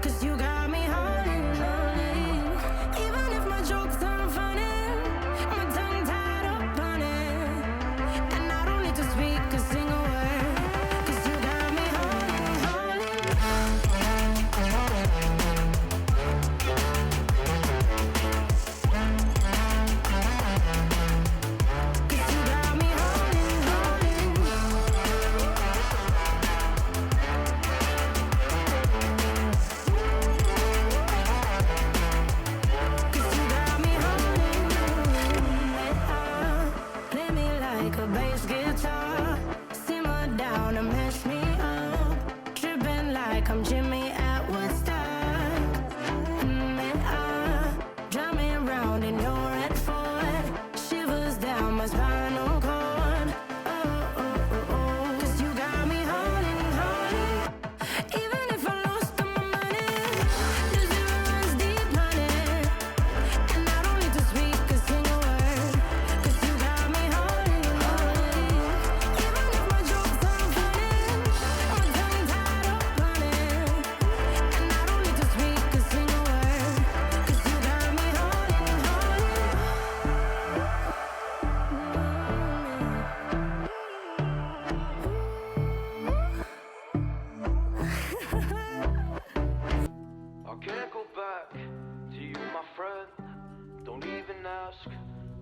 'cause you got me holding, holding. Even if my jokes aren't funny, my tongue tied up on it, and I don't need to speak a single word, 'cause you got me holding, holding. 'Cause you got me holding, play me like a bass guitar, simmer down and mess me up, tripping like I'm Jimmy at Woodstock. Drive me around in your red Ford, shivers down my spinal cord. Oh, oh, oh, oh. 'Cause you got me holding, holding. Even if I lost all my money, the zero runs deep, honey, and I don't need to speak a single word, 'cause you got me holding, holding. Even if my jokes aren't funny, my tongue tied up on it, and I don't need to speak a single word, 'cause you got me holding, holding. I can't go back to you, my friend. Don't even ask,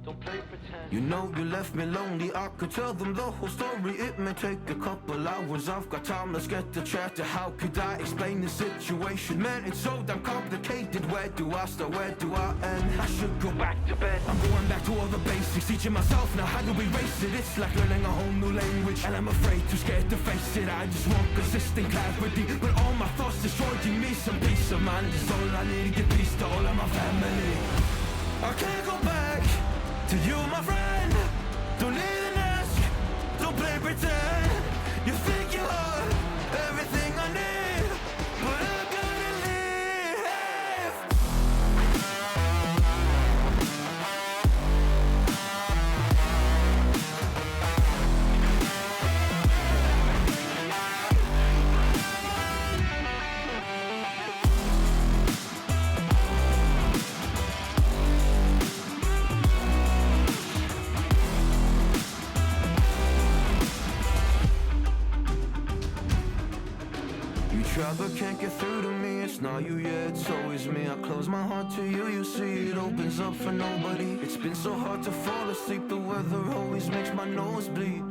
don't play pretend. You know you left me lonely, I could tell them the whole story. It may take a couple hours, I've got time, let's get to chat. How could I explain the situation? Man, it's so damn complicated. Where do I start, where do I end? I should go back to bed. I'm going back to all the basics, teaching myself now how to erase it. It's like learning a whole new language, and I'm afraid, too scared to face it. I just want consistent clarity, but all my thoughts destroying me some peace of mind. It's all I need to get peace to all of my family. I can't go back to you, my friend. Don't even ask, don't play pretend. You think you are everything I need, but I gotta leave. Try but can't get through to me. It's not you, yeah, it's always me. I close my heart to you, you see it opens up for nobody. It's been so hard to fall asleep. The weather always makes my nose bleed,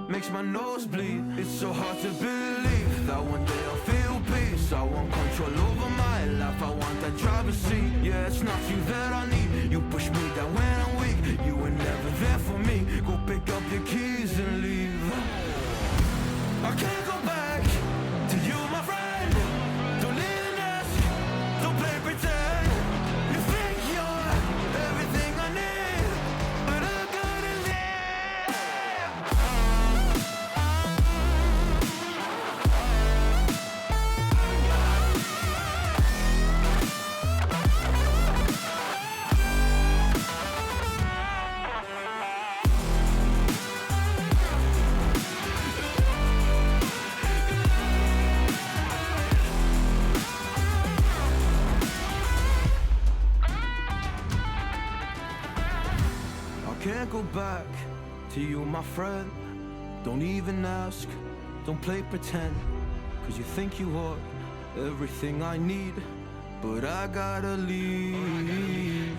makes my nose bleed. It's so hard to believe that one day I'll feel peace. I want control over my life, I want that driver's seat. Yeah, it's not you that I need. You push me down when I'm weak. You were never there for me. Go pick up your keys and leave. I can't go back to you, my friend. Don't even ask, don't play pretend. You think you're everything I need, but I gotta leave. Can't go back to you, my friend. Don't even ask, don't play pretend. 'Cause you think you are everything I need, but I gotta leave.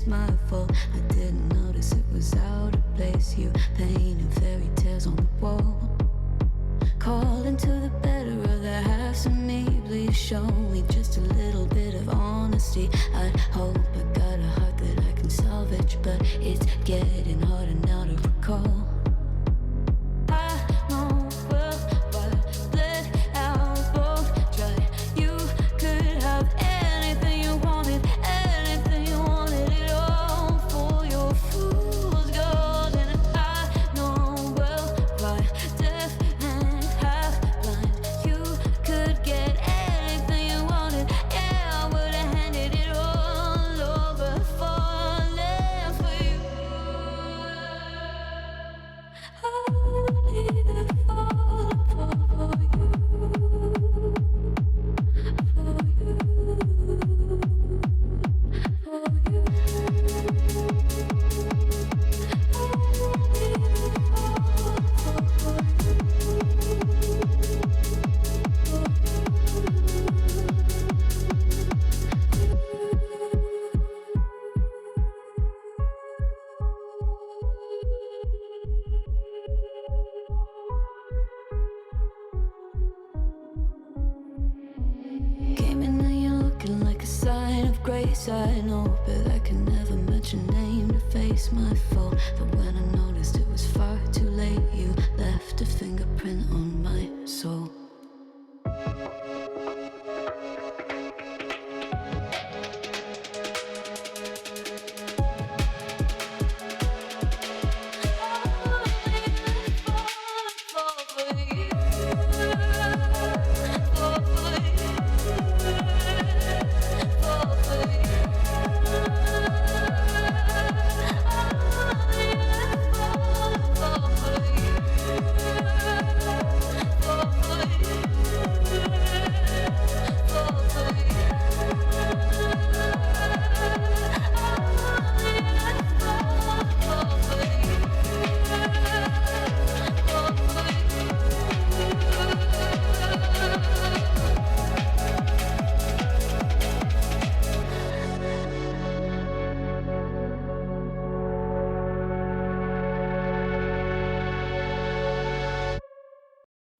my fault. I didn't notice it was out of place. You painted fairy tales on the wall, calling to the better of the halves of me. Please show me just a little bit of honesty. I'd hope I got a heart that I can salvage, but it's getting harder now to recall. I know well why let out both try. You could have anything you wanted, anything you wanted it all for your fool's gold. And I know well why deaf and half blind. You could get anything you wanted, yeah, I would have handed it all over, falling for you. Came in and you're looking like a sign of grace. I know, but I can never match your name to face my fault. But when I noticed it was far too late, you left a fingerprint on my soul.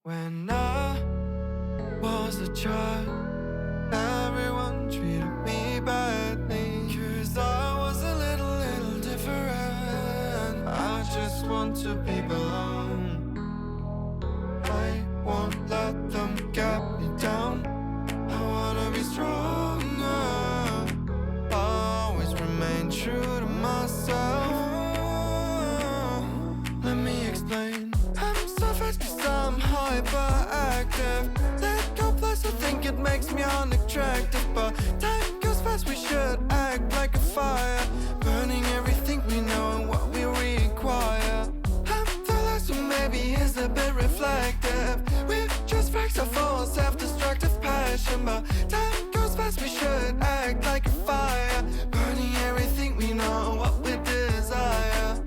When I was a child, everyone treated me badly, 'cause I was a little different. I just want to be belong. I won't let them get me down. I wanna be stronger, always remain true to myself. Let me explain. I'm so fast 'cause I'm hyperactive. Let go plus I think it makes me unattractive. But time goes fast, we should act like a fire, burning everything we know and what we require. I'm the last who maybe is a bit reflective. We're just wrecks of all self-destructive passion. But time goes fast, we should act like a fire, burning everything we know and what we desire.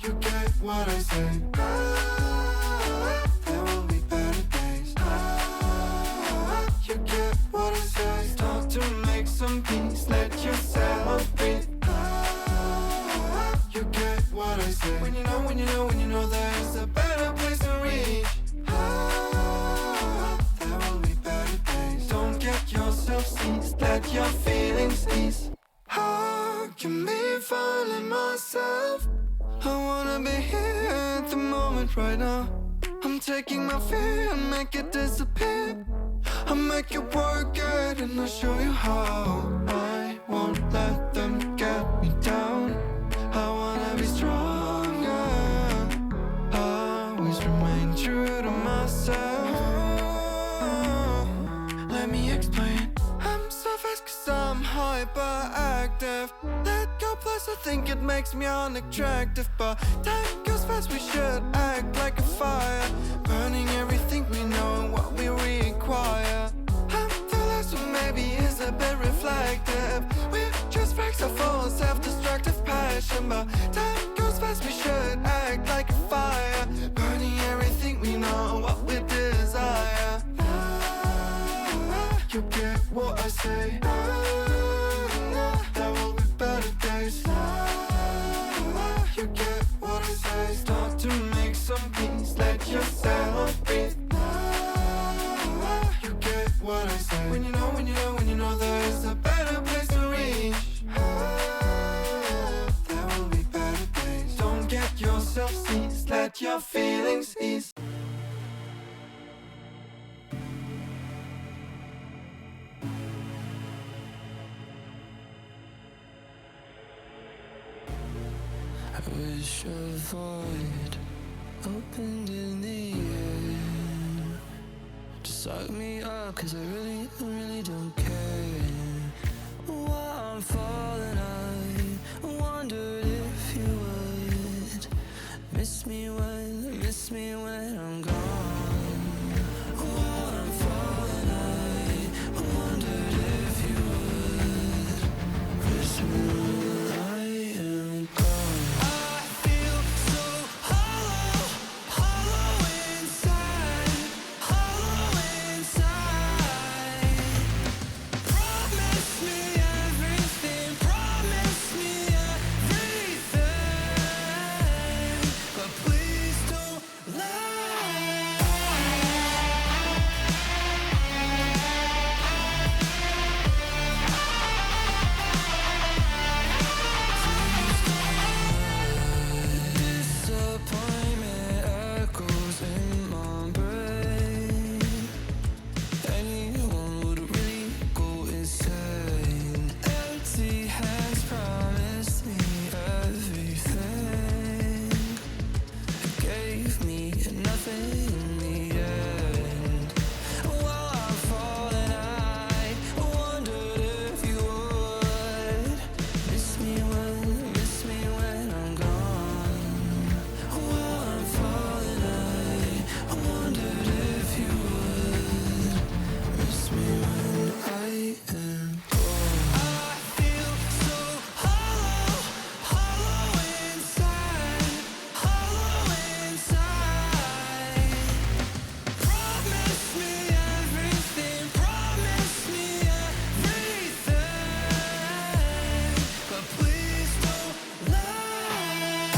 You get what I say. There will be better days. You get what I say. Start to make some peace, let yourself breathe. You get what I say. When you know there's a better place to reach. There will be better days. Don't get yourself seized, let your feelings ease. How can me finding myself? I wanna be here at the moment right now. I'm taking my fear and make it disappear. I'll make you work it and I'll show you how. I won't let them get me down. I wanna be stronger, always remain true to myself. Let me explain. I'm so fast 'cause I'm hyperactive. Let go plus I think it makes me unattractive. But time goes fast, we should act like a fire, burning everything we know and what we require. I'm the last who maybe is a bit reflective. We're just wrecks of all self-destructive passion. But time goes fast, we should act like a fire, burning everything we know and what we desire. You get what I say. There cross your seas, let your feelings ease. I wish a void opened in the air to suck me up, cause I really don't care. While I'm falling, I wondered if you would miss me when I'm gone. While I'm falling, I wondered if you would miss me when I am gone. I feel so hollow, hollow inside, hollow inside. Promise me everything, promise me everything, but please don't lie. Disappointment echoes in my brain. Anyone would really go insane. Empty hands promised me everything. It gave me nothing in the end. While I'm falling, I wondered if you would miss me when I'm gone. While I'm falling, I wondered if you would miss me when I am gone. I feel so hollow, hollow inside, hollow inside. Promise me everything, promise me everything, but please don't lie.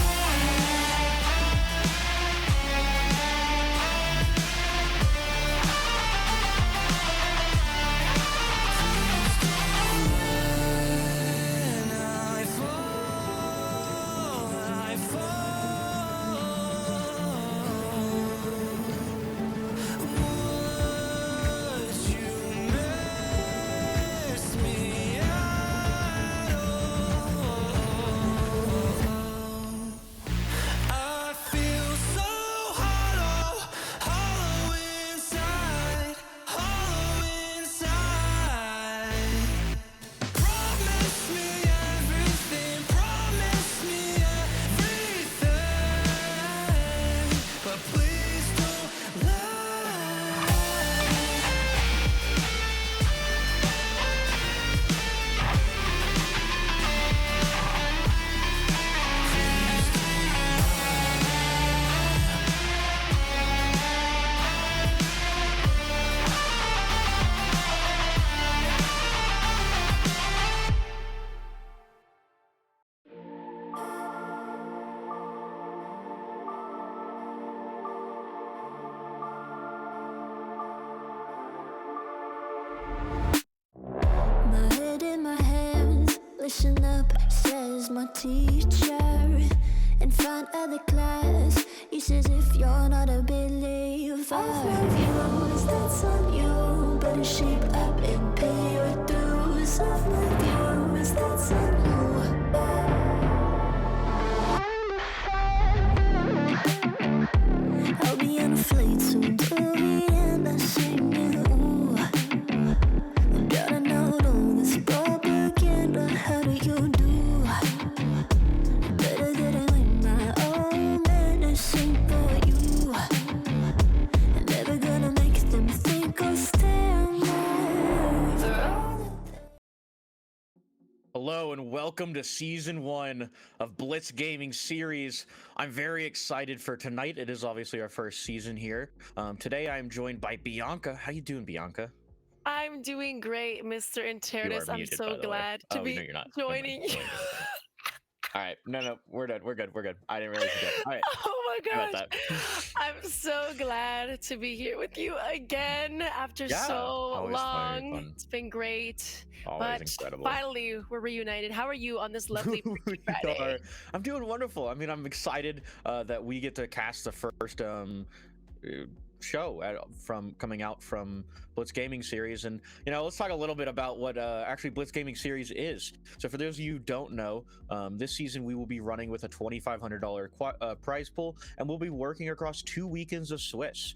I fall, would you miss me at all? I feel so hollow, hollow inside, hollow inside. Promise me everything, promise me everything, but please don't lie. My head in my hands, listen up, says my teacher. In front of the class, he says if you're not a believer, of yours, that's on you. Better shape up and pay your dues. Of my views, that's on you. I'll be on a flight soon to Vienna, singing ooh. Gotta know all this propaganda. How do you do? Better get in my own medicine for you. I'm never gonna make them think I'll stand there for all the Hello and welcome to Season 1 of Blitz Gaming Series. I'm very excited for tonight. It is obviously our first season here. Today I'm joined by Bianca. How you doing, Bianca? I'm doing great, Mr. You Interdis. are I'm muted, so by the way. glad to Oh, be no, you're not. Never mind. joining you. All right. No, we're done. We're good. We're good. I didn't realize you did. All right. Oh my How about gosh. that? I'm so glad to be here with you again after Yeah. so Always long. fun. It's been great. Always But incredible. finally, we're reunited. How are you on this lovely Freaky We Friday? are. I'm doing wonderful. I mean, I'm excited that we get to cast the first show from coming out from Blitz Gaming Series. And let's talk a little bit about what actually Blitz Gaming Series is. So for those of you who don't know, this season we will be running with a $2,500 prize pool, and we'll be working across 2 weekends of Swiss.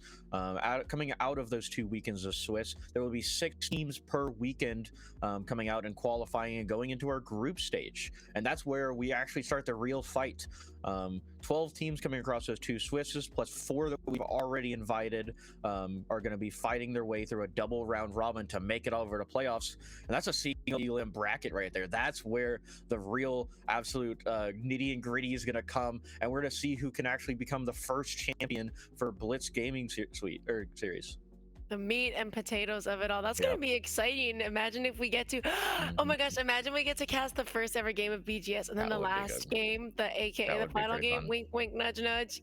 Coming out of those 2 weekends of Swiss, there will be 6 teams per weekend coming out and qualifying and going into our group stage, and that's where we actually start the real fight. 12 teams coming across those 2 Swisses plus 4 that we've already invited are going to be fighting their way through a double round robin to make it over to playoffs, and that's a single elim bracket right there. That's where the real absolute nitty and gritty is going to come, and we're going to see who can actually become the first champion for Blitz Gaming Series. The meat and potatoes of it all. That's Yep. gonna be exciting. Imagine if we get to oh my gosh, imagine we get to cast the first ever game of BGS and then That the would be last good. game, the AKA That the would be final pretty game. fun. Wink wink nudge nudge.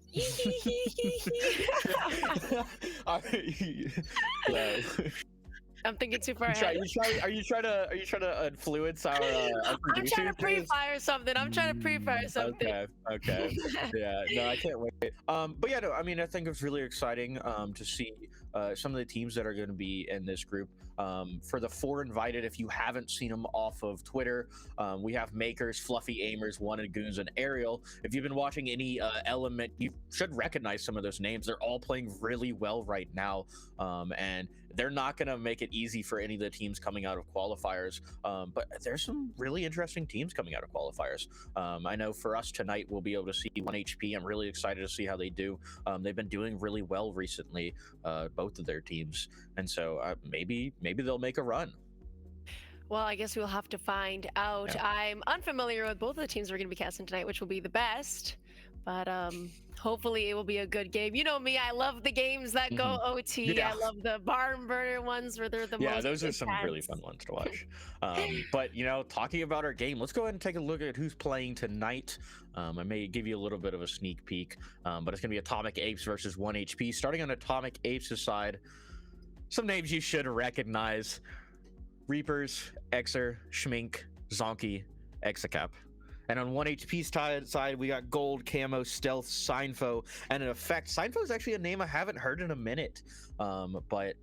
Yeah. I'm thinking too far Are ahead. you trying to influence our I'm producer trying to here? pre-fire something. I'm trying to pre-fire something. Okay. Yeah. No, I can't wait. But yeah, no, I mean, I think it's really exciting to see some of the teams that are going to be in this group. For the 4 invited, if you haven't seen them off of Twitter, we have Makers, Fluffy Aimers, Wanted Goons, and Ariel. If you've been watching any Element, you should recognize some of those names. They're all playing really well right now, and they're not going to make it easy for any of the teams coming out of qualifiers. But there's some really interesting teams coming out of qualifiers. I know for us tonight, we'll be able to see 1HP. I'm really excited to see how they do. They've been doing really well recently, both of their teams, and so maybe they'll make a run. Well, I guess we'll have to find out. Yeah. I'm unfamiliar with both of the teams we're going to be casting tonight, which will be the best. But hopefully it will be a good game. You know me, I love the games that go OT. Yeah. I love the barn burner ones where they're the most Those are some really fun ones to watch. But talking about our game, let's go ahead and take a look at who's playing tonight. I may give you a little bit of a sneak peek, but it's going to be Atomic Apes versus 1HP. Starting on Atomic Apes' side, some names you should recognize: Reapers, Exer, Schmink, Zonky, Exacap. And on 1HP's side, we got Gold, Camo, Stealth, Seinfo, and an Effect. Seinfo is actually a name I haven't heard in a minute, but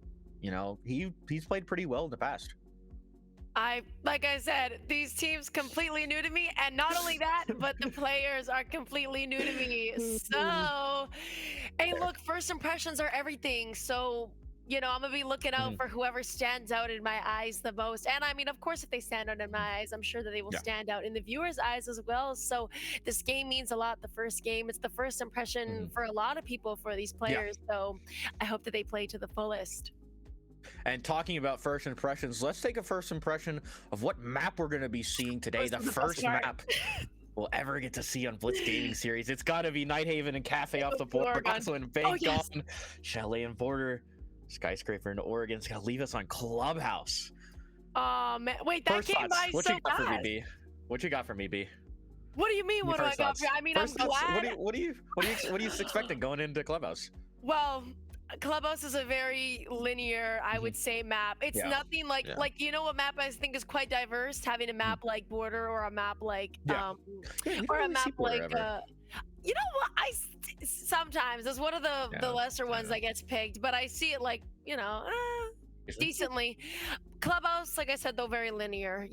he's played pretty well in the past. Like I said, these teams completely new to me, and not only that, but the players are completely new to me. So, hey, look, first impressions are everything. So, I'm gonna be looking out for whoever stands out in my eyes the most. And I mean, of course, if they stand out in my eyes, I'm sure that they will stand out in the viewers' eyes as well. So this game means a lot. The first game, it's the first impression for a lot of people for these players. So I hope that they play to the fullest. And talking about first impressions, let's take a first impression of what map we're going to be seeing today. The first map we'll ever get to see on Blitz Gaming Series. It's got to be Nighthaven and Cafe off the board. Also in Bank Gone, Chalet and Border, Skyscraper in Oregon. It's going to leave us on Clubhouse. Oh, man. Wait, that First came thoughts. by What so you got fast. for me, B? What you got for me, B? What do you mean? What do I got for you? I mean, I'm glad. What are you expecting going into Clubhouse? Well, Clubhouse is a very linear, I would say, map. It's nothing like a map I think is quite diverse. Having a map like Border or a map like or a map like you know what? Sometimes it's one of the lesser ones that gets picked, but I see it like decently. Clubhouse, like I said, though, very linear.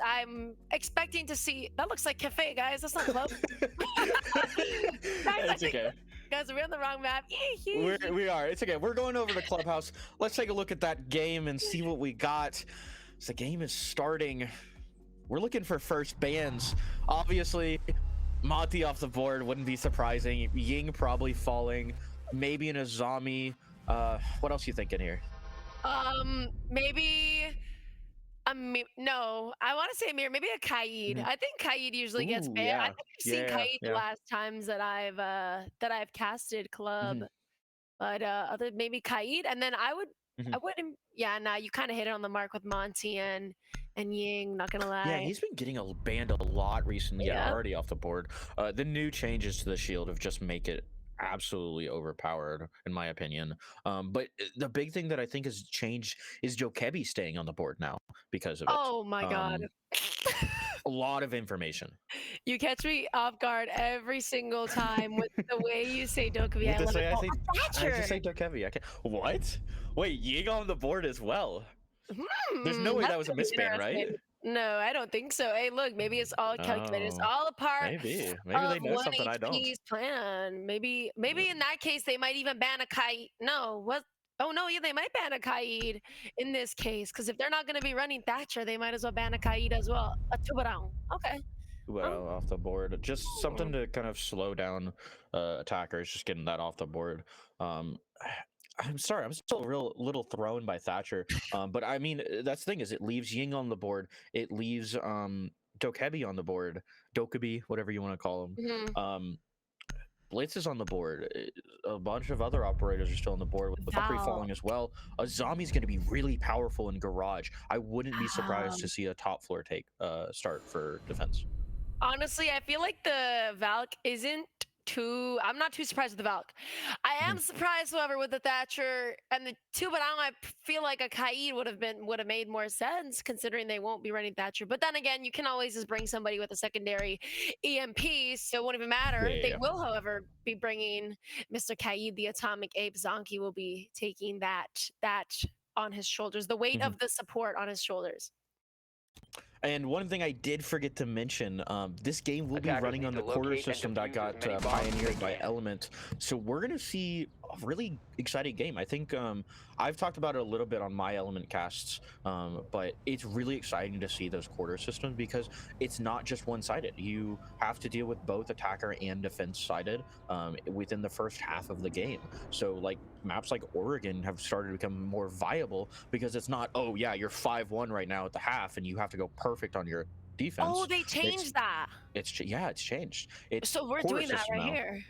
I'm expecting to see. That looks like Cafe, guys. That's not Club. It's okay. Guys, we're on the wrong map. We are. It's okay. We're going over to Clubhouse. Let's take a look at that game and see what we got. As the game is starting, we're looking for first bans. Obviously, Monty off the board wouldn't be surprising. Ying probably falling. Maybe an Azami. What else you thinking here? Maybe no, I want to say Amir, maybe a Kaid. I think Kaid usually gets banned. I think I've seen Kaid the last times that I've casted club. But other maybe Kaid, and then I wouldn't. Yeah, no, you kind of hit it on the mark with Monty and and Ying. Not gonna Yeah, lie. he's been getting banned a lot recently. Yeah, Yeah. already off the board. The new changes to the shield have just make it absolutely overpowered, in my opinion. But the big thing that I think has changed is Jokebi staying on the board now because of it. Oh my god. A lot of information. You catch me off guard every single time with the way you say Dokkaebi. With I the love it. say, I Oh, say, a I Thatcher. just say Jokebi. I can't. What? Wait, Ying on the board as well. There's no way That's that was a gonna be misban, right? interesting. No, I don't think so. Hey, look, maybe it's all calculated. It's Oh, all a part maybe of they know one something I don't. HP's plan. Maybe in that case they might even ban a Kaid. No, what? Oh no, yeah, they might ban a Kaid in this case because if they're not going to be running Thatcher, they might as well ban a Kaid as well. A Tubarão. Okay. Well, off the board, just something Hmm. to kind of slow down attackers, just getting that off the board. Um, I'm sorry, I'm still a real little thrown by Thatcher. But I mean, that's the thing is, it leaves Ying on the board. It leaves Dokebi on the board, Dokkaebi, whatever you want to call him. Mhm. Blitz is on the board. A bunch of other operators are still on the board with Valkyrie Val. falling as well. A zombie's going to be really powerful in Garage. I wouldn't be surprised to Um, see a top floor take start for defense. Honestly, I feel like the Valk isn't too. I'm not too surprised with the Valk. I am surprised, however, with the Thatcher and the two. But I feel like a Kaid would have made more sense considering they won't be running Thatcher. But then again, you can always just bring somebody with a secondary EMP, so it won't even matter. Yeah, They yeah. will, however, be bringing Mr. Kaid, the Atomic Ape. Zonky will be taking that on his shoulders, the weight of the support on his shoulders. And one thing I did forget to mention, this game will be Attackers running need on to the quarter locate and system that defuse got as many bombs as pioneered they by can. Element. So we're going to see a really exciting game. I think I've talked about it a little bit on my Element casts, but it's really exciting to see those quarter systems because it's not just one-sided. You have to deal with both attacker and defense-sided within the first half of the game. So like maps like Oregon have started to become more viable because it's not, oh yeah, you're 5-1 right now at the half and you have to go perfect on your defense. Oh, they changed that. It's changed. It's So we're quarter doing that system right now. here.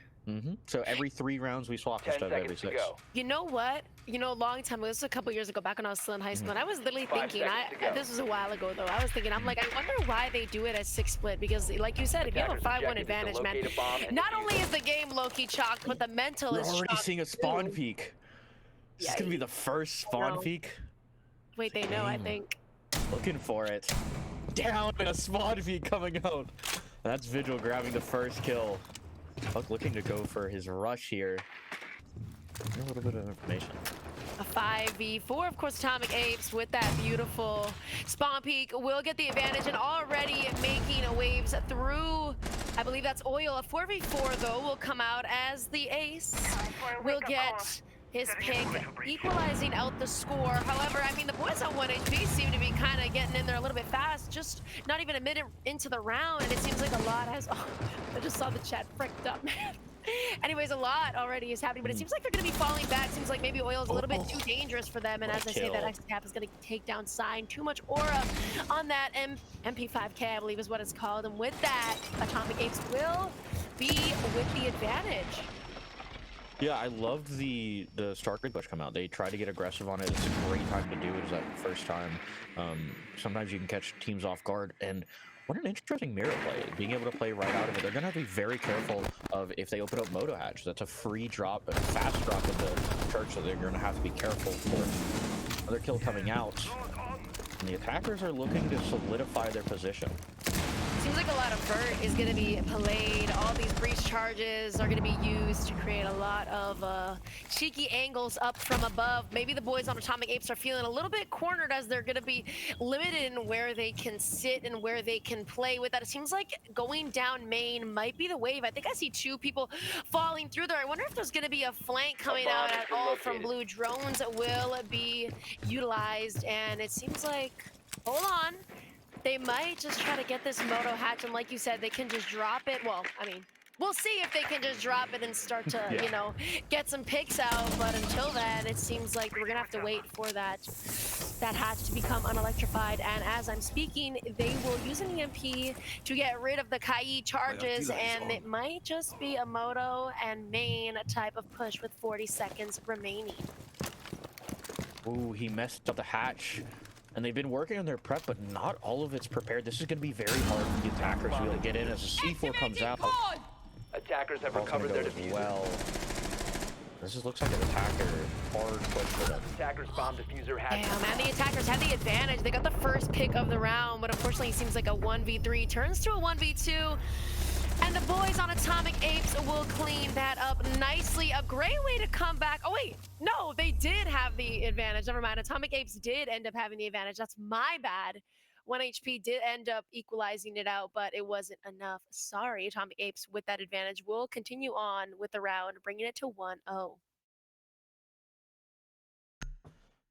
So every 3 rounds we swap 10 instead of every seconds to 6. go. You know what? You know, a long time ago, this was a couple years ago, back when I was still in high school, and I was literally 5 thinking, seconds to go. this was a while ago though, I was thinking, I'm like, I wonder why they do it as 6 split, because like you said, if you have a Attackers' 5-1 objective is to advantage, man, locate a bomb and not defuse only it. is the game low-key chalked, but the mental We're is already chalked seeing a spawn too. peak. This Yeah, is gonna be the first spawn know. peak. Wait, they know, I Damn. think. Looking for it. Down and a spawn peak coming out. That's Vigil grabbing the first kill. Buck looking to go for his rush here. A little bit of information. A 5v4, of course, Atomic Apes with that beautiful spawn peak will get the advantage and already making waves through, I believe that's Oil. A 4v4, though, will come out as the Ace will get his pick, equalizing out the score. However, I mean, the boys on 1 HP seem to be kind of getting in there a little bit fast, just not even a minute into the round, and it seems like a lot has... Oh, I just saw the chat fricked up, man. Anyways, a lot already is happening, but it seems like they're going to be falling back. Seems like maybe Oil is a little bit too dangerous for them, and What as a I say, that kill. X-Cap is going to take down Sign. Too much aura on that MP5K, I believe is what it's called, and with that, Atomic Apes will be with the advantage. Yeah, I loved the Stargate Bush come out. They try to get aggressive on it. It's a great time to do it. Is that first time. Sometimes you can catch teams off guard, and what an interesting mirror play. Being able to play right out of it. They're gonna have to be very careful of if they open up Moto Hatch. That's a free drop, a fast drop in the church, so they're gonna have to be careful for another kill coming out. And the attackers are looking to solidify their position. Seems like a lot of vert is going to be played. All these breach charges are going to be used to create a lot of cheeky angles up from above. Maybe the boys on Atomic Apes are feeling a little bit cornered as they're going to be limited in where they can sit and where they can play with that. It seems like going down main might be the wave. I think I see 2 people falling through there. I wonder if there's going to be a flank coming out at all from blue. Drones will be utilized, and it seems like, hold on, they might just try to get this Moto Hatch, and like you said, they can just drop it. Well, I mean, we'll see if they can just drop it and start to, Yeah. you know, get some picks out. But until then, it seems like we're gonna have to wait for that hatch to become unelectrified. And as I'm speaking, they will use an EMP to get rid of the Kai charges, and it might just be a Moto and main type of push with 40 seconds remaining. Ooh, he messed up the hatch. And they've been working on their prep, but not all of it's prepared. This is going to be very hard for the attackers to be able to get in as the C4 comes out. Attackers have Ball's gonna recovered their go as diffuser. well. This just looks like an attacker hard push for them. Attackers bomb diffuser has Damn, man, the attackers had the advantage. They got the first pick of the round, but unfortunately it seems like a 1v3 turns to a 1v2. And the boys on Atomic Apes will clean that up nicely. A great way to come back. Oh, wait. No, they did have the advantage. Never mind. Atomic Apes did end up having the advantage. That's my bad. 1HP did end up equalizing it out, but it wasn't enough. Sorry, Atomic Apes with that advantage will continue on with the round, bringing it to 1-0.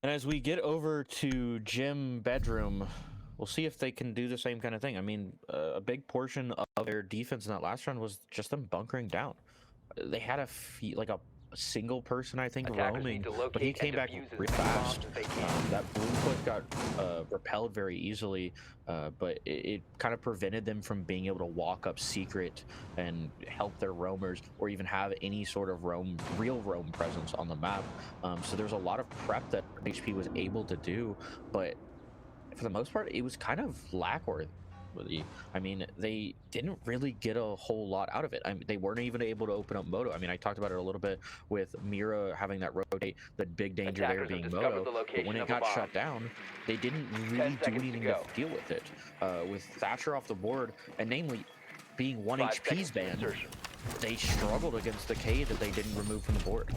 And as we get over to gym bedroom, we'll see if they can do the same kind of thing. I mean, a big portion of their defense in that last round was just them bunkering down. They had a single person, I think, Attackers roaming, need to but he locate came and back defuse as real many bombs fast. as they can. That blue foot got repelled very easily, but it kind of prevented them from being able to walk up secret and help their roamers or even have any sort of real roam presence on the map. So there's a lot of prep that HP was able to do, but for the most part, it was kind of lackworthy. I mean, they didn't really get a whole lot out of it. I mean, they weren't even able to open up Moto. I mean, I talked about it a little bit with Mira having that rotate, the big danger there Attackers have being discovered Moto. the But location when it of a got bomb. shut down, they didn't 10 really do seconds to anything go. to deal with it. With Thatcher off the board, and namely being 1 5 HP's seconds to banned, insertion. they struggled against the K that they didn't remove from the board.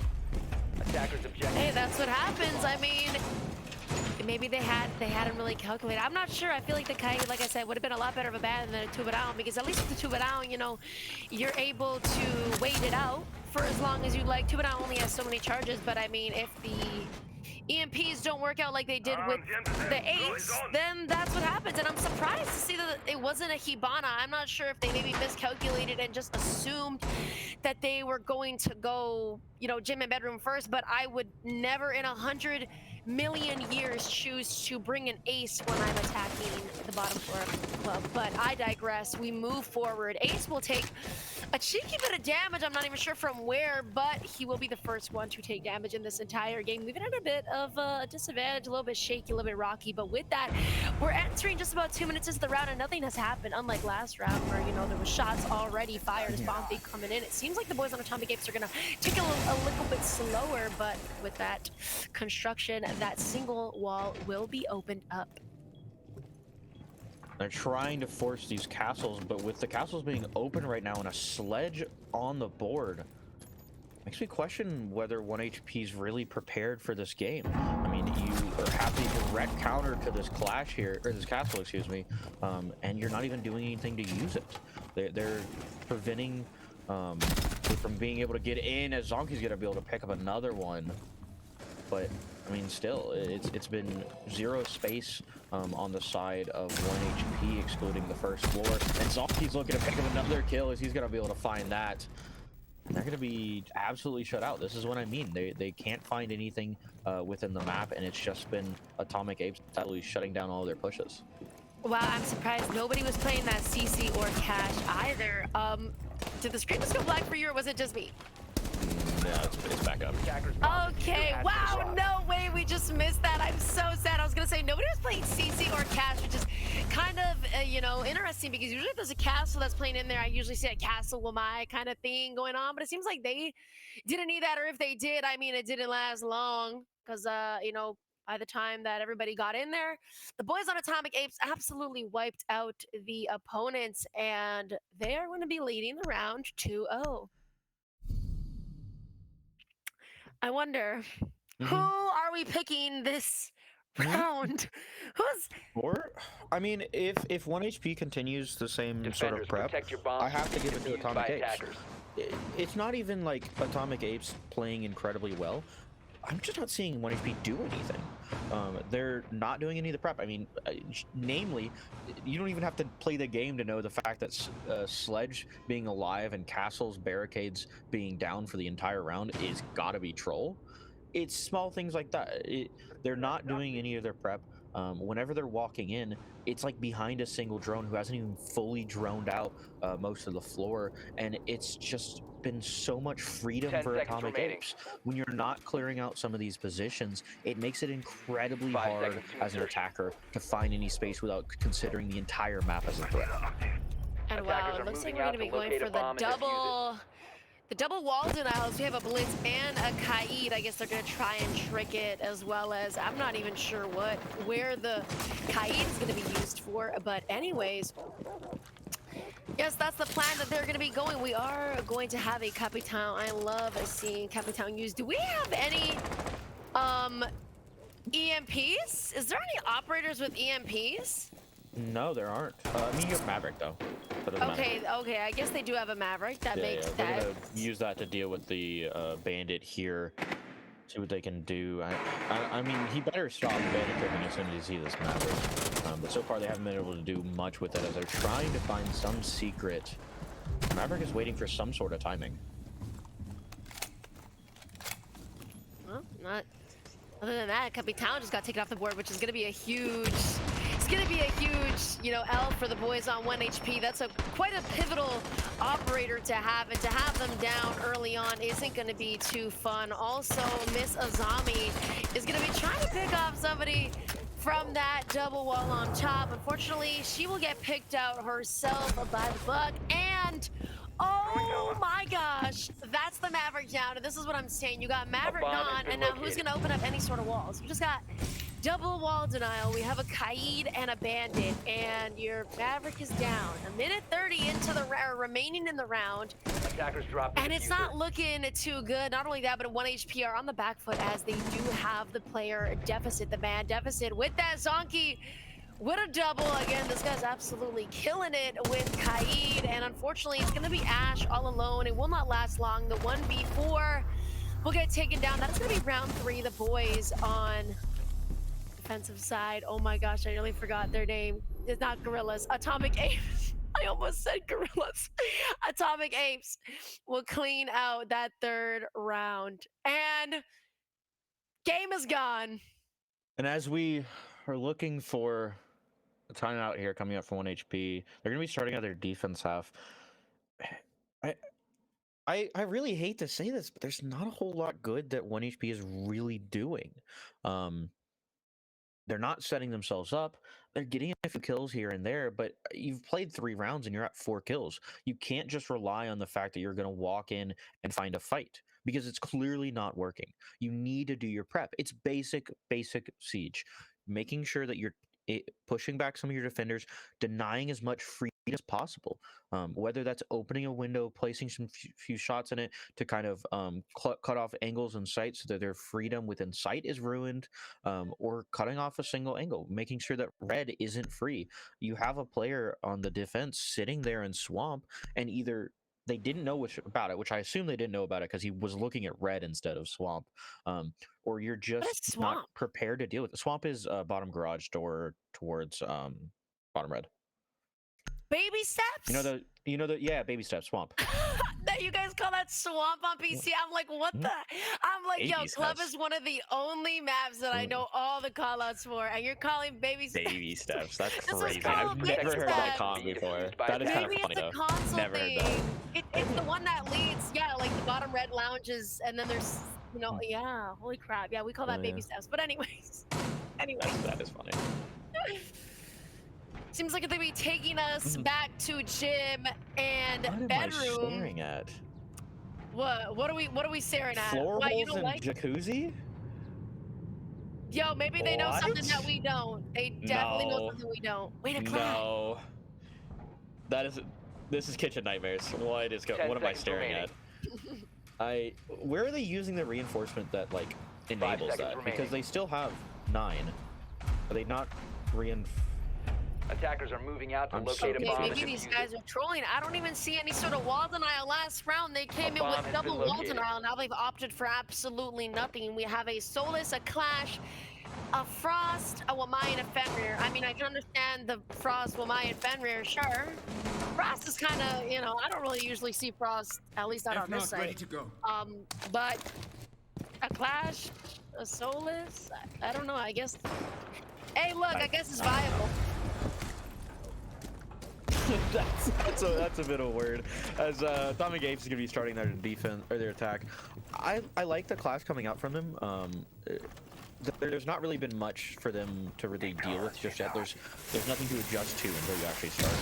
Attackers objective. Hey, that's what happens. I mean, maybe they hadn't really calculated. I'm not sure. I feel like the Kai, like I said, would have been a lot better of a ban than a Tuba down, because at least with the Tuba down, you know, you're able to wait it out for as long as you like. Tuba down only has so many charges, but I mean, if the EMPs don't work out like they did with the Apes, then that's what happens. And I'm surprised to see that it wasn't a Hibana. I'm not sure if they maybe miscalculated and just assumed that they were going to go, you know, gym and bedroom first, but I would never in 100 million years choose to bring an ace when I'm attacking the bottom floor of the club. But I digress. We move forward. Ace will take a cheeky bit of damage. I'm not even sure from where, but he will be the first one to take damage in this entire game, leaving it a bit of a disadvantage, a little bit shaky, a little bit rocky. But with that, we're entering just about 2 minutes into the round and nothing has happened, unlike last round where, you know, there was shots already fired, bomb fake coming in. It seems like the boys on Atomic Apes are gonna take a little bit slower, but with that construction, that single wall will be opened up. They're trying to force these castles, but with the castles being open right now and a sledge on the board, makes me question whether 1HP is really prepared for this game. I mean, you have the direct counter to this clash here, or this castle, excuse me, and you're not even doing anything to use it. They're preventing you from being able to get in, as Zonky's gonna be able to pick up another one. But I mean, still, it's been zero space on the side of 1 HP, excluding the first floor. And Zonky's looking to pick up another kill as he's gonna be able to find that. They're gonna be absolutely shut out. This is what I mean. They can't find anything within the map, and it's just been Atomic Apes absolutely shutting down all of their pushes. Wow, I'm surprised nobody was playing that CC or Cash either. Did the screen just go black for you, or was it just me? Yeah, it's back up. Attackers bomb Okay, diffuser has been wow, brought. no way, we just missed that. I'm so sad. I was gonna say nobody was playing CC or Cash, which is kind of, you know, interesting, because usually if there's a castle that's playing in there, I usually see a castle will my kind of thing going on, but it seems like they didn't need that, or if they did, I mean, it didn't last long, because, you know, by the time that everybody got in there, the boys on Atomic Apes absolutely wiped out the opponents, and they are going to be leading the round 2-0. I wonder, who are we picking this round? Who's Or, I mean, if 1 HP continues the same sort Defenders, of prep, protect your bombs I have to from give it to being Atomic defused by Apes. attackers. It's not even like Atomic Apes playing incredibly well. I'm just not seeing 1 HP do anything. They're not doing any of the prep. I mean, namely, you don't even have to play the game to know the fact that Sledge being alive and Castle's barricades being down for the entire round is gotta be troll. It's small things like that. They're not doing any of their prep. whenever they're walking in, it's like behind a single drone who hasn't even fully droned out most of the floor, and it's just been so much freedom 10 for seconds Atomic remaining. Apes. When you're not clearing out some of these positions, it makes it incredibly 5 hard seconds to as an insertion. attacker to find any space without considering the entire map as a threat. And Attackers wow, are it looks like moving we're out gonna to be going locate a for the bomb and defuse it. double wall denials. We have a Blitz and a Kaid. I guess they're gonna try and trick it, as well as I'm not even sure where the Kaid is gonna be used for. But anyways, yes, that's the plan that they're gonna be going. We are going to have a Capitan. I love seeing Capitan used. Do we have any EMPs? Is there any operators with EMPs? No, there aren't. I mean, you have Maverick though. But it doesn't matter. Okay, I guess they do have a Maverick. That makes They're that. gonna use that to deal with the bandit here. See what they can do. I mean, he better stop bandit tripping as soon as he sees this Maverick. But so far they haven't been able to do much with it as they're trying to find some secret. Maverick is waiting for some sort of timing. Well, not. Other than that, Capitan just got taken off the board, which is going to be a huge. It's going to be a huge, L for the boys on 1 HP. That's quite a pivotal operator to have, and to have them down early on isn't going to be too fun. Also, Miss Azami is going to be trying to pick off somebody from that double wall on top. Unfortunately, she will get picked out herself by the Buck, and oh my gosh, that's the Maverick down. And this is what I'm saying. You got Maverick bomb has gone, been and now who's located. going to open up any sort of walls? You just got double wall denial. We have a Kaid and a Bandit, and your Maverick is down. A minute 30 into the remaining in the round, Attackers drop the and it's diffuser. not looking too good. Not only that, but 1 HP are on the back foot as they do have the player deficit, the man deficit with that Zonky. With a double, again, this guy's absolutely killing it with Kaid, and unfortunately, it's gonna be Ash all alone. It will not last long. The 1v4 will get taken down. That's gonna be round 3. The boys on defensive side. Oh my gosh, I nearly forgot their name. It's not Gorillas. Atomic Apes. I almost said Gorillas. Atomic Apes will clean out that 3rd round, and game is gone. And as we are looking for a timeout here coming up for 1 HP, they're going to be starting out their defense half. I really hate to say this, but there's not a whole lot good that 1 HP is really doing. They're not setting themselves up. They're getting a few kills here and there, but you've played 3 rounds and you're at 4 kills. You can't just rely on the fact that you're going to walk in and find a fight, because it's clearly not working. You need to do your prep. It's basic siege. Making sure that you're pushing back some of your defenders, denying as much freedom as possible. Whether that's opening a window, placing some few shots in it to kind of cut off angles in sight so that their freedom within sight is ruined, or cutting off a single angle, making sure that red isn't free. You have a player on the defense sitting there in swamp, and either they didn't know about it, which I assume they didn't know about it because he was looking at red instead of swamp, or you're just not swamp? prepared to deal with it. Swamp is bottom garage door towards bottom red. Baby steps? You know the yeah, baby step swamp. That you guys call that swamp on PC? I'm like, what the? I'm like, yo, Baby Club steps. is one of the only maps that I know all the callouts for, and you're calling baby steps. Baby steps. That's This was crazy. called I've baby never heard that steps. comp before. That is kind of Maybe funny it's a though. console Never heard thing. that. It's the one that leads, yeah, like the bottom red lounges, and then there's, yeah, holy crap. Yeah, we call that Oh, baby yeah. steps. But anyways, That is funny. seems like they'll be taking us back to gym and What am I bedroom. staring at? What are we staring at? Floor Why, you holes don't and like? jacuzzi? Yo, maybe they know something that What? we don't. They definitely know No. something we don't. Wait a clap. No. This is kitchen nightmares. What is 10 what am I seconds staring remaining. at? Where are they using the reinforcement that like enables seconds that? remaining. Because they still have 9. Are they not Attackers are moving out to I'm locate so a Okay, bomb and maybe these defuse guys it. are trolling. I don't even see any sort of wall denial. Last round, they came in bomb with has been double wall located. denial. Now they've opted for absolutely nothing. We have a Solus, a Clash, a Frost, a Wamai, and a Fenrir. I mean, I can understand the Frost, Wamai, and Fenrir, sure. Frost is kind of, I don't really usually see Frost, at least not on this side. to go. But a Clash, a Soulless. I don't know. I guess. Hey, look. I guess it's viable. that's a bit of a word. As Atomic Apes is gonna be starting their defense or their attack. I like the class coming out from them. There's not really been much for them to really deal with just yet. There's nothing to adjust to until you actually start.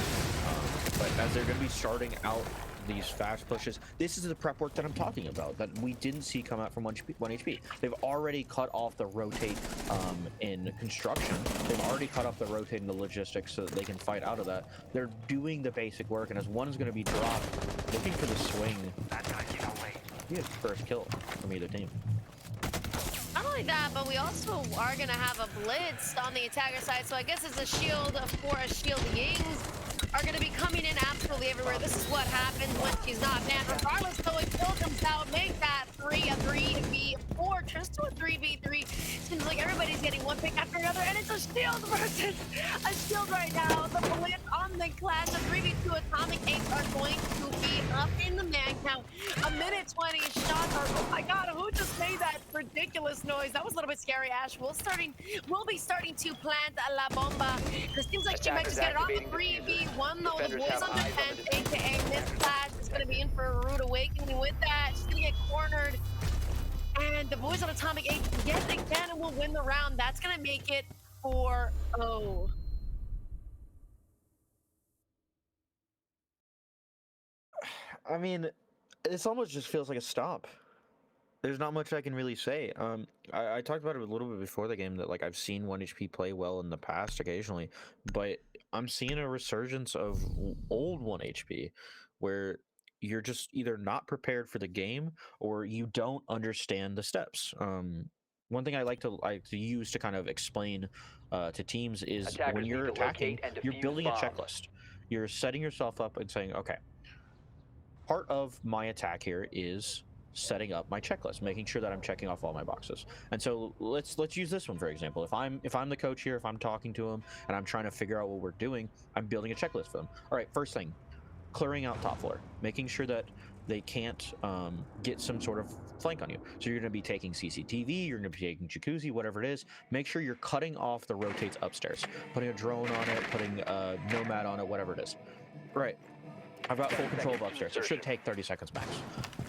But as they're gonna be starting out these fast pushes, this is the prep work that I'm talking about that we didn't see come out from 1HP. They've already cut off the rotate in construction. They've already cut off the rotate in the logistics so that they can fight out of that. They're doing the basic work, and as one is going to be dropped, looking for the swing. He had first kill from either team. Not only that, but we also are going to have a blitz on the attacker side, so I guess it's a shield for a shield. Yings are going to be coming in absolutely everywhere. This is what happens when she's not banned. Regardless, though, if Bill comes out, make that a 3v4, just to a 3v3. Seems like everybody's getting one pick after another, and it's a shield versus a shield right now. The blitz on the clash, a 3v2 Atomic Apes are going to be up in the man count. A minute 20 shots are, oh my god, who just made that ridiculous noise? That was a little bit scary, Ash. We'll be starting to plant La Bomba. It seems like she might just get it on the 3v1 though. The boys on defense, aka Miss Clash, is gonna be in for a rude awakening with that. She's gonna get cornered. And the boys on Atomic Apes yet again will win the round. That's gonna make it 4-0. I mean, this almost just feels like a stop. There's not much I can really say. I talked about it a little bit before the game that like I've seen 1HP play well in the past occasionally, but I'm seeing a resurgence of old 1HP where you're just either not prepared for the game or you don't understand the steps. One thing I like to use to kind of explain to teams is Attackers when you're need to locate attacking, and you're defuse building bombs. a checklist. You're setting yourself up and saying, okay, part of my attack here is setting up my checklist, making sure that I'm checking off all my boxes. And so let's use this one for example. If I'm the coach here, if I'm talking to them and I'm trying to figure out what we're doing, I'm building a checklist for them. All right, first thing, clearing out top floor, making sure that they can't get some sort of flank on you. So you're going to be taking CCTV, you're going to be taking jacuzzi, whatever it is. Make sure you're cutting off the rotates upstairs, putting a drone on it, putting a nomad on it, whatever it is. Right. I've got full control of upstairs. It should take 30 seconds max.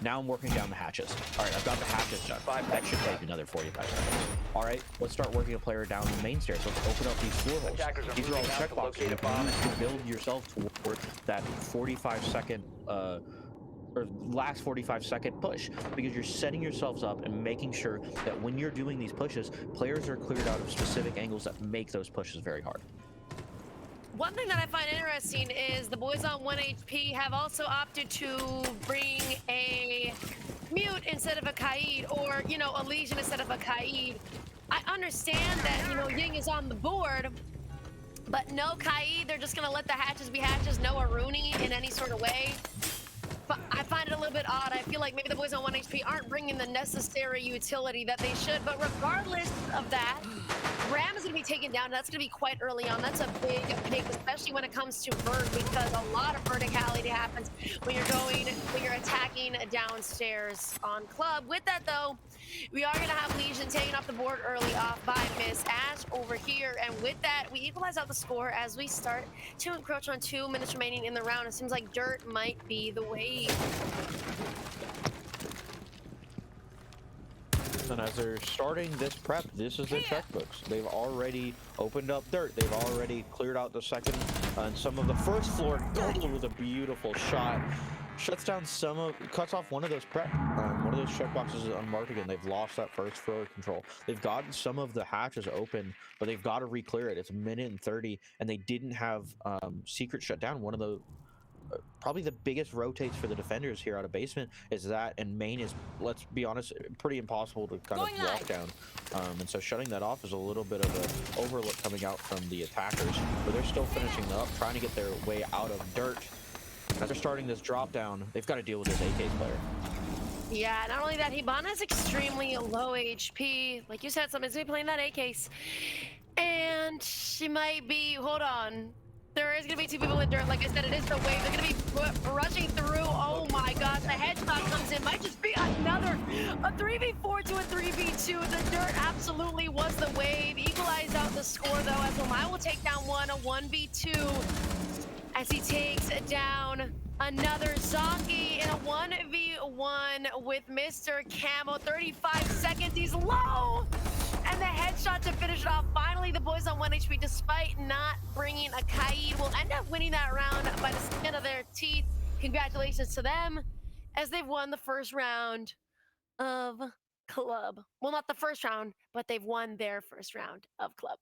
Now I'm working down the hatches. All right, I've got the hatches done. That should take another 45 seconds. All right, let's start working a player down the main stairs. Let's open up these floor holes. These are all checkboxes. You can use to build yourself toward that 45-second or last 45-second push, because you're setting yourselves up and making sure that when you're doing these pushes, players are cleared out of specific angles that make those pushes very hard. One thing that I find interesting is the boys on 1HP have also opted to bring a mute instead of a Kaid, or, you know, a Legion instead of a Kaid. I understand that, you know, Ying is on the board, but no Kaid. They're just going to let the hatches be hatches, no Aruni in any sort of way. But I find it a little bit odd. I feel like maybe the boys on 1HP aren't bringing the necessary utility that they should, but regardless of that, Ram is going to be taken down. That's going to be quite early on. That's a big pick, especially when it comes to Bird, because a lot of verticality happens when you're attacking downstairs on Club. With that, though, we are going to have Legion taken off the board early off by Miss Ash over here. And with that, we equalize out the score as we start to encroach on 2 minutes remaining in the round. It seems like Dirt might be the wave. And as they're starting this prep, this is their checkbooks. They've already opened up Dirt. They've already cleared out the second and some of the first floor. Gold with a beautiful shot. Shuts down cuts off one of those prep. One of those checkboxes is unmarked again. They've lost that first floor control. They've gotten some of the hatches open, but they've got to re-clear it. It's a minute and 30, and they didn't have secret shut down. One of the probably the biggest rotates for the defenders here out of basement is that, and main is, let's be honest, pretty impossible to kind of walk down. And so shutting that off is a little bit of an overlook coming out from the attackers, but they're still finishing up, trying to get their way out of Dirt. As they're starting this drop down, they've got to deal with this AK player. Yeah, not only that, Hibana is extremely low HP. Like you said, somebody's gonna be playing that A case. And she might be, hold on. There is gonna be two people in dirt. Like I said, it is the wave. They're gonna be rushing through. Oh my gosh, the headshot comes in. Might just be another a 3v4 to a 3v2. The dirt absolutely was the wave. Equalized out the score though, as Omai will take down one, a 1v2, as he takes down another Zonky in a 1v1 with Mr. Camo. 35 seconds, he's low! And the headshot to finish it off. Finally, the boys on 1 HP, despite not bringing a Kaid, will end up winning that round by the skin of their teeth. Congratulations to them, as they've won the first round of Club. Well, not the first round, but they've won their first round of Club.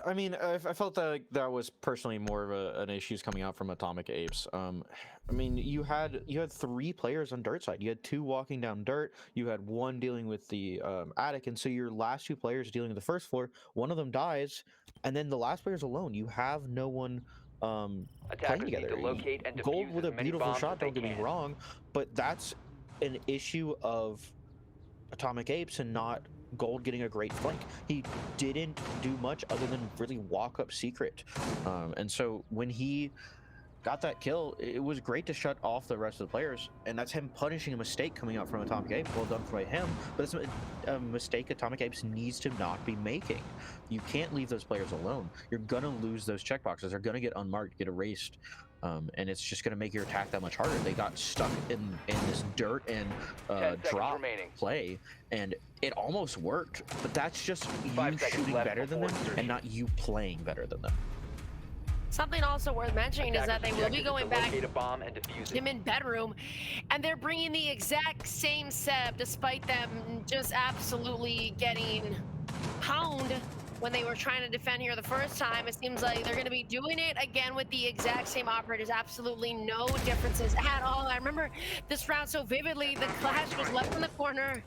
I mean, I felt that that was personally more of an issues coming out from Atomic Apes. I mean, you had 3 players on dirt side. You had 2 walking down dirt. You had 1 dealing with the attic, and so your last 2 players dealing with the first floor. One of them dies, and then the last player's alone. You have no one playing Attackers need together. to locate and Gold defuse with as a many beautiful bombs shot. as they Don't get me can. wrong, but that's an issue of Atomic Apes and not Gold getting a great flank. He didn't do much other than really walk up secret. And so when he got that kill, it was great to shut off the rest of the players, and that's him punishing a mistake coming out from Atomic Apes. Well done by him, but it's a mistake Atomic Apes needs to not be making. You can't leave those players alone. You're gonna lose those checkboxes. They're gonna get unmarked, get erased. And it's just going to make your attack that much harder. They got stuck in this dirt and 10 seconds drop remaining. play, and it almost worked, but that's just 5 you seconds shooting left better than before them insertion. and not you playing better than them. Something also worth mentioning is that they will be Attackers going objective is back to locate a bomb and defuse it. him in bedroom, and they're bringing the exact same Seb, despite them just absolutely getting pound when they were trying to defend here the first time. It seems like they're going to be doing it again with the exact same operators. Absolutely no differences at all. I remember this round so vividly. The Clash was left in the corner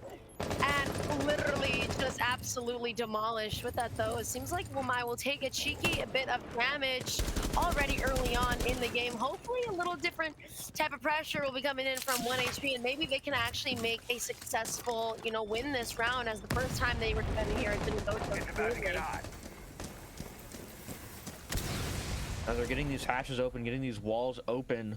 and literally just absolutely demolished. With that though, it seems like Womai will take a cheeky bit of damage already early on in the game. Hopefully a little different type of pressure will be coming in from 1 HP, and maybe they can actually make a successful, you know, win this round, as the first time they were defending here it didn't go so smoothly. As they're getting these hatches open, getting these walls open,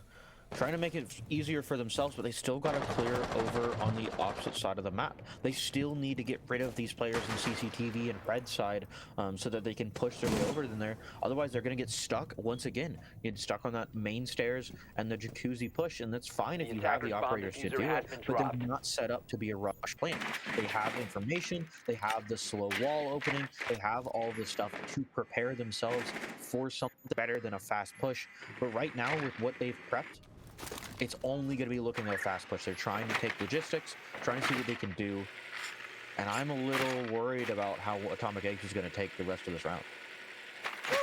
trying to make it easier for themselves, but they still got to clear over on the opposite side of the map. They still need to get rid of these players in CCTV and red side so that they can push their way over in there. Otherwise, they're going to get stuck once again. Get stuck on that main stairs and the jacuzzi push, and that's fine if you have the operators to do it, but they're not set up to be a rush plan. They have information, they have the slow wall opening, they have all this stuff to prepare themselves for something better than a fast push. But right now, with what they've prepped, it's only going to be looking at a fast push. They're trying to take logistics, trying to see what they can do, and I'm a little worried about how Atomic Apes is going to take the rest of this round.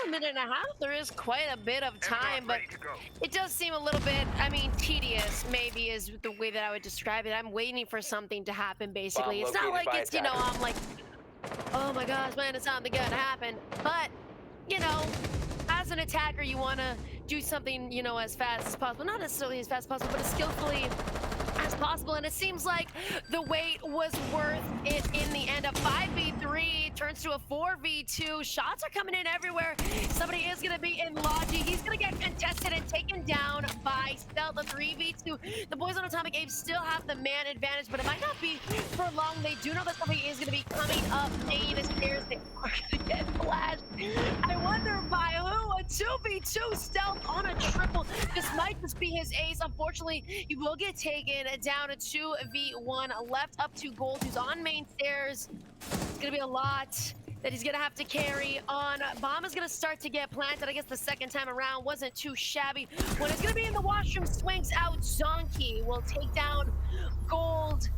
A minute and a half, there is quite a bit of time, but it does seem a little bit, I mean, tedious maybe is the way that I would describe it. I'm waiting for something to happen, basically. Bomb It's not located like by it's, you know, attackers. I'm like, oh my gosh, when is something gonna happen? But, you know, as an attacker, you want to do something, you know, as fast as possible. Not necessarily as fast as possible, but as skillfully as possible. And it seems like the wait was worth it in the end. A 5v3 turns to a 4v2. Shots are coming in everywhere. Somebody is going to be in Logi. He's going to get contested and taken down by Stealth. A 3v2. The boys on Atomic Apes still have the man advantage, but it might not be for long. They do know that somebody is going to be coming up main stairs. They are going to get flashed. I wonder by who? A 2v2 Stealth on a triple. This might just be his ace. Unfortunately, he will get taken down. A 2v1 left up to Gold, who's on main stairs. It's gonna be a lot that he's gonna have to carry on. Bomb is gonna start to get planted. I guess the second time around wasn't too shabby. When it's gonna be in the washroom, swings out. Zonky will take down Gold.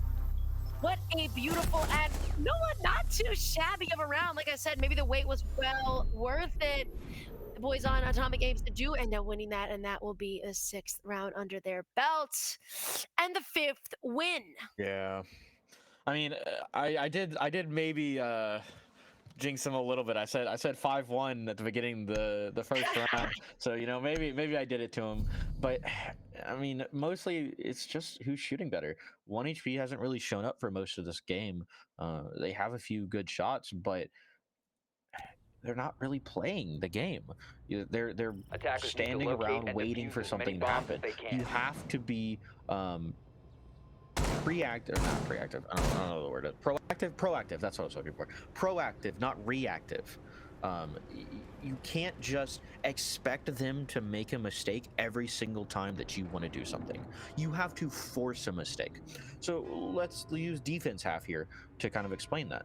What a beautiful, and no, not too shabby of a round. Like I said, maybe the wait was well worth it. The boys on Atomic Apes do end up winning that, and that will be a 6th round under their belt and the 5th win. Yeah, I mean, I did maybe jinx him a little bit. I said 5-1 at the beginning the first round, so you know maybe I did it to him. But I mean, mostly it's just who's shooting better. 1 HP hasn't really shown up for most of this game. They have a few good shots, but they're not really playing the game. They're Attackers need to standing locate around and waiting defuse for as many something to bombs happen. as they can. You have to be reactive, not reactive. I don't know the word. Proactive. That's what I was looking for. Proactive, not reactive. You can't just expect them to make a mistake every single time that you want to do something. You have to force a mistake. So let's use defense half here to kind of explain that.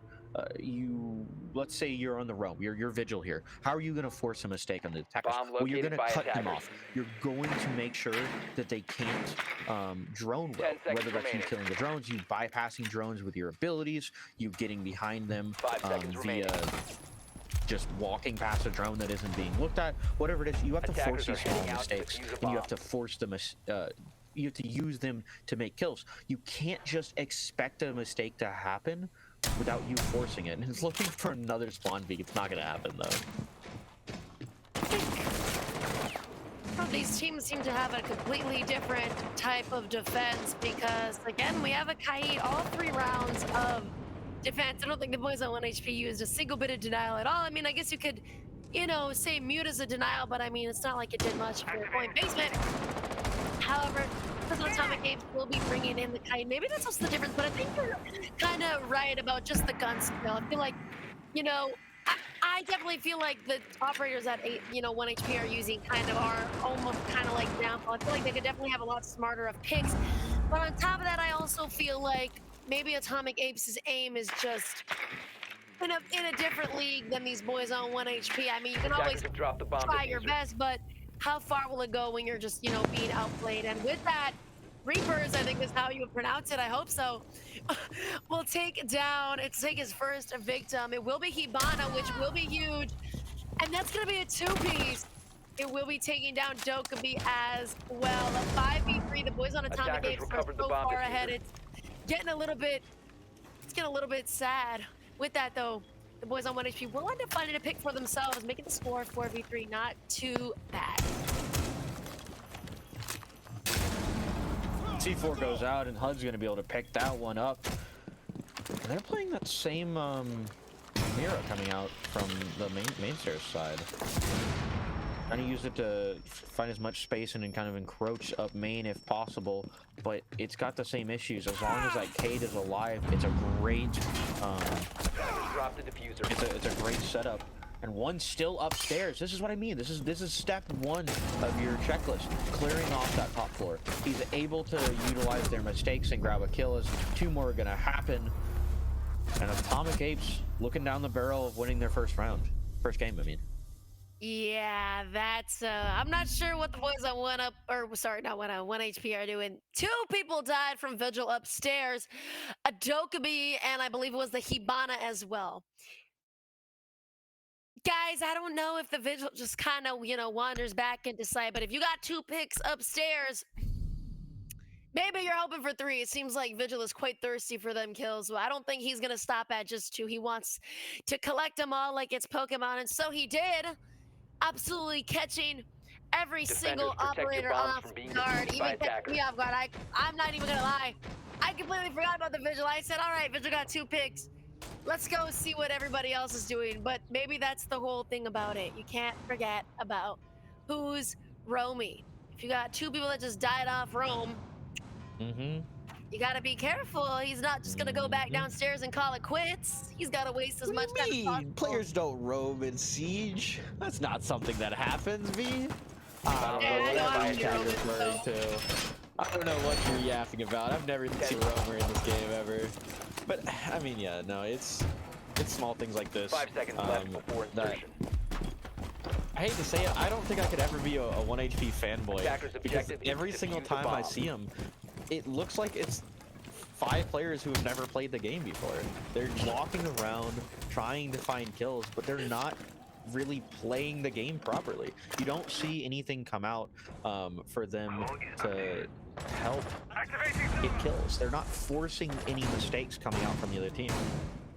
Let's say you're on the roam, you're vigil here. How are you going to force a mistake on the attackers? Bomb Well, you're located going to by cut them attackers. off. You're going to make sure that they can't drone well. 10 seconds Whether that's you remaining. killing the drones, you bypassing drones with your abilities, you getting behind them 5 seconds via remaining. just walking past a drone that isn't being looked at. Whatever it is, you have to force Attackers are these small heading out to mistakes, defuse a and you have bomb. to force them. You have to use them to make kills. You can't just expect a mistake to happen without you forcing it. And it's looking for another spawn peak. It's not going to happen though. Well, these teams seem to have a completely different type of defense because, again, we have a Kai all 3 rounds of defense. I don't think the boys on 1 HP used a single bit of denial at all. I mean, I guess you could, say mute as a denial, but I mean, it's not like it did much for point basement. However, because Atomic Games will be bringing in the Kite. Maybe that's also the difference, but I think you're kind of right about just the gun skill. I feel like, I definitely feel like the operators at 1 HP are using are almost kind of like downfall. I feel like they could definitely have a lot smarter of picks. But on top of that, I also feel like maybe Atomic Apes' aim is just in a different league than these boys on 1 HP. I mean, you can always Attackers have dropped the bomb try your diffuser. best, but how far will it go when you're just, being outplayed? And with that, Reapers, I think is how you would pronounce it. I hope so. Will take his first victim. It will be Hibana, which will be huge. And that's going to be a 2-piece. It will be taking down Dokkaebi as well. A 5v3. The boys on Atomic Attackers Apes are recovered the so bomb far diffuser. ahead. It's getting a little bit sad. With that, though, the boys on 1 HP will end up finding a pick for themselves, making the score 4v3 not too bad. C4 goes out, and HUD's going to be able to pick that one up. And they're playing that same Mira coming out from the main stairs side. Trying to use it to find as much space and then kind of encroach up main if possible, but it's got the same issues. As long as that Cade is alive, it's a great Drop the diffuser. it's a great setup. And one's still upstairs. This is what I mean. This is step 1 of your checklist. Clearing off that top floor. He's able to utilize their mistakes and grab a kill as 2 more are gonna happen. And Atomic Apes looking down the barrel of winning their first game, I mean. Yeah, that's I'm not sure what the boys on 1 HP are doing. 2 people died from Vigil upstairs. A Dokkaebi, and I believe it was the Hibana as well. Guys, I don't know if the Vigil just kind of, wanders back into sight, but if you got 2 picks upstairs, maybe you're hoping for 3. It seems like Vigil is quite thirsty for them kills. So I don't think he's going to stop at just 2. He wants to collect them all like it's Pokemon, and so he did. Absolutely catching every Defenders, single protect your operator bombs off from being guard, defused by even catching me off guard. I'm not even going to lie. I completely forgot about the Vigil. I said, all right, Vigil got 2 picks. Let's go see what everybody else is doing. But maybe that's the whole thing about it. You can't forget about who's roaming. If you got 2 people that just died off roam, you gotta be careful. He's not just gonna go back downstairs and call it quits. He's gotta waste as much time as possible. Players don't roam in Siege. That's not something that happens, V. I don't know what you're yapping about. I've never seen a roamer in this game ever. But I mean, yeah, no, it's small things like this. 5 seconds left before insertion. I hate to say it, I don't think I could ever be a 1 HP fanboy, Attackers because objective is every to single defuse the time I bomb. see them, it looks like it's 5 players who have never played the game before. They're walking around trying to find kills, but they're not really playing the game properly. You don't see anything come out for them to help get kills. They're not forcing any mistakes coming out from the other team.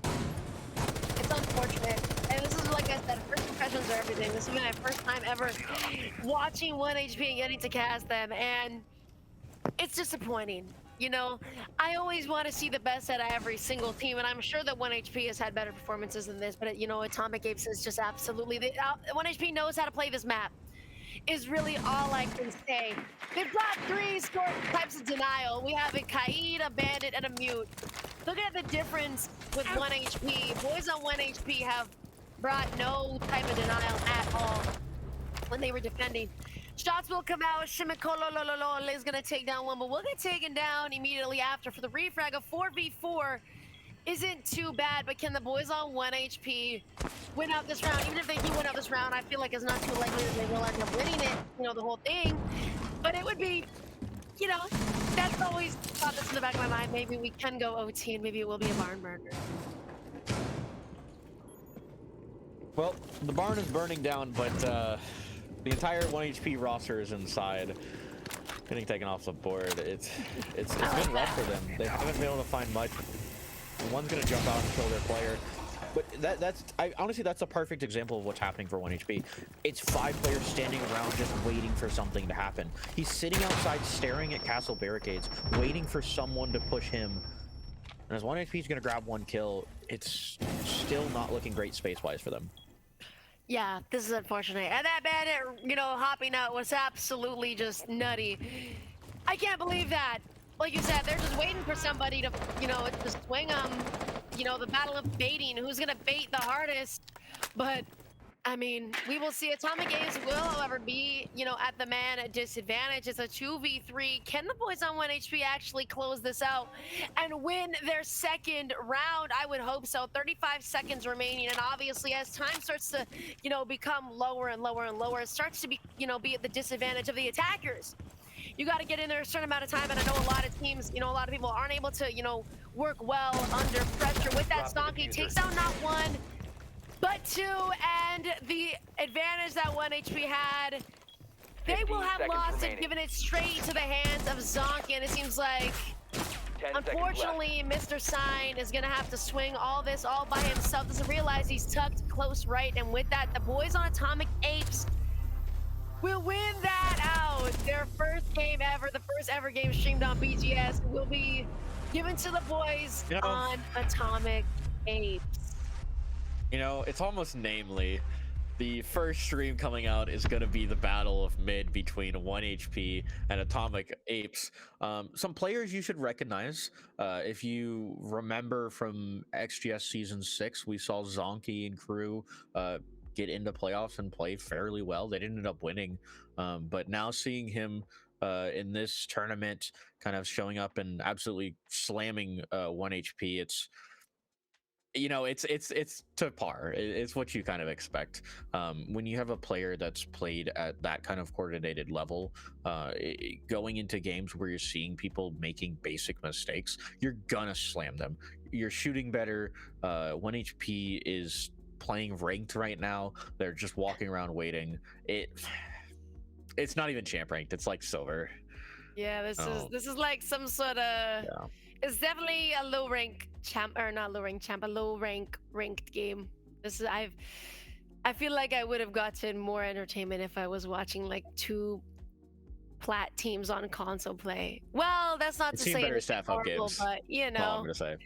It's unfortunate. And this is, like I said, first impressions are everything. This is my first time ever watching 1 HP and getting to cast them. And it's disappointing. You know, I always want to see the best out of every single team, and I'm sure that 1HP has had better performances than this. But you know, Atomic Apes is just absolutely 1HP knows how to play this map. Is really all I can say. They've brought 3 types of denial. We have a Kaid, a Bandit, and a Mute. Look at the difference with 1 HP. Boys on 1 HP have brought no type of denial at all when they were defending. Shots will come out. Shimikolololol is going to take down one, but we'll get taken down immediately after. For the refrag, a 4v4 isn't too bad, but can the boys on 1 HP win out this round? Even if they do win out this round, I feel like it's not too likely that they will end up winning it, you know, the whole thing. But it would be, you know, that's always thought this in the back of my mind. Maybe we can go OT and maybe it will be a barn burner. Well, the barn is burning down, but the entire 1 HP roster is inside. Getting taken off the board. It's been rough for them. They haven't been able to find much. One's gonna jump out and kill their player. But honestly, that's a perfect example of what's happening for 1 HP. It's 5 players standing around just waiting for something to happen. He's sitting outside staring at castle barricades, waiting for someone to push him. And as 1 HP is gonna grab 1 kill, it's still not looking great space-wise for them. Yeah, this is unfortunate. And that Bandit, you know, hopping out was absolutely just nutty. I can't believe that. Like you said, they're just waiting for somebody to, you know, just swing them. You know, the battle of baiting. Who's going to bait the hardest? But, I mean, we will see. Atomic Apes will, however, be, you know, at the man at disadvantage. It's a 2v3. Can the boys on 1 HP actually close this out and win their second round? I would hope so. 35 seconds remaining. And obviously, as time starts to, you know, become lower and lower and lower, it starts to be, you know, be at the disadvantage of the attackers. You got to get in there a certain amount of time, and I know a lot of teams, you know, a lot of people aren't able to, you know, work well under pressure. With that Stonky, takes out not 1, but 2, and the advantage that 1 HP had, they will have lost it, given it straight to the hands of Zonky, and it seems like, unfortunately, Mr. Sign is going to have to swing all this all by himself. Doesn't realize he's tucked close right, and with that, the boys on Atomic Apes will win that out. Their first game ever, the first ever game streamed on BGS, will be given to the boys on Atomic Apes. You know, it's almost namely. The first stream coming out is going to be the battle of mid between 1 HP and Atomic Apes. Some players you should recognize. If you remember from XGS Season 6, we saw Zonky and crew get into playoffs and play fairly well. They didn't end up winning, but now seeing him in this tournament kind of showing up and absolutely slamming 1 HP, it's, you know, it's to par. It's what you kind of expect when you have a player that's played at that kind of coordinated level. Going into games where you're seeing people making basic mistakes, you're gonna slam them. You're shooting better. 1 HP is playing ranked right now. They're just walking around waiting. It's not even champ ranked. It's like silver. Yeah, this is like some sort of. Yeah. It's definitely a low rank champ, or not low rank champ, a low rank ranked game. This is I feel like I would have gotten more entertainment if I was watching like 2 plat teams on console play. Well, that's not to say it's horrible, but you know. All I'm gonna say.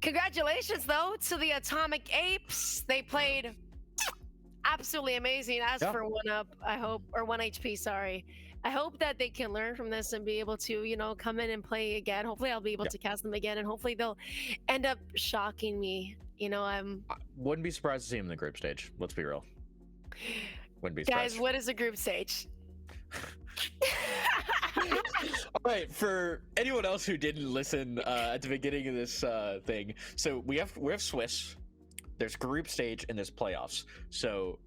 Congratulations, though, to the Atomic Apes. They played absolutely amazing. As for 1-up, I hope, or 1 HP, sorry. I hope that they can learn from this and be able to, you know, come in and play again. Hopefully I'll be able to cast them again, and hopefully they'll end up shocking me. You know, I wouldn't be surprised to see him in the group stage. Let's be real. Wouldn't be surprised. Guys, what is the group stage? All right, for anyone else who didn't listen at the beginning of this thing, so we have Swiss, there's group stage, and there's playoffs. So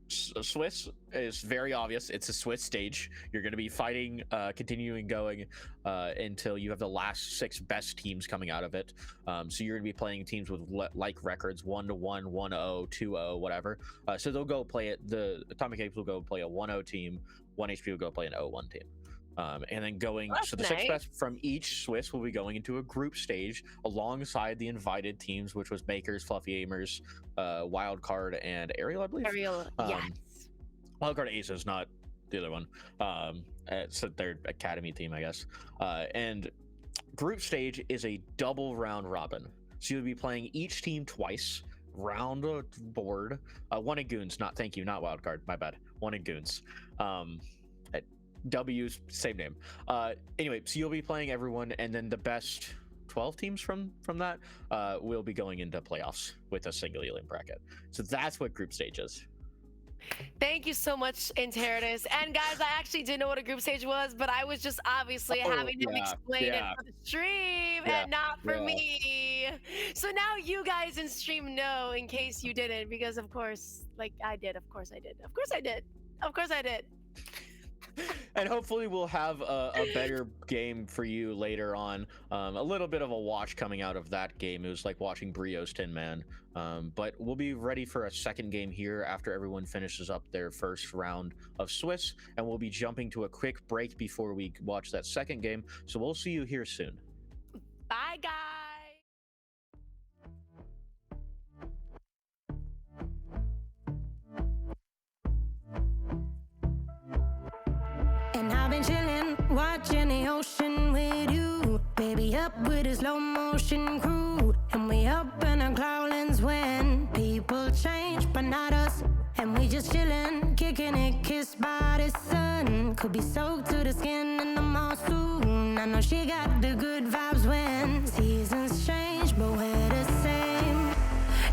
Swiss is very obvious. It's a Swiss stage. You're going to be fighting, continuing going until you have the last 6 best teams coming out of it. So you're going to be playing teams with like records 1-1, 1-0, 2-0, whatever. So they'll go play it. The Atomic Apes will go play a 1-0 team. 1 HP will go play an 0-1 team. And then going, so the 6 best from each Swiss will be going into a group stage alongside the invited teams, which was Makers, Fluffy Aimers, Wildcard, and Ariel, I believe. Ariel, yes. Wildcard Ace is not the other one. It's their academy team, I guess. And group stage is a double round robin, so you'll be playing each team twice, round a board. One in goons, not wildcard, my bad. One in goons. W's same name. Anyway, so you'll be playing everyone, and then the best 12 teams from that will be going into playoffs with a single alien bracket. So that's what group stage is. Thank you so much, Interitus. And guys, I actually didn't know what a group stage was, but I was just obviously having him explain it for the stream and not for me. So now you guys in stream know, in case you didn't, because of course, like I did. Of course I did. Of course I did. Of course I did. And hopefully we'll have a better game for you later on. A little bit of a watch coming out of that game. It was like watching Brio's Tin Man. But we'll be ready for a second game here after everyone finishes up their first round of Swiss, and we'll be jumping to a quick break before we watch that second game. So we'll see you here soon. Bye, guys. And I've been chillin', watching the ocean with you. Baby up with a slow motion crew. And we up in our clouds when people change, but not us. And we just chillin', kicking it, kissed by the sun. Could be soaked to the skin in the mall soon. I know she got the good vibes when seasons change, but we're the same.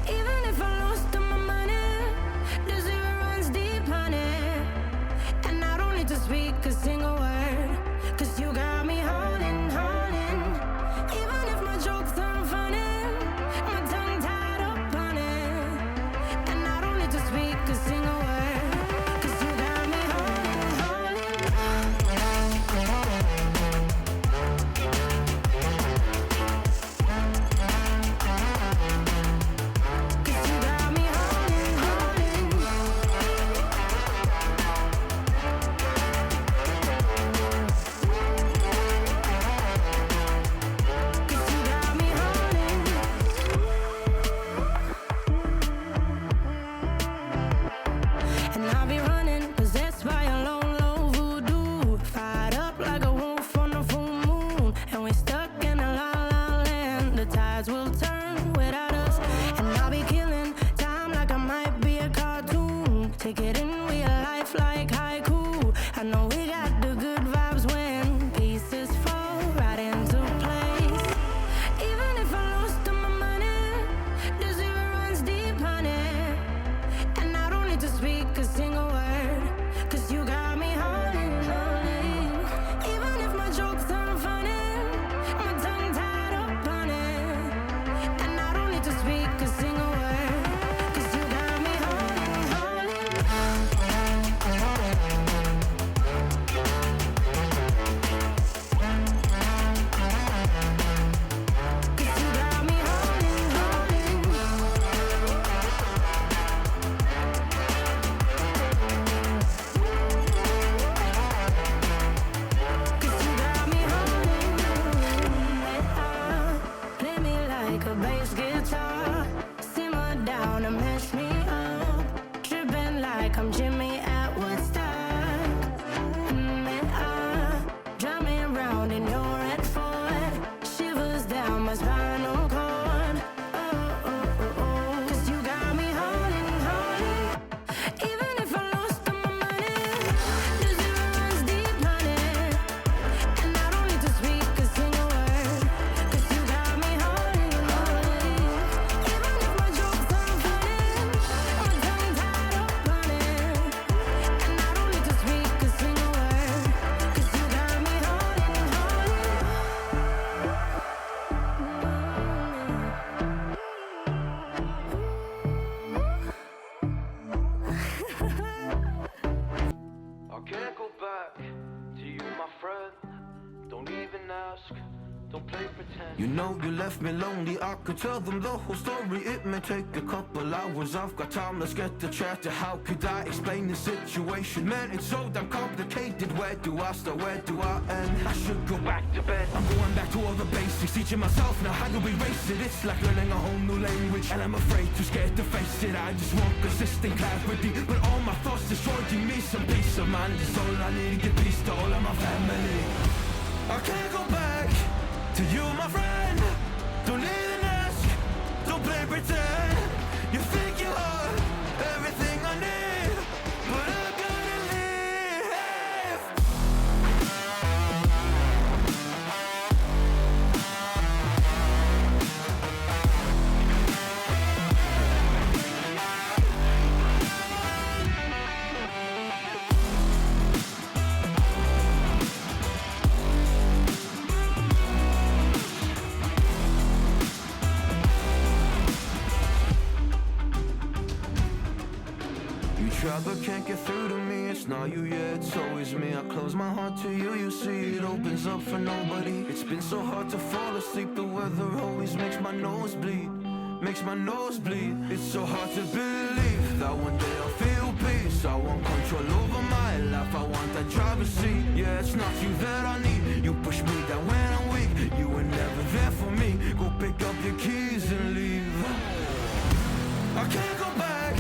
Even if I lost all my money, the zero runs deep, honey. And I don't need to speak a single word, 'cause you got me holding, holding. Even if my jokes aren't funny, my tongue tied up on it. And I don't need to speak a single word, 'cause you got me holding, holding. 'Cause you got me holding, holding. Cause you got me holding. And I'll be running, possessed by a low, low voodoo. Fired up like a wolf on a full moon. And we're stuck in a la la land. The tides will turn without us. And I'll be killing time like I might be a cartoon. Take it in real life like haiku. I know we got the good vibes when pieces fall right into place. Even if I lost all my money, the zero runs deep, honey. And I don't need to speak a single word, 'cause you got me holding, holding. Even if my jokes aren't funny, my tongue tied up on it. And I don't need to speak a single word, 'cause you got me holding, holding. 'Cause you got me holding, holding. 'Cause you got me holding. Play me like a bass guitar. Simmer down and mess me up. Tripping like I'm Jimmy at Woodstock. Drive me around in your red Ford. Shivers down my spinal cord. Oh. 'Cause you got me holding, holding. Even if I lost all my money, the zero runs deep, honey. And I don't need to speak a single word, 'cause you got me holding, holding. Even if my jokes aren't funny, my tongue tied up on it. And I don't need to speak a single word, 'cause you got me holding, holding. I can't go back to you, my friend. Don't even ask, don't play pretend. You know you left me lonely, I could tell them the whole story. It may take a couple hours, I've got time, let's get to chat. How could I explain the situation? Man, it's so damn complicated. Where do I start, where do I end? I should go back to bed. I'm going back to all the basics, teaching myself now how to erase it. It's like learning a whole new language, and I'm afraid, too scared to face it. I just want consistent clarity, but all my thoughts destroying me. Some peace of mind is all I need to give peace to all of my family. I can't go back to you, my friend. Don't even ask, don't play pretend. You think you are everything I need, but I gotta leave. You try but can't get through to me. It's not you, yeah, it's always me. I close my heart to you, you see it opens up for nobody. It's been so hard to fall asleep. The weather always makes my nose bleed, makes my nose bleed. It's so hard to believe that one day I'll feel peace. I want control over my life, I want that driver's seat. Yeah, it's not you that I need. You push me down when I'm weak. You were never there for me. Go pick up your keys and leave. I can't go back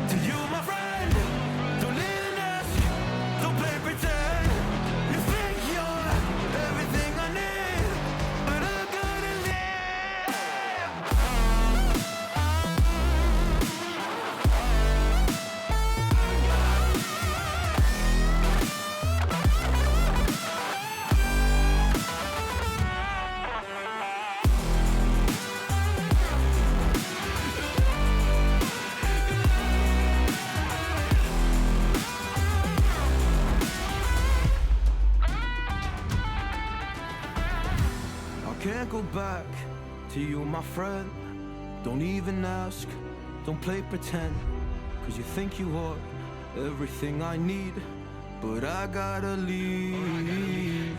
to you, my friend. Don't even ask, don't play pretend. You think you're everything I need, but I gotta leave. Can't go back to you, my friend. Don't even ask, don't play pretend. Cause you think you are everything I need, but I gotta leave.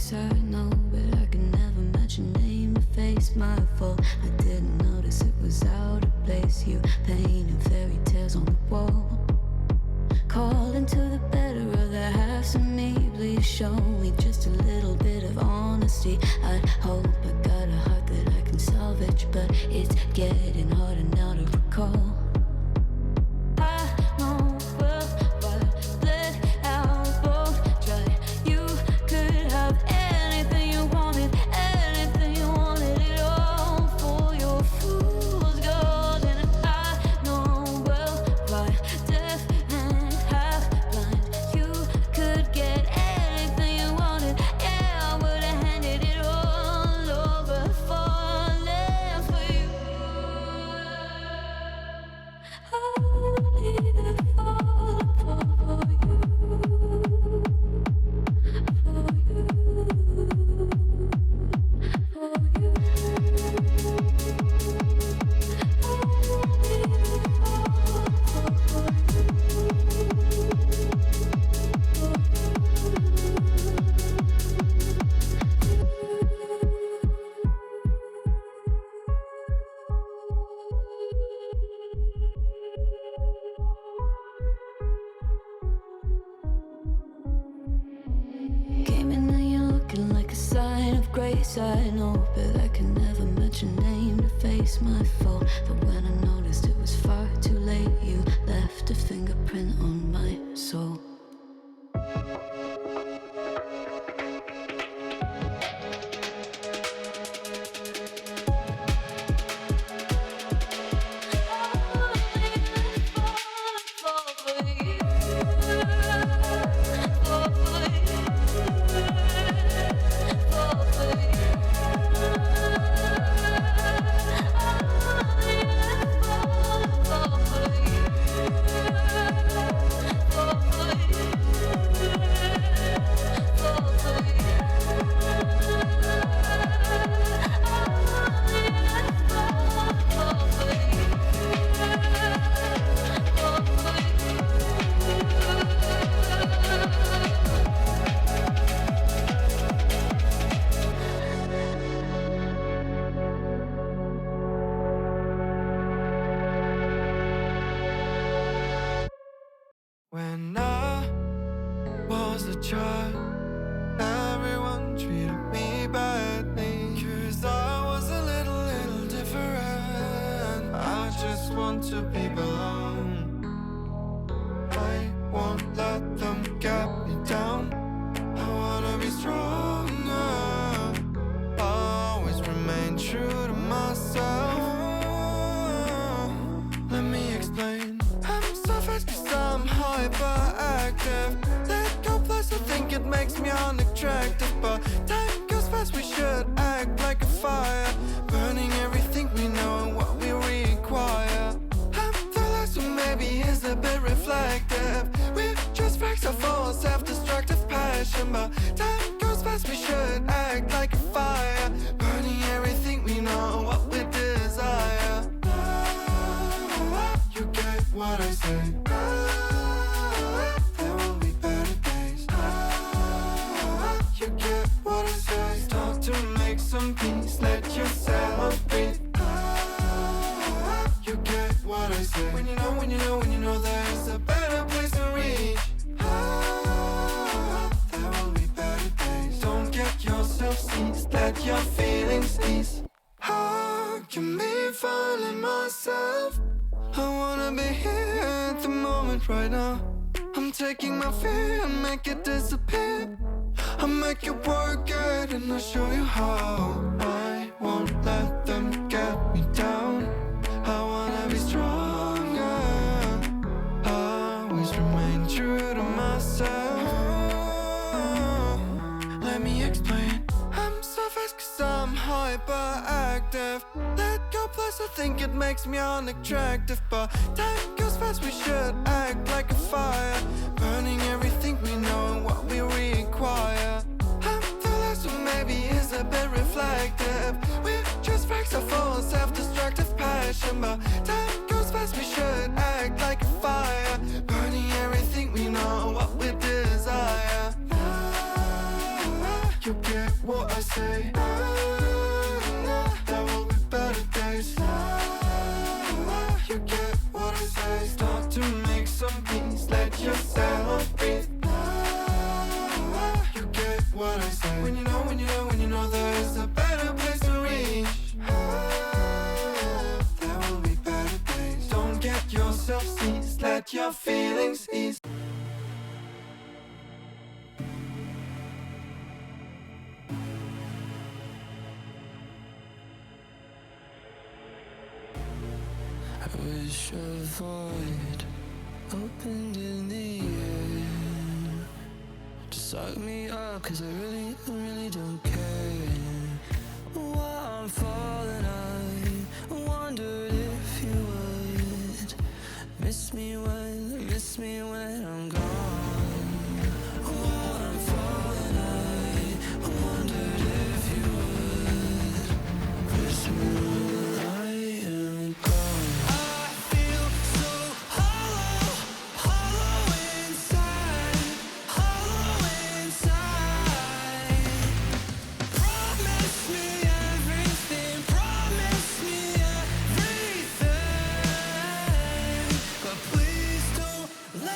grace, I know, but I can never match your name to face my fault. I didn't notice it was out of place. You painted fairy tales on the wall, calling to the better of the halves of me. Please show me just a little bit of honesty. I'd hope I got a heart that I can salvage, but it's getting harder now to recall. I know well what let out both dry. You could have anything you wanted it all for your fool's gold. And I know well why deaf and half blind. You could get anything you wanted, yeah, I would have handed it all over, falling for you. Only the fall for you, for you. Came in and you're looking like a sign of grace. I know, but I can never match your name to face my fault. But when I noticed it was far too late, you left a fingerprint on my soul. When I was a child, everyone treated me badly, 'cause I was a little different. I just want to be belong. I won't let them get me down. I wanna be stronger, always remain true to myself. Let me explain. I'm selfish 'cause I'm hyperactive. Let go, plus I think it makes me unattractive. But time goes fast, we should act like a fire, burning everything we know and what we require. I'm the last one, maybe is a bit reflective. We're just facts of our self-destructive passion. But time goes fast, we should act like a fire, burning everything we know and what we desire. You get what I say. There will be better days. You get what I say. Start to make some peace, let yourself breathe. You get what I say. When you know there's a better place to reach. There will be better days. Don't get yourself seized, let your feelings ease. How can me finding myself? I wanna be here at the moment right now. I'm taking my fear and make it disappear. I'll make it work good and I'll show you how. I won't let them get me down. I wanna be stronger, always remain true to myself. Let me explain. I'm so fast 'cause I'm hyperactive. Let go, plus I think it makes me unattractive. But time goes fast, we should act like a fire, burning everything we know and what we require. I'm the last one, maybe is a bit reflective. We're just facts of our self-destructive passion. But time goes fast, we should act like a fire, burning everything we know and what we desire. You get I say. There will be better days. You get what I say. Start to make some peace, let yourself breathe. You get what I say. When you know, when you know, when you know there's a better place to reach. There will be better days. Don't get yourself seized, let your feelings ease. I wish a void opened in the air to suck me up, cause I really don't care. While I'm falling, I wondered if you would miss me when I'm gone. While I'm falling, I wondered if you would miss me when I am gone. I feel so hollow, hollow inside, hollow inside. Promise me everything, promise me everything, but please don't lie.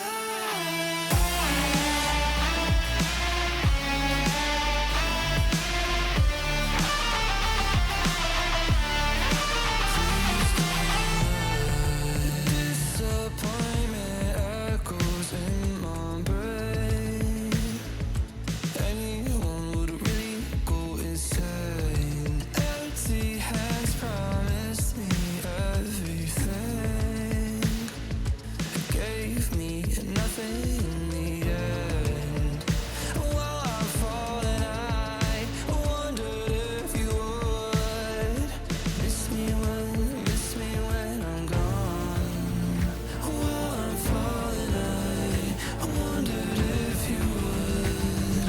Disappointment echoes in my brain. Anyone would really go insane. Empty hands promised me everything. Gave me nothing in the end. While I'm falling, I wondered if you would miss me when I'm gone. While I'm falling, I wondered if you would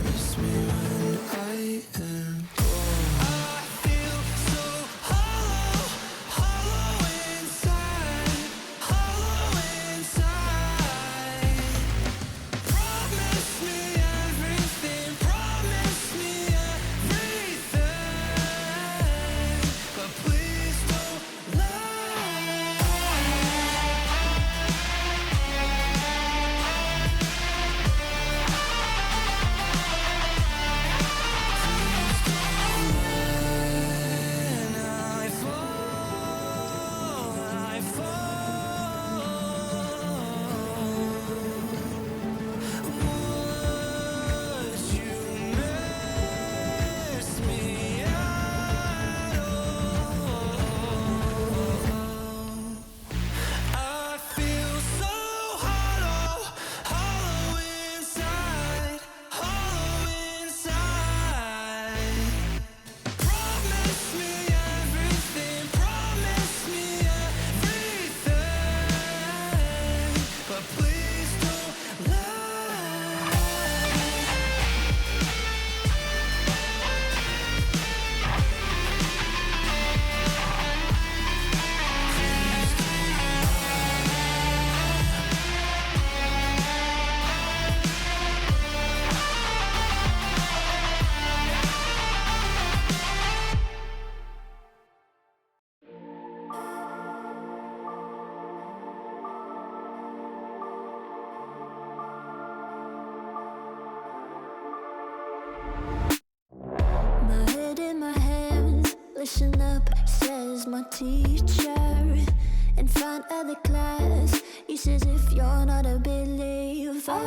miss me when I am gone. I feel so hollow, hollow inside, hollow inside. Promise me everything, promise me everything, but please don't lie. And I fall, I fall. Would you miss me at all? I feel so hollow, hollow inside, hollow inside. Promise me everything, promise me everything, but please don't lie. My head in my hands, listen up, says my teacher. In front of the class, he says if you're not a believer,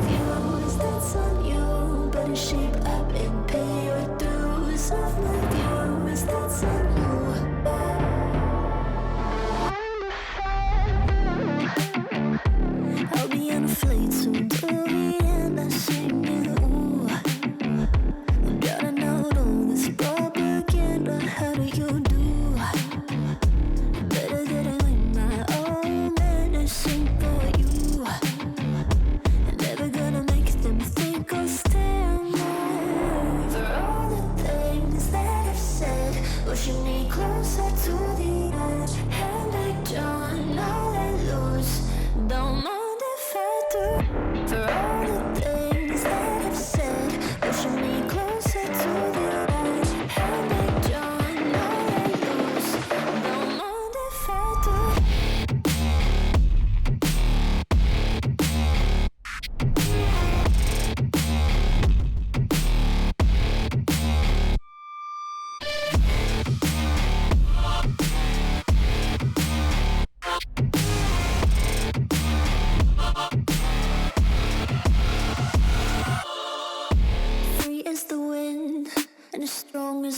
views, that's on you. Better shape up and pay your dues. Of my views, that's on you. I'll be on a flight soon to Vienna, singing ooh. Gotta know all this propaganda. How do you do? Better get it in my own medicine for you. Never gonna make them think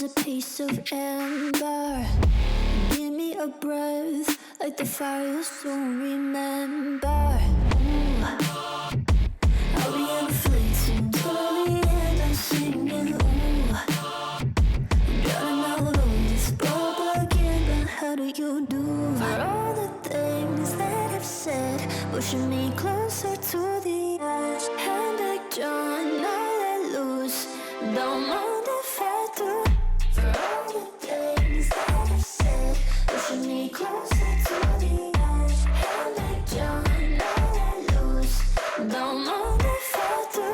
is a piece of amber. Give me a breath, like the fire you'll soon remember. Ooh. I'll be inflating till the end. I'm singing, ooh. Drowning all those propaganda. How do you do? For all the things that I've said, pushing me closer to the edge. Hand like John, all let loose. Don't mind if I do. For all the things that I've said, pushing me closer to the edge. Hand like John, all let loose. Don't mind if I do.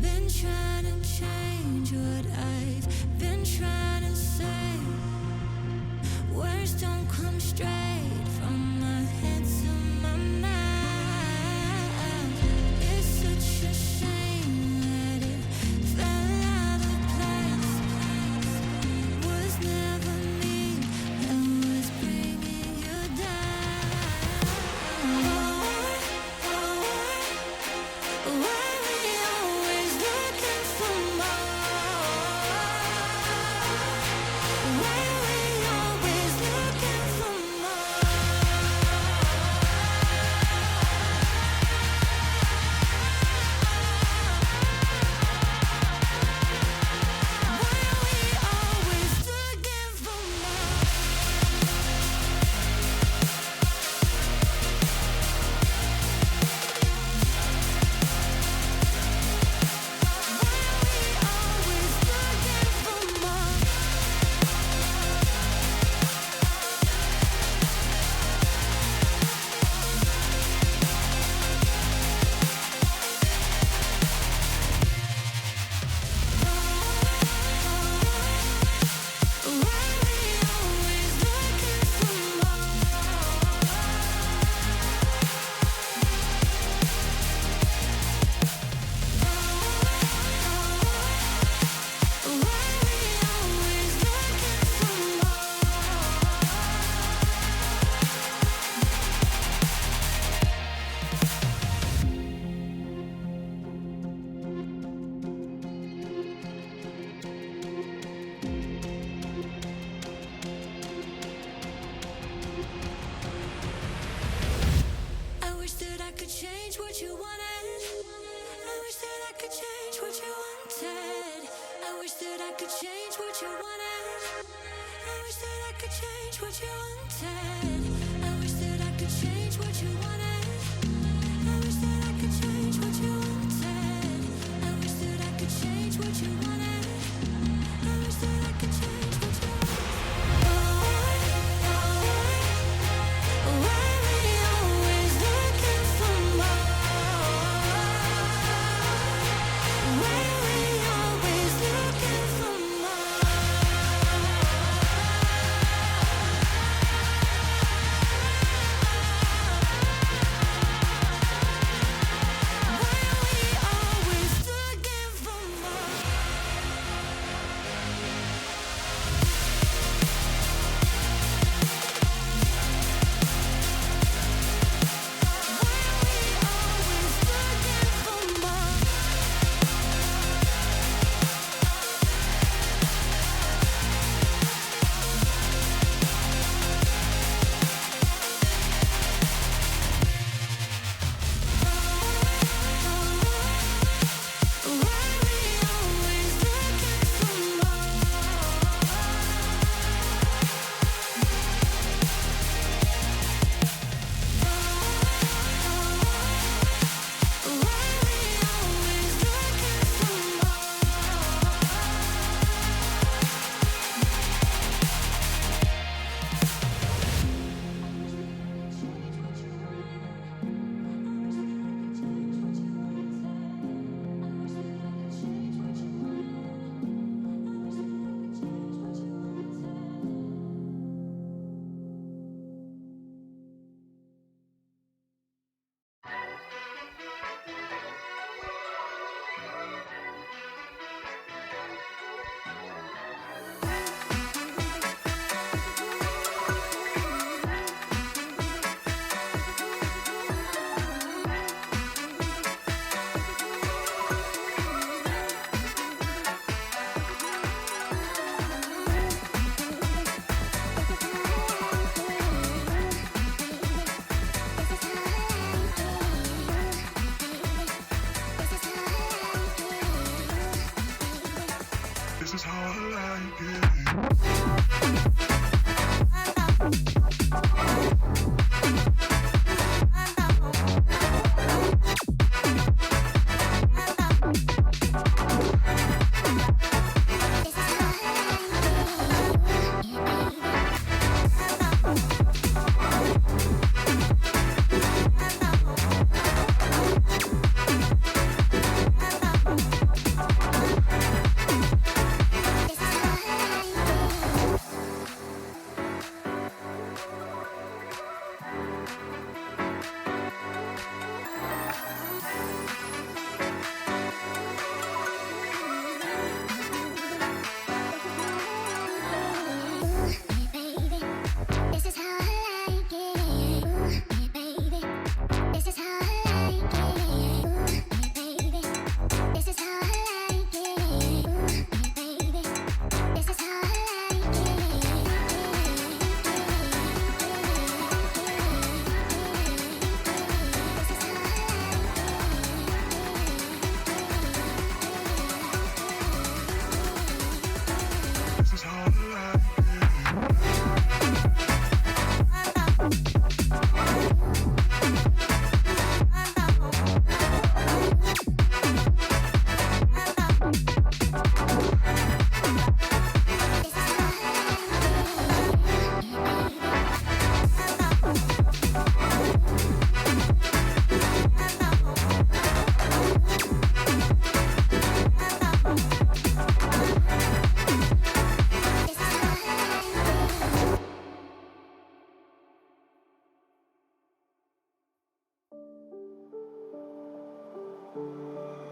Been trying to change what I've been trying to say. Words don't come straight from my head to my mouth. It's such a shame that it fell out of place. Was never me that was bringing you down. Why we always looking for more? Why we always looking for more? Why we always looking for more? Always looking for more. Why we always looking for more? Why we always looking for more? I wish that I could change what you wanted. I wish that I could change what you wanted. I wish that I could change what you wanted. I wish that I could change what you wanted. I wish that I could change what you wanted. I wish that I could change what you wanted. I wish that I could change what you wanted. I wish that I could change what you Why we always looking for more? Why we always looking for more?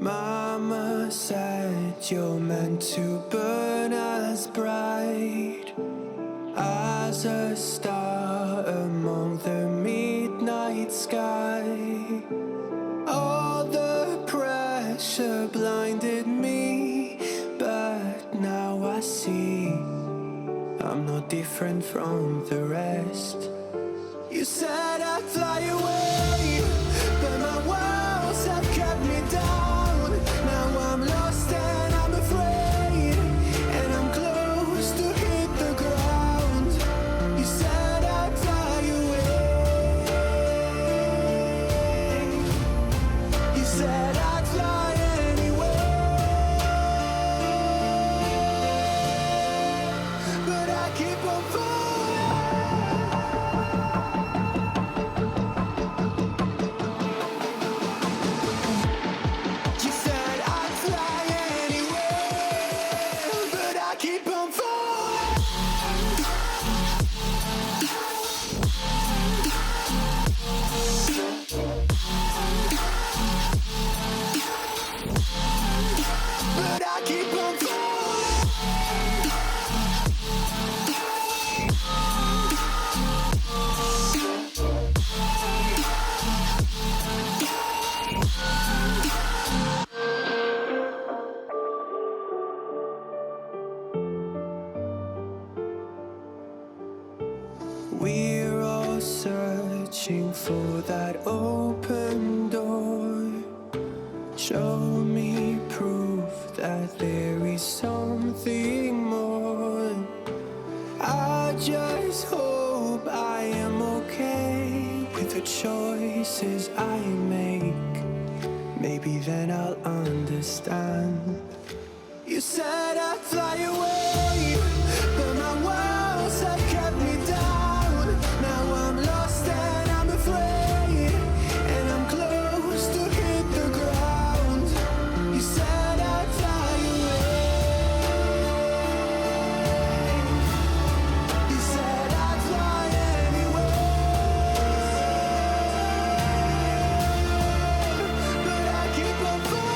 Mama said you're meant to burn as bright as a star among the midnight sky. All the pressure blinded me, but now I see I'm no different from the rest. You said I'd fly away, but my walls have kept me down. Now I'm lost and I'm afraid, and I'm close to hit the ground. You said I'd fly away. You said I'd fly anyway, but I keep on falling. You said I'd fly anyway, but I keep on falling. But I keep on falling. We're all searching for that open door. Show me proof that there is something more. I just hope I am okay with the choices I make. Maybe then I'll understand. You said I'd fly away, but my walls have kept me down. Now I'm lost and I'm afraid, and I'm close to hit the ground. You said I'd fly away. You said I'd fly anyway, but I keep on falling.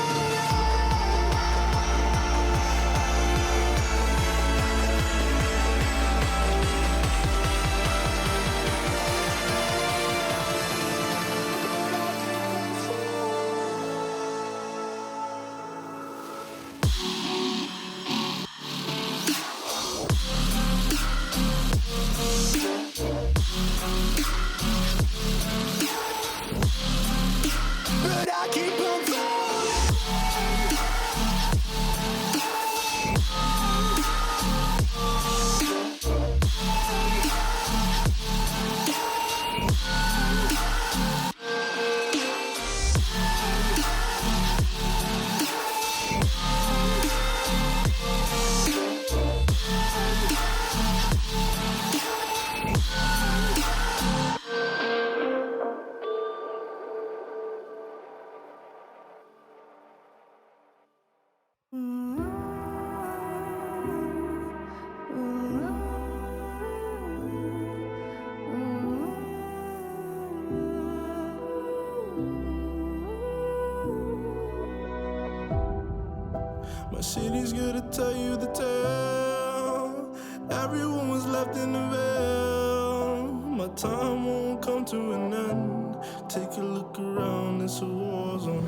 My city's gonna tell you the tale. Everyone was left in the veil. My time won't come to an end. Take a look around, it's a war zone.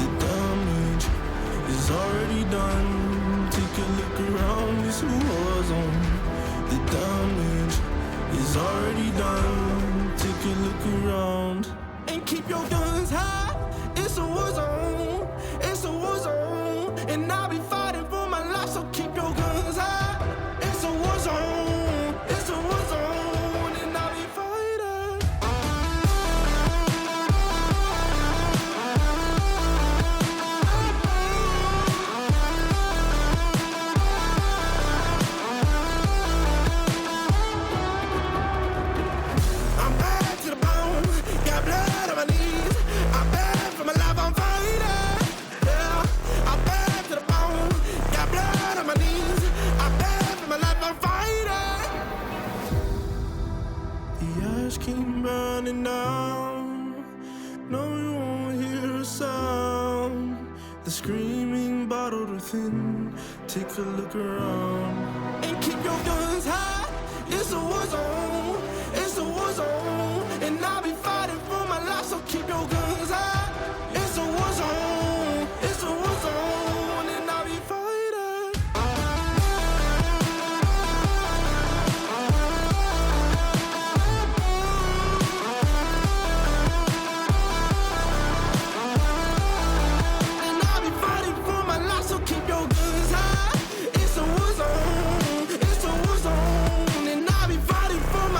The damage is already done. Take a look around, it's a war zone. The damage is already done. Take a look around. And keep your guns high. It's a war zone. It's a war zone. And I'll be fighting for my life, so keep your guns high. It's a war zone. It's a war zone. And I'll be fighting. I'm bad to the bone. Got blood on my knees. I'm bad for my life, I'm fighting. Yeah, I'm bad to the bone. Got blood on my knees. I'm bad for my life, I'm fighting. The ash keep burning down. No, you won't hear a sound. The screaming bottled within. Take a look around. And keep your guns high. It's a war zone. It's a war zone. And I'll be fighting for my life, so keep your guns high. It's a war zone. It's a war zone. And I'll be fighting. And I'll be fighting for my life, so keep your guns high. It's a war zone. It's a war zone. And I'll be fighting for my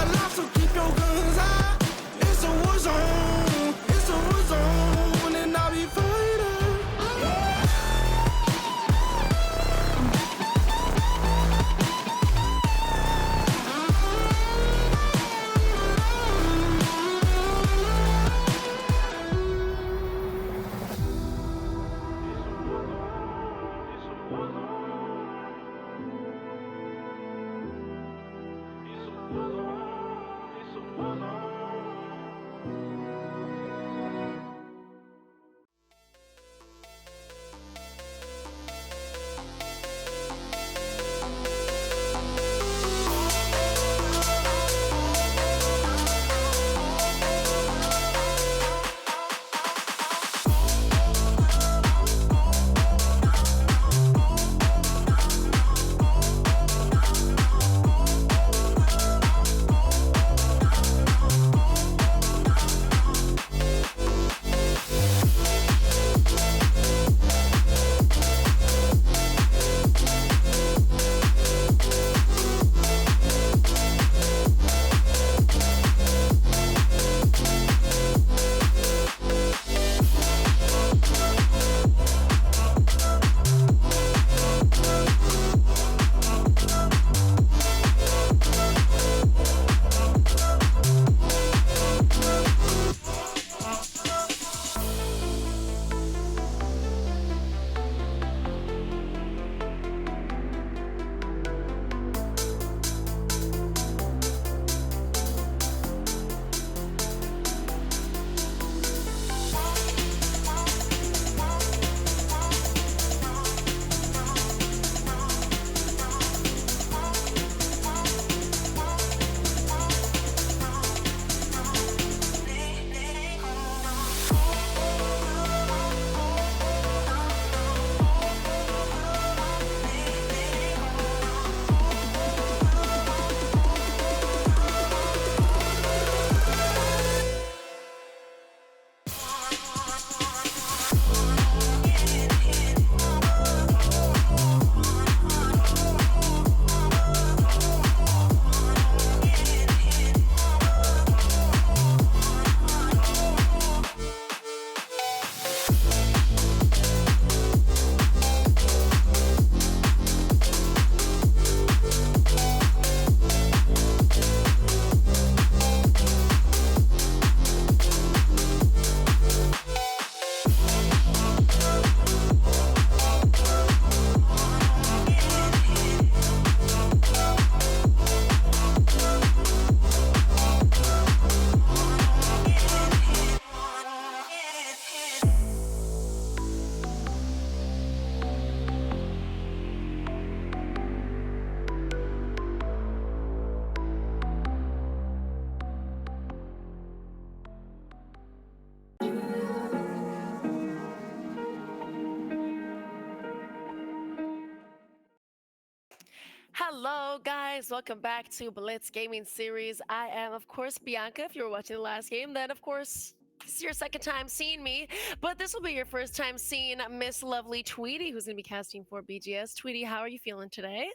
Hello, guys. Welcome back to Blitz Gaming Series. I am, of course, Bianca. If you were watching the last game, then, of course, this is your second time seeing me. But this will be your first time seeing Miss Lovely Tweety, who's going to be casting for BGS. Tweety, how are you feeling today?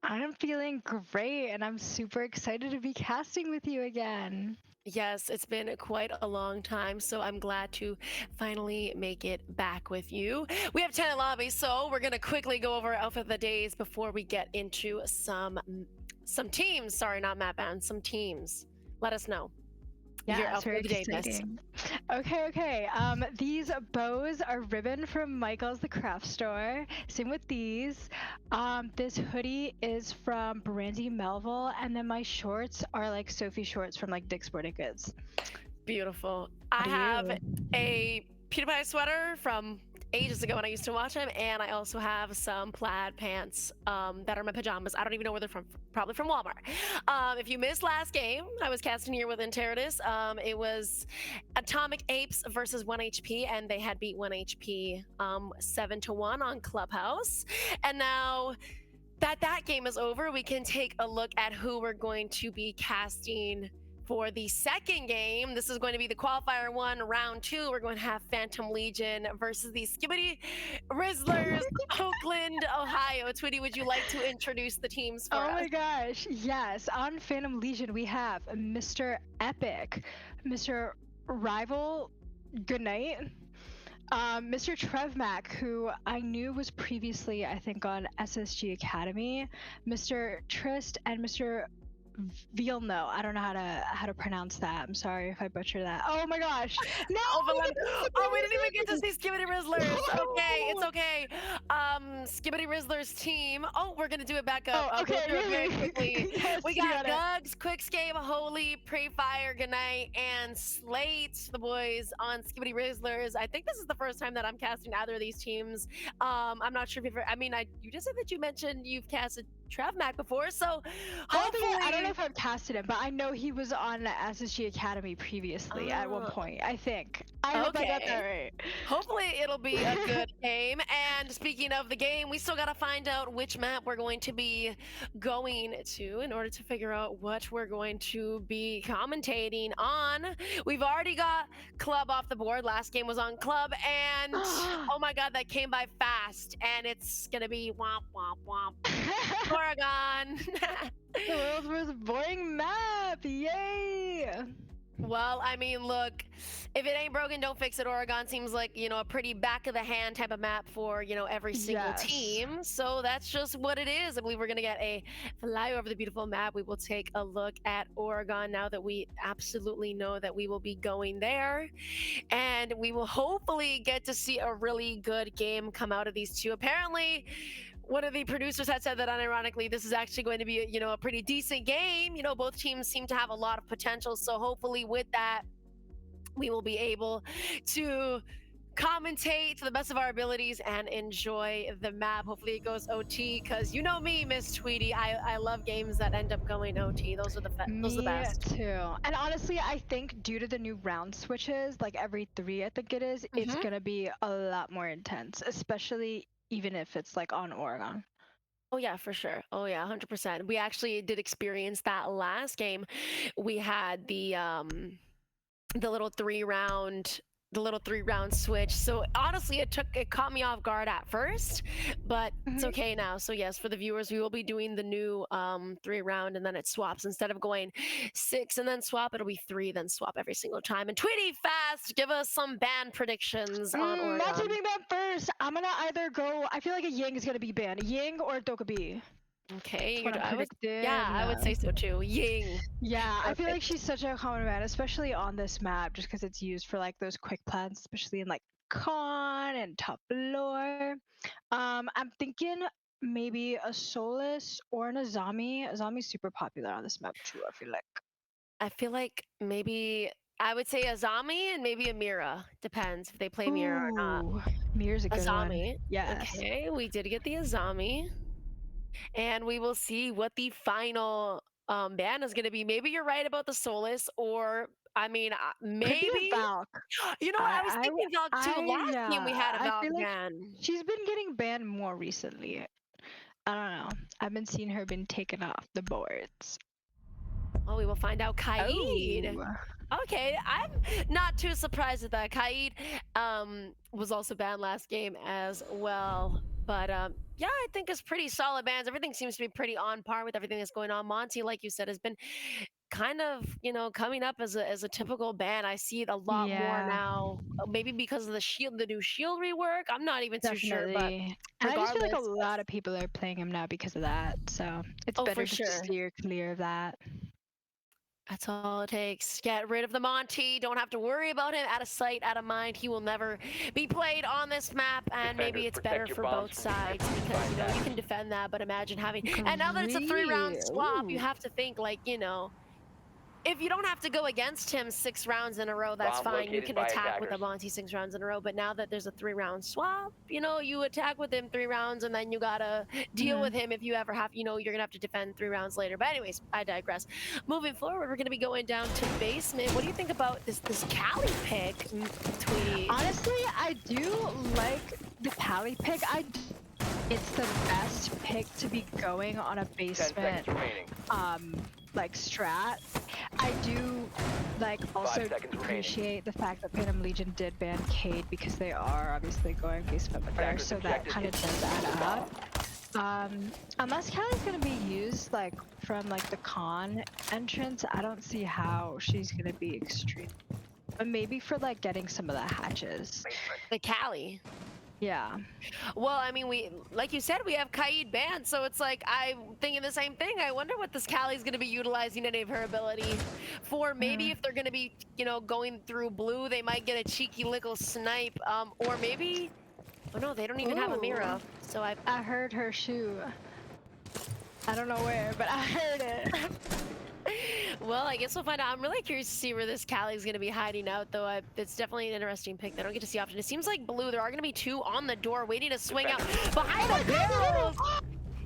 I'm feeling great and I'm super excited to be casting with you again. Yes, it's been quite a long time, so I'm glad to finally make it back with you. We have 10 lobbies, so we're gonna quickly go over outfit of the days before we get into some teams. Sorry, not map bands, some teams. Let us know. Yeah, Your it's outfit very of the day, miss. exciting. Okay. These bows are ribbon from Michael's the Craft Store. Same with these. This hoodie is from Brandy Melville, and then my shorts are like Sophie shorts from like Dick's Sporting Goods. Beautiful. What I are have you? a PewDiePie sweater from ages ago when I used to watch him, and I also have some plaid pants that are my pajamas. I don't even know where they're from. Probably from Walmart. If you missed last game, I was casting here with Interitus. It was Atomic Apes versus 1HP, and they had beat 1HP 7-1 on Clubhouse. And now that game is over, we can take a look at who we're going to be casting for the second game. This is going to be the qualifier 1, round 2. We're going to have Phantom Legion versus the Skibbity Rizzlers, Oakland, Ohio. Tweety, would you like to introduce the teams for Oh us? my gosh, yes. On Phantom Legion, we have Mr. Epic, Mr. Rival, good night. Mr. Trevmac, who I knew was previously, I think, on SSG Academy, Mr. Trist, and Mr. Vilno. I don't know how to pronounce that. I'm sorry if I butcher that. Oh my gosh! No! We didn't even get to see Skibbity Rizzlers. Okay, it's okay. Skibbity Rizzlers team. Oh, we're gonna do it back up. Oh, I'll go okay, through it very really? quickly. Yes, We you got got it. Gugs, Quickscape, Holy, Prayfire, Goodnight, and Slate, the boys on Skibbity Rizzlers. I think this is the first time that I'm casting either of these teams. I'm not sure if you've you just said that you mentioned you've casted Trevmac before, so I don't know if I've casted him, but I know he was on SSG Academy previously at one point. I think. I hope I got that right. Hopefully it'll be a good game. And speaking of the game, we still got to find out which map we're going to be going to in order to figure out what we're going to be commentating on. We've already got Club off the board. Last game was on Club, and oh my god, that came by fast. And it's gonna be womp womp womp. Oregon. The world's most boring map! Yay! Well, I mean, look, if it ain't broken, don't fix it. Oregon seems like, a pretty back of the hand type of map for, every single Yes. team. So that's just what it is. I believe we're going to get a fly over the beautiful map. We will take a look at Oregon now that we absolutely know that we will be going there. And we will hopefully get to see a really good game come out of these two. Apparently, one of the producers had said that unironically, this is actually going to be a pretty decent game. Both teams seem to have a lot of potential. So hopefully with that, we will be able to commentate to the best of our abilities and enjoy the map. Hopefully it goes OT, because you know me, Miss Tweety. I love games that end up going OT. Those are the best. Me too. And honestly, I think due to the new round switches, like every 3, I think it is, it's gonna be a lot more intense, especially even if it's like on Oregon. Oh yeah, for sure. Oh yeah, 100%. We actually did experience that last game. We had the little 3-round switch. So honestly, it caught me off guard at first, but it's okay now. So yes, for the viewers, we will be doing the new 3-round, and then it swaps. Instead of going 6 and then swap, it'll be 3 then swap every single time. And Tweety fast, give us some ban predictions on Oregon. Not taking that first. I'm gonna either go. I feel like a Ying is gonna be banned. Ying or Dokkaebi. Okay, What I'm I would say so too. Ying. Yeah, I feel like Perfect. she's such a common man, especially on this map, just because it's used for like those quick plans, especially in like Con and top lore. I'm thinking maybe a Solus or an Azami. Azami's super popular on this map too, I feel like maybe I would say Azami and maybe a Mira. Depends if they play Mira or not. Ooh, Mir's a good one. Azami. Yes. Okay, we did get the Azami. And we will see what the final ban is going to be. Maybe you're right about the Solus, or Could be maybe. a Valk. You know what? I was thinking Valk too. Last game we had a I Valk feel like ban. she's been getting banned more recently. I don't know. I've been seeing her been taken off the boards. Well, we will find out. Kaid. Oh. Okay, I'm not too surprised at that. Kaid was also banned last game as well. But yeah, I think it's pretty solid bans. Everything seems to be pretty on par with everything that's going on. Monty, like you said, has been kind of, coming up as a typical ban. I see it a lot more Yeah. now. Maybe because of the new shield rework. I'm not even too sure, but Definitely. And I just feel like a regardless, lot of people are playing him now because of that. So it's oh, better for just to sure. steer clear of that. That's all it takes. Get rid of the Monty. Don't have to worry about him. Out of sight, out of mind. He will never be played on this map. And maybe Defenders, it's protect better your for bombs both from being sides defended because, by you attackers. can defend that. But imagine having. And now that it's a 3-round swap, you Ooh. have to think, like, if you don't have to go against him 6 rounds in a row, that's Bomb fine. You located can by attack with a attackers. Monty 6 rounds in a row. But now that there's a 3-round swap, you attack with him 3 rounds and then you gotta deal with him if you ever have, you're gonna have to defend 3 rounds later. But anyways, I digress. Moving forward, we're gonna be going down to basement. What do you think about this Cali pick, Tweety? Honestly, I do like the Cali pick. It's the best pick to be going on a 10 basement seconds remaining. like strat. I do also seconds remaining. appreciate the fact that Phantom Legion did ban Cade because they are obviously going basement with her, Attackers so that objective kind of is does add up. Unless Callie's gonna be used from the con entrance, I don't see how she's gonna be extreme. But maybe for getting some of the hatches. The Cali. Yeah. Well, I mean, like you said, we have Kaid banned, so it's like I'm thinking the same thing. I wonder what this Callie's going to be utilizing any of her ability for. Maybe if they're going to be, going through blue, they might get a cheeky little snipe, or maybe. Oh no, they don't even have a Mira. So I heard her shoot. I don't know where, but I heard it. Well, I guess we'll find out. I'm really curious to see where this Callie's going to be hiding out, though. It's definitely an interesting pick that I don't get to see often. It seems like blue. There are going to be 2 on the door waiting to swing out behind the barrels.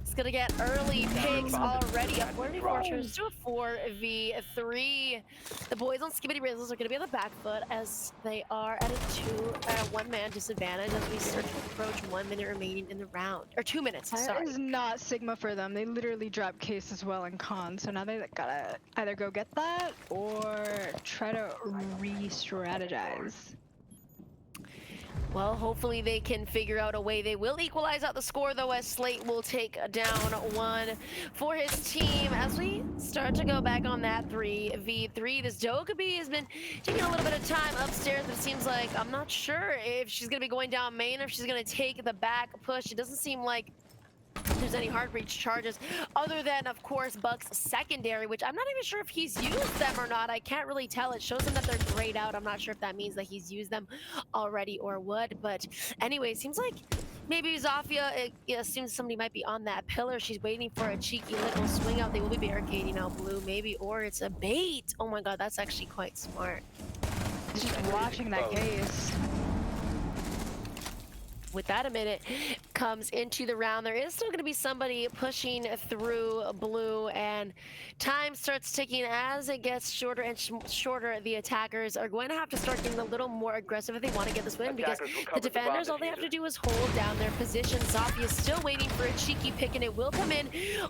It's going to get early picks already. A 4v4 turns to a 4v3. The boys on Skibbity Rizzles are going to be on the back foot as they are at a 1-man disadvantage as we start to approach 1 minute remaining in the round. Or 2 minutes, That sorry. is not Sigma for them. They literally dropped case as well in con, so now they gotta either go get that or try to re-strategize. Well, hopefully they can figure out a way. They will equalize out the score, though, as Slate will take down 1 for his team. As we start to go back on that 3v3, this Dokkaebi has been taking a little bit of time upstairs. It seems like, I'm not sure if she's going to be going down main or if she's going to take the back push. It doesn't seem like there's any hard breach charges other than, of course, Buck's secondary, which I'm not even sure if he's used them or not. I can't really tell. It shows him that they're grayed out. I'm not sure if that means that he's used them already or what. But anyway, it seems like maybe Zafia assumes somebody might be on that pillar. She's waiting for a cheeky little swing out. They will be barricading out blue, maybe, or it's a bait. Oh my god, that's actually quite smart. Just watching that case. With that, a minute comes into the round. There is still going to be somebody pushing through blue, and time starts ticking as it gets shorter and shorter. The attackers are going to have to start getting a little more aggressive if they want to get this win, because the defenders, all they have to do is hold down their position. Zafia is still waiting for a cheeky pick, and it will come in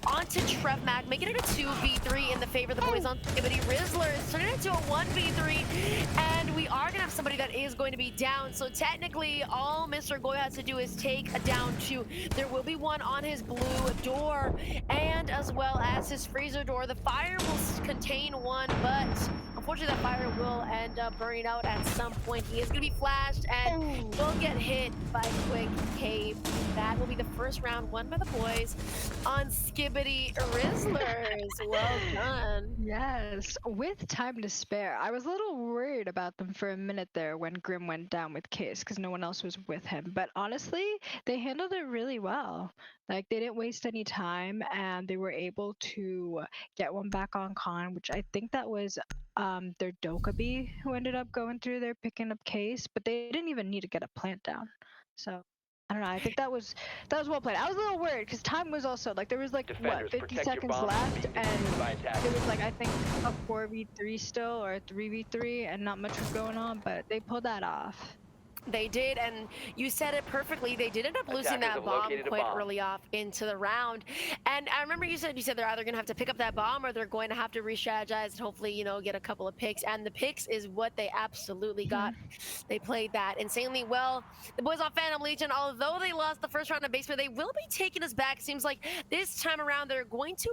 onto Trevmac, making it a 2v3 in the favor of the boys on Skibbity. Rizzler is turning it into a 1v3, and we are going to have somebody that is going to be down. So technically, all Mr. Goya has to do is take a down 2. There will be 1 on his blue door and as well as his freezer door. The fire will contain 1, but unfortunately that fire will end up burning out at some point. He is going to be flashed and will get hit by Quick Cave. That will be the first round won by the boys on Skibbity Rizzlers. Well done. Yes, with time to spare. I was a little worried about them for a minute there when Grim went down with Case because no one else was with him. But honestly, they handled it really well. They didn't waste any time and they were able to get 1 back on con, which I think that was their Dokkaebi who ended up going through there picking up Case, but they didn't even need to get a plant down. So I don't know. I think that was well played. I was a little worried because time was also there was what, 50 seconds left, and it was I think a 4v3 still or a 3v3, and not much was going on, but they pulled that off. They did, and you said it perfectly. They did end up losing Attackers that have bomb located a quite bomb. early off into the round. And I remember you said they're either going to have to pick up that bomb or they're going to have to re-strategize and hopefully, you know, get a couple of picks. And the picks is what they absolutely got. They played that insanely well. The boys on Phantom Legion, although they lost the first round of basement, they will be taking us back. Seems like this time around they're going to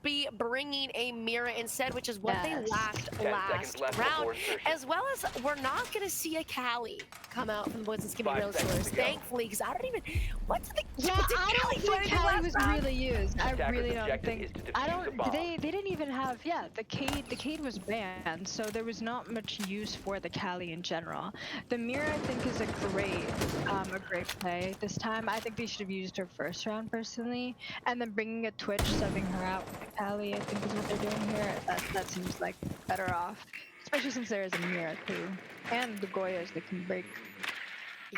be bringing a mirror instead, which is what they lacked 10 last seconds left round, before insertion. as well as we're not going to see a Callie come out from the boys and Skibby 5 Real seconds Stores, to go. thankfully, because I don't even, what did Yeah, did I Callie don't do think anything Callie last was round? really used. I Attackers' really don't objective think. is to I defuse the don't. bomb. They didn't even have. Yeah, the Cade was banned, so there was not much use for the Callie in general. The mirror, I think, is a great play this time. I think they should have used her first round personally, and then bringing a Twitch, subbing her out with Callie, I think is what they're doing here. That seems like better off, especially since there is a mirror too, and the Goyas that can break.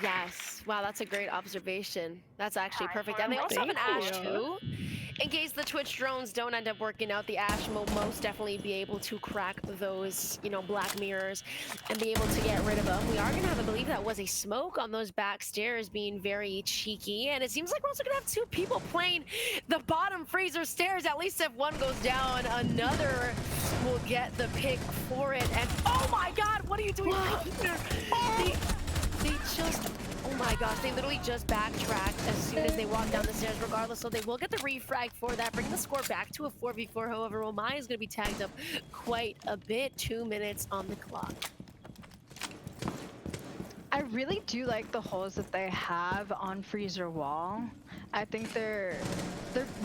Yes. Wow, that's a great observation. That's actually perfect. And they also have an Thank Ash you. too. In case the Twitch drones don't end up working out, the Ash will most definitely be able to crack those, you know, black mirrors and be able to get rid of them. We are going to have, I believe that was a smoke on those back stairs, being very cheeky. And it seems like we're also going to have two people playing the bottom freezer stairs. At least if one goes down, another will get the pick for it. And oh my God, what are you doing? They just, oh my gosh, they literally just backtracked as soon as they walked down the stairs regardless, so they will get the refrag for that, bringing the score back to a 4v4. However, Romai is going to be tagged up quite a bit, 2 minutes on the clock. I really do like the holes that they have on freezer wall. I think they're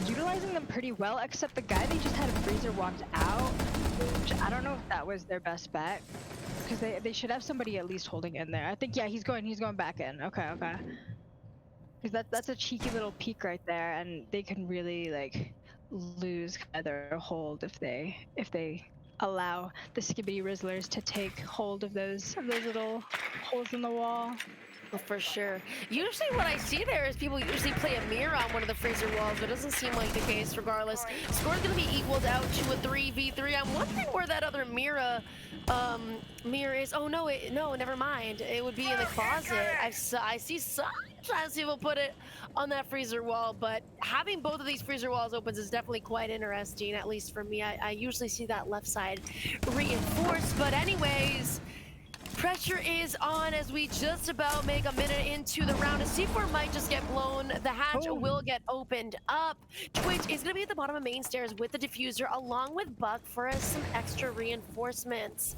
utilizing them pretty well, except the guy they just had freezer walked out, which I don't know if that was their best bet. Because they should have somebody at least holding in there. I think, yeah, he's going back in. Okay. Because that's a cheeky little peek right there, and they can really like lose their hold if they allow the Skibbity Rizzlers to take hold of those little holes in the wall. Well, for sure. Usually what I see there is people usually play a mirror on one of the freezer walls, but it doesn't seem like the case regardless. Score's going to be equaled out to a 3v3. I'm wondering where that other mirror is. Oh, no, no, never mind. It would be in the closet. I see sometimes people put it on that freezer wall, but having both of these freezer walls open is definitely quite interesting, at least for me. I usually see that left side reinforced, but anyways, pressure is on as we just about make a minute into the round. A C4 might just get blown. The hatch will get opened up. Twitch is going to be at the bottom of main stairs with the diffuser along with Buck for some extra reinforcements.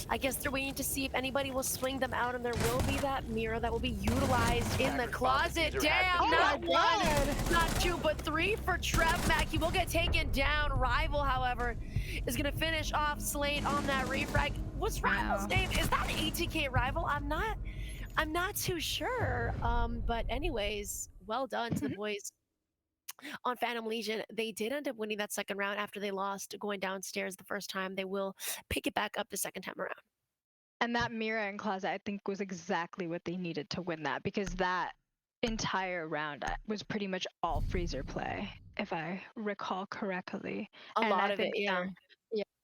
I guess they're waiting to see if anybody will swing them out, and there will be that mirror that will be utilized in the closet. Damn, not one, not two, but three for Trevmac. He will get taken down. Rival, however, is going to finish off Slate on that refrag. What's Rival's name? Is that ATK Rival? I'm not too sure. But anyways, well done to the boys on Phantom Legion. They did end up winning that second round after they lost going downstairs the first time. They will pick it back up the second time around. And that mirror and closet, I think, was exactly what they needed to win that, because that entire round was pretty much all freezer play, if I recall correctly. A lot of it, yeah.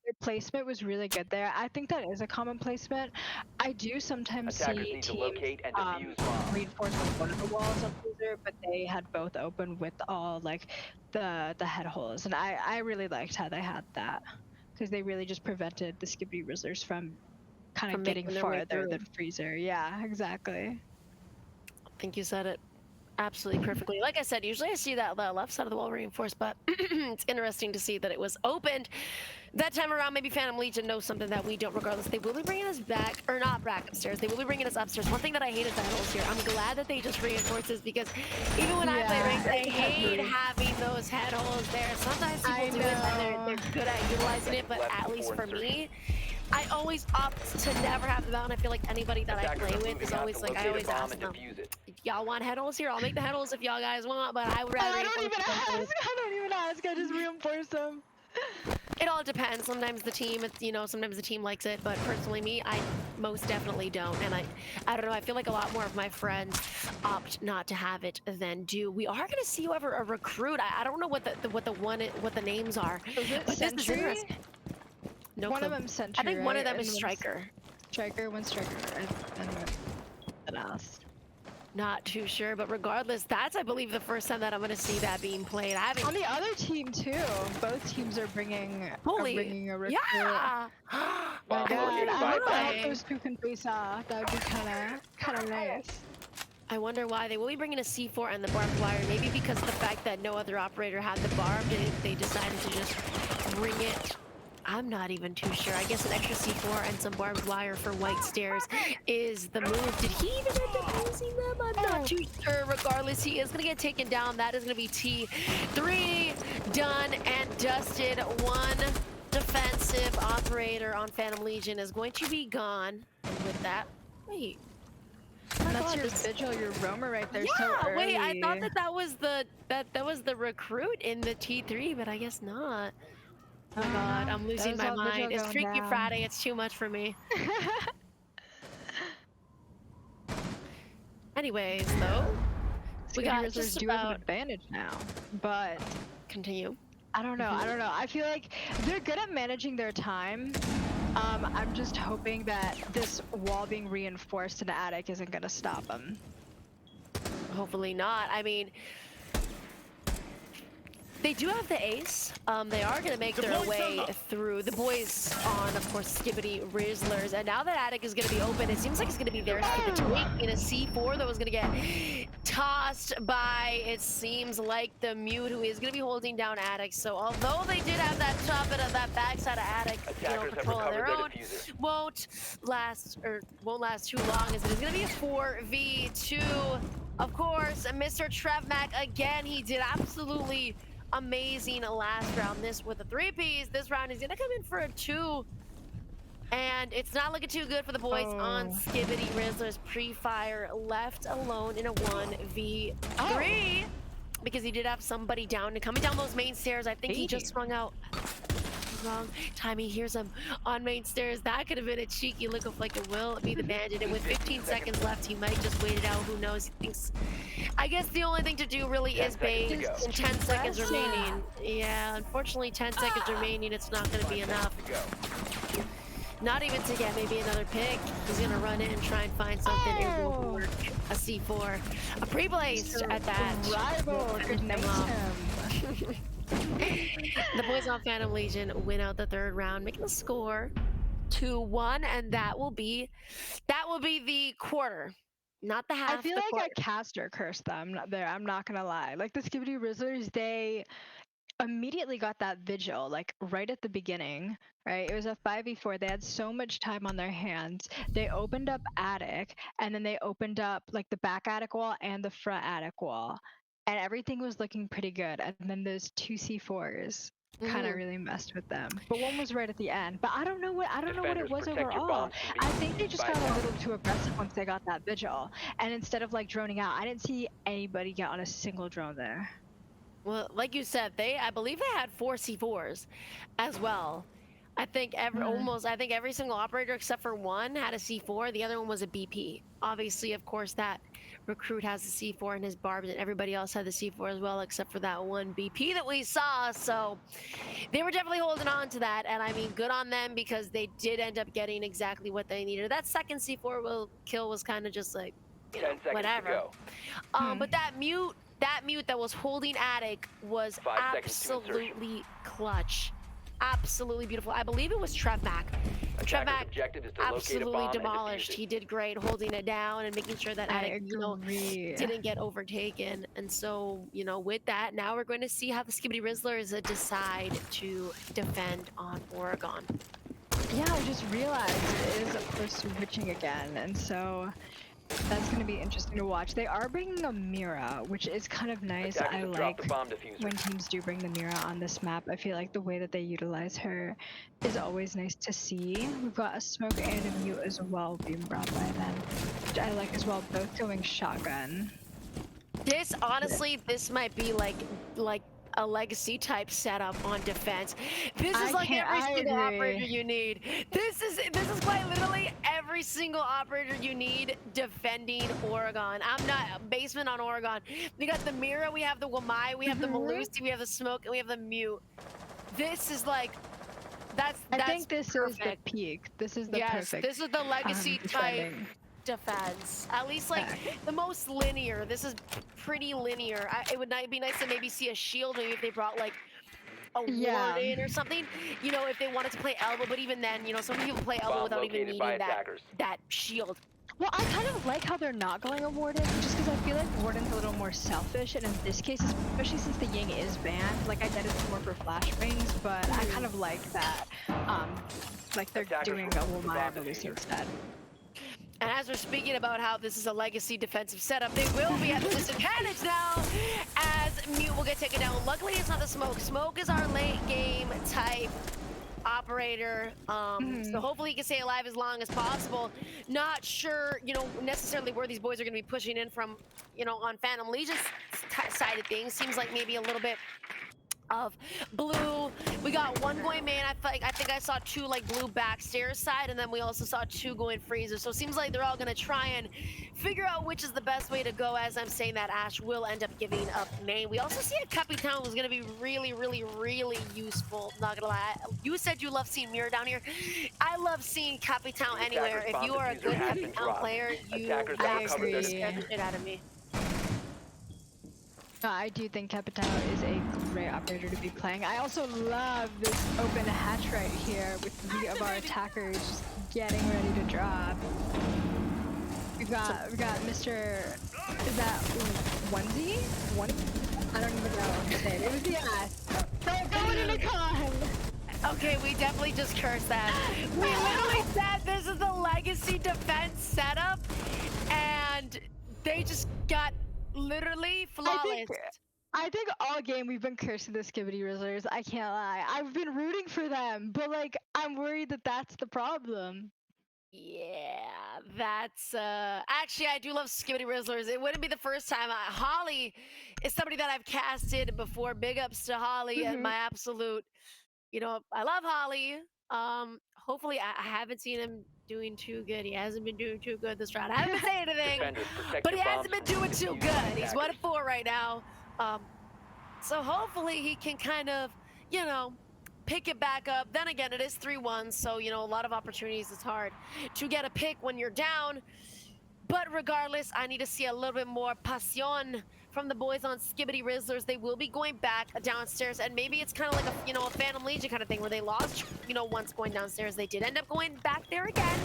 Their placement was really good there. I think that is a common placement. I do sometimes Attackers see need to teams locate and defuse bomb. reinforce on one of the walls on freezer, but they had both open with all like the head holes, and I really liked how they had that, because they really just prevented the Skibbity Rizzlers from kind of getting farther than freezer. Yeah, exactly. I think you said it absolutely perfectly. Like I said, usually I see that the left side of the wall reinforced, but it's interesting to see that it was opened. That time around, maybe Phantom Legion knows something that we don't regardless. They will be bringing us back, or not back upstairs. They will be bringing us upstairs. One thing that I hate is the head holes here. I'm glad that they just reinforce this, because even when I play ranks, I hate having those head holes there. Sometimes people do it and they're good at utilizing it, but at least for me, I always opt to never have them out, and I feel like anybody that I play with is always like, I always ask them, y'all want head holes here? I'll make the head holes if y'all guys want, but I would rather... I don't even ask, I just reinforce them. It all depends. Sometimes the team, sometimes the team likes it, but personally me, I most definitely don't. And I don't know, I feel like a lot more of my friends opt not to have it than do. We are gonna see, however, a recruit. I don't know what the names are. Is it but Sentry? This is interesting. No one clue. of them Sentry. I think one of them right? is Striker. Striker, one Striker, and something else. Not too sure, but regardless, that's, I believe, the first time that I'm going to see that being played. I haven't... On the other team too, both teams are bringing a recruit. Yeah! My Bomb God, located I by hope bomb. those two can face off. That would be kind of nice. I wonder why they will be bringing a C4 and the barbed wire. Maybe because of the fact that no other operator had the barbed, and they decided to just bring it. I'm not even too sure. I guess an extra C4 and some barbed wire for white stairs is the move. Did he even end up using them? I'm not too sure. Regardless, he is going to get taken down. That is going to be T3 done and dusted. One defensive operator on Phantom Legion is going to be gone. And with that, wait. That's your vigil, your roamer right there. Yeah, So early. wait. I thought that was the recruit in the T3, but I guess not. Oh my God, I'm losing my mind. It's Freaky Friday. It's too much for me. Anyways, though, we got just do have an advantage now, but continue. I don't know. I feel like they're good at managing their time. I'm just hoping that this wall being reinforced in the attic isn't gonna stop them. Hopefully not. I mean, they do have the ace. They are going to make their way through. The boys on, of course, Skibbity Rizzlers. And now that attic is going to be open, it seems like it's going to be theirs for the take in a C4 that was going to get tossed by, it seems like, the Mute, who is going to be holding down attic. So although they did have that top of that backside of attic, control on their own, won't last too long, as it is going to be a 4v2. Of course, Mr. Trevmac, again, he did absolutely amazing last round. This with a 3-piece. This round he's gonna come in for a 2. And it's not looking too good for the boys on Skibbity Rizzlers. Pre-fire left alone in a 1v3. Because he did have somebody down. And coming down those main stairs, I think he just swung out. Wrong time. He hears him on main stairs. That could have been a cheeky look of like it will be the bandit. And with 15 seconds left, he might just wait it out. Who knows? He thinks. I guess the only thing to do really is bait. And 10 seconds remaining. Yeah, unfortunately, 10 seconds remaining. It's not going to be enough. Not even to get maybe another pick. He's going to run in and try and find something. It will work. A C4. A pre-blazed at that. Rival. Good night. The boys on Phantom Legion win out the 3rd round, making the score 2-1, and that will be the quarter, not the half. I feel like I caster cursed them there. I'm not gonna lie. Like the Skibbity Rizzlers, they immediately got that vigil, like right at the beginning, right? It was a 5v4. They had so much time on their hands. They opened up attic, and then they opened up like the back attic wall and the front attic wall. And everything was looking pretty good. And then those 2 C4s kind of really messed with them. But one was right at the end. But I don't know what it was overall. I think they just got a little too aggressive once they got that vigil. And instead of like droning out, I didn't see anybody get on a single drone there. Well, like you said, I believe they had 4 C4s as well. I think every single operator except for one had a C4. The other one was a BP. Obviously, of course, that recruit has the C4 in his barbs, and everybody else had the C4 as well, except for that one BP that we saw. So they were definitely holding on to that, and I mean, good on them because they did end up getting exactly what they needed. That second C4 kill was kind of just like, whatever. But that mute that was holding attic was absolutely clutch. Absolutely beautiful. I believe it was Trevmac. Trevmac absolutely demolished. He did great holding it down and making sure that attic, didn't get overtaken. And so, with that, now we're going to see how the Skibbity Rizzlers decide to defend on Oregon. Yeah, I just realized it is, of course, switching again, and so that's going to be interesting to watch. They are bringing a Mira, which is kind of nice. I like when teams do bring the Mira on this map. I feel like the way that they utilize her is always nice to see. We've got a smoke and a mute as well being brought by them, which I like as well, both going shotgun. This, honestly, this might be like a legacy type setup on defense. This is like every single operator you need. This is quite literally every single operator you need defending Oregon. I'm not basement on Oregon. We got the Mira, we have the Wamai, we have the Malusi, we have the smoke, and we have the mute. This is like that's I think this perfect. is the peak. This is the perfect. This is the legacy type. defense. At least like the most linear. This is pretty linear. It would be nice to maybe see a shield, maybe if they brought like a warden or something. You know, if they wanted to play elbow, but even then, you know, some people play elbow without even needing that shield. Well, I kind of like how they're not going a Warden, just because I feel like Warden's a little more selfish, and in this case, especially since the Ying is banned, like I get it's more for flashbangs, but I kind of like that, like they're doing a Womaya release instead. And as we're speaking about how this is a legacy defensive setup, they will be at the disadvantage now, as Mute will get taken down. Luckily, it's not the Smoke. Smoke is our late game type operator, so hopefully he can stay alive as long as possible. Not sure, you know, necessarily where these boys are going to be pushing in from, you know, on Phantom Legion's side of things. Seems like maybe a little bit of blue. We got one going main. I think I saw two like blue backstairs side, and then we also saw two going freezer. So it seems like they're all gonna try and figure out which is the best way to go. As I'm saying that, Ash will end up giving up main. We also see a Capitan was gonna be really, really, really useful. Not gonna lie. You said you love seeing Mirror down here. I love seeing Capitan anywhere. If you are a good Capitan player, you absolutely scare the shit out of me. I do think Capital is a great operator to be playing. I also love this open hatch right here with 3 of our attackers just getting ready to drop. We got Mr. Is that Onesie? I don't even know what to say. It was the ass. Don't go in a con. Okay, we definitely just cursed that. We literally said this is the legacy defense setup, and they just got literally flawless. I think all game we've been cursing the Skibidi Rizzlers. I can't lie. I've been rooting for them, but like I'm worried that that's the problem. Yeah, that's actually I do love Skibidi Rizzlers. It wouldn't be the first time. Holly is somebody that I've casted before. Big ups to Holly and my absolute, you know, I love Holly. Hopefully I haven't seen him doing too good. He hasn't been doing too good this round. I haven't been saying anything, but he hasn't been doing too good. He's 1-4 right now. So hopefully he can kind of, you know, pick it back up. Then again, it is 3-1, so, you know, a lot of opportunities. It's hard to get a pick when you're down. But regardless, I need to see a little bit more passion from the boys on Skibidi Rizzlers. They will be going back downstairs, and maybe it's kind of like a, you know, a Phantom Legion kind of thing where they lost, you know, once going downstairs. They did end up going back there again,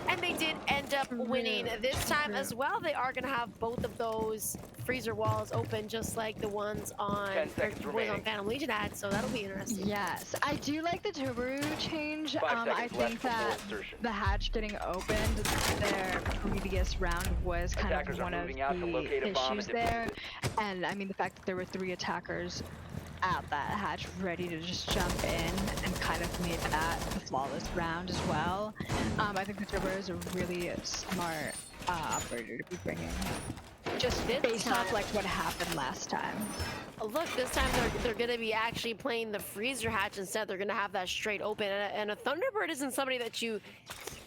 and they did end up winning this time as well. They are going to have both of those freezer walls open, just like the ones on Phantom Legion had, so that'll be interesting. Yes, I do like the Tubaru change. I think that the hatch getting opened their previous round was kind of one of the issues there. And I mean, the fact that there were 3 attackers at that hatch ready to just jump in and kind of made that a flawless round as well. I think the Tubaru is a really smart operator to be bringing. Just based off like what happened last time. Look, this time they're going to be actually playing the freezer hatch instead. They're going to have that straight open, and a Thunderbird isn't somebody that you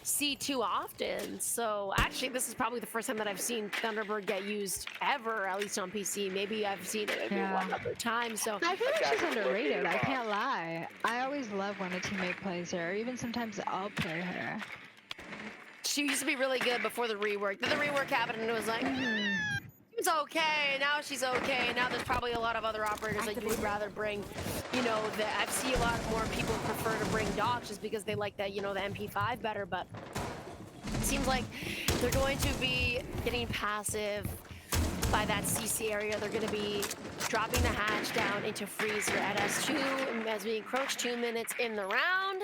see too often. So actually, this is probably the first time that I've seen Thunderbird get used ever, at least on PC. Maybe I've seen it maybe one other time. So I feel like she's underrated. I can't lie. I always love when a teammate plays her. Even sometimes I'll play her. She used to be really good before the rework. Then the rework happened, and it was like. She was okay, now she's okay. Now there's probably a lot of other operators that you would rather bring, you know, I've seen a lot more people prefer to bring Doc just because they like that, you know, the MP5 better, but it seems like they're going to be getting passive by that CC area. They're going to be dropping the hatch down into freezer at S2 as we encroach 2 minutes in the round.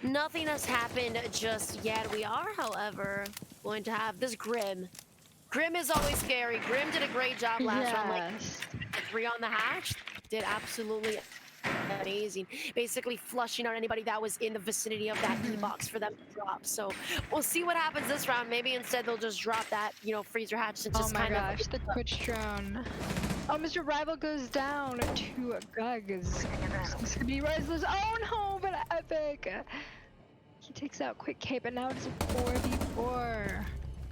Nothing has happened just yet. We are, however, going to have this Grim. Grim is always scary. Grim did a great job last round. Like 3 on the hatch, did absolutely amazing. Basically flushing out anybody that was in the vicinity of that E-box for them to drop. So we'll see what happens this round. Maybe instead they'll just drop that, you know, freezer hatch and just kind of. The Twitch drone. Oh, Mr. Rival goes down to Gugs. Skibidi Rizzlers. Oh no, but Epic. He takes out Quick Cape, and now it's a 4v4.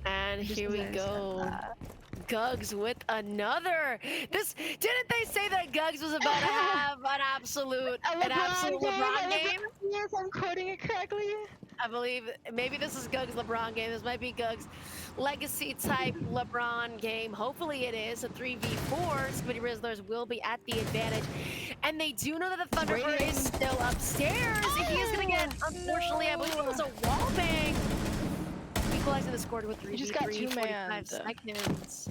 And here we go. Gugs with another. Didn't they say that Gugs was about to have an absolute LeBron game? Yes, I'm quoting it correctly. I believe maybe this is Gug's LeBron game. This might be Gug's legacy type LeBron game. Hopefully it is a 3v4. Spitty Rizzlers will be at the advantage. And they do know that the Thunderbird is still upstairs. He is going to get, unfortunately, I believe it was a wall bang. Equalizing the score to a 3v3, just got 45 seconds.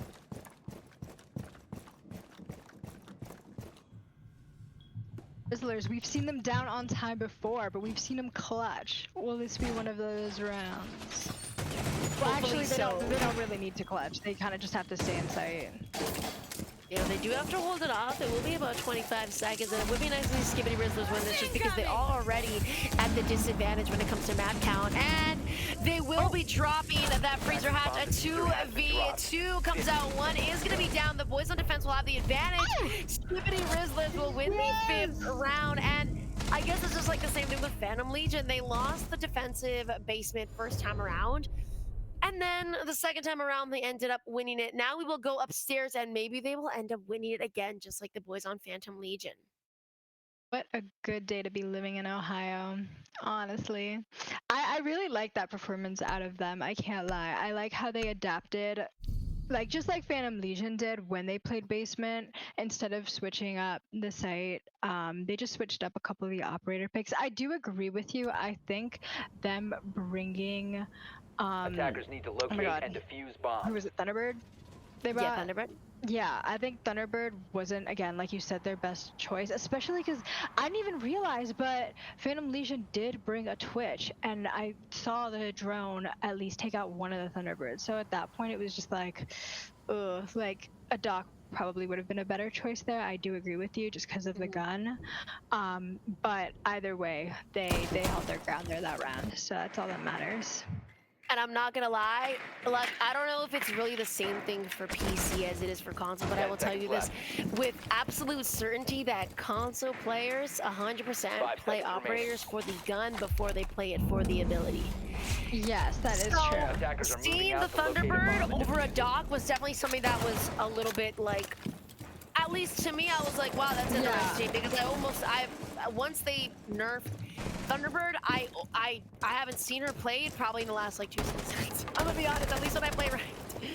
Rizzlers, we've seen them down on time before, but we've seen them clutch. Will this be one of those rounds? Well, actually, they don't really need to clutch. They kind of just have to stay in sight. Yeah, they do have to hold it off. It will be about 25 seconds, and it would be nice to see Skibbity Rizzlers win this just because they are already at the disadvantage when it comes to map count. And they will be dropping that freezer hatch. A 2v2 comes out. One is going to be down. The boys on defense will have the advantage. Skibbity Rizzlers will win the 5th round. And I guess it's just like the same thing with Phantom Legion. They lost the defensive basement first time around. And then the second time around, they ended up winning it. Now we will go upstairs and maybe they will end up winning it again, just like the boys on Phantom Legion. What a good day to be living in Ohio, honestly. I really like that performance out of them, I can't lie. I like how they adapted, like just like Phantom Legion did when they played basement. Instead of switching up the site, they just switched up a couple of the operator picks. I do agree with you. I think them bringing... Attackers need to locate and defuse bombs. Who was it, Thunderbird? They brought? Yeah, Thunderbird. Yeah, I think Thunderbird wasn't, again, like you said, their best choice, especially because I didn't even realize, but Phantom Legion did bring a Twitch, and I saw the drone at least take out one of the Thunderbirds. So at that point, it was just like, ugh, like a Doc probably would have been a better choice there. I do agree with you just because of the gun. But either way, they held their ground there that round, so that's all that matters. And I'm not gonna lie, like, I don't know if it's really the same thing for PC as it is for console, but I will tell you this with absolute certainty that console players 100% play operators for the gun before they play it for the ability. Yes, that is true. Seeing the Thunderbird over a Doc was definitely something that was a little bit like, at least to me, I was like, wow, that's interesting, because once they nerfed Thunderbird, I haven't seen her played probably in the last like 2 seasons. I'm gonna be honest, at least when I play right.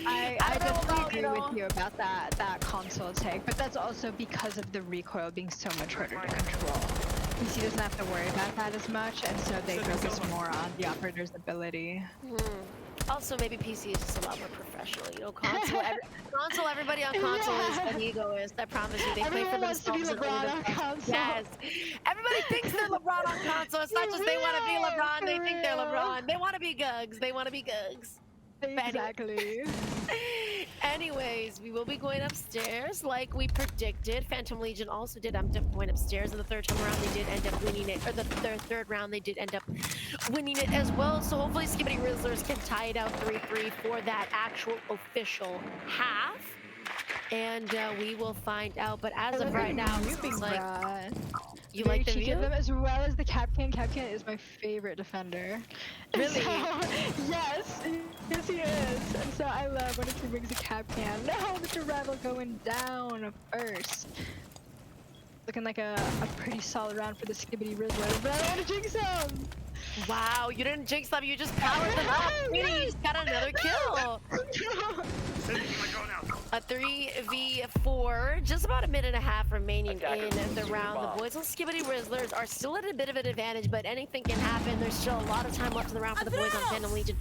I definitely agree with you about that console take, but that's also because of the recoil being so much harder to control. PC doesn't have to worry about that as much, and so they focus more on the operator's ability. Also, maybe PC is just a lot more professional. You know, console, everybody on console is an egoist. I promise you, they play for themselves. Yes, everybody thinks they're LeBron on console. It's not just they want to be LeBron. They think they're LeBron. They want to be Gugs. They want to be Gugs. Exactly. Anyways, we will be going upstairs like we predicted. Phantom Legion also did end up going upstairs, and the third time around they did end up winning it, or the third round they did end up winning it as well. So hopefully Skibbity Rizzlers can tie it out 3-3 for that actual official half. And we will find out. But as of right now, it's like you like the view? Them as well as the Capcan. Capcan is my favorite defender. Really? So, yes, he is. And so I love when he brings a Capcan. No, Mr. Rival going down first. Looking like a pretty solid round for the Skibbity Rizzlers, but I don't want to jinx him. Wow, you didn't jinx them. You just powered them up. You just got another kill. A 3v4, just about a minute and a half remaining in the round. The boys on Skibbity Rizzlers are still at a bit of an advantage, but anything can happen. There's still a lot of time left in the round for the boys on Phantom Legion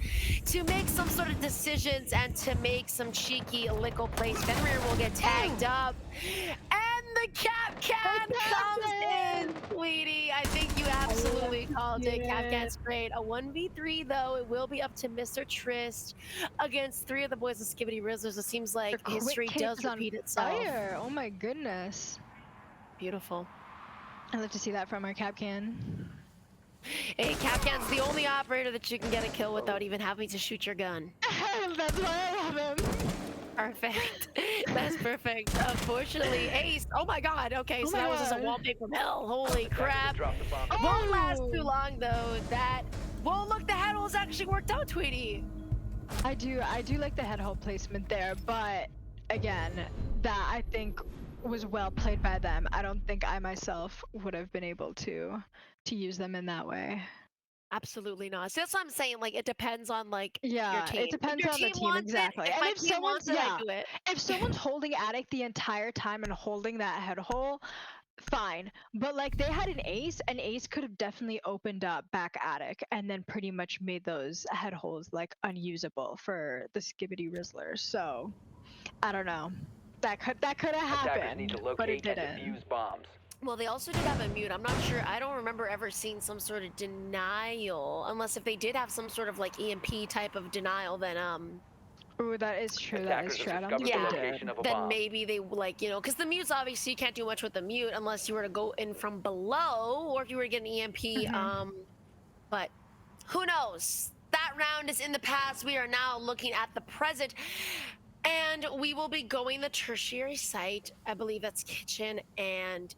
to make some sort of decisions and to make some cheeky lickle plays. Fenrir will get tagged up, and the Capcan comes in, sweetie. I think you absolutely called it. Capcan's great. A 1v3 though. It will be up to Mr. Trist against 3 of the boys of Skibbity Rizzlers. It seems like history does repeat itself. Fire. Oh my goodness. Beautiful. I'd love to see that from our Capcan. Hey, Capcan's the only operator that you can get a kill without even having to shoot your gun. That's why I love him. Perfect. That's perfect. Unfortunately, Ace. Oh my god. Okay, so that was just a wallpaper from hell. Holy crap. Won't last too long though. That. Well, look, the head holes actually worked out, Tweety. I do like the head hole placement there, but again, that I think was well played by them. I don't think I myself would have been able to use them in that way. Absolutely not. So that's what I'm saying. Like, it depends on like your Yeah, team. it depends If your on the team team wants exactly. it, if And my if team someone's wants it, I do it. if someone's holding attic the entire time and holding that head hole, fine. But like they had an ace could have definitely opened up back attic and then pretty much made those head holes like unusable for the Skibbity Rizzlers. So I don't know. That could have Attackers need happened, to but it locate and didn't. defuse bombs. Well, they also did have a mute. I'm not sure. I don't remember ever seeing some sort of denial, unless if they did have some sort of like EMP type of denial, then Ooh, that is true. That is Attackers true. I have don't think discovered the they did. location of a then bomb. maybe they like, you know, because the mutes obviously you can't do much with the mute unless you were to go in from below or if you were to get an EMP. But who knows? That round is in the past. We are now looking at the present. And we will be going the tertiary site. I believe that's kitchen and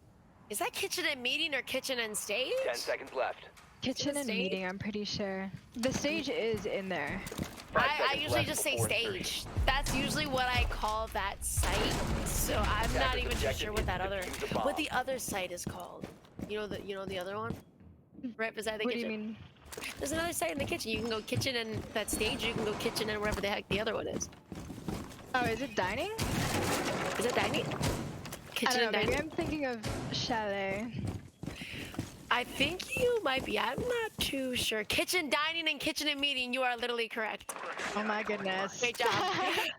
is that kitchen and meeting or kitchen and stage? 10 seconds left. Kitchen and stage? meeting, I'm pretty sure. The stage is in there. I seconds usually left just say before stage. That's usually what I call that site. So I'm not even too sure what that other what the other site is called. You know the other one? Right beside the What kitchen. do you mean? There's another site in the kitchen. You can go kitchen and that stage, you can go kitchen and wherever the heck the other one is. Oh, is it dining? Is it dining? Kitchen I and don't know, maybe dining? I'm thinking of chalet. I think you might be. I'm not too sure. Kitchen, dining, and kitchen and meeting. You are literally correct. Oh my goodness. Great job.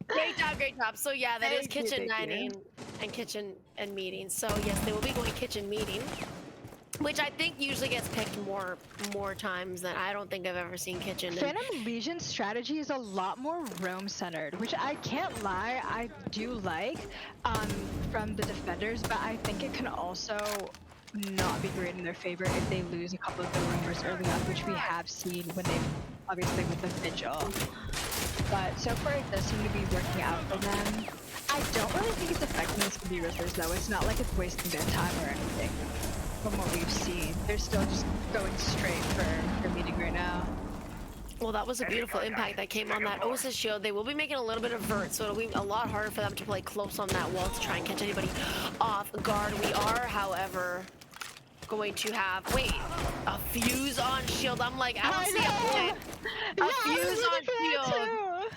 Great job. Great job. So yeah, that is Thank you, kitchen, thank you. dining, and kitchen and meeting. So yes, they will be going kitchen meeting, which I think usually gets picked more times than I don't think I've ever seen kitchen. And Phantom Legion's strategy is a lot more roam-centered, which I can't lie, I do like from the defenders, but I think it can also not be great in their favor if they lose a couple of the roamers early on, which we have seen when they obviously with the vigil. But so far it does seem to be working out for them. I don't really think it's affecting the Skibbity Rizzlers though. It's not like it's wasting their time or anything. From what we've seen, they're still just going straight for meeting right now. well, that was a beautiful impact that came on that Osa shield. They will be making a little bit of vert, so it'll be a lot harder for them to play close on that wall to try and catch anybody off guard. We are, however, going to have a fuse on shield. I'm like, I don't see a point. A fuse on shield.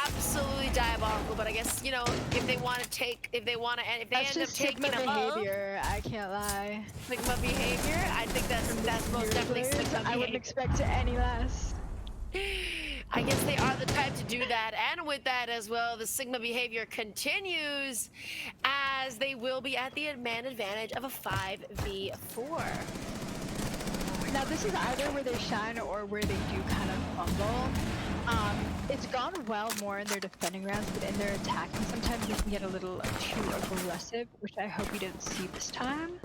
Absolutely diabolical, but I guess, you know, if they want to end up taking Sigma them up, behavior, I can't lie. Sigma behavior, I think that's most definitely Sigma behavior. I wouldn't expect any less. I guess they are the type to do that, and with that as well, the Sigma behavior continues as they will be at the man advantage of a 5v4. Now this is either where they shine or where they do kind of fumble. It's gone well more in their defending rounds, but in their attacking, sometimes they can get a little too aggressive, which I hope we didn't see this time.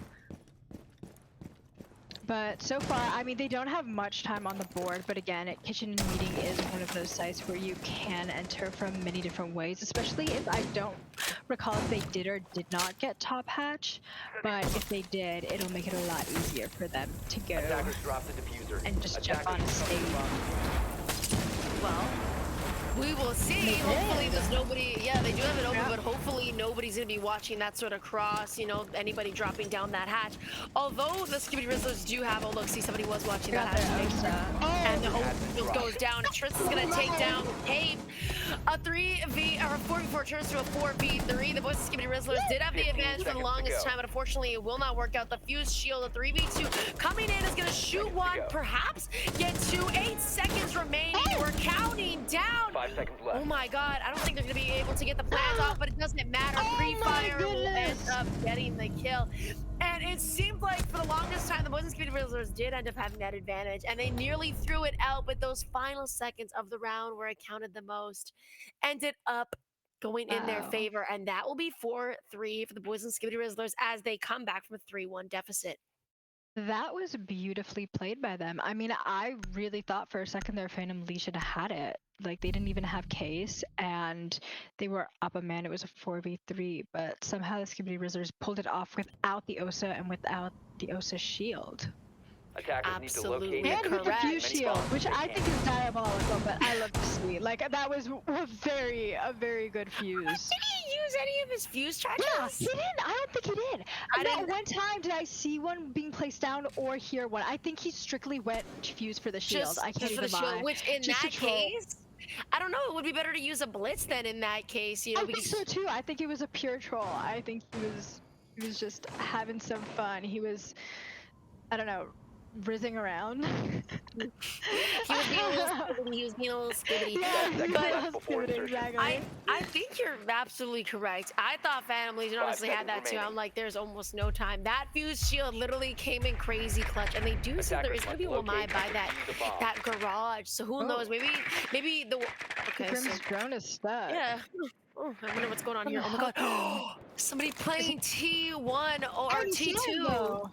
But so far, I mean, they don't have much time on the board, but again, kitchen and meeting is one of those sites where you can enter from many different ways, especially if I don't recall if they did or did not get top hatch, but if they did, it'll make it a lot easier for them to go Attackers drop the diffuser. and just jump on a stage. Well, we will see. Hopefully there's nobody. Yeah, they do have it open, but hopefully nobody's gonna be watching that sort of cross. You know, anybody dropping down that hatch. Although the Skibbity Rizzlers do have. Oh look, see somebody was watching that hatch. And the Osa goes down. Triss is gonna take down Cape. A 4v4 turns to a 4v3. The boys of Skibbity Rizzlers did have the advantage for the longest time, but unfortunately it will not work out. The fuse shield, a 3v2 coming in, is gonna shoot one, perhaps get 2. 8 seconds remaining. We're counting down. 5 seconds left. Oh my god, I don't think they're gonna be able to get the plans off, but it doesn't matter. Free Fire will end up getting the kill. And it seemed like for the longest time, the boys and Skibbity Rizzlers did end up having that advantage, and they nearly threw it out, but those final seconds of the round where it counted the most ended up going in their favor, and that will be 4-3 for the boys and Skibbity Rizzlers as they come back from a 3-1 deficit. That was beautifully played by them. I mean, I really thought for a second their Phantom Legion had it. Like, they didn't even have case, and they were up a man. It was a 4v3, but somehow the Skibbity Rizzlers pulled it off without the Osa and without the Osa shield. Attackers need to locate And with the fuse many shield, bombs which they I can. think is diabolical, but I love to see. Like, that was a very good fuse. use any of his fuse charges? Yeah, he didn't. I don't think he did. Not one time did I see one being placed down or hear one. I think he strictly went fuse for the shield. I can't even lie. Which in Just that to troll. case, I don't know. It would be better to use a blitz then in that case. You know, I think so too. I think it was a pure troll. I think he was just having some fun. He was, I don't know, rizzing around. He was being a little skibbity. Yeah, But exactly. I think you're absolutely correct. I thought Phantom Legion honestly had that too. I'm like, there's almost no time. That fuse shield literally came in crazy clutch, and they do say there is gonna be one by that garage. So who knows? Maybe the Grim's drone is stuck. yeah. Oh, I wonder what's going on here. Oh my god. Somebody playing T1 or T2.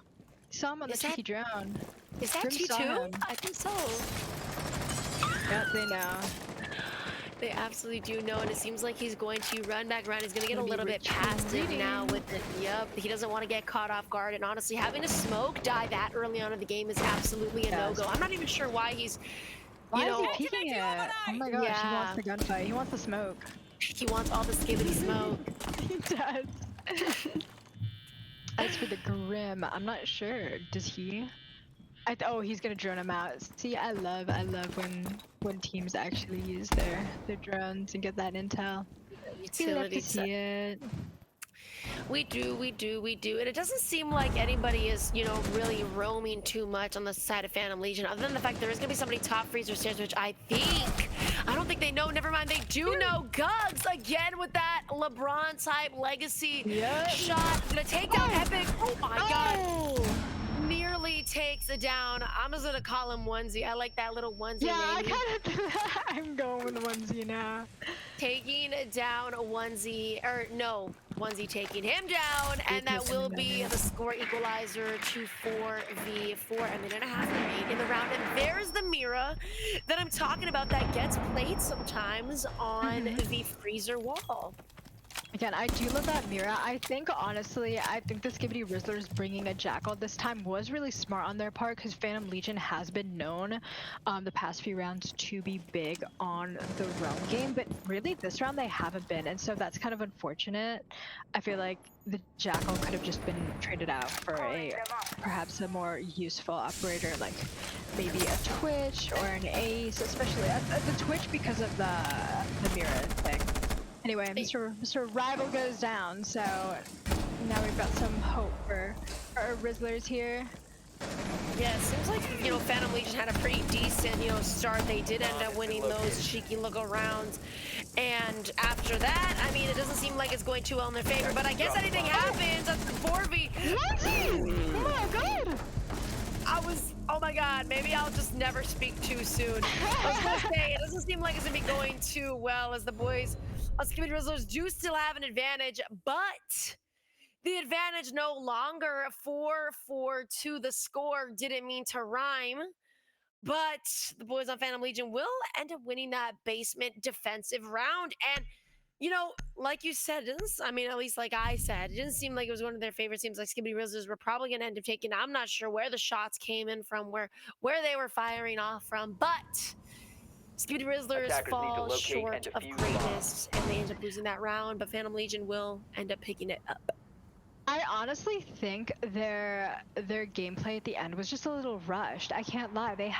Saw him on the T drone. Is that Grim saw T2? him. I think so. Yep, they know. They absolutely do know, and it seems like he's going to run back around. He's going to get a Gonna be little bit passive now with it. Yep, he doesn't want to get caught off guard, and honestly, having a smoke die that early on in the game is absolutely a no-go. I'm not even sure why he's, Why is he peeking it? Oh my gosh, he wants the gunfight. He wants the smoke. He wants all the skibbity smoke. He does. As for the Grim, I'm not sure. Does he? Oh, he's gonna drone him out. See, I love when teams actually use their drones and get that intel. We love to see it. We do, and it doesn't seem like anybody is, you know, really roaming too much on the side of Phantom Legion, other than the fact there is gonna be somebody top freezer stairs, which I don't think they know. Never mind, they do know. Gugs again with that LeBron type legacy shot. Gonna take down Epic. Oh my god. Nearly takes it down. I'm just gonna call him Onesie. I like that little onesie Yeah, name. I'm going with the Onesie now. Taking down Onesie, or no, Onesie taking him down, and that will be the score equalizer to 4v4. A minute and a half remain in the round, and there's the Mira that I'm talking about that gets played sometimes on the freezer wall. Again, I do love that Mira. I think, honestly, the Skibbity Rizzlers bringing a Jackal this time was really smart on their part, because Phantom Legion has been known the past few rounds to be big on the roam game, but really this round they haven't been, and so that's kind of unfortunate. I feel like the Jackal could have just been traded out for perhaps a more useful operator, like maybe a Twitch or an Ace, especially the Twitch because of the Mira thing. Anyway, Mr. Rival goes down, so now we've got some hope for our Rizzlers here. Yeah, it seems like, you know, Phantom Legion had a pretty decent, you know, start. They did end up winning those cheeky look rounds. And after that, I mean, it doesn't seem like it's going too well in their favor, but I guess anything happens. That's the 4v. Oh my god! Oh my god, maybe I'll just never speak too soon. I was gonna say, it doesn't seem like it's gonna be going too well, as the boys Skibbity Rizzlers do still have an advantage, but the advantage no longer. 4-4 to the score. Didn't mean to rhyme, but the boys on Phantom Legion will end up winning that basement defensive round. And, you know, like you said, I mean, at least like I said, it didn't seem like it was one of their favorite teams. Like Skibbity Rizzlers were probably going to end up taking. I'm not sure where the shots came in from, where they were firing off from, but Skibbity Rizzlers fall short of greatness, and they end up losing that round, but Phantom Legion will end up picking it up. I honestly think their gameplay at the end was just a little rushed. I can't lie. They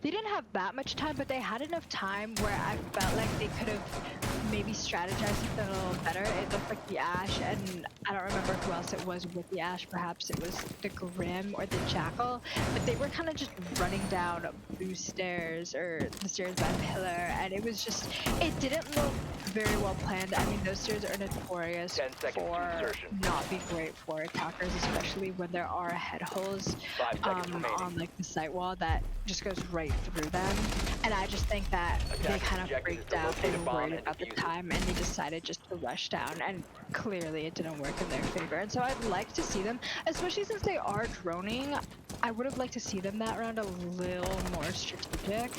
didn't have that much time, but they had enough time where I felt like they could have maybe strategized it a little better. It looked like the Ashe, and I don't remember who else it was with the Ashe. Perhaps it was the Grim or the Jackal, but they were kind of just running down blue stairs or the stairs by pillar, and it was just, it didn't look very well planned. I mean, those stairs are notorious for not being great for attackers, especially when there are head holes on like the site wall that just goes right through them. And I just think that they kind of freaked out. They were worried about the time, and they decided just to rush down, and clearly it didn't work in their favor. And so I'd like to see them, especially since they are droning, I would have liked to see them that round a little more strategic,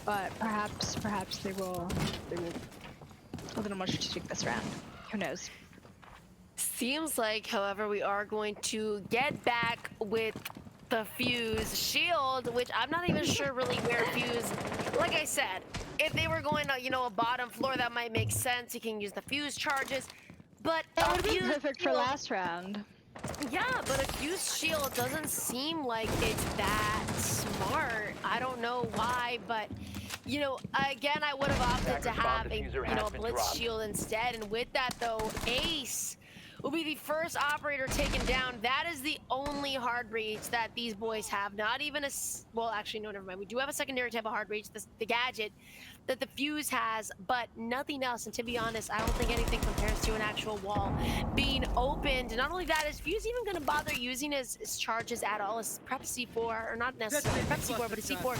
but perhaps they will a little more strategic this round. Who knows? Seems like, however, we are going to get back with the Fuse shield, which I'm not even sure really where Fuse, like I said, if they were going to, you know, a bottom floor, that might make sense. He can use the Fuse charges. But That a would be fuse perfect for shield- last round. Yeah, but a fuse shield doesn't seem like it's that smart. I don't know why, but you know, again, I would have opted to Attackers bomb have a diffuser has been blitz dropped. shield instead. And with that, though, Ace will be the first operator taken down. That is the only hard breach that these boys have. Not even well, actually, no, never mind. We do have a secondary type of hard breach, the gadget that the fuse has, but nothing else. And to be honest, I don't think anything compares to an actual wall being opened. Not only that, is Fuse even going to bother using his charges at all? Is Prep C4, or not necessarily Prep C4, but a C4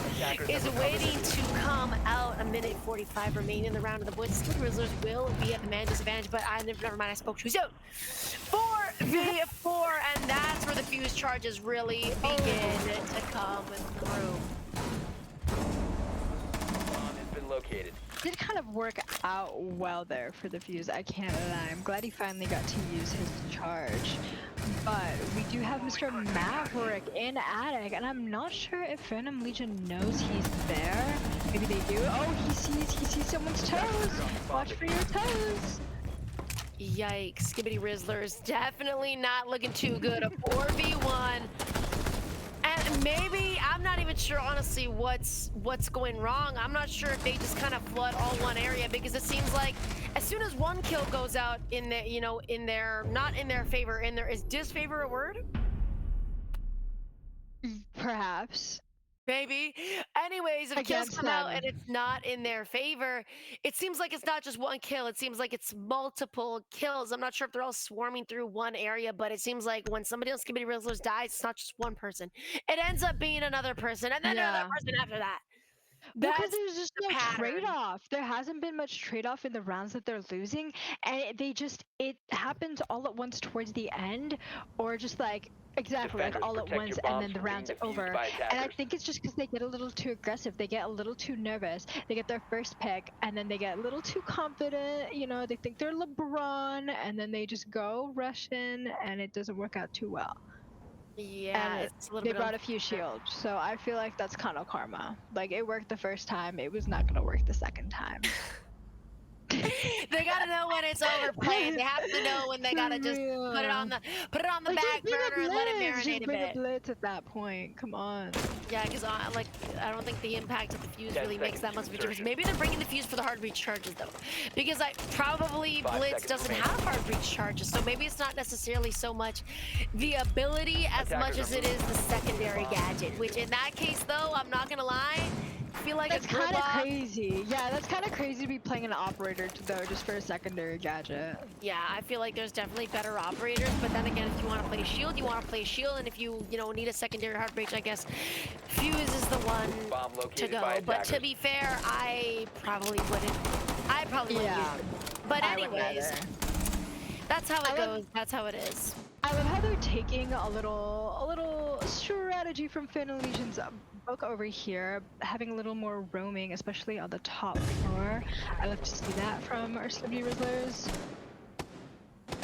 is waiting to come out. A minute 45 remaining in the round of the boys. The Rizzlers will be at the man disadvantage, but never mind, I spoke too soon. 4v4, and that's where the Fuse charges really begin to come through. Located. Did kind of work out well there for the Fuse, I can't lie. I'm glad he finally got to use his charge. But we do have Mr. Maverick in attic, and I'm not sure if Phantom Legion knows he's there. Maybe they do. Oh, he sees someone's toes. Watch for your toes. Yikes, Skibbity Rizzlers definitely not looking too good. A 4v1. And maybe, I'm not even sure honestly what's going wrong. I'm not sure if they just kind of flood all one area, because it seems like as soon as one kill goes out in the, not in their favor, is disfavor a word? Perhaps. Maybe. Anyways, if kills come out and it's not in their favor, it seems like it's not just one kill. It seems like it's multiple kills. I'm not sure if they're all swarming through one area, but it seems like when somebody else, Skibbity Rizzlers, dies, it's not just one person. It ends up being another person, and then another person after that. Because there's just no trade-off. There hasn't been much trade-off in the rounds that they're losing, and it happens all at once towards the end, or just like exactly like all at once, and then the round's over. And I think it's just because they get a little too aggressive, they get a little too nervous, they get their first pick, and then they get a little too confident. They think they're LeBron, and then they just go rush in, and it doesn't work out too well. Yeah, and it's a little they bit brought a few shields, so I feel like that's kind of karma. Like, it worked the first time, it was not gonna work the second time. They gotta know when it's overplayed. They have to know when they gotta just put it on the back burner and let it marinate a bit. A blitz at that point. Come on. Yeah, because I don't think the impact of the fuse really makes that much of a difference. Maybe they're bringing the fuse for the hard breach charges though, because probably Blitz doesn't have hard breach charges, so maybe it's not necessarily so much the ability as much as it is the secondary gadget. Which in that case though, I'm not gonna lie, I feel like that's kind of crazy. Yeah, that's kind of crazy to be playing an operator though, just for a secondary gadget. Yeah, I feel like there's definitely better operators, but then again, if you want to play shield, you want to play shield, and if you need a secondary hard breach, I guess fuse is the one to go. But to be fair, I probably wouldn't. I probably wouldn't use it. But anyways, that's how it goes. That's how it is. I love how they're taking a little strategy from Phantom Legion's book over here, having a little more roaming, especially on the top floor. I love to see that from our Skibbity Rizzlers.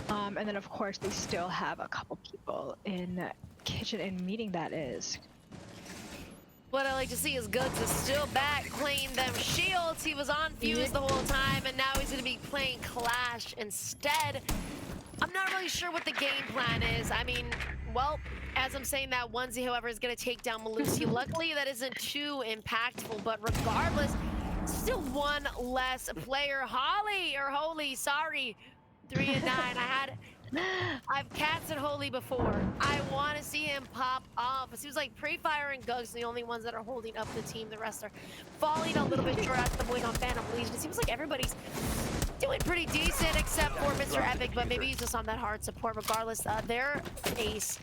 And then of course they still have a couple people in kitchen and meeting, that is. What I like to see is Goods is still back playing them shields. He was on fuse the whole time, and now he's going to be playing Clash instead. I'm not really sure what the game plan is. I mean, well, as I'm saying that, Onesie, however, is going to take down Malusi. Luckily, that isn't too impactful, but regardless, still one less player. Holy, sorry. 3 and 9. I've casted Holy before. I want to see him pop off. It seems like Pre-Fire and Gugs are the only ones that are holding up the team. The rest are falling a little bit short after the point on Phantom Legion. It seems like everybody's doing pretty decent except for Mr. Epic, but maybe he's just on that hard support. Regardless, their ace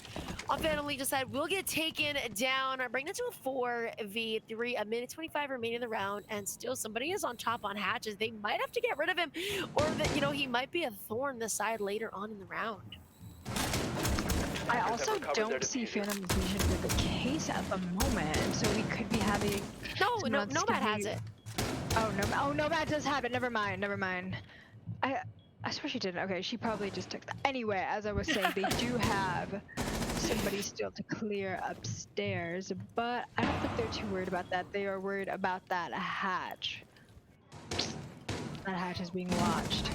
on Phantom Legion side will get taken down, bringing it to a 4v3, a minute 25 remaining in the round, and still somebody is on top on hatches. They might have to get rid of him, or that he might be a thorn this side later on in the round. I also don't see Phantom Legion with the case at the moment, so we could be having Nomad has it. Oh, Nomad does have it. Never mind. I swear she didn't. Okay, she probably just took that. Anyway, as I was saying, they do have somebody still to clear upstairs, but I don't think they're too worried about that. They are worried about that hatch. That hatch is being watched.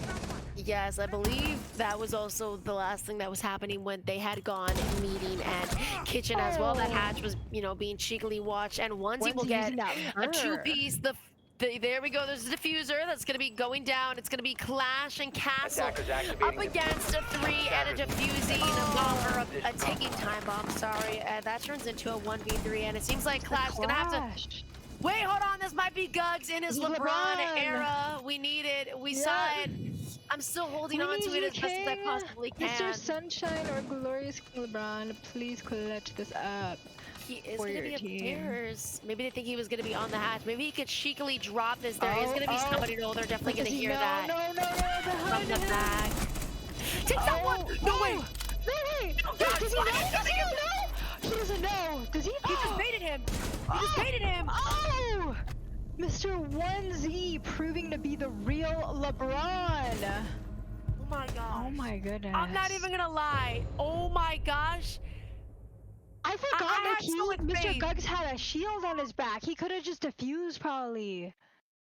Yes, I believe that was also the last thing that was happening when they had gone meeting and kitchen as well. That hatch was, you know, being cheekily watched, and Onesie will get using that a bird. two-piece. There we go. There's a diffuser that's going to be going down. It's going to be Clash and Castle Attackers up activating the against a 3 and a diffusing bomb, or a ticking time bomb. Sorry, that turns into a 1v3, and it seems like Clash is going to have to. Wait, hold on. This might be Gugs in his LeBron era. We need it. We saw it. I'm still holding on to it as best as I possibly can. Mr. Sunshine or Glorious King LeBron, please clutch this up. He is going to be upstairs. Maybe they think he was going to be on the hatch. Maybe he could cheekily drop this. There is going to be somebody. No, they're definitely going to hear that. No, from the back. Take that one! No way! Does he know? He doesn't know. Does he? He just baited him. He just baited him. Oh! Mr. 1Z proving to be the real LeBron. Oh my gosh. Oh my goodness. I'm not even gonna lie. Oh my gosh. I forgot that Mr. Gugs had a shield on his back. He could have just defused probably.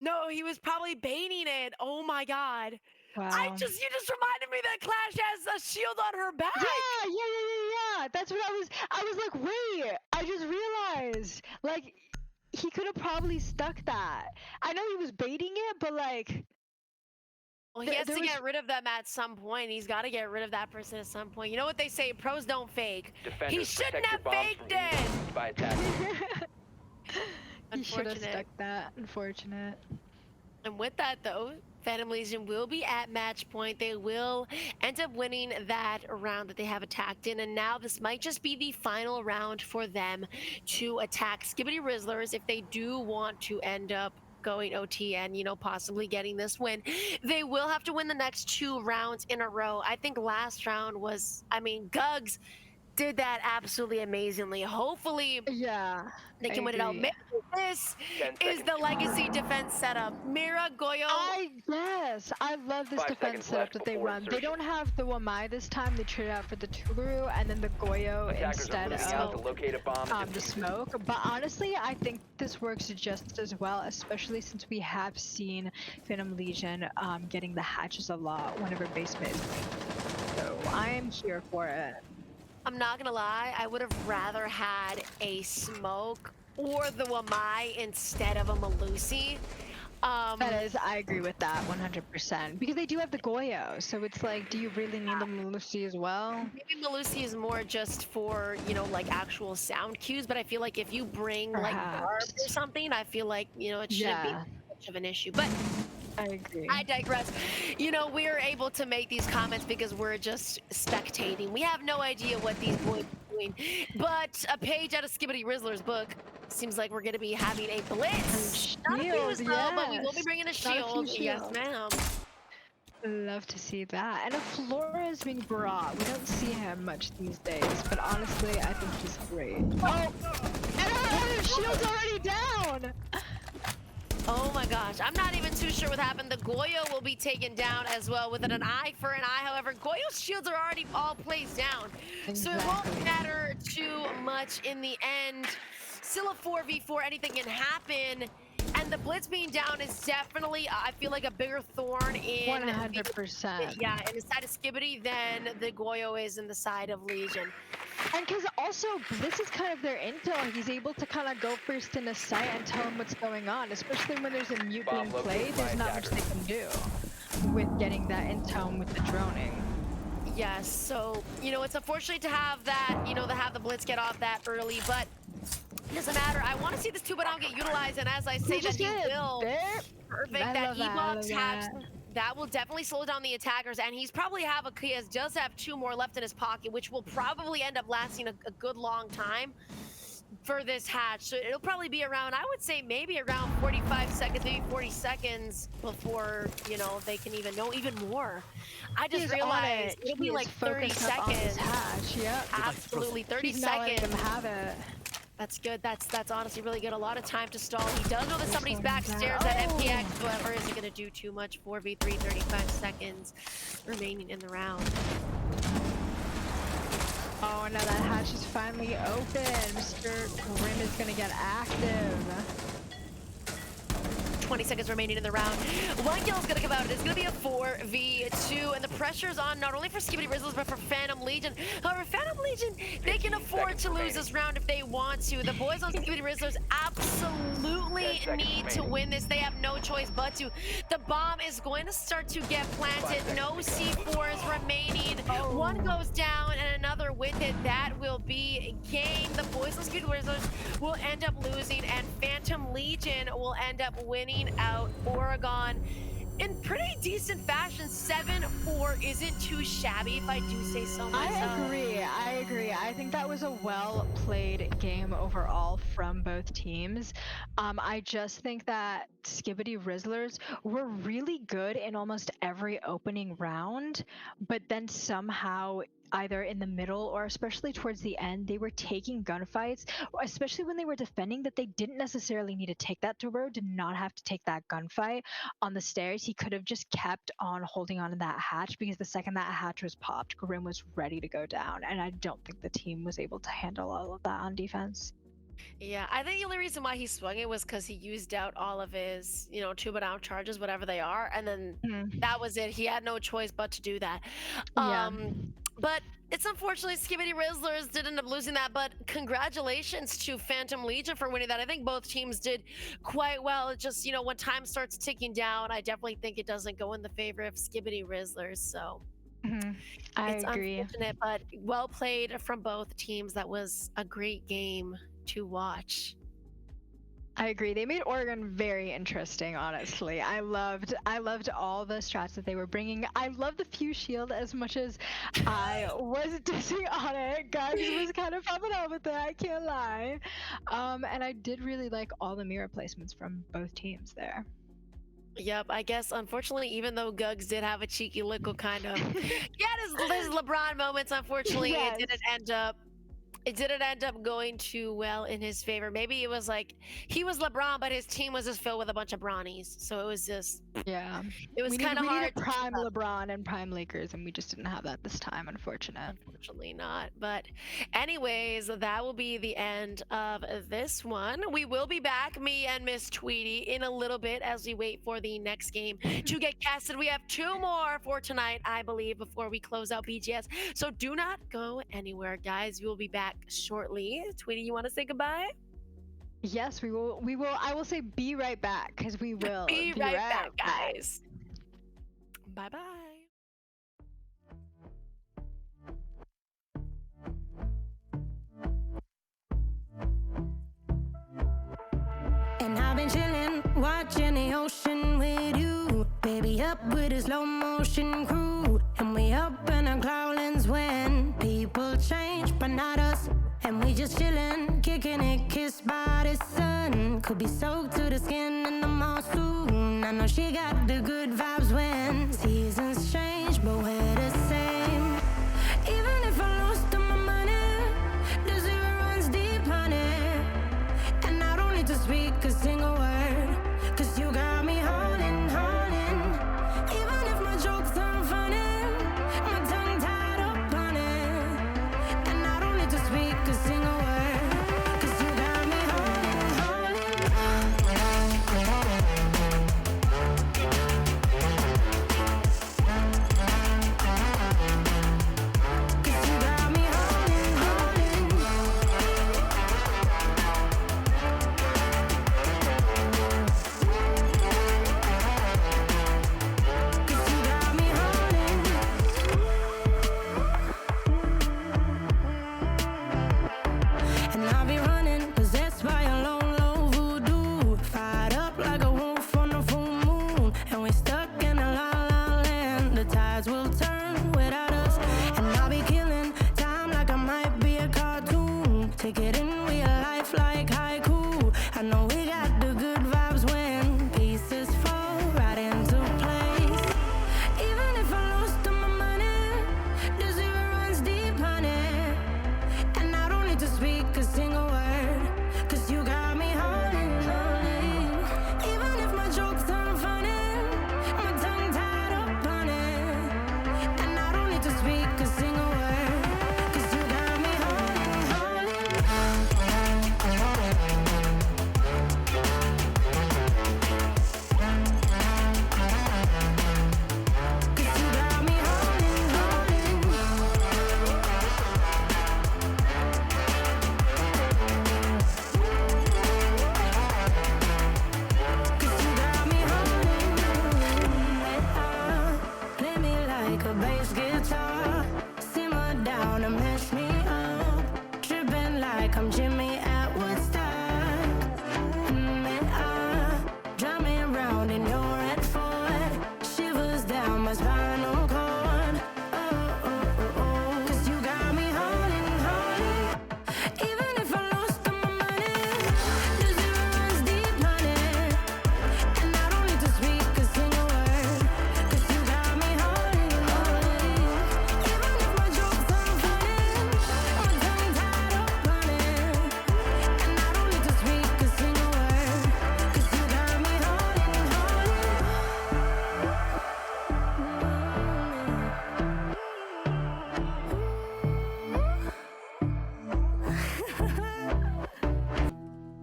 No, he was probably baiting it. Oh my god. Wow. You just reminded me that Clash has a shield on her back. Yeah. That's what I was like, wait, I just realized. Like, he could have probably stuck that. I know he was baiting it, but like... Well, he has to get rid of them at some point. He's got to get rid of that person at some point. You know what they say, pros don't fake. He shouldn't have faked it! By attack. He should have stuck that, unfortunate. And with that though, Phantom Legion will be at match point. They will end up winning that round that they have attacked in, and now this might just be the final round for them to attack Skibbity Rizzlers if they do want to end up going OT and, you know, possibly getting this win. They will have to win the next 2 rounds in a row. I think last round was, I mean, Gugs did that absolutely amazingly. Hopefully, they can win it out. Maybe this is the legacy defense setup. Mira, Goyo. Yes, I love this defense setup that they run. They don't have the Wamai this time. They traded out for the Tuguru and then the Goyo instead of the smoke. But honestly, I think this works just as well, especially since we have seen Phantom Legion getting the hatches a lot whenever basement is playing. So I am here for it. I'm not gonna lie, I would have rather had a smoke or the Wamai instead of a Malusi. I agree with that 100%. Because they do have the Goyo, so it's like, do you really need the Malusi as well? Maybe Malusi is more just for, you know, like actual sound cues, but I feel like if you bring like barbs or something, I feel like, you know, it shouldn't be much of an issue. But I agree. I digress. You know, we're able to make these comments because we're just spectating. We have no idea what these boys are doing. But a page out of Skibbity Rizzler's book seems like we're going to be having a blitz. Not a fuse though, but we will be bringing a shield. Yes, ma'am. Love to see that. And a Flores being brought. We don't see him much these days, but honestly, I think he's great. Oh! And his shield's already down! Oh my gosh, I'm not even too sure what happened. The Goyo will be taken down as well with an eye for an eye. However, Goyo's shields are already all placed down. So it won't matter too much in the end. Still a 4v4, anything can happen. And the blitz being down is definitely, I feel like, a bigger thorn in 100%. Yeah, in the side of Skibbity than the Goyo is in the side of Legion. And because also, this is kind of their intel. He's able to kind of go first in the site and tell him what's going on, especially when there's a mute being played. There's not much they can do with getting that intel with the droning. Yes, so, you know, it's unfortunate to have that, you know, to have the blitz get off that early, but it doesn't matter. I want to see this 2-bot get utilized, and as I say that he will, perfect, that E-box that will definitely slow down the attackers, and he's probably does have 2 more left in his pocket, which will probably end up lasting a good long time for this hatch. So it'll probably be around, I would say maybe around 45 seconds, maybe 40 seconds before, you know, they can even know even more. I just realized it'll be like 30 seconds. Absolutely, 30 seconds. Him have it. That's good. That's honestly really good. A lot of time to stall. He does know that somebody's backstairs at FPX, however, isn't going to do too much. 4v3, 35 seconds remaining in the round. Oh, now that hatch is finally open. Mr. Grim is going to get active. 20 seconds remaining in the round. One kill is gonna come out. It's gonna be a 4v2, and the pressure's on not only for Skibidi Rizzlers, but for Phantom Legion. However, Phantom Legion, they can afford to lose this round if they want to. The boys on Skibidi Rizzlers absolutely need to win this. They have no choice but to. The bomb is going to start to get planted. No C4s remaining. One goes down and another with it. That will be game. The boys on Skibidi Rizzlers will end up losing, and Phantom Legion will end up winning out Oregon in pretty decent fashion. 7-4 isn't too shabby, if I do say so myself. I agree. I think that was a well-played game overall from both teams. I just think that Skibidi Rizzlers were really good in almost every opening round, but then somehow either in the middle or especially towards the end, they were taking gunfights, especially when they were defending, that they didn't necessarily need to take that. Toro did not have to take that gunfight on the stairs. He could have just kept on holding on to that hatch, because the second that hatch was popped, Grim was ready to go down, and I don't think the team was able to handle all of that on defense. Yeah, I think the only reason why he swung it was because he used out all of his, tuba down charges, whatever they are, and then that was it. He had no choice but to do that. But it's unfortunately Skibidi Rizzlers did end up losing that, but congratulations to Phantom Legion for winning that. I think both teams did quite well. It just, when time starts ticking down, I definitely think it doesn't go in the favor of Skibidi Rizzlers, so... I it's agree. unfortunate, but well played from both teams. That was a great game to watch. I agree. They made Oregon very interesting, honestly. I loved all the strats that they were bringing. I love the Fuse Shield as much as I was dissing on it. Guys was kind of popping out with it, I can't lie. And I did really like all the mirror placements from both teams there. Yep, I guess unfortunately, even though Guggs did have a cheeky little kind of his LeBron moments, unfortunately Yes. it didn't end up going too well in his favor. Maybe it was like he was LeBron, but his team was just filled with a bunch of Bronnies. So it was just it was kind of hard. We needed prime LeBron and prime Lakers, and we just didn't have that this time, unfortunate. Unfortunately not. But anyways, that will be the end of this one. We will be back, me and Miss Tweety, in a little bit as we wait for the next game to get casted. We have 2 more for tonight, I believe, before we close out BGS. So do not go anywhere, guys. We will be back shortly. Tweety, you want to say goodbye? Yes, we will. I will say be right back, because we will Be right back, guys. Bye-bye. And I've been chilling, watching the ocean with you. Baby up with a slow motion crew. And we up in our cloudlands when people change, but not us. And we just chillin', kicking it, kissed by the sun. Could be soaked to the skin in the mall soon. I know she got the good vibes when seasons change, but we're the same. Even if I lost all my money, the zero runs deep, honey. And I don't need to speak a single word, 'cause you got me holding, holding. Even if my jokes aren't funny, my tongue tied up on it. And I don't need to speak a single word, 'cause you got me holding, holding. 'Cause you got me holding, holding. 'Cause you got me holding. And I'll be running, possessed by a low, low voodoo. Fired up like a wolf on a full moon. And we're stuck in a la la land. The tides will turn without us. And I'll be killing time like I might be a cartoon. Take it in real life like haiku. I know we got the good vibes when pieces fall right into place. Even if I lost all my money, the zero runs deep, honey. And I don't need to speak a single word, 'cause you got me holding, holding. Even if my jokes aren't funny, my tongue tied up on it. And I don't need to speak a single word, 'cause you got me holding, holding. Come Jimmy at Woodstock. Drive me around in your red Ford. Shivers down my spinal cord. Oh. 'Cause you got me holding, holding. Even if I lost all my money, the zero runs deep, honey. And I don't need to speak a single word. 'Cause you got me holding, holding. Even if my jokes aren't funny, my tongue tied up, honey. And I don't need to speak a single word. 'Cause you got me holding,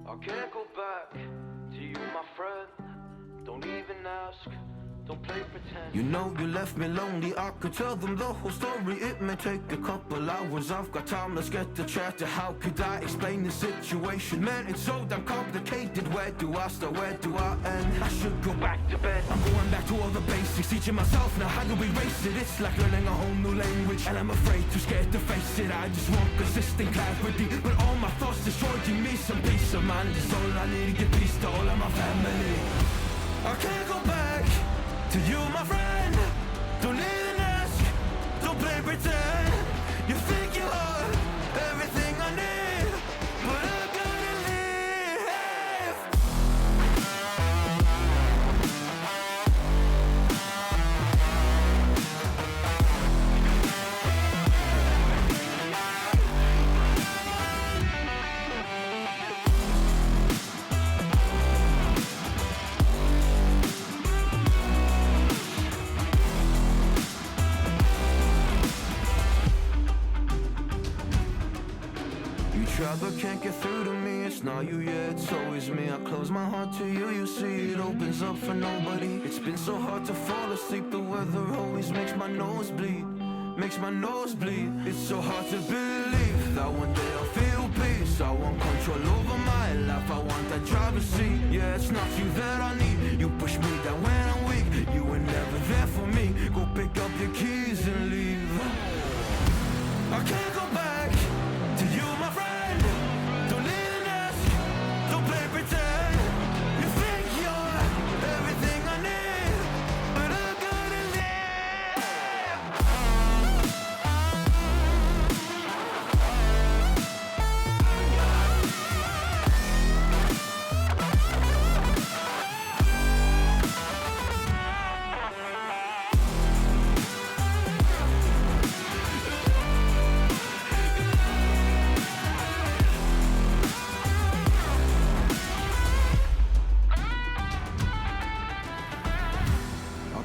I can't go back to you, my friend. Don't even ask, don't play pretend. You know you left me lonely, I could tell them the whole story. It may take a couple hours, I've got time, let's get to chat. How could I explain the situation? Man, it's so damn complicated. Where do I start, where do I end? I should go back to bed. I'm going back to all the basics, teaching myself now how to erase it. It's like learning a whole new language, and I'm afraid, too scared to face it. I just want consistent clarity, but all my thoughts destroying me. Some peace of mind is all I need to give peace to all of my family. I can't go back to you, my friend. Don't even ask, don't play pretend. You think you are everything I need, but I gotta leave. You try but can't get through to me. It's not you, yeah, it's always me. I close my heart to you, you see it opens up for nobody. It's been so hard to fall asleep. The weather always makes my nose bleed, makes my nose bleed. It's so hard to believe that one day I'll feel peace. I want control over my life, I want that driver's seat. Yeah, it's not you that I need. You push me down when I'm weak. You were never there for me. Go pick up your keys and leave. I can't go back to you, my friend. Don't even ask, don't play pretend. You think you're everything I need, but I gotta leave.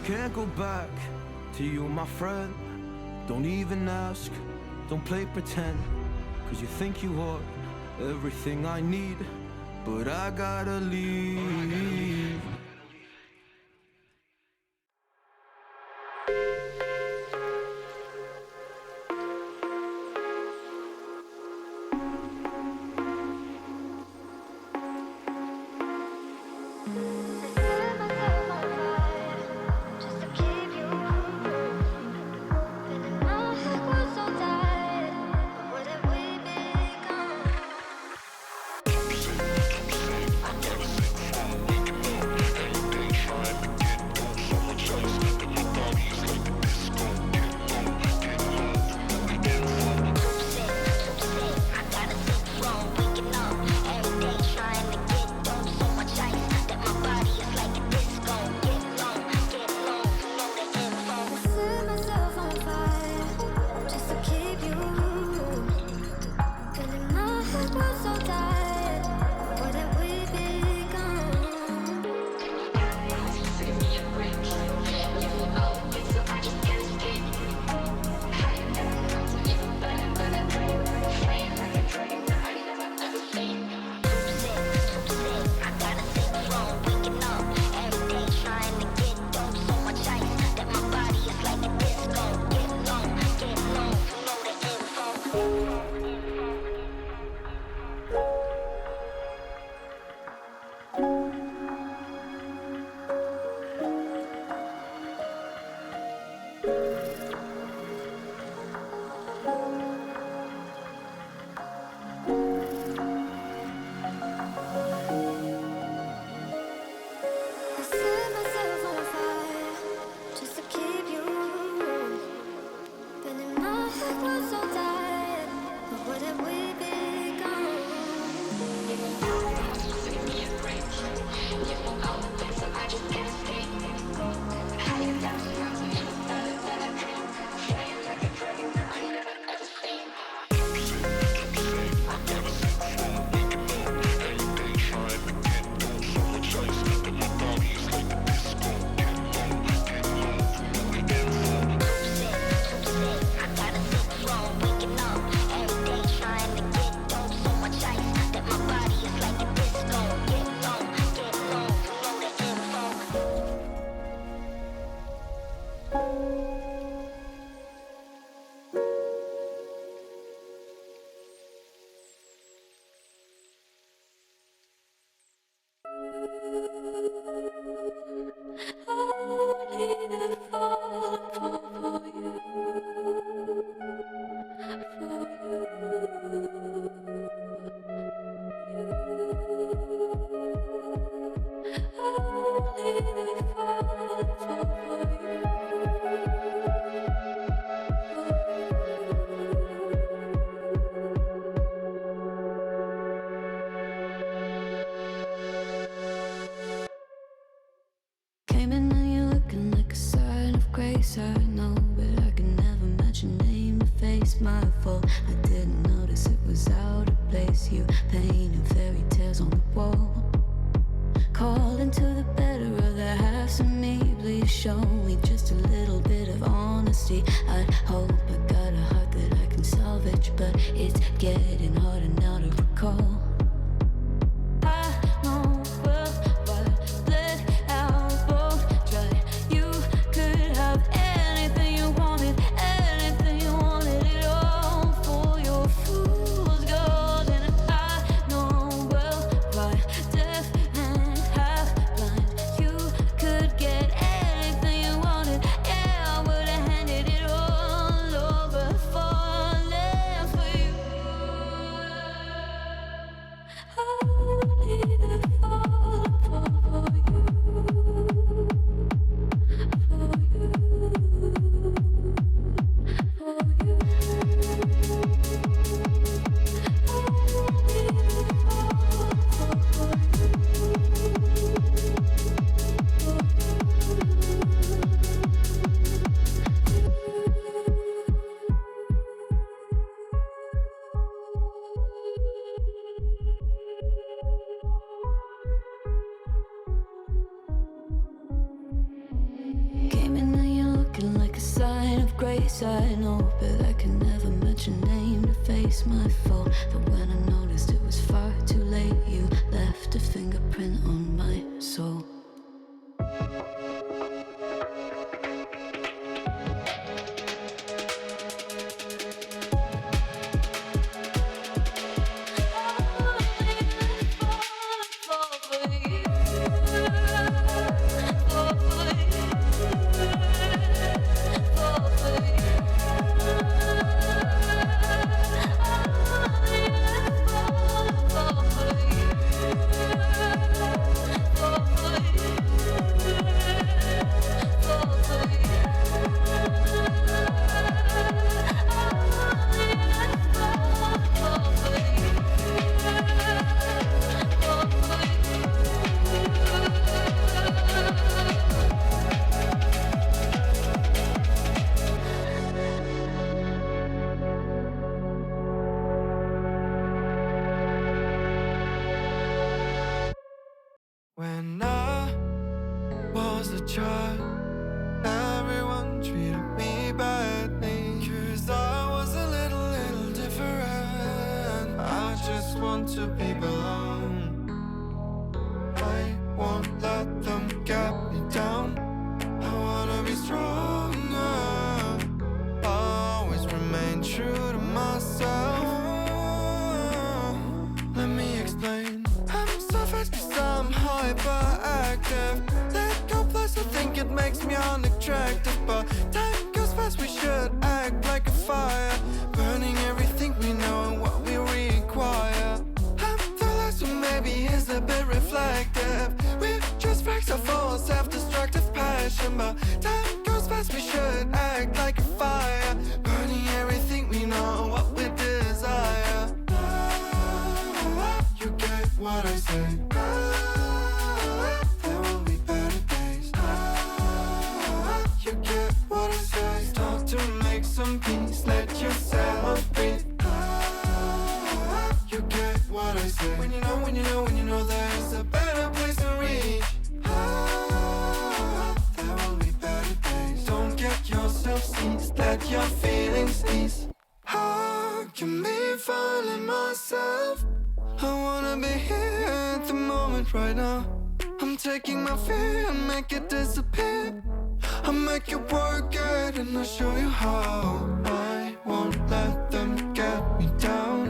Can't go back to you, my friend. Don't even ask, don't play pretend. 'Cause you think you are everything I need, but I gotta leave. place you, painting fairy tales on the wall. Calling to the better of the halves of me. Please show me just a little bit of honesty. I'd hope I got a heart that I can salvage, but it's getting harder now to recall. I know well what let out both dry. You could have anything you wanted it all for your fool's gold. And I know well why deaf and half blind. You could get anything you wanted. Yeah, I would have handed it all over, falling for you. Came in and you're looking like a sign of grace. I know, but I can never match your name to face my fault. But when I noticed it was far too late, you left a fingerprint on my soul. When I was a child, everyone treated me badly. 'Cause I was a little different. I just want to be belong. I won't let them get me down. I wanna be stronger. Always remain true to myself. Let me explain. I'm so fast 'cause I'm hyperactive. Let go plus I think it makes me unattractive. But time goes fast, we should act like a fire, burning everything we know and what we require. I'm the last one, maybe is a bit reflective. We're just facts of all self-destructive passion. But time goes fast, we should act like a fire, burning everything we know and what we desire. You get what I say. There will be better days. You get what I say. Start to make some peace. Let yourself breathe. You get what I say. When you know there's a better place to reach. There will be better days. Don't get yourself seized. Let your feelings ease. How can me finding myself? I wanna be here at the moment right now. I'm taking my fear and make it disappear. I'll make you work it and I'll show you how. I won't let them get me down.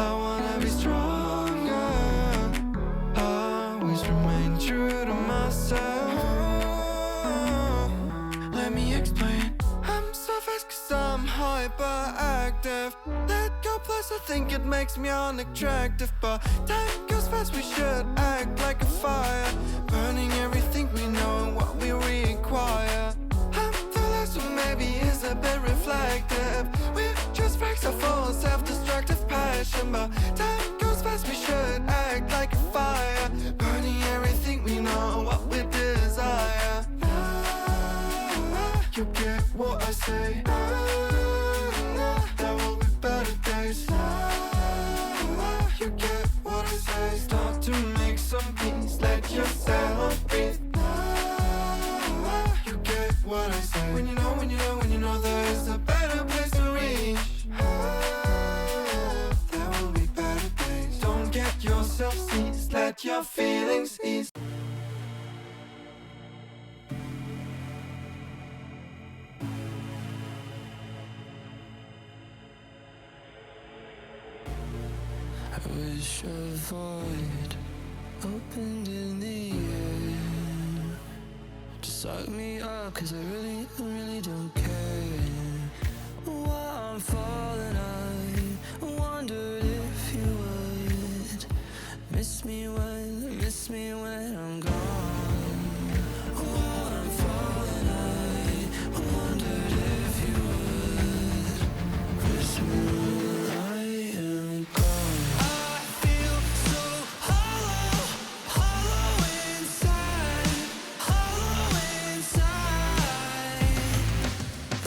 I wanna be stronger. Always remain true to myself. Let me explain. I'm so fast 'cause I'm hyperactive. Let go plus I think it makes me unattractive. But time goes fast, we should act like a fire, burning everything we know and what we require. I'm the last one, maybe is a bit reflective. We're just facts of all self-destructive passion. But time goes fast, we should act like a fire, burning everything we know and what we desire. You get what I say. There will be better days. You make your feelings easy. I wish a void opened in the air to suck me up, cause I really don't care. While I'm falling, I wondered if you would miss me when I'm gone. While I'm falling, I wondered if you would miss me when I am gone. I feel so hollow, hollow inside, hollow inside.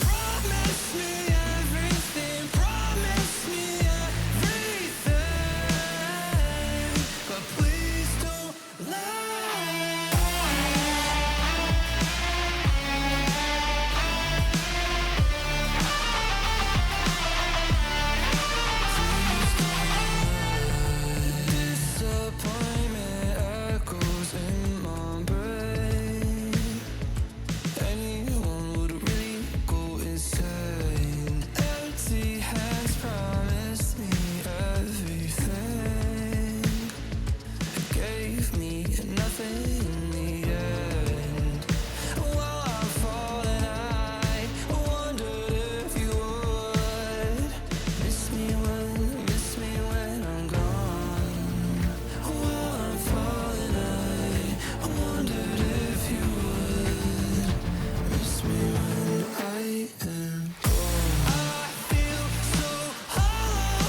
Promise me everything, promise me everything, but please don't lie. Disappointment echoes in my brain. Anyone would really go insane. Empty hands promised me everything. Gave me nothing in the end. While I'm falling, I wondered if you would miss me when I'm gone. While I'm falling, I wondered if you would miss me when I am gone. I feel so hollow,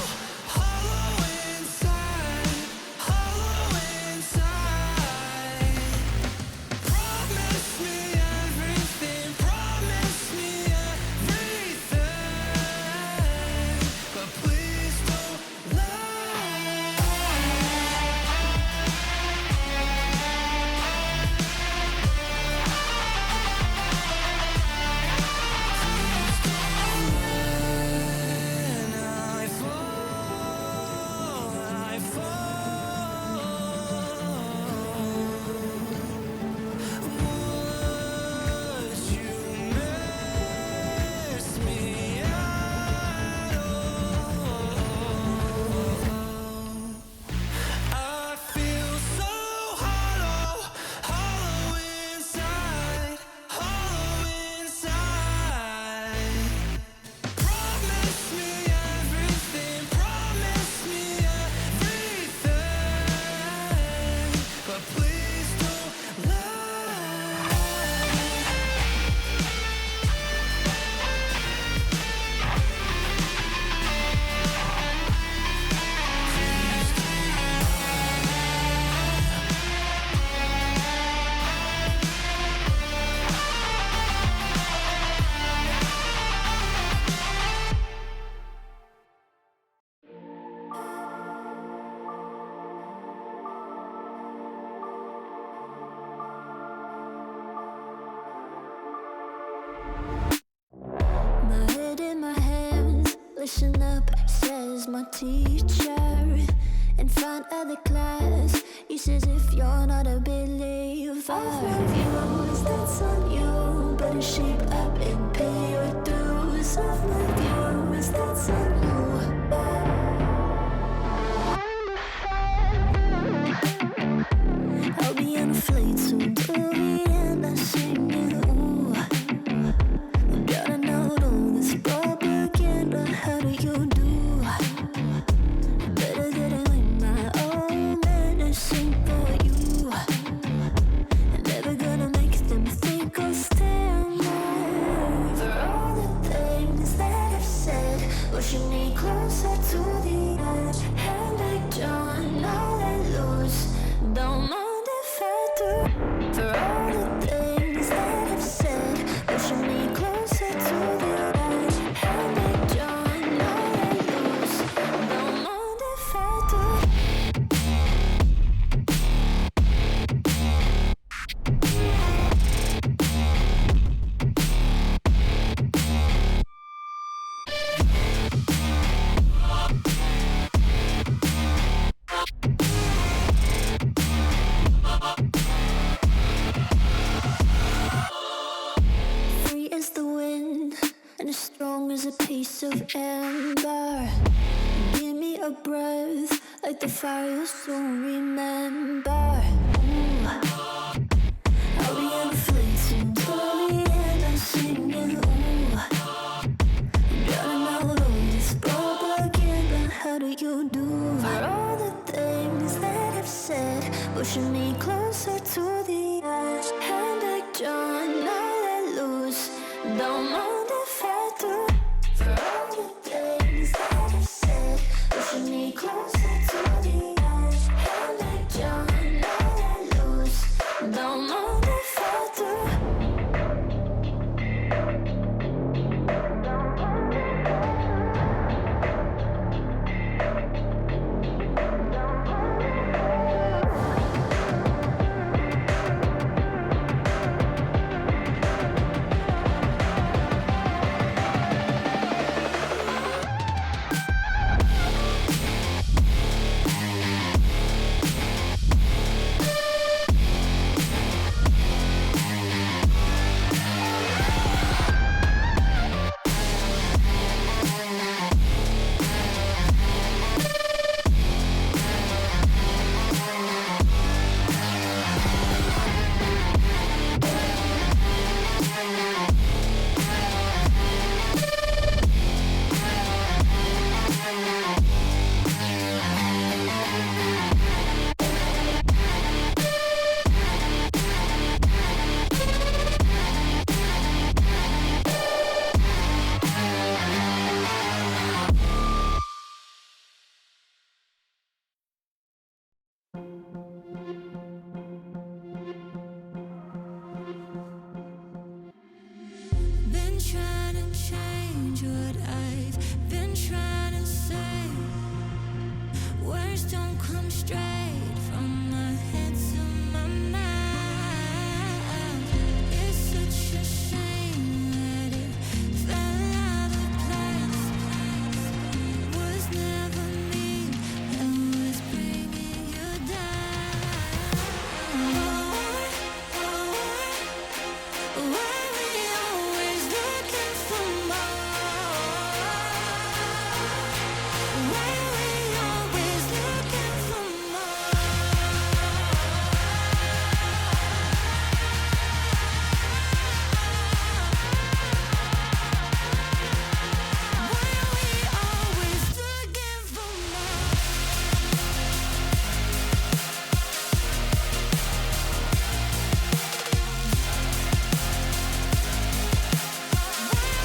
hollow inside, hollow inside. Promise me everything, promise me everything, but please don't lie. When I fall, would you miss me at all? I feel so hollow, hollow inside, hollow inside. Promise me everything, promise me everything, but please don't lie. My head in my hands, listen up, says my teacher. In front of the class, he says if you're not a believer, views, that's on you. Better shape up and pay your dues. Of my views, that's on you. I'll be on a flight soon to Vienna singing, ooh. Gotta know all this propaganda, how do you do? Better get away my own medicine for you. Never gonna make them think I'll stand there. For all the things that I've said, pushing me closer hearts of amber. Give me a breath like the fire you'll soon remember. Ooh. I'll be inflating till the end. I'm singing. Ooh. I'm drowning all those broke again, but how do you do? For all the things that I've said, pushing me closer to the edge. Hand back, John, now let loose. Don't mind if I do. For all the things that I've said, pushing me closer to the edge. Hand back, John, now let loose. Don't mind if I do. Been trying to change what I've been trying to say. Words don't come straight from my head to my mouth. It's such a shame that it fell out of place. Was never me that was bringing you down. Why we always looking for more? Why we always looking for more? Why we always looking for more?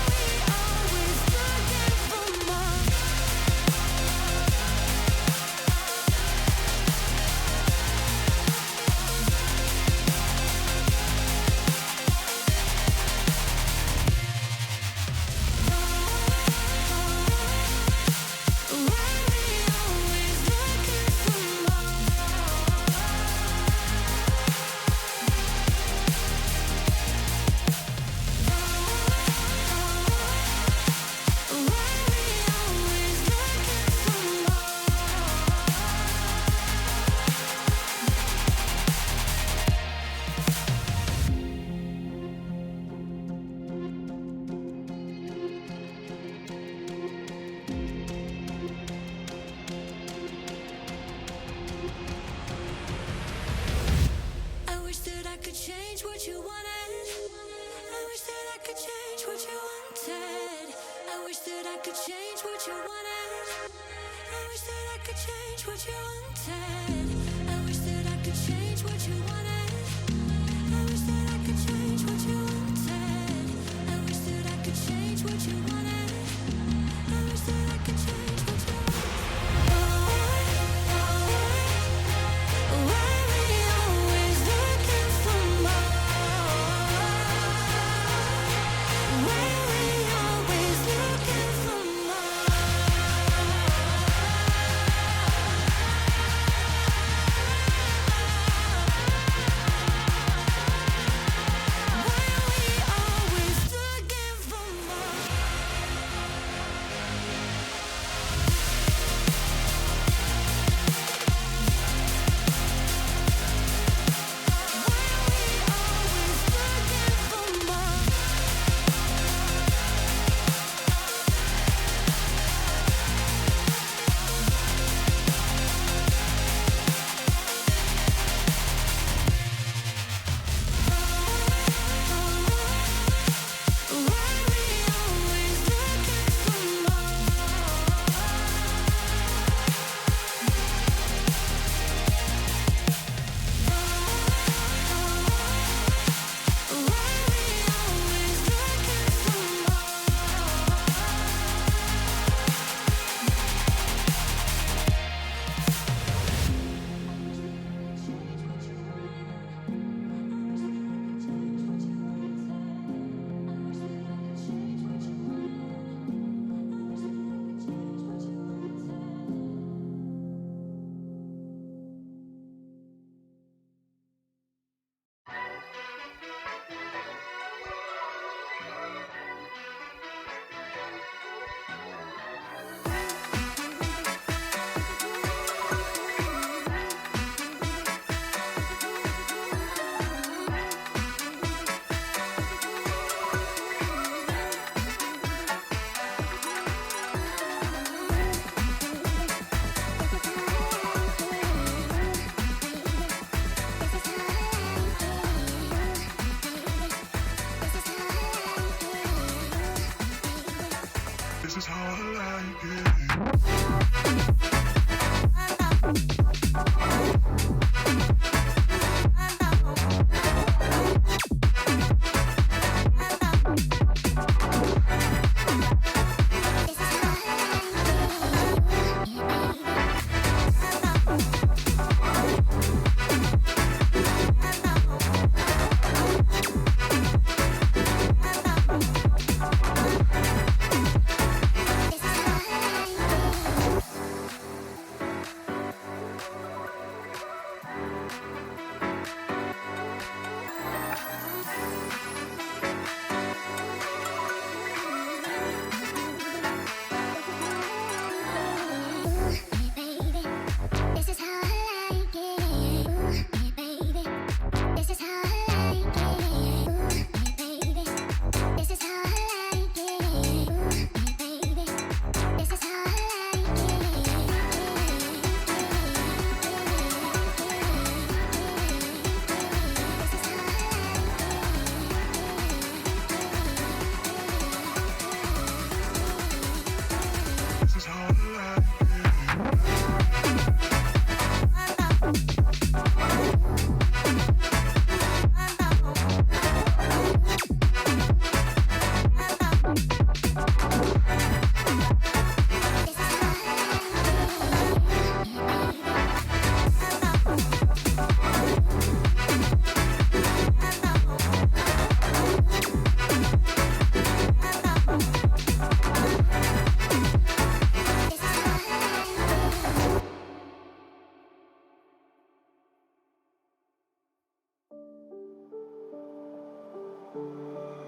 Always looking for more. Why we always looking for more? Why we always looking for I wish that I could change what you wanted. I wish that I could change what you wanted. I wish that I could change what you wanted. I wish that I could change what you wanted. I wish that I could change what you wanted. I wish that I could change what you wanted. I wish that I could change what you wanted. I wish that I could change what you Why we always looking for more? Why we always looking for more?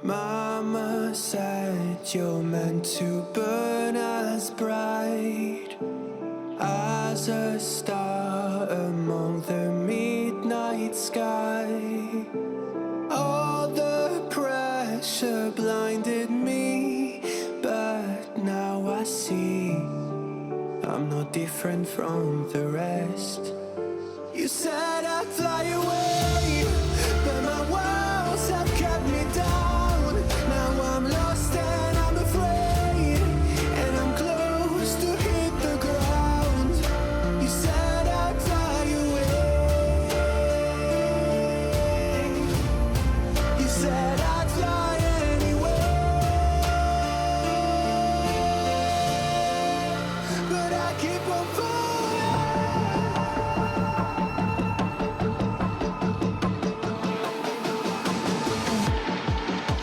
Mama said you're meant to burn as bright as a star among the midnight sky. All the pressure blinded me, but now I see I'm no different from the rest. You said I'd fly away, but my walls have kept me down. Now I'm lost and I'm afraid, and I'm close to hit the ground. You said I'd fly away. You said I'd fly anyway, but I keep on falling.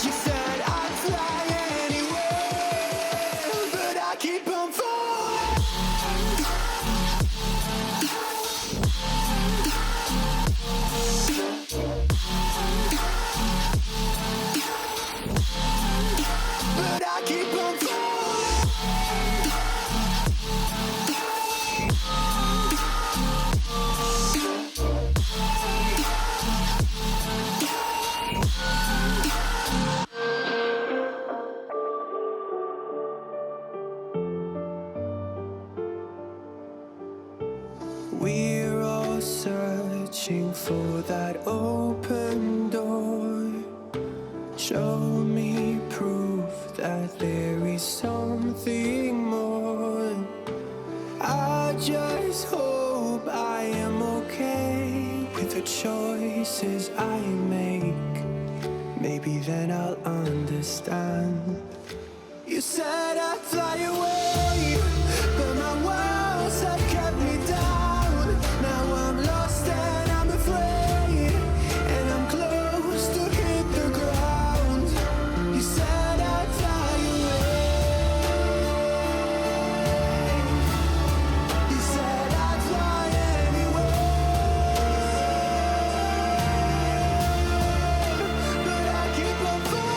You said I'd fly anyway, but I keep on falling. But I keep on falling. We're all searching for that open door. Show me proof that there is something more. I just hope I am okay with the choices I make. Maybe then I'll understand. You said I'd fly away, but my walls have kept me down. Now I'm lost and I'm afraid, and I'm close to hit the ground. You said I'd fly away. You said I'd fly anyway, but I keep on falling.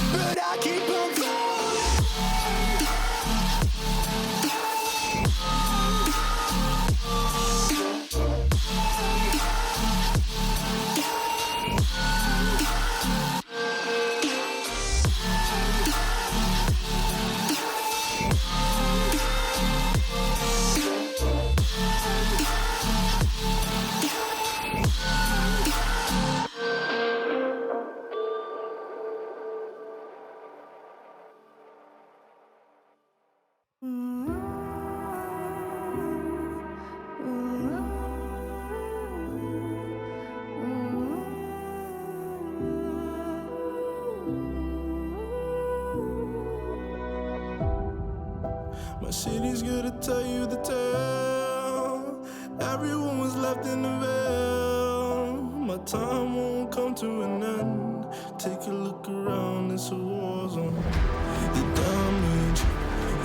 But I keep on falling. My city's gonna tell you the tale. Everyone was left in the veil. My time won't come to an end. Take a look around, it's a war zone. The damage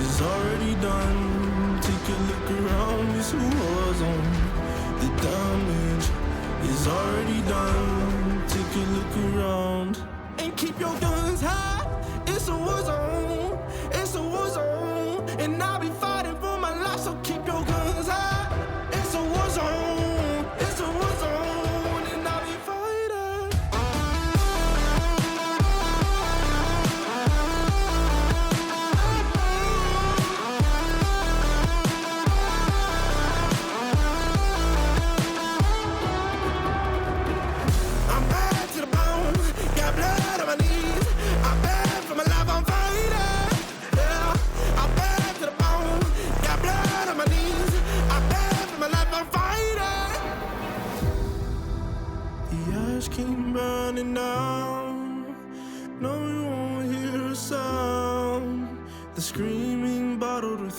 is already done. Take a look around, it's a war zone. The damage is already done. Take a look around and keep your guns high. It's a war zone. It's a war zone, and I'll be fighting for my life. So keep your guns high. It's a war zone. It's a war zone, and I'll be fighting. I'm bad to the bone, got blood on my knees. I'm bad for my life, I'm fighting. Yeah, I'm bad to the bone, got blood on my knees. I'm bad for my life, I'm fighting. The ash keep burning down. No, you won't hear a sound.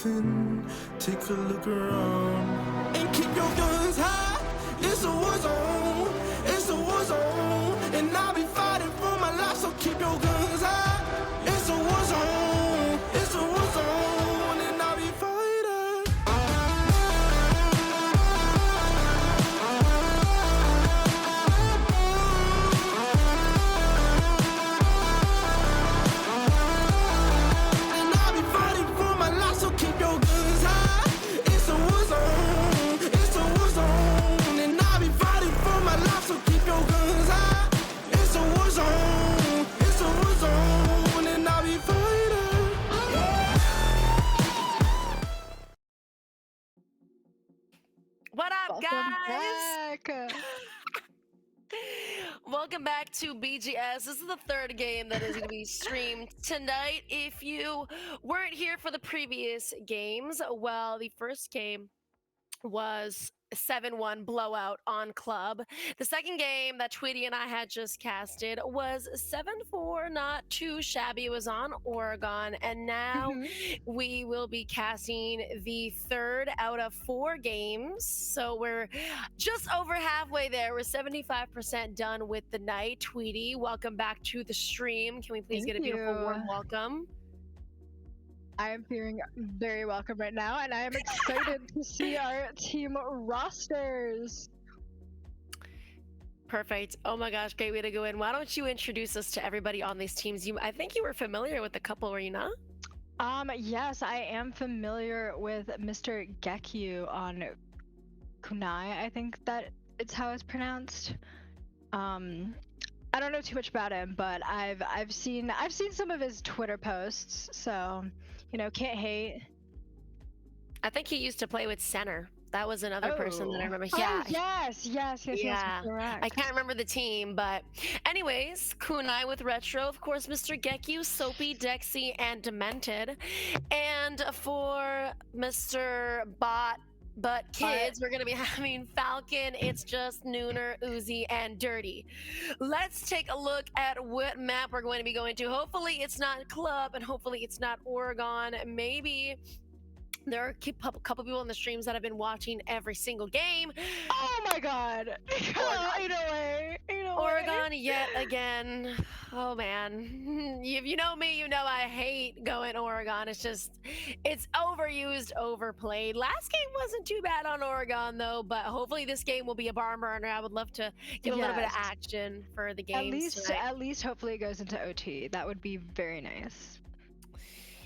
open. Take a look around and keep your guns high. It's a war zone. It's a war zone. And I'll be fighting for my life, so keep your guns high. It's a war zone. It's a war zone. And I'll be fighting. What up, guys? Back. Welcome back to BGS. This is the third game that is going to be streamed tonight. If you weren't here for the previous games, well, the first game was 7-1 blowout on Club. The second game that Tweety and I had just casted was 7-4, not too shabby. It was on Oregon. And now we will be casting the third out of 4 games. So we're just over halfway there. We're 75% done with the night. Tweety, welcome back to the stream. Can we please get a beautiful warm welcome? I am feeling very welcome right now, and I am excited to see our team rosters. Perfect. Oh my gosh, great way to go in. Why don't you introduce us to everybody on these teams? I think you were familiar with a couple, were you not? Yes, I am familiar with Mr. Gekyu on Kunai. I think that it's how it's pronounced. I don't know too much about him, but I've seen some of his Twitter posts, so you know, can't hate. I think he used to play with Center. That was another person that I remember. Yeah. Yes. I can't remember the team, but anyways, Kunai with Retro, of course, Mr. Gekyu, Soapy, Dexy, and Demented. And for Mr. But kids, we're gonna be having Falcon, It's Just, Nooner, Uzi, and Dirty. Let's take a look at what map we're going to be going to. Hopefully it's not Club, and hopefully it's not Oregon. Maybe there are a couple people in the streams that have been watching every single game. Oh my god! Oregon yet again. Oh man, if you know me, you know I hate going Oregon. It's overused, overplayed. Last game wasn't too bad on Oregon though, but hopefully this game will be a barn burner. I would love to get a little bit of action for the games At least hopefully it goes into OT. That would be very nice.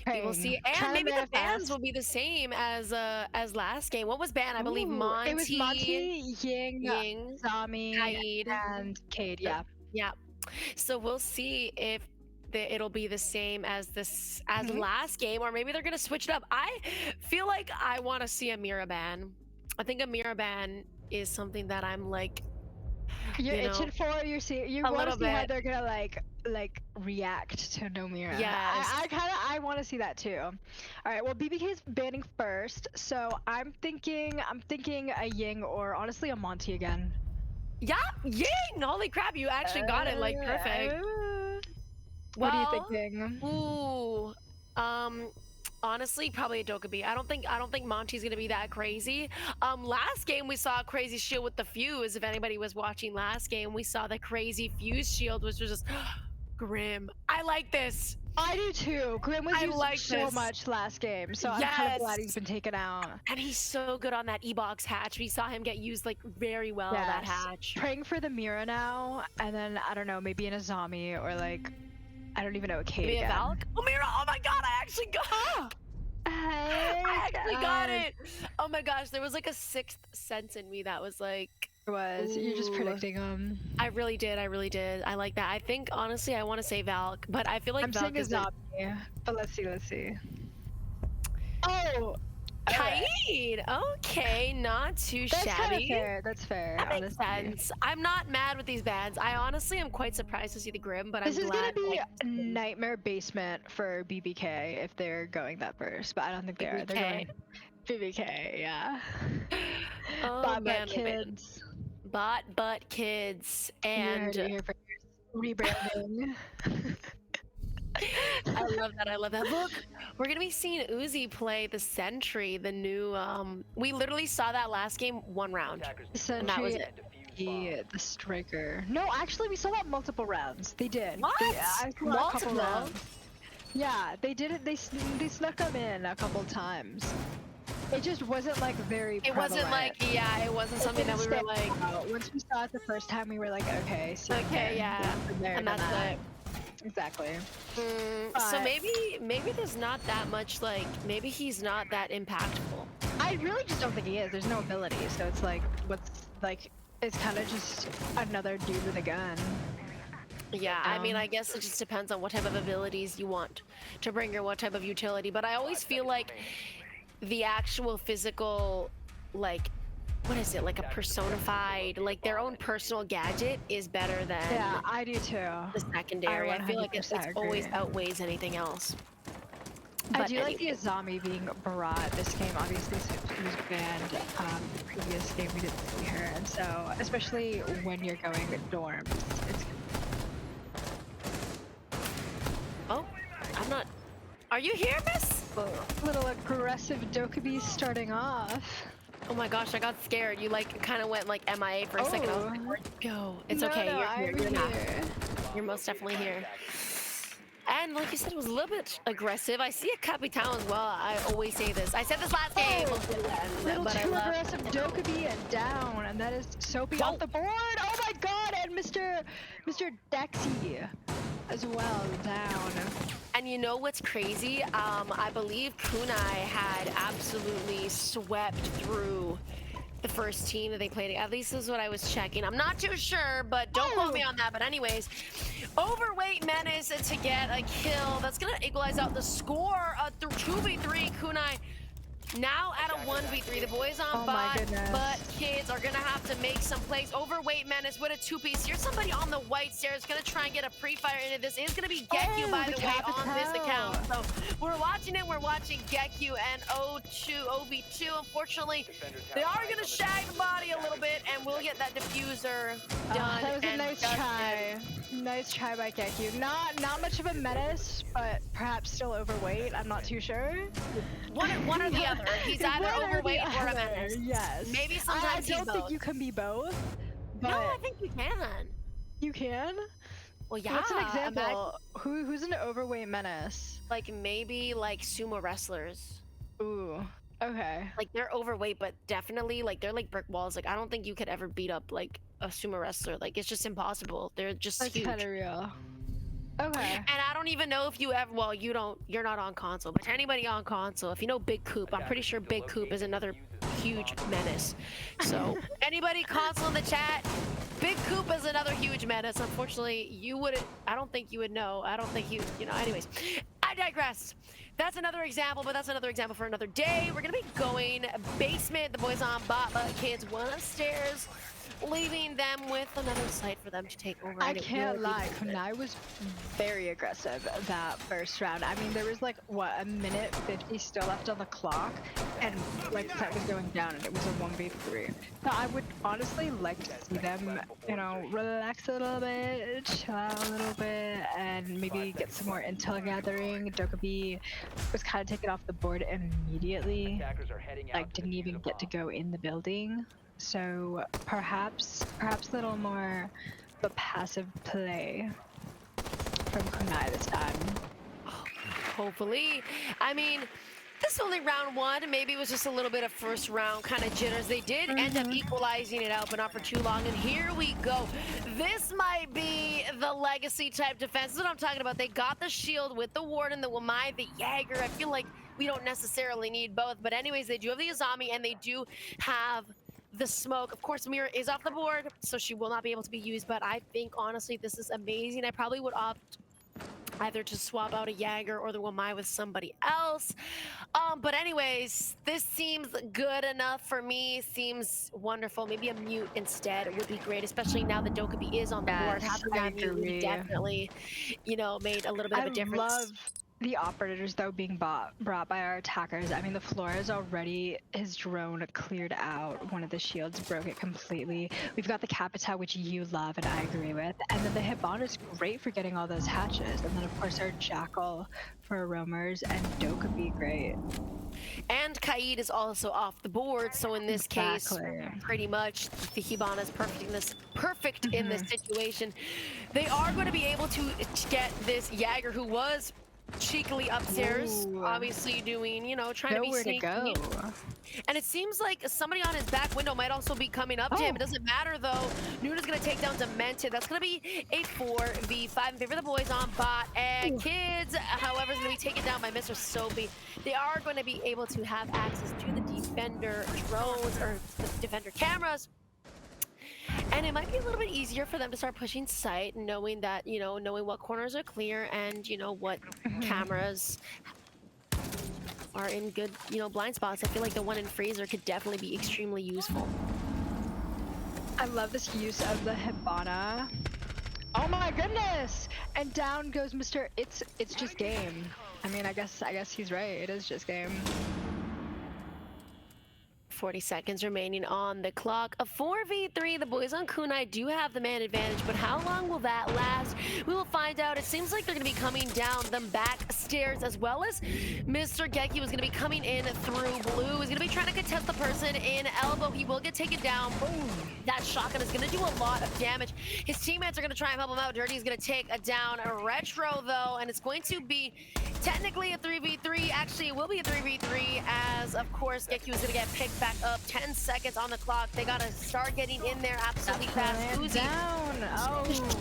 We will see, and maybe the bans will be the same as last game. What was banned? I believe Monty. It was Monty, Ying, Zami, Kaid, and Cade. Yeah. Yeah. So we'll see if it'll be the same as last game, or maybe they're gonna switch it up. I feel like I want to see a Mira ban. I think a Mira ban is something that I'm like. You're itching for. You want to see how they're gonna like react to no Mira. Yeah, I want to see that too. All right, well BBK's banning first, so I'm thinking a Ying or honestly a Monty again. Yeah, Ying! Holy crap, you actually got it like perfect. What are you thinking? Ooh, honestly, probably a Dokkaebi. I don't think Monty's gonna be that crazy. Last game we saw a crazy shield with the fuse. If anybody was watching last game, we saw the crazy fuse shield, which was just grim. I like this. I do too. Grim was used so much last game, so I'm kind of glad he's been taken out. And he's so good on that E-box hatch. We saw him get used like very well on that hatch. Praying for the Mira now, and then I don't know, maybe in a Zami or like I don't even know, a Cade maybe again. A Valk? Oh Mira! Oh my god! I actually got. I actually got it. Oh my gosh! There was like a sixth sense in me that was like. You're just predicting them. I really did. I like that. I think honestly I want to say Valk, but I feel like Valk is not. But let's see. Oh, Kaid. Okay, not too shabby. That's fair. That makes sense. I'm not mad with these bans. I honestly am quite surprised to see the Grim, but this I'm glad. This is gonna be Nightmare Basement for BBK if they're going that first, but I don't think they are. They're going BBK, yeah. Oh man, kids. Bot kids and rebranding. I love that. I love that. Look, we're gonna be seeing Uzi play the Sentry, the new. We literally saw that last game, one round. And that was Sentry, it. the striker. No, actually, we saw that multiple rounds. They did. What? I saw a couple Multiple? rounds. Yeah, they did it. They snuck them in a couple times. It just wasn't like very. It wasn't like, yeah, it wasn't something that we were like. Once we saw it the first time, we were like, okay, so Okay, yeah, and that's it. Exactly. So maybe there's not that much, like, maybe he's not that impactful. I really just don't think he is. There's no ability, so it's like, it's kind of just another dude with a gun. Yeah, I mean, I guess it just depends on what type of abilities you want to bring or what type of utility. But I always feel like the actual physical, like, what is it, like a personified, like their own personal gadget is better than I do too. The secondary. I feel like it's always outweighs anything else. I do like the Azami being brought this game. Obviously, she was banned the previous game. We didn't see her, and so especially when you're going dorms, it's. Oh, I'm not. Are you here, miss? A little aggressive Dokkaebi starting off. Oh my gosh, I got scared. You like kind of went like MIA for a second. I was like, where'd you go? It's okay. No, You're here. You're not. You're most definitely here. And like you said, it was a little bit aggressive. I see a Capitan as well. I always say this. I said this last game. Little too aggressive Dokkaebi and down, and that is Soapy off the board. Oh my god, and Mr. Dexy as well down. And you know what's crazy? I believe Kunai had absolutely swept through the first team that they played. At least this is what I was checking. I'm not too sure, but don't quote me on that. But anyways, overweight Menace to get a kill. That's gonna equalize out the score. 2v3 Kunai. Now at a 1v3, the boys on bot, but kids are gonna have to make some plays. Overweight Menace with a two-piece. Here's somebody on the white stairs gonna try and get a pre-fire into this. It's gonna be Gekyu, by the way, on this account. So we're watching it. We're watching Gekyu and OV2. Unfortunately, they are gonna shag the body a little bit, and we'll get that diffuser done. That was a nice try. Nice try by Gekyu. Not much of a menace, but perhaps still overweight. I'm not too sure. One or the other. He's either overweight or a menace. Yes. Maybe sometimes I don't think you can be both. But no, I think you can. You can? Well, yeah. What's an example? Who's an overweight menace? Like maybe like sumo wrestlers. Ooh. Okay. Like they're overweight, but definitely like they're like brick walls. Like I don't think you could ever beat up like a sumo wrestler. Like it's just impossible. They're just huge. That's kind of real. Okay. And I don't even know if you ever, well, you're not on console, but to anybody on console, if you know Big Coop, I'm pretty sure Big Coop is another huge menace. So anybody console in the chat, Big Coop is another huge menace. Unfortunately, I don't think you would know. I don't think you know, anyways. I digress. That's another example, but that's another example for another day. We're gonna be going basement, the boys on bot, but kids one upstairs, leaving them with another site for them to take over. I can't lie, Kunai was very aggressive that first round. I mean, there was like, what, a minute 50 still left on the clock, and like that was going down, and it was a 1v3. So I would honestly like to see them, you know, relax a little bit, chill out a little bit, and maybe get some more intel gathering. Dokkaebi was kind of taken off the board immediately, like didn't even get to go in the building. So perhaps a little more of a passive play from Kunai this time. Hopefully. I mean, this is only round one. Maybe it was just a little bit of first round kind of jitters. They did end up equalizing it out, but not for too long. And here we go. This might be the legacy type defense. This is what I'm talking about. They got the shield with the Warden, the Wamai, the Jaeger. I feel like we don't necessarily need both. But anyways, they do have the Azami, and they do have the smoke. Of course, Mira is off the board, so she will not be able to be used, but I think honestly this is amazing. I probably would opt either to swap out a Jaeger or the Wamai with somebody else. But anyways, this seems good enough for me. Seems wonderful. Maybe a mute instead would be great, especially now that Dokkaebi is on the board. Having that mute definitely, you know, made a little bit of a difference. The operators, though, being brought by our attackers. I mean, the floor is already, his drone cleared out. One of the shields broke it completely. We've got the Capita, which you love and I agree with. And then the Hibana is great for getting all those hatches. And then, of course, our Jackal for roamers and Doke would be great. And Kaid is also off the board, so in this case, pretty much the Hibana is perfect in this situation. They are going to be able to get this Jagger, who was cheekily upstairs, obviously doing, you know, trying to be sneaky. And it seems like somebody on his back window might also be coming up to him. It doesn't matter though. Nuna's gonna take down Demented. That's gonna be a 4v5 in favor of the boys on bot. And Kids, however, is gonna be taken down by Mr. Soapy. They are going to be able to have access to the Defender drones or the Defender cameras. And it might be a little bit easier for them to start pushing site, knowing that, you know, knowing what corners are clear and, you know, what cameras are in good, you know, blind spots. I feel like the one in Freezer could definitely be extremely useful. I love this use of the Hibana. Oh my goodness! And down goes Mr. It's just game. I mean, I guess he's right. It is just game. 40 seconds remaining on the clock. A 4v3. The boys on Kunai do have the man advantage, but how long will that last? We will find out. It seems like they're going to be coming down the back stairs, as well as Mr. Geki was going to be coming in through blue. He's going to be trying to contest the person in elbow. He will get taken down. Boom. That shotgun is going to do a lot of damage. His teammates are going to try and help him out. Dirty is going to take down a Retro, though, and it's going to be technically a 3v3. Actually, it will be a 3v3, as, of course, Geki was going to get picked back up. 10 seconds on the clock. They gotta start getting in there absolutely fast. Uzi down.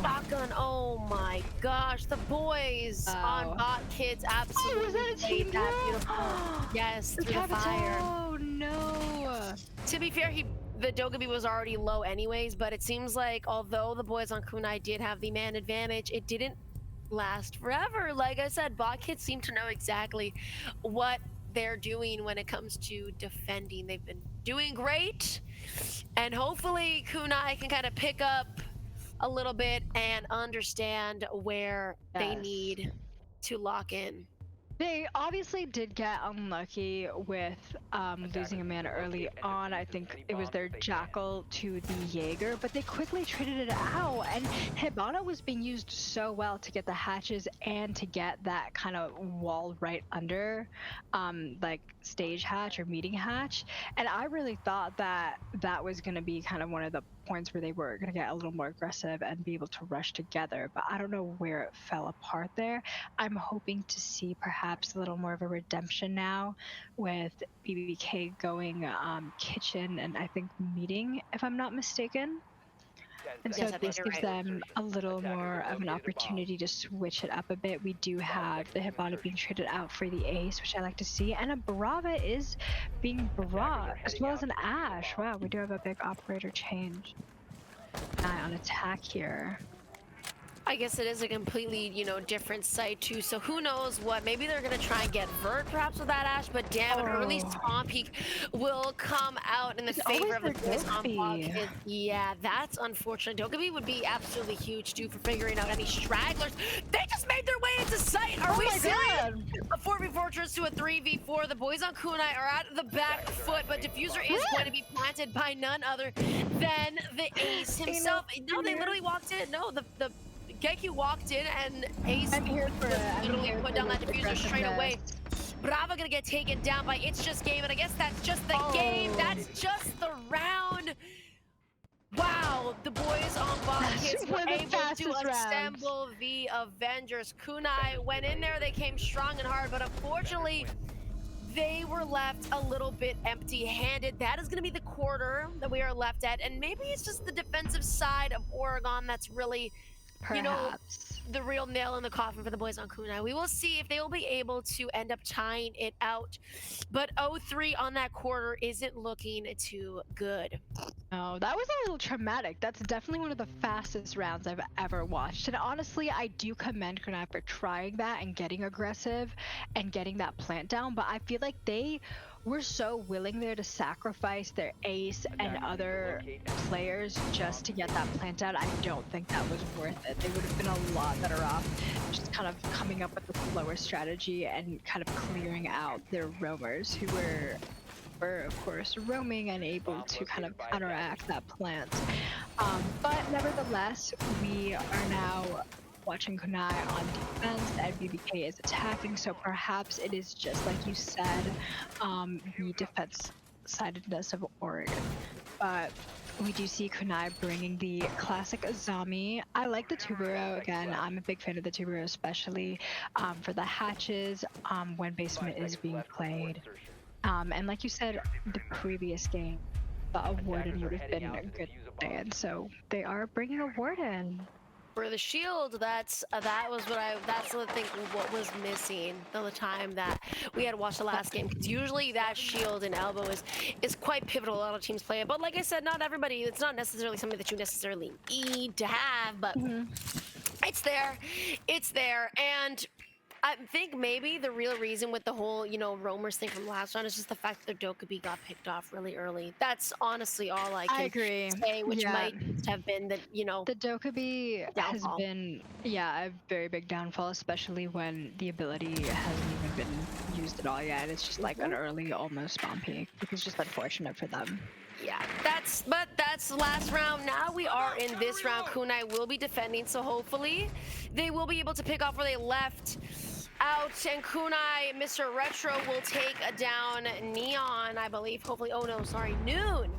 Shotgun. Oh my gosh. The boys on bot Kids absolutely was that a team that beautiful. Yes, through the fire. Oh no. To be fair, the Dogabi was already low anyways, but it seems like although the boys on Kunai did have the man advantage, it didn't last forever. Like I said, bot Kids seem to know exactly what they're doing when it comes to defending. They've been doing great, and hopefully Kunai can kind of pick up a little bit and understand where they need to lock in. They obviously did get unlucky with losing a man early on. I think it was their Jackal to the Jaeger, but they quickly traded it out. And Hibana was being used so well to get the hatches and to get that kind of wall right under, like stage hatch or meeting hatch. And I really thought that that was going to be kind of one of the points where they were going to get a little more aggressive and be able to rush together, but I don't know where it fell apart there. I'm hoping to see perhaps a little more of a redemption now with BBK going kitchen and I think meeting, if I'm not mistaken. And so this gives them a little more of an opportunity to switch it up a bit. We do have the Hibana being traded out for the Ace, which I like to see, and a Brava is being brought, as well as an Ash. Wow, we do have a big operator change. Eye on attack here. I guess it is a completely, you know, different site too, so who knows what. Maybe they're gonna try and get Vert perhaps with that Ash, but damn, an early Spawn Peak will come out in the favor of the boys on block. Yeah, that's unfortunate. Dogabi would be absolutely huge too for figuring out any stragglers. They just made their way into sight. Are we serious? A 4v4 turns to a 3v4. The boys on Kunai are at the back foot, but Diffuser is going to be planted by none other than the Ace himself. No, they literally walked in. No, the Geku walked in and Ace literally put down that diffuser straight away. Brava gonna get taken down by It's Just Game, and I guess that's just the game. That's just the round. Wow, the boys on bot Kids were able to assemble the Avengers. Kunai went in there, they came strong and hard, but unfortunately, they were left a little bit empty-handed. That is gonna be the quarter that we are left at, and maybe it's just the defensive side of Oregon that's really you know, the real nail in the coffin for the boys on Kunai. We will see if they will be able to end up tying it out. But 0-3 on that quarter isn't looking too good. Oh, that was a little traumatic. That's definitely one of the fastest rounds I've ever watched. And honestly, I do commend Kunai for trying that and getting aggressive and getting that plant down. But I feel like they were so willing there to sacrifice their ace and other players just to get that plant out. I don't think that was worth it. They would have been a lot better off just kind of coming up with a slower strategy and kind of clearing out their roamers who were of course roaming and able to kind of counteract that plant. But nevertheless, we are now watching Kunai on defense and BBK is attacking, so perhaps it is just like you said, the defense-sidedness of Oregon. But we do see Kunai bringing the classic Azami. I like the Tubero again. I'm a big fan of the Tubero, especially for the hatches when basement is being played. And like you said, the previous game, a Warden would have been a good stand. So they are bringing a Warden. For the shield, that's the thing. What was missing the time that we had watched the last game, because usually that shield and elbow is quite pivotal. A lot of teams play it, but like I said, not everybody. It's not necessarily something that you necessarily need to have, but it's there. It's there, and I think maybe the real reason with the whole, roamers thing from last round is just the fact that their Dokubi got picked off really early. That's honestly all I can say, which might have been that, The Dokubi has downfall. been, a very big downfall, especially when the ability hasn't even been used at all yet. It's just like an early almost spawn peak, which is just unfortunate for them. Yeah, that's the last round. Now we are in this round. Kunai will be defending, so hopefully they will be able to pick off where they left out, and Kunai, Mr. Retro, will take down Neon, I believe. Hopefully, oh no, sorry, Noon.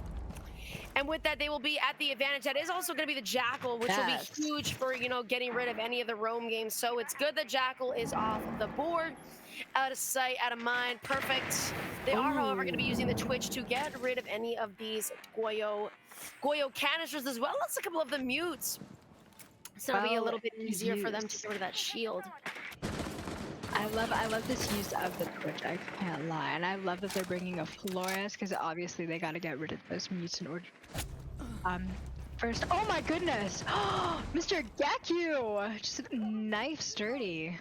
And with that, they will be at the advantage. That is also going to be the Jackal, which will be huge for, getting rid of any of the roam games. So it's good that Jackal is off the board. Out of sight, out of mind, perfect. They are, however, going to be using the Twitch to get rid of any of these Goyo canisters, as well as a couple of the mutes. So it'll be a little bit easier for them to get rid of that shield. I love this use of the Twitch, I can't lie. And I love that they're bringing a Flores, because obviously they got to get rid of those mutes in order. First, oh my goodness! Mr. Gekyu! Just knife sturdy.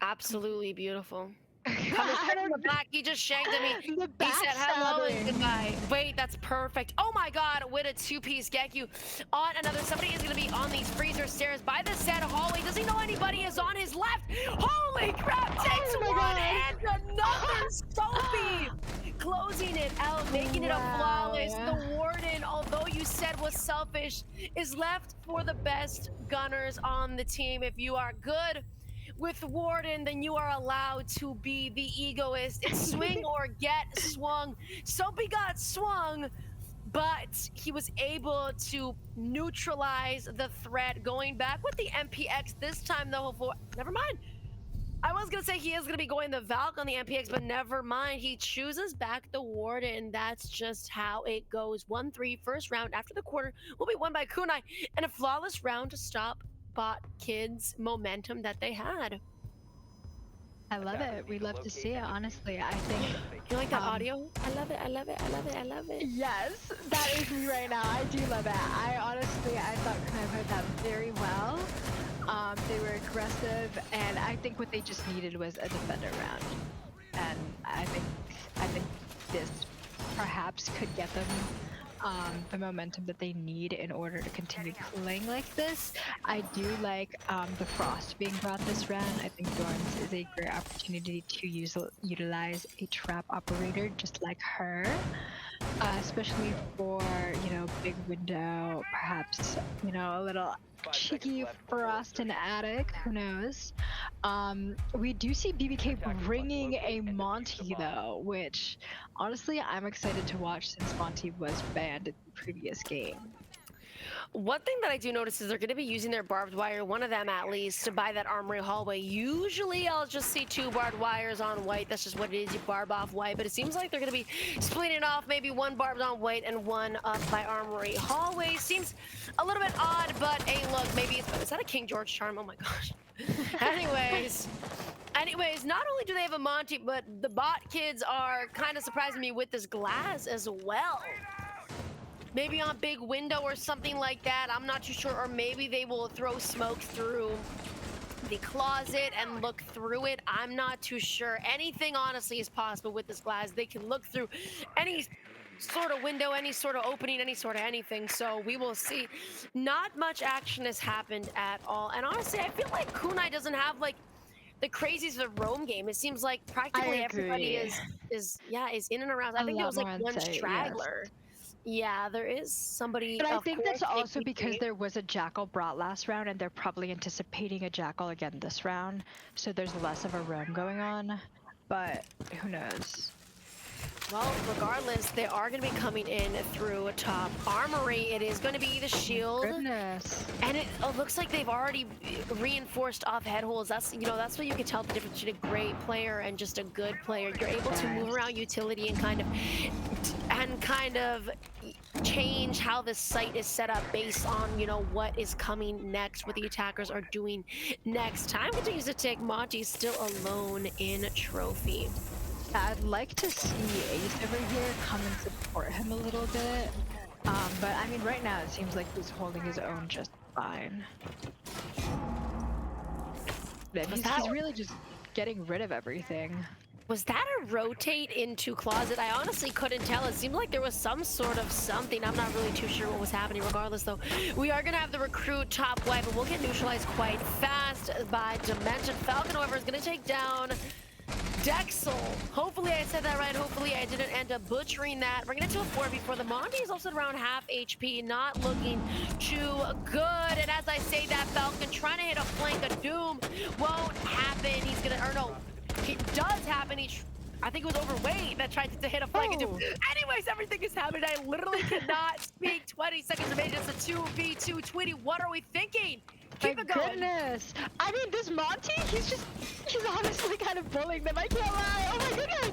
Absolutely beautiful. Coming from the back, he just shanked at me. He said hello and goodbye. Wait, that's perfect. Oh my god, with a two-piece Gekyu on another. Somebody is going to be on these freezer stairs by the said hallway. Does he know anybody is on his left? Holy crap, takes one and another Sophie. Closing it out, making it a flawless. The Warden, although you said was selfish, is left for the best gunners on the team. If you are good with Warden, then you are allowed to be the egoist. It's swing or get swung. Soapy got swung, but he was able to neutralize the threat. Going back with the MPX this time, though. Never mind. I was gonna say he is gonna be going the Valk on the MPX, but never mind. He chooses back the Warden. That's just how it goes. 1-3 first round after the quarter will be won by Kunai, and a flawless round to stop Bot Kids' momentum that they had. I love it. We love to see it, honestly. I think. You like that audio? I love it. I love it. I love it. I love it. Yes, that is me right now. I do love it. I thought Kunai played that very well. They were aggressive, and I think what they just needed was a defender round. And I think this perhaps could get them the momentum that they need in order to continue playing like this. I do like the Frost being brought this round. I think Dorns is a great opportunity to utilize a trap operator just like her, especially for, big window, perhaps, a little cheeky Frost in attic, who knows. We do see BBK bringing a Monty though, which honestly I'm excited to watch since Monty was banned in the previous game. One thing that I do notice is they're going to be using their barbed wire, one of them at least, to buy that armory hallway. Usually I'll just see 2 barbed wires on white. That's just what it is, you barb off white. But it seems like they're going to be splitting it off, maybe 1 barbed on white and 1 up by armory hallway. Seems a little bit odd, but hey, look, maybe it's... Is that a King George charm? Oh my gosh. Anyways, not only do they have a Monty, but the Bot Kids are kind of surprising me with this glass as well. Maybe on a big window or something like that. I'm not too sure. Or maybe they will throw smoke through the closet and look through it. I'm not too sure. Anything honestly is possible with this glass. They can look through any sort of window, any sort of opening, any sort of anything. So we will see. Not much action has happened at all. And honestly, I feel like Kunai doesn't have like the crazies of the roam game. It seems like practically everybody agree. is in and around. I A think there lot was like more on one site, yes. straggler. Yeah, there is somebody. But I of think course, that's also APT. because there was a jackal brought last round, and they're probably anticipating a jackal again this round. So there's less of a roam going on. But who knows? Well, regardless, they are going to be coming in through a top armory. It is going to be the shield. Goodness. And it looks like they've already reinforced off head holes. That's, you know, that's what you can tell the difference between a great player and just a good player. You're able to move around utility and kind of change how the site is set up based on, you know, what is coming next, what the attackers are doing next. Time continues to tick. Monty still alone in trophy. I'd like to see Ace over here come and support him a little bit. But I mean, right now it seems like he's holding his own just fine. He's really just getting rid of everything. Was that a rotate into closet? I honestly couldn't tell. It seemed like there was some sort of something. I'm not really too sure what was happening. Regardless, though, we are going to have the recruit top wipe, and we'll get neutralized quite fast by Dimension. Falcon, however, is going to take down Dexel. Hopefully I said that right. Hopefully I didn't end up butchering that. Bringing it to a 4 before the Monty is also around half HP. Not looking too good. And as I say that, Falcon trying to hit a flank of Doom won't happen. He's gonna, or no, it does happen. I think it was overweight that tried to hit a flank of Doom. Anyways, everything is happening. I literally cannot speak. 20 seconds remaining. It's a 2v2 Twitty. What are we thinking? Keep it going. Goodness. I mean, this Monty, he's honestly kind of bullying them. I can't lie. Oh my goodness.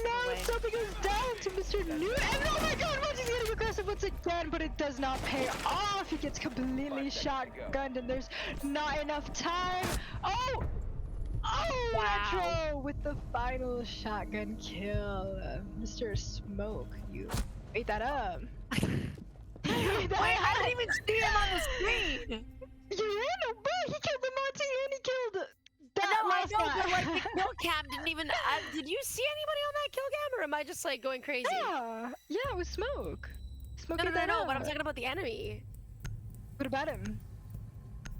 No, something goes down to Mr. Newt. And oh my god, Monty's getting aggressive once again, but it does not pay off. He gets completely shotgunned and there's not enough time. Oh! Oh, wow. Retro with the final shotgun kill. Mr. Smoke, you ate that up. Wait, I didn't even see him on the screen. You no, bro, he killed the Monty and he killed that last I know, guy. but like the kill cam didn't even. Did you see anybody on that kill cam, or am I just like going crazy? Yeah, it was Smoke. Smoke No, but I'm talking about the enemy. What about him?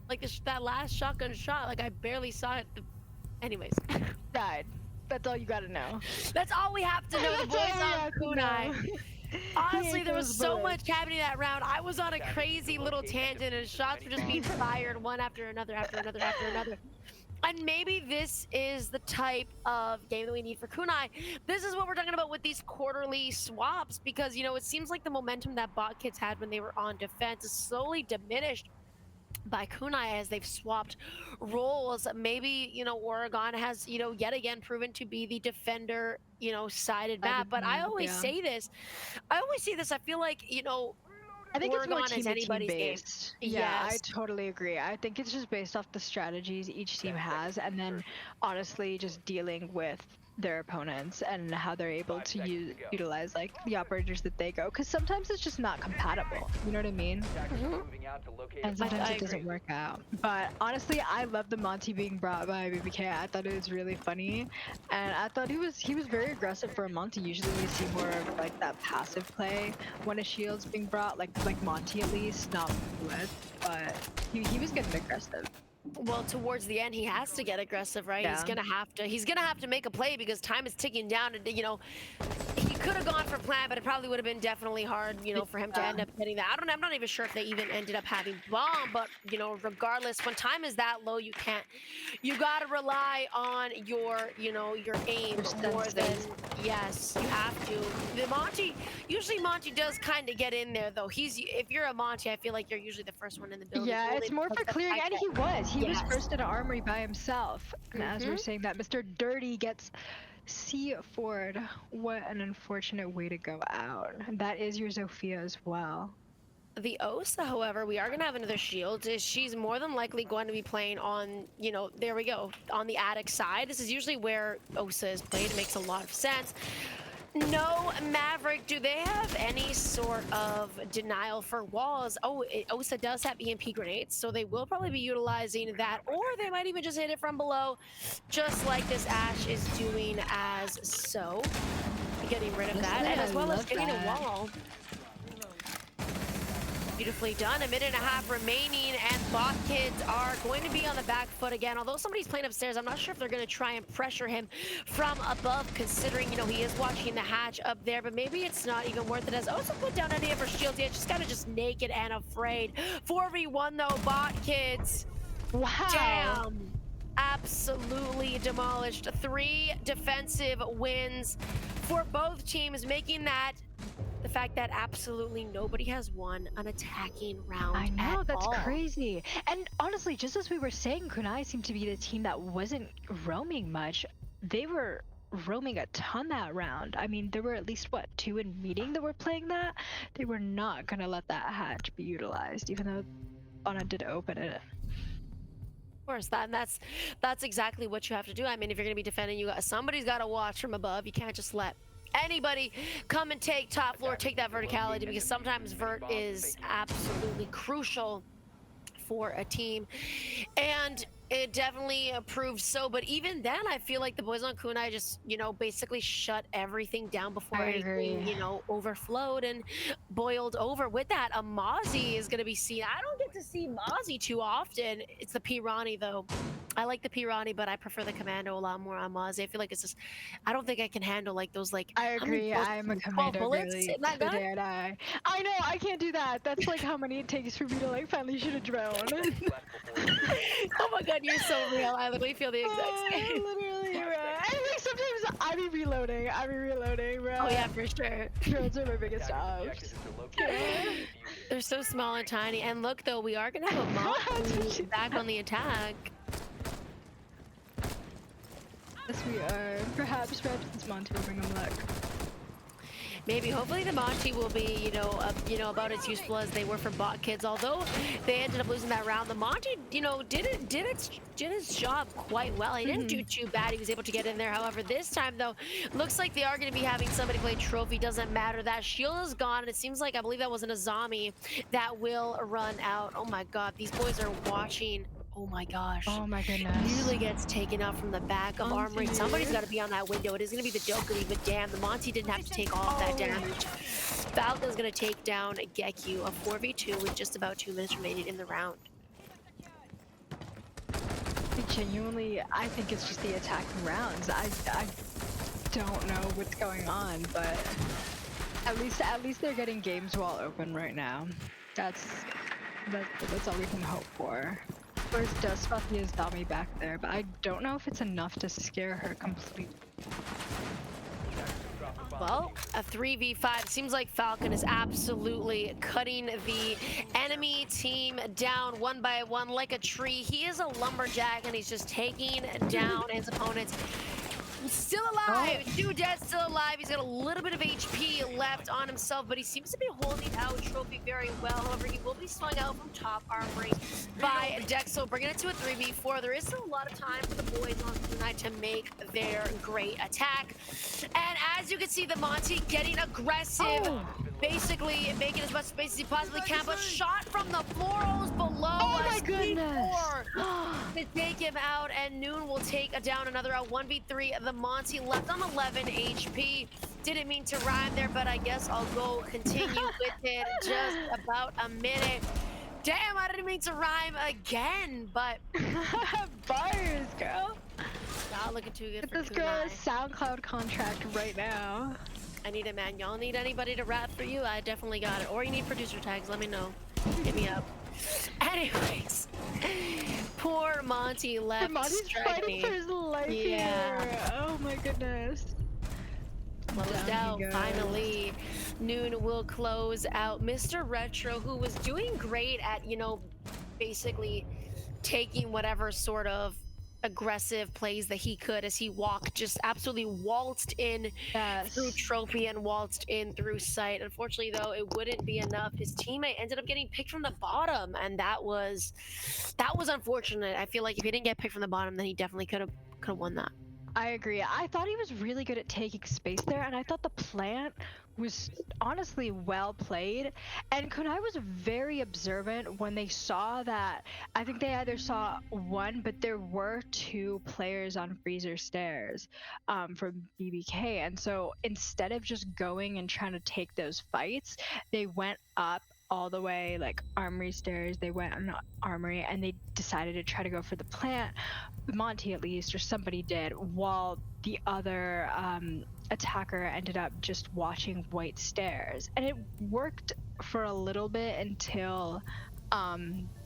Like that last shotgun shot, like I barely saw it. Anyways. Died. That's all you gotta know. That's all we have to know. The boys on Kunai. Honestly, there was so much happening that round. I was on a crazy little tangent and shots were just being fired one after another, after another, after another. And maybe this is the type of game that we need for Kunai. This is what we're talking about with these quarterly swaps because, you know, it seems like the momentum that bot kids had when they were on defense is slowly diminished by Kunai as they've swapped roles. Maybe, you know, Oregon has, you know, yet again proven to be the defender, you know, sided map. But I always say this. I feel like, you know, I think Oregon it's more is anybody's based. game. Yeah, Yes. I totally agree. I think it's just based off the strategies each team has, and then honestly just dealing with their opponents and how they're able to utilize like the operators that they go. Because sometimes it's just not compatible. You know what I mean? And sometimes it doesn't work out. But honestly, I love the Monty being brought by BBK. I thought it was really funny, and I thought he was very aggressive for a Monty. Usually we see more of like that passive play when a shield's being brought, like Monty at least, not Blitz, but he was getting aggressive. Well, towards the end, he has to get aggressive, right? Yeah. He's gonna have to make a play because time is ticking down. And you know, he could have gone for plan, but it probably would have been definitely hard, you know, for him to end up getting that. I'm not even sure if they even ended up having bomb, but you know, regardless, when time is that low, you gotta rely on your, you know, your aim more than, yes, you have to. Usually Monty does kind of get in there though. If you're a Monty, I feel like you're usually the first one in the building. Yeah, it's more for clearing, and he was. He was Yes. first in an armory by himself. And as we're saying that, Mr. Dirty gets C4'd. What an unfortunate way to go out. And that is your Zofia as well. The Osa, however, we are going to have another shield. She's more than likely going to be playing on, you know, there we go, on the attic side. This is usually where Osa is played. It makes a lot of sense. No, Maverick, do they have any sort of denial for walls? Oh, Osa does have EMP grenades, so they will probably be utilizing that, or they might even just hit it from below, just like this Ash is doing as so. Getting rid of that, and as well as getting a wall. Beautifully done. A minute and a half remaining, and Bot Kids are going to be on the back foot again. Although somebody's playing upstairs, I'm not sure if they're going to try and pressure him from above, considering, you know, he is watching the hatch up there. But maybe it's not even worth it, as also put down any of her shields yet. She's kind of just naked and afraid. 4v1 though, Bot Kids. Wow. Damn. Absolutely demolished. 3 defensive wins for both teams, making that the fact that absolutely nobody has won an attacking round. I know, at that's all. crazy. And honestly, just as we were saying, Kunai seemed to be the team that wasn't roaming much. They were roaming a ton that round. I mean, there were at least, what, 2 in meeting that were playing that? They were not going to let that hatch be utilized, even though Anna did open it. Of course, that's exactly what you have to do. I mean, if you're going to be defending, somebody's got to watch from above. You can't just let anybody come and take top floor, take that verticality, because sometimes vert is absolutely crucial for a team, and it definitely proved so. But even then, I feel like the boys on Kunai just, you know, basically shut everything down before anything, you know, overflowed and boiled over. With that, a Mozzie is going to be seen. I don't get to see Mozzie too often. It's the Pirani though. I like the Pirani, but I prefer the Commando a lot more on Mozzie. I feel like it's just, I don't think I can handle like those, like, I agree. I'm a Commando bullets really in that gun? today, and I know, I can't do that. That's like how many it takes for me to like finally shoot a drone. Oh my god, you're so real. I literally feel the exact same. Literally, bro. And like sometimes I be reloading, bro. Oh yeah, for sure. Drones are my biggest ops. They're so small and tiny. And look though, we are gonna have a Monty back on the attack. Yes, we are. Perhaps this Monty will bring him luck. Maybe, hopefully the Monty will be, about as useful as they were for Bot Kids. Although they ended up losing that round, the Monty, did his job quite well. He didn't do too bad. He was able to get in there. However, this time though, looks like they are going to be having somebody play trophy. Doesn't matter. That shield is gone, and it seems like, I believe that was an Azami that will run out. Oh my god, these boys are watching. Oh my gosh. Oh my goodness. Nearly gets taken out from the back of Armory. Somebody's got to be on that window. It is going to be the Dokuri, but damn, the Monty didn't have to take all of that damage. Falcon's going to take down Gekyu, a 4v2 with just about 2 minutes remaining in the round. Genuinely, I think it's just the attacking rounds. I don't know what's going on, but at least they're getting games wall open right now. That's all we can hope for. Of course, does spot the Azami back there, but I don't know if it's enough to scare her completely. Well, a 3v5. Seems like Falcon is absolutely cutting the enemy team down one by one like a tree. He is a lumberjack, and he's just taking down his opponents. Still alive! 2 dead, still alive. He's got a little bit of HP left on himself, but he seems to be holding out Trophy very well. However, he will be swung out from top armory by Dexo, bringing it to a 3v4. There is still a lot of time for the boys on tonight to make their great attack. And as you can see, the Monty getting aggressive, basically making as much space as he possibly can, but shot from the floors below. Oh my goodness! To take him out, and Noon will take down another 1v3. The Monty left on 11 HP. Didn't mean to rhyme there, but I guess I'll go continue with it. Just about a minute. Damn, I didn't mean to rhyme again, but bars, girl. Not looking too good Get for this girl a Kunai. SoundCloud contract right now. I need it, man. Y'all need anybody to rap for you? I definitely got it. Or you need producer tags, let me know. Hit me up. Anyways, poor Monty left. Monty's fighting for his life here. Oh my goodness. Closed out, finally. Noon will close out. Mr. Retro, who was doing great at, basically taking whatever sort of aggressive plays that he could as he walked, just absolutely waltzed in through Trophy and waltzed in through sight. Unfortunately though, it wouldn't be enough. His teammate ended up getting picked from the bottom, and that was unfortunate. I feel like if he didn't get picked from the bottom, then he definitely could have won that. I agree. I thought he was really good at taking space there, and I thought the plant was honestly well played. And Kunai was very observant when they saw that. I think they either saw one, but there were two players on freezer stairs from BBK. And so instead of just going and trying to take those fights, they went up all the way like armory stairs. They went on armory and they decided to try to go for the plant. Monty at least, or somebody did, while the other attacker ended up just watching white stairs. And it worked for a little bit until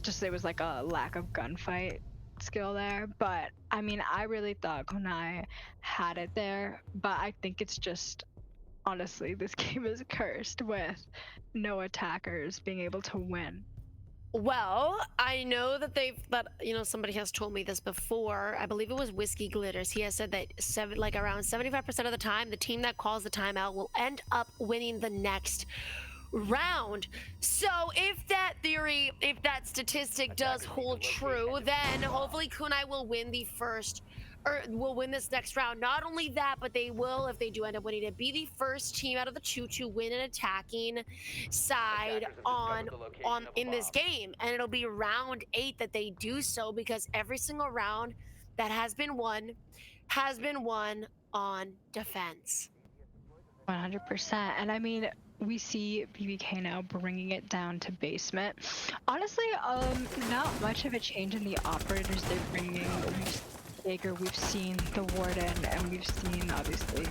just there was like a lack of gunfight skill there. But I mean, I really thought Kunai had it there, but I think it's just honestly this game is cursed with no attackers being able to win. Well, I know that somebody has told me this before. I believe it was Whiskey Glitters. He has said that around 75% of the time, the team that calls the timeout will end up winning the next round. So if that theory, if that statistic does hold true, then hopefully Kunai will win the first, or will win this next round. Not only that, but they will, if they do end up winning it, be the first team out of the two to win an attacking side in this game. And it'll be round 8 that they do so, because every single round that has been won on defense. 100%. And I mean, we see BBK now bringing it down to basement. Honestly, not much of a change in the operators they're bringing. Jaeger, we've seen the Warden, and we've seen obviously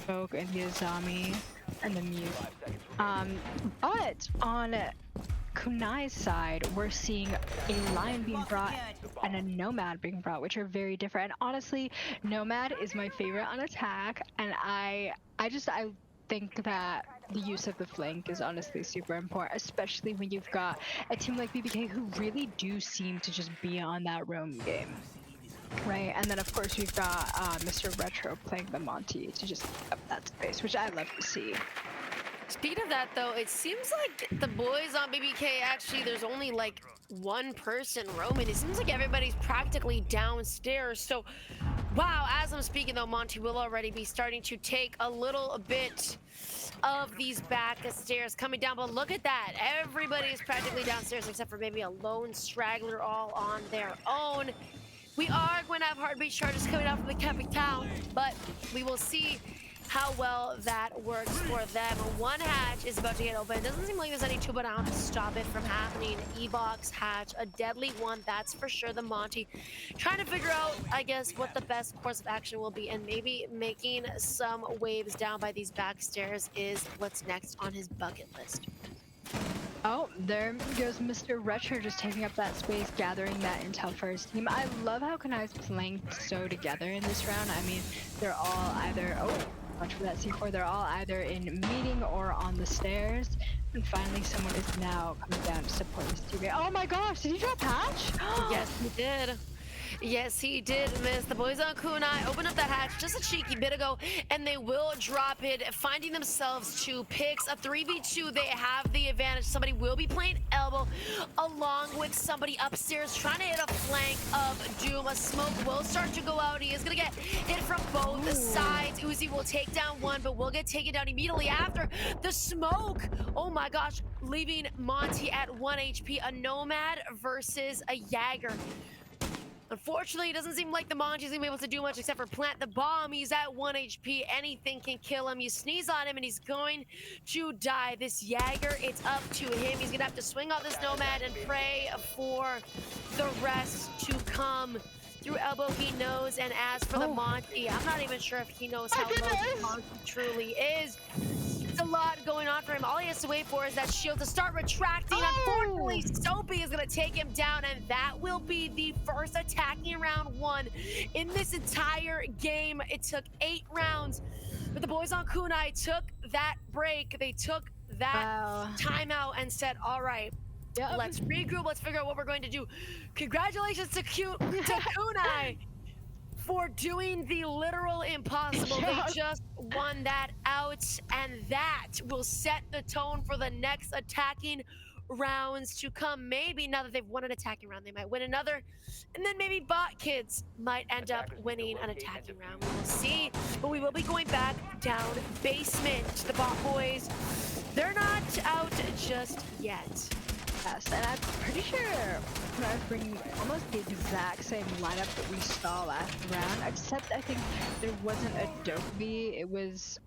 Folk and the Azami and the Mute. But on Kunai's side, we're seeing a Lion being brought and a Nomad being brought, which are very different. And honestly, Nomad is my favorite on attack, and I think that the use of the flank is honestly super important, especially when you've got a team like BBK who really do seem to just be on that roam game. Right, and then of course we've got Mr. Retro playing the Monty to just take up that space, which I love to see. Speaking of that, though, it seems like the boys on BBK, actually, there's only like one person roaming. It seems like everybody's practically downstairs. So, wow, as I'm speaking, though, Monty will already be starting to take a little bit of these back stairs coming down. But look at that. Everybody is practically downstairs except for maybe a lone straggler all on their own. We are going to have heartbeat charges coming out from the Capital, but we will see how well that works for them. One hatch is about to get open. It doesn't seem like there's any 2 down to stop it from happening. E-box hatch, a deadly one, that's for sure. The Monty trying to figure out, I guess, what the best course of action will be, and maybe making some waves down by these back stairs is what's next on his bucket list. Oh, there goes Mr. Retro just taking up that space, gathering that intel for his team. I love how Kunai's playing so together in this round. I mean, they're all either, watch for that C4, they're all either in meeting or on the stairs. And finally, someone is now coming down to support his teammate. Oh my gosh, did he drop hatch? Yes, he did. Yes, he did, miss. The boys on Kunai open up that hatch just a cheeky bit ago, and they will drop it, finding themselves 2 picks. A 3v2, they have the advantage. Somebody will be playing elbow along with somebody upstairs trying to hit a flank of Doom. A smoke will start to go out. He is going to get hit from both sides. Uzi will take down one, but will get taken down immediately after the smoke. Oh my gosh, leaving Monty at 1 HP. A Nomad versus a Jaeger. Unfortunately, it doesn't seem like the Monty's gonna be able to do much except for plant the bomb. He's at 1 HP. Anything can kill him. You sneeze on him and he's going to die. This Jaeger, it's up to him. He's gonna have to swing off this Nomad and pray for the rest to come. Through elbow, he knows. And as for the Monty, I'm not even sure if he knows how low the Monty truly is. It's a lot going on for him. All he has to wait for is that shield to start retracting. Unfortunately, Soapy is going to take him down, and that will be the first attacking round 1 in this entire game. It took 8 rounds, but the boys on Kunai took that break. They took that timeout and said, all right, let's regroup. Let's figure out what we're going to do. Congratulations to Kunai for doing the literal impossible. They just won that out, and that will set the tone for the next attacking rounds to come. Maybe now that they've won an attacking round, they might win another, and then maybe bot kids might end up winning an attacking round. We will see, but we will be going back down basement. The bot boys, they're not out just yet. Yes, and I'm pretty sure I was bringing almost the exact same lineup that we saw last round, except I think there wasn't a Dokkaebi.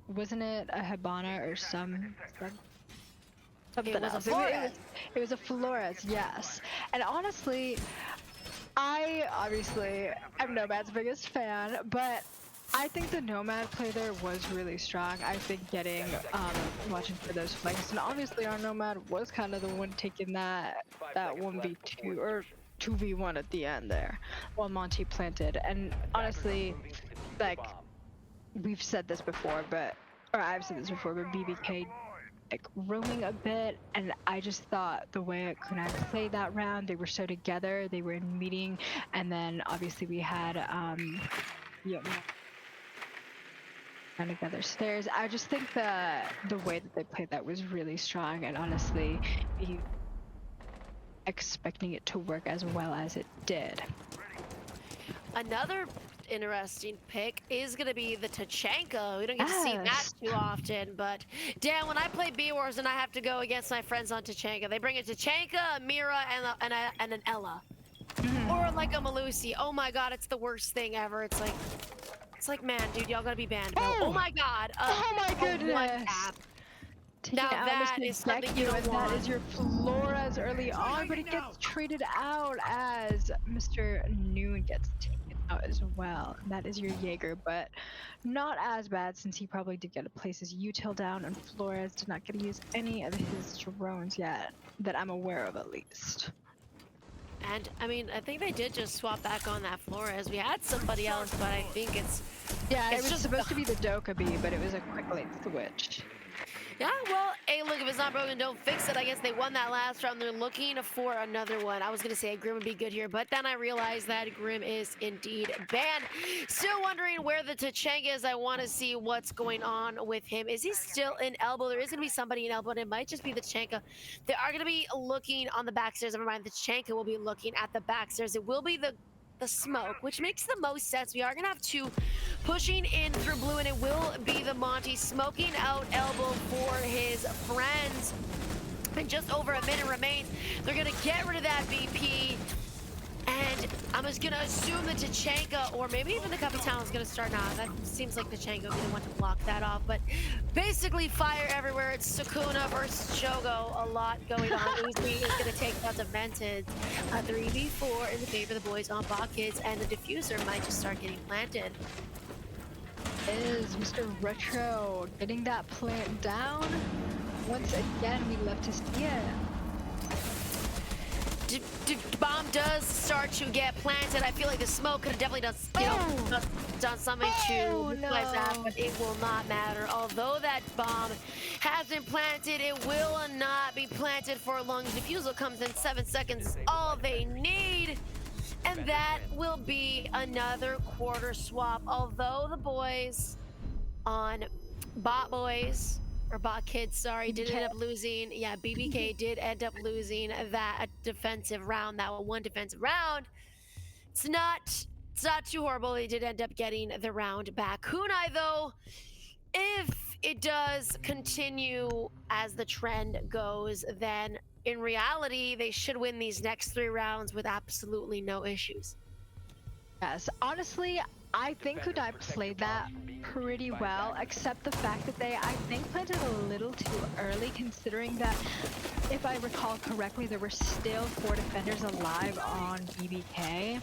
Wasn't it a Hibana or something else? It was a Flores, yes. And honestly, I obviously am Nomad's biggest fan, but I think the Nomad play there was really strong. I think getting watching for those flanks, and obviously our Nomad was kind of the one taking that 1v2 or 2v1 at the end there while Monty planted. And honestly, like we've said this before, or I've said this before, but BBK like roaming a bit, and I just thought the way Kunai played that round, they were so together, they were in meeting, and then obviously we had together stairs. I just think the way that they played that was really strong, and honestly, expecting it to work as well as it did. Another interesting pick is going to be the Tachanka. We don't get to see that too often, but damn, when I play B-Wars and I have to go against my friends on Tachanka, they bring a Tachanka, a Mira, and an Ella. Or like a Malusi. Oh my god, it's the worst thing ever. It's like, man, dude, y'all gotta be banned, bro. Oh my god. Oh my goodness. One tap. Now that is something you don't want. That is your Flores early on, but it gets traded out as Mr. Noon gets taken out as well. And that is your Jaeger, but not as bad since he probably did get to place his util down, and Flores did not get to use any of his drones yet, that I'm aware of at least. And I mean, I think they did just swap back on that Flores. We had somebody else, but I think it's it was just supposed to be the Dokkaebi, but it was a quick late switch. Yeah, well, hey, look, if it's not broken, don't fix it. I guess they won that last round. They're looking for another one. I was going to say Grim would be good here, but then I realized that Grim is indeed banned. Still wondering where the Tachanka is. I want to see what's going on with him. Is he still in elbow? There is going to be somebody in elbow, and it might just be the Tachanka. They are going to be looking on the backstairs. Never mind, the Tachanka will be looking at the backstairs. It will be the smoke, which makes the most sense. We are gonna have two pushing in through blue, and it will be the Monty smoking out elbow for his friends. And just over a minute remains. They're gonna get rid of that BP, and I'm just gonna assume the Tachanka, or maybe even the Capitan is gonna start now. That seems like Tachanka didn't want to block that off, but basically fire everywhere. It's Sukuna versus Shogo. A lot going on. Uzi is gonna take out the Vented. 3v4 in the favor of the boys on bot kids, and the diffuser might just start getting planted. Is Mr. Retro getting that plant down? Once again, we love to see it. Bomb does start to get planted. I feel like the smoke could have definitely done something to neutralize that, but it will not matter. Although that bomb has been planted, it will not be planted for long. Defusal comes in 7 seconds, all they need. And that will be another quarter swap. Although the boys on bot boys, or bot kids, sorry, did end up losing. Yeah, BBK did end up losing that defensive round, that one defensive round. It's not too horrible. They did end up getting the round back. Kunai, though, if it does continue as the trend goes, then in reality, they should win these next 3 rounds with absolutely no issues. Yes, honestly, I think Kunai played that pretty well, except the fact that they, I think, planted a little too early, considering that, if I recall correctly, there were still 4 defenders alive on BBK.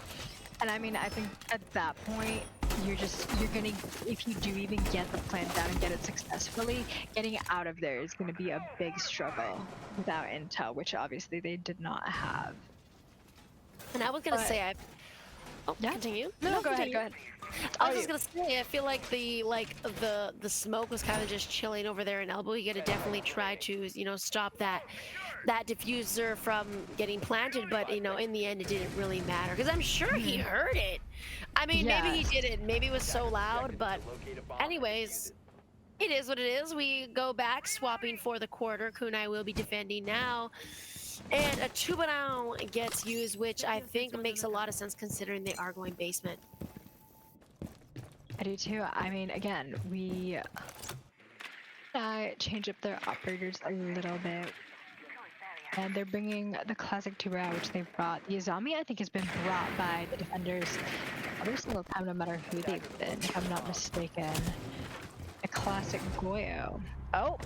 And I mean, I think at that point, you're gonna, if you do even get the plant down and get it successfully, getting out of there is gonna be a big struggle without intel, which obviously they did not have. And I was gonna say, continue? No, go ahead. I was just gonna say, I feel like the smoke was kind of just chilling over there in elbow. You gotta definitely try to, stop that diffuser from getting planted, but in the end it didn't really matter, because I'm sure he heard it. I mean, maybe he didn't, maybe it was so loud, but anyways, it is what it is. We go back, swapping for the quarter. Kunai will be defending now. And a tuba now gets used, which I think makes a lot of sense considering they are going basement. I do too. I mean, again, we change up their operators a little bit. And they're bringing the classic tuba out, which they've brought. The Azami, I think, has been brought by the defenders every single time, no matter who they've been, if I'm not mistaken. A classic Goyo. Oh!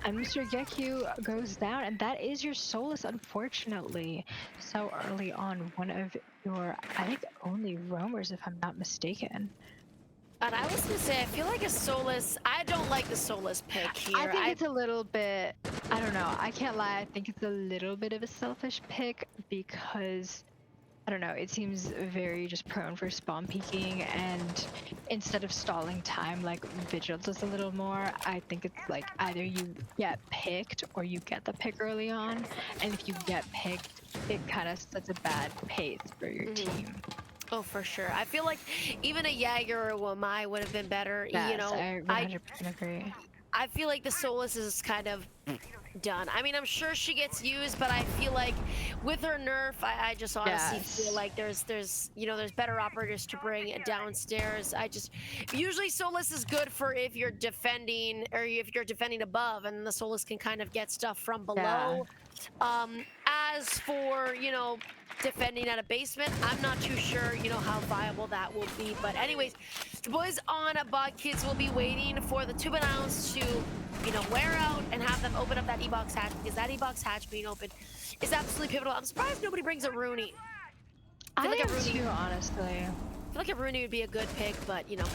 And Mr. Gekyu goes down, and that is your Solus, unfortunately. So early on, one of your, I think, only roamers, if I'm not mistaken. And I was gonna say, I feel like a Solus. I don't like the Solus pick here. I think it's a little bit. I don't know. I can't lie. I think it's a little bit of a selfish pick because I don't know. It seems very just prone for spawn peeking, and instead of stalling time like Vigil does a little more, I think it's like either you get picked or you get the pick early on, and if you get picked, it kind of sets a bad pace for your team. Oh, for sure. I feel like even a Jaeger or a Wamai would have been better. Yes, You know, I 100% agree. I feel like the Solus is kind of done. I mean, I'm sure she gets used, but I feel like with her nerf, I just honestly feel like there's you know, there's better operators to bring downstairs. Usually Solus is good for if you're defending or if you're defending above, and the Solus can kind of get stuff from below. As for, you know, defending at a basement, I'm not too sure, you know, how viable that will be. But anyways, the boys on Bot Kids will be waiting for the tuba ounce to, you know, wear out and have them open up that E-box hatch, because that E-box hatch being open is absolutely pivotal. I'm surprised nobody brings a Rooney. I feel like am a Rooney, too, honestly. I feel like a Rooney would be a good pick, but you know,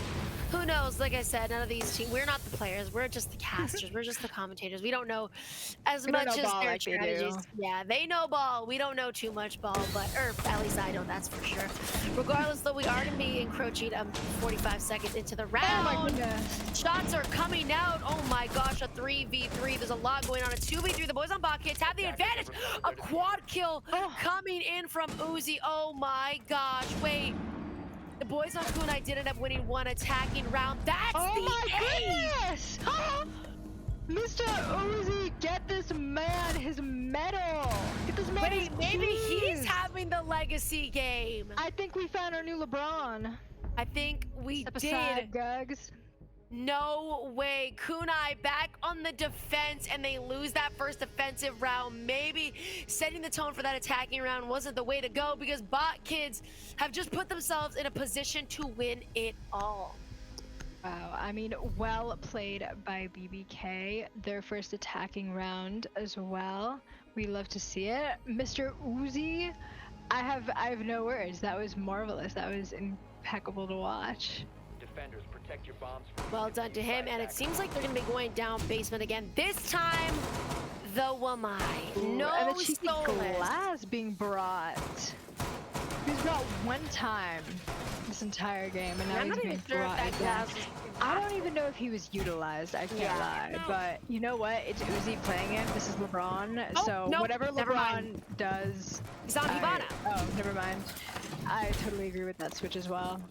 who knows? Like I said, none of these teams, we're not the players, we're just the casters, we're just the commentators. We don't know as much as their strategies. Yeah, they know ball. We don't know too much ball, but or at least I don't, that's for sure. Regardless, though, we are gonna be encroaching 45 seconds into the round. Oh my goodness. Shots are coming out. Oh my gosh, a 3v3. There's a lot going on. A 2v3. The boys on bot kids have the advantage. A quad kill coming in from Uzi. Oh my gosh. Wait. The boys on Kunai did end up winning one attacking round. That's Goodness! Mr. Uzi, get this man his medal! Get this man his maybe he's keys! having the legacy game. I think we found our new LeBron. I think we Step did. aside, Gugs. No way. Kunai back on the defense, and they lose that first offensive round. Maybe setting the tone for that attacking round wasn't the way to go, because Bot Kids have just put themselves in a position to win it all. Wow, I mean, well played by BBK. Their first attacking round as well. We love to see it. Mr. Uzi, I have no words. That was marvelous. That was impeccable to watch. Defenders, protect your bombs from Well done to him, and it seems like they're going to be going down basement again. This time, the Wamai. No and the cheeky Solus. glass being brought. He's brought one time this entire game, and now I'm he's not being even sure if brought that again. glass was... I don't even know if he was utilized. I can't lie, but you know what? It's Uzi playing him. This is LeBron, Oh, so nope, whatever never LeBron mind. does. He's on Hibana. Oh, never mind. I totally agree with that switch as well.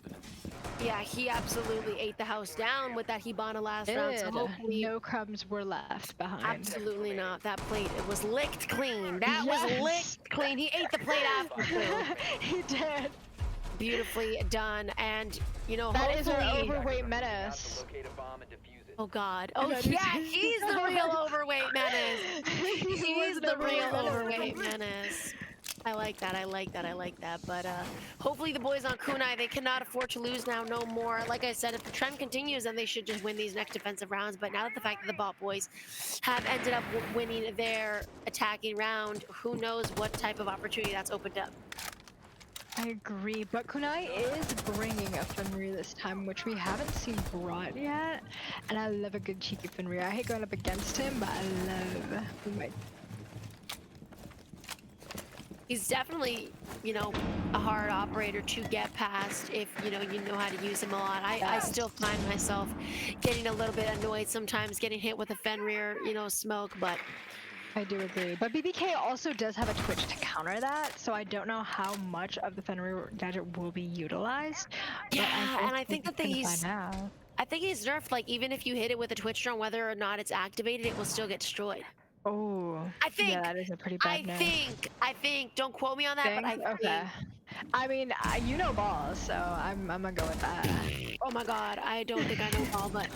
Yeah, he absolutely ate the house down with that Hibana last round, so hopefully... No crumbs were left behind. Absolutely not. That plate, it was licked clean. That was Yes. licked clean. He ate the plate after too. He did. Beautifully done, and you know, That is our hopefully... overweight menace. locate a bomb and defuse it. Oh God. Oh That yeah, is- he's the real overweight menace. He's was the the real real overweight menace. I like that, I like that, I like that. But hopefully the boys on Kunai, they cannot afford to lose now no more. Like I said, if the trend continues, then they should just win these next defensive rounds. But now that the fact that the bot boys have ended up winning their attacking round, who knows what type of opportunity that's opened up. I agree, but Kunai is bringing a Fenrir this time, which we haven't seen brought yet. And I love a good cheeky Fenrir. I hate going up against him, but I love my... He's definitely, you know, a hard operator to get past if, you know how to use him a lot. I still find myself getting a little bit annoyed sometimes getting hit with a Fenrir, you know, smoke, but... I do agree. But BBK also does have a Twitch to counter that, so I don't know how much of the Fenrir gadget will be utilized. Yeah, and I think that he's... I think he's nerfed, like, even if you hit it with a Twitch drone, whether or not it's activated, it will still get destroyed. Oh, I think. yeah, that is a pretty bad no. I think. Don't quote me on that, but I Think? think. Okay. I mean, you know ball, so I'm gonna go with that. Oh my God, I don't think I know ball, but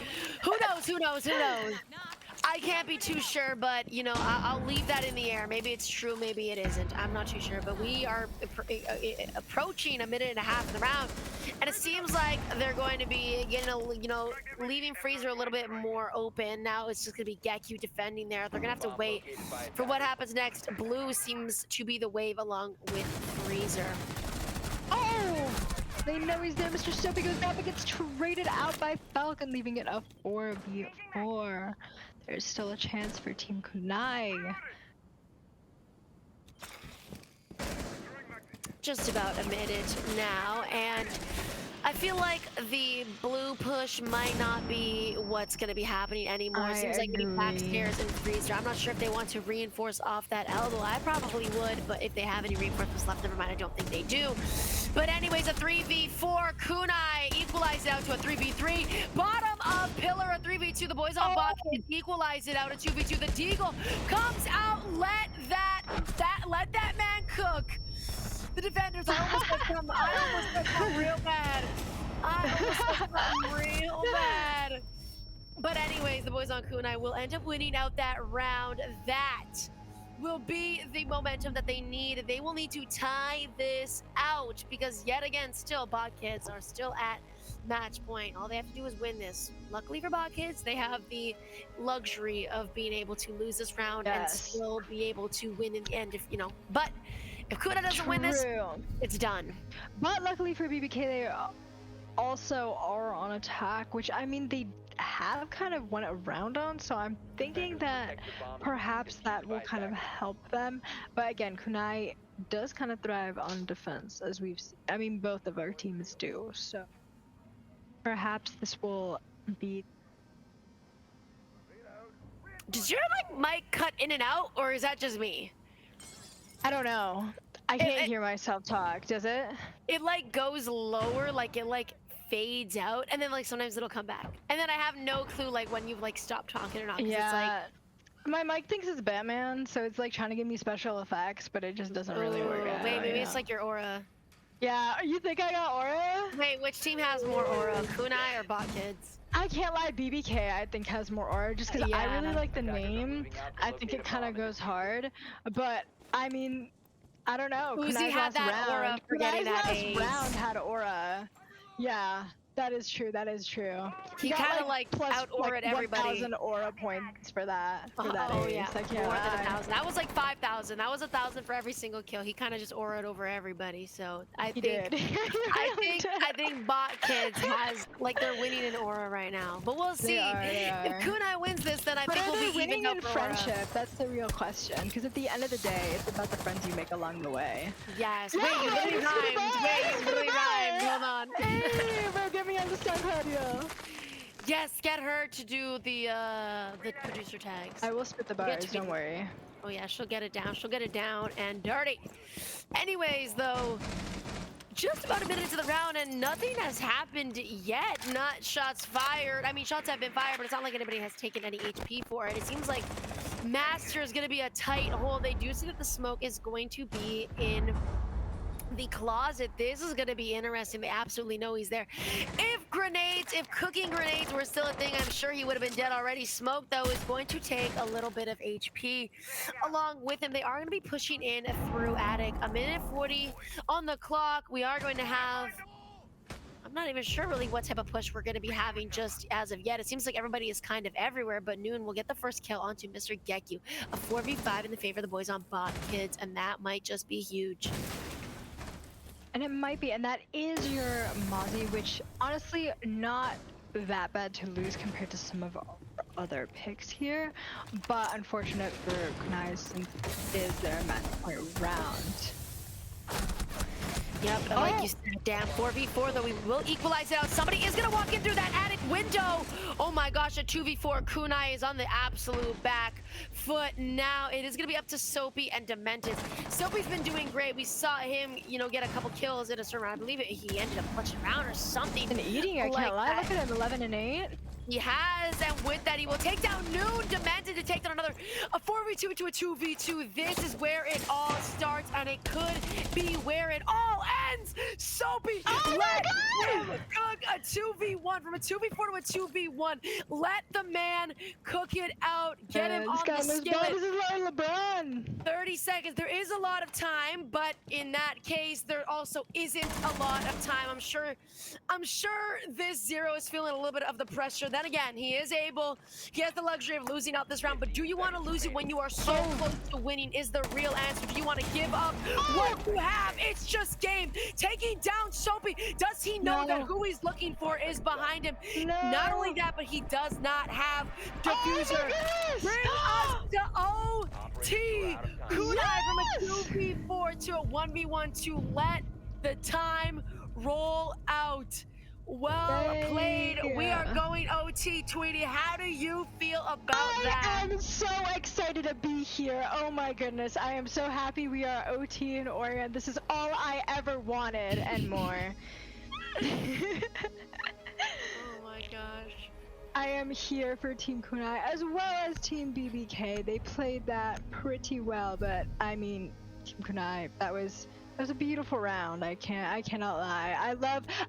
who knows? Who knows? Who knows? I can't be too sure, but you know, I'll leave that in the air. Maybe it's true, maybe it isn't. I'm not too sure, but we are approaching a minute and a half in the round, and it seems like they're going to be getting leaving Freezer a little bit more open. Now it's just gonna be Gekyu defending there. They're gonna have to wait for what happens next. Blue seems to be the wave along with Freezer. Oh! They know he's there. Mr. Soapy goes down but gets traded out by Falcon, leaving it a 4v4. There's still a chance for Team Kunai. Just about a minute now, and I feel like the blue push might not be what's going to be happening anymore. It seems like getting backstairs and Freezer. I'm not sure if they want to reinforce off that elbow. I probably would, but if they have any reinforcements left, never mind. I don't think they do. But anyways, a 3v4. Kunai equalized it out to a 3v3. Bottom of pillar, a 3v2. The boys on bot equalize it out a 2v2. The Deagle comes out. Let that man cook. The defenders, I almost got them real bad. Real bad. But anyways, the boys on Kunai will end up winning out that round. That will be the momentum that they need. They will need to tie this out because yet again, still Bot Kids are still at match point. All they have to do is win this. Luckily for Bot Kids, they have the luxury of being able to lose this round and still be able to win in the end if, but if Kuna doesn't win this, it's done. But luckily for BBK, they also are on attack, which I mean, they have kind of won a round on, so I'm thinking that perhaps that will kind of help them. But again, Kunai does kind of thrive on defense, as we've seen. I mean, both of our teams do, so perhaps this will be... Does your mic cut in and out, or is that just me? I don't know. I can't hear myself talk, does it? It goes lower, it fades out, and then sometimes it'll come back. And then I have no clue when you've stopped talking or not. Yeah. My mic thinks it's Batman, so it's trying to give me special effects, but it just doesn't really work out. Wait, maybe it's your aura. Yeah, you think I got aura? Wait, which team has more aura, Kunai or Bot Kids? I can't lie, BBK I think has more aura, just because I really like the name. I think it kind of goes hard, but I mean, I don't know. Uzi had that aura for getting that age. Round had aura. Yeah, that is true. That is true. He kind of out-aura'd everybody. 1,000 aura points for that. Oh ace. yeah, I can't more lie. than 1,000. That was 5,000. That was 1,000 for every single kill. He kind of just aura'd over everybody. So I think Bot Kids has they're winning in aura right now. But we'll see. They are. If Kunai wins this, then I think we'll be winning even in friendship. That's the real question. Because at the end of the day, it's about the friends you make along the way. Yes. Wait, you really rhymed. Wait, you really rhymed. Hold on. Hey, bro, get me on the SoundCloud, yo. Yes, get her to do the producer tags. I will spit the bars, don't worry. Oh yeah, she'll get it down. She'll get it down and dirty. Anyways, though, just about a minute into the round and nothing has happened yet. Not shots fired. I mean, shots have been fired, but it's not like anybody has taken any HP for it. It seems like Master is going to be a tight hole. They do see that the smoke is going to be in the closet. This is going to be interesting. They absolutely know he's there. If cooking grenades were still a thing, I'm sure he would have been dead already. Smoke, though, is going to take a little bit of HP along with him. They are going to be pushing in through attic. A minute 40 on the clock. We are going to have... I'm not even sure really what type of push we're going to be having just as of yet. It seems like everybody is kind of everywhere, but Noon will get the first kill onto Mr. Gekyu. A 4v5 in the favor of the boys on Bot Kids, and that might just be huge. And it might be, and that is your Mozzie, which honestly not that bad to lose compared to some of our other picks here, but unfortunate for Kunai since it is their match point round. Yep, and like you said, damn, 4v4 though, we will equalize it out. Somebody is gonna walk in through that attic window. Oh my gosh, a 2v4. Kunai is on the absolute back foot now. It is gonna be up to Soapy and Demented. Soapy's been doing great. We saw him, get a couple kills in a certain round. I believe he ended up clutching around or something. And eating, I can't lie. Look at him, 11 and 8. He has, and with that, he will take down Noon, demanded to take down another a 4v2 to a 2v2. This is where it all starts, and it could be where it all ends. Soapy, let him cook a 2v1 from a 2v4 to a 2v1. Let the man cook it out. Get him on the skillet. This is like LeBron. 30 seconds. There is a lot of time, but in that case, there also isn't a lot of time. I'm sure this Zero is feeling a little bit of the pressure. Then again, he has the luxury of losing out this round, but do you want to lose it when you are so close to winning is the real answer. Do you want to give up what you have? It's just game. Taking down Soapy. Does he know that who he's looking for is behind him? Not only that, but he does not have diffuser. Bring us to OT. Kunai from a 2v4 to a 1v1 to let the time roll out. Well played. We are going OT. Tweety, how do you feel about that? I am so excited to be here. Oh my goodness. I am so happy we are OT in Oregon. This is all I ever wanted and more. Oh my gosh. I am here for Team Kunai as well as Team BBK. They played that pretty well, but I mean, Team Kunai, that was a beautiful round. I cannot lie.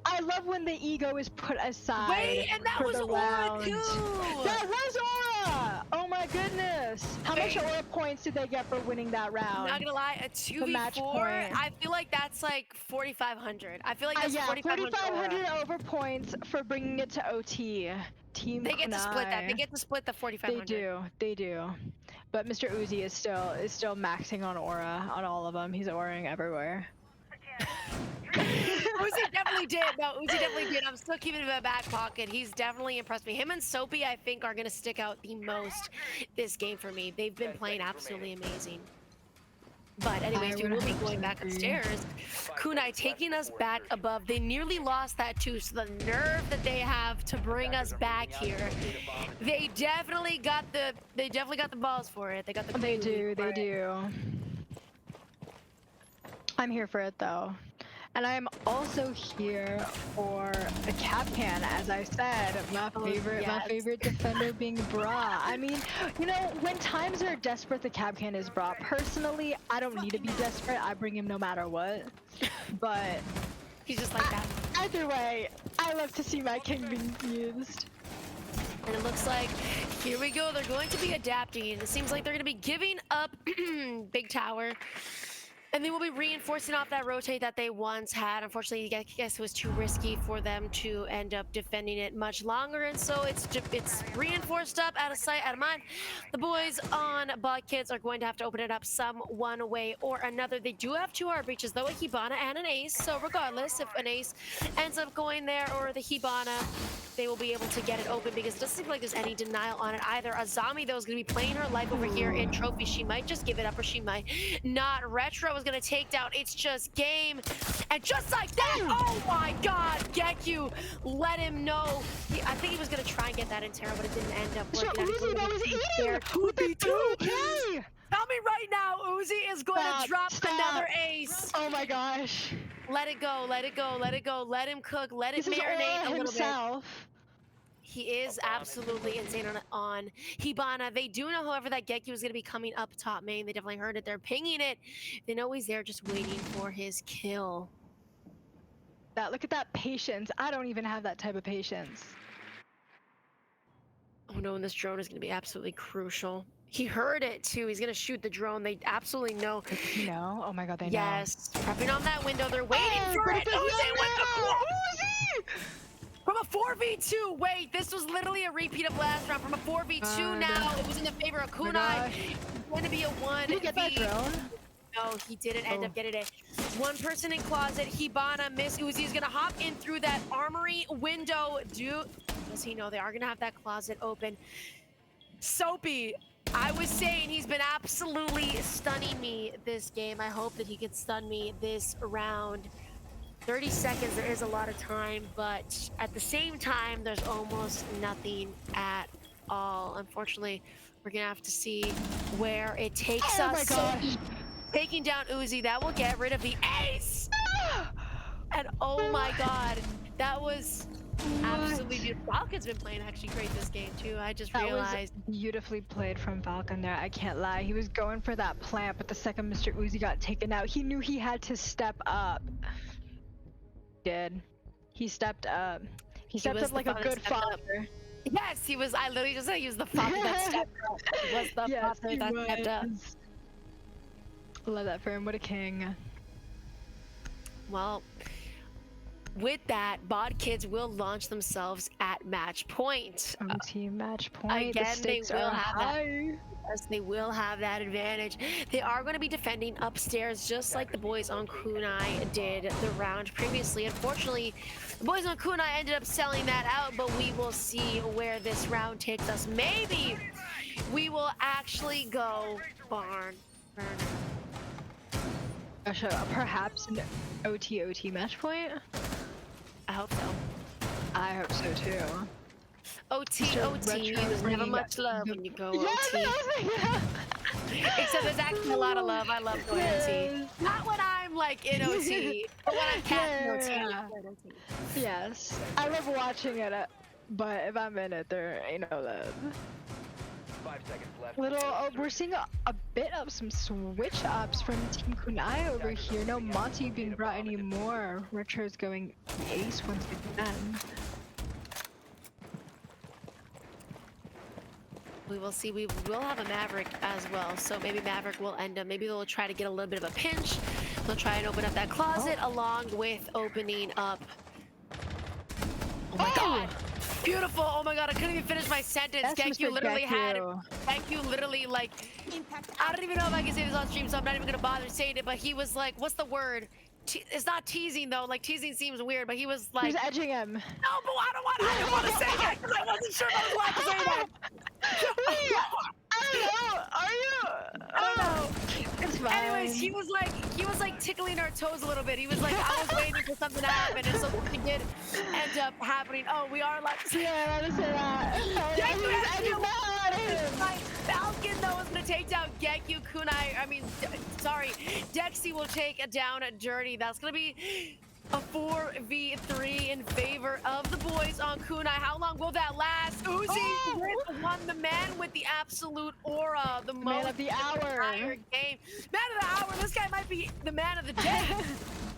I love when the ego is put aside. Wait, and that was Aura too. That was Aura. Oh my goodness. How much Aura points did they get for winning that round? Not gonna lie, a 2v4. I feel like that's like 4,500. I feel like that's 4,500 over points for bringing it to OT. Team They get to split that. Kunai. They get to split the 4,500. They do. But Mr. Uzi is still maxing on Aura on all of them. He's Auraing everywhere. Uzi definitely did. No, Uzi definitely did. I'm still keeping him in my back pocket. He's definitely impressed me. Him and Soapy, I think, are gonna stick out the most this game for me. They've been playing absolutely amazing. But anyways, dude, we'll be going back upstairs. Kunai taking us back above. They nearly lost that too, so the nerve that they have to bring us back here. They definitely got the balls for it. They got the They do. I'm here for it though. And I am also here for a cap can, as I said. My favorite defender being Bra. I mean, you know, when times are desperate, the cap can is Bra. Personally, I don't need to be desperate. I bring him no matter what. But he's just like that. Either way, I love to see my king being used. And it looks like, here we go, they're going to be adapting. It seems like they're going to be giving up Big Tower. And they will be reinforcing off that rotate that they once had. Unfortunately, I guess it was too risky for them to end up defending it much longer. And so it's reinforced up, out of sight, out of mind. The boys on Bot Kids are going to have to open it up some one way or another. They do have 2 hard breaches, though, a Hibana and an Ace. So regardless, if an Ace ends up going there or the Hibana, they will be able to get it open because it doesn't seem like there's any denial on it either. Azami, though, is going to be playing her life over here in Trophy. She might just give it up or she might not. Retro is going to take down It's Just Game. And just like that, oh my god, Gekyu let him know. I think he was going to try and get that in Terra, but it didn't end up working. Uzi, that was eating with the 2K! Tell me right now, Uzi is going to drop another Ace. Oh my gosh. Let it go, let it go, let it go. Let him cook, let it marinate a little bit. He is absolutely insane on Hibana. They do know, however, that Gekyu is going to be coming up top main. They definitely heard it. They're pinging it. They know he's there just waiting for his kill. Look at that patience. I don't even have that type of patience. Oh no, and this drone is going to be absolutely crucial. He heard it too. He's going to shoot the drone. They absolutely know. You know? Oh my god, they know. Yes. Prepping on that window. They're waiting for it. Uzi with the Uzi! From a 4v2, wait, this was literally a repeat of last round. From a 4v2 now, it was in the favor of Kunai. It's going to be a 1v. Did you get that drone? No, he didn't end up getting it. One person in closet, Hibana, Miss Uzi is going to hop in through that armory window. Does he know they are going to have that closet open? Soapy, I was saying he's been absolutely stunning me this game. I hope that he can stun me this round. 30 seconds, there is a lot of time, but at the same time, there's almost nothing at all. Unfortunately, we're gonna have to see where it takes us. Oh my gosh. Taking down Uzi, that will get rid of the Ace! And oh my god, that was Absolutely beautiful. Falcon's been playing actually great this game too. I just That realized. was beautifully played from Falcon there. I can't lie. He was going for that plant, but the second Mr. Uzi got taken out, he knew he had to step up. He stepped up. He stepped was up the like a father good that stepped up. father. Yes, he was. I literally just said he was the father that stepped up. He was the Yes, father he that stepped up. was. Love that for him. What a king. Well, with that, bod kids will launch themselves at match point. OT match point. Again, the stakes they will are have that. high. Yes, they will have that advantage. They are going to be defending upstairs, just like the boys on Kunai did the round previously. Unfortunately, the boys on Kunai ended up selling that out, but we will see where this round takes us. Maybe we will actually go barn burner. Perhaps an OT match point? I hope so. I hope so too. OT, Mr. OT, Retro there's never bringing much love the- when you go Yeah, OT. Except there's actually a lot of love. I love going OT. Not when I'm like in OT, but when I'm casting OT. Yeah. I'm going OT. Yes, I love watching it, but if I'm in it, there ain't no love. 5 seconds left. We're seeing a bit of some switch ups from Team Kunai over here. No Monty being brought anymore. Retro's going ace once again. We will see. We will have a Maverick as well. So maybe Maverick will end up. Maybe they'll try to get a little bit of a pinch. They'll try and open up that closet along with opening up. Oh my god! Beautiful! Oh my god! I couldn't even finish my sentence. That's Thank you. Mr. Literally had. Gekyu. Thank you. Literally like. I don't even know if I can say this on stream, so I'm not even gonna bother saying it. But he was like, "What's the word?" It's not teasing though. Like teasing seems weird, but he was like. He's edging him. No, but I don't want to say that because I wasn't sure if I was allowed to say that. I don't know. Are you? I don't know. It's fine. Anyways, he was like tickling our toes a little bit. He was like, I was waiting for something to happen, and so something did end up happening. Oh, we are allowed to say Yeah, let us say that. My Falcon though is gonna take down Gekyu Kunai. Sorry, Dexy will take down Dirty. That's gonna be a 4v3 in favor of the boys on Kunai. How long will that last? Uzi with one, the man with the absolute aura, the Man most of the hour. entire game. Man of the hour. This guy might be the man of the day.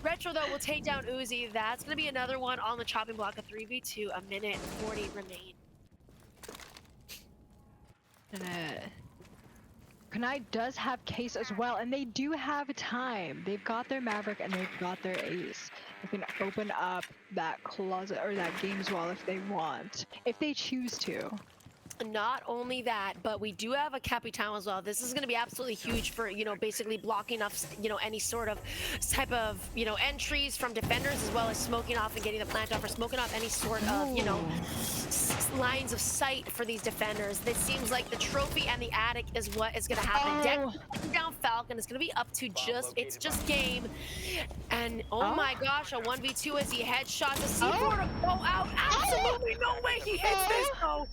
Retro though will take down Uzi. That's gonna be another one on the chopping block. A 3v2. A minute 40 remain. Kunai does have Case as well, and they do have time. They've got their Maverick and they've got their Ace. They can open up that closet or that games wall if they want, if they choose to. Not only that, but we do have a Capitan as well. This is going to be absolutely huge for, basically blocking off, any sort of type of, entries from defenders, as well as smoking off and getting the plant off, or smoking off any sort of, lines of sight for these defenders. This seems like the trophy and the attic is what is going to happen. Deck down Falcon is going to be up to it's just game. And oh my gosh, a 1v2 as he headshots a C4 to go out. Absolutely no way he hits this though.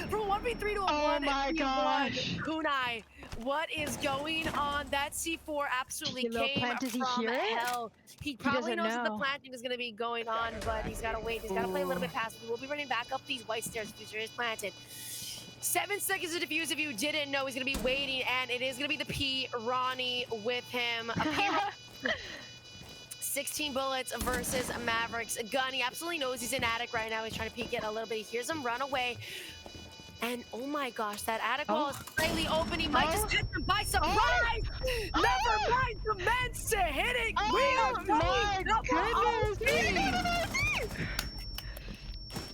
From 1v3 to a 1v1. My gosh. Kunai, what is going on? That C4 absolutely Kilo came plant, does he from hear it? hell. He probably doesn't knows that the know. planting is going to be going on, but he's got to wait. He's got to play a little bit past. We'll be running back up these white stairs. Future is planted. 7 seconds to defuse. If you didn't know, he's going to be waiting, and it is going to be the P. Ronnie with him. 16 bullets versus Mavericks. Gunny absolutely knows he's in attic right now. He's trying to peek it a little bit. He hears him run away. And oh my gosh, that attic wall is slightly open. He might just catch him by surprise. Never mind the meant to hit it. We are going double OT.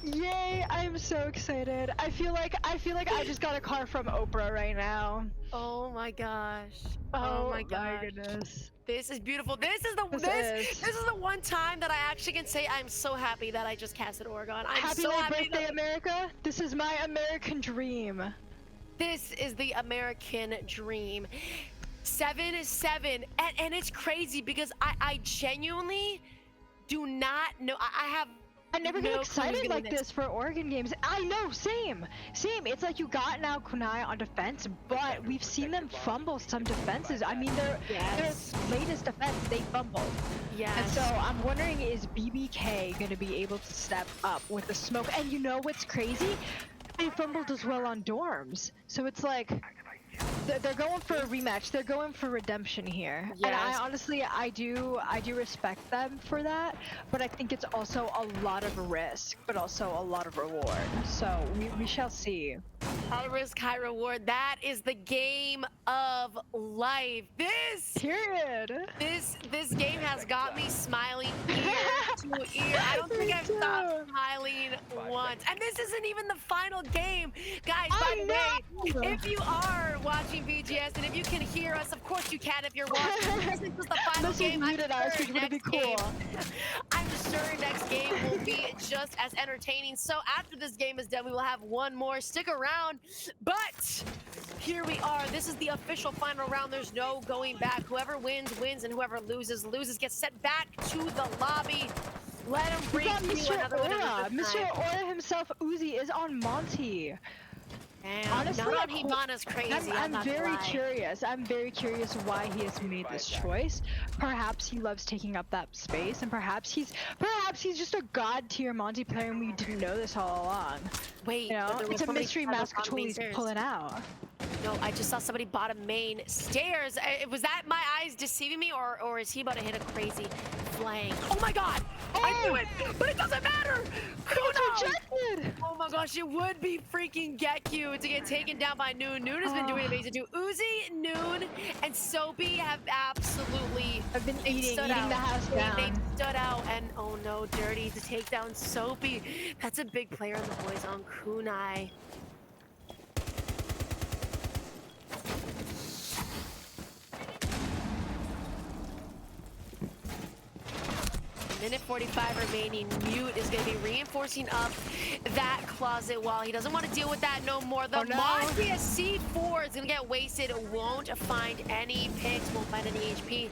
Yay, I'm so excited. I feel like I just got a car from Oprah right now. Oh my gosh. Oh my gosh. goodness. This is beautiful. This is the one time that I actually can say I'm so happy that I just casted Oregon. I'm Happy so late happy birthday, America. This is my American dream. This is the American dream. 7-7, and it's crazy because I genuinely do not know. I have I never No get clue who's excited gonna like next. this for Oregon games. I know, same. It's like you got now Kunai on defense, but we've seen them fumble some defenses. I mean, their latest defense, they fumbled. Yes. And so I'm wondering, is BBK going to be able to step up with the smoke? And you know what's crazy? They fumbled as well on dorms. So it's like, they're going for a rematch. They're going for redemption here. And I Yes. honestly, I do respect them for that. But I think it's also a lot of risk, but also a lot of reward. So we shall see. High risk, high reward. That is the game of life. This game has got me smiling ear to ear. I don't think I've stopped smiling once. And this isn't even the final game. Guys, by the way, if you are watching BGS and if you can hear us, of course you can if you're watching. This is just the final game. I'm sure next game will be just as entertaining. So after this game is done, we will have one more. Stick around. But here we are. This is the official final round. There's no going back. Whoever wins, wins, and whoever loses, loses. Gets sent back to the lobby. Let him bring you another winner. Mr. Aura himself, Uzi, is on Monty. Damn, honestly, not on Hibana's crazy. I'm very curious. I'm very curious why he has made this choice. Perhaps he loves taking up that space, and perhaps he's just a god tier Monty player, and we didn't know this all along. Wait, you know, it's a mystery mask Tully's pulling out. No, I just saw somebody bottom main stairs. Was that my eyes deceiving me, or is he about to hit a crazy flank? Oh my god! I knew it, but it doesn't matter! Rejected! Oh my gosh, it would be freaking Gekyu to get taken down by Noon. Noon has been doing amazing too. Uzi, Noon, and Soapy have absolutely eating the house down. They stood out, and oh no, Dirty to take down Soapy. That's a big player in the boys on Kunai. Minute 45 remaining. Mute is going to be reinforcing up that closet wall. He doesn't want to deal with that no more. The Mafia C4 is going to get wasted. Won't find any picks. Won't find any HP.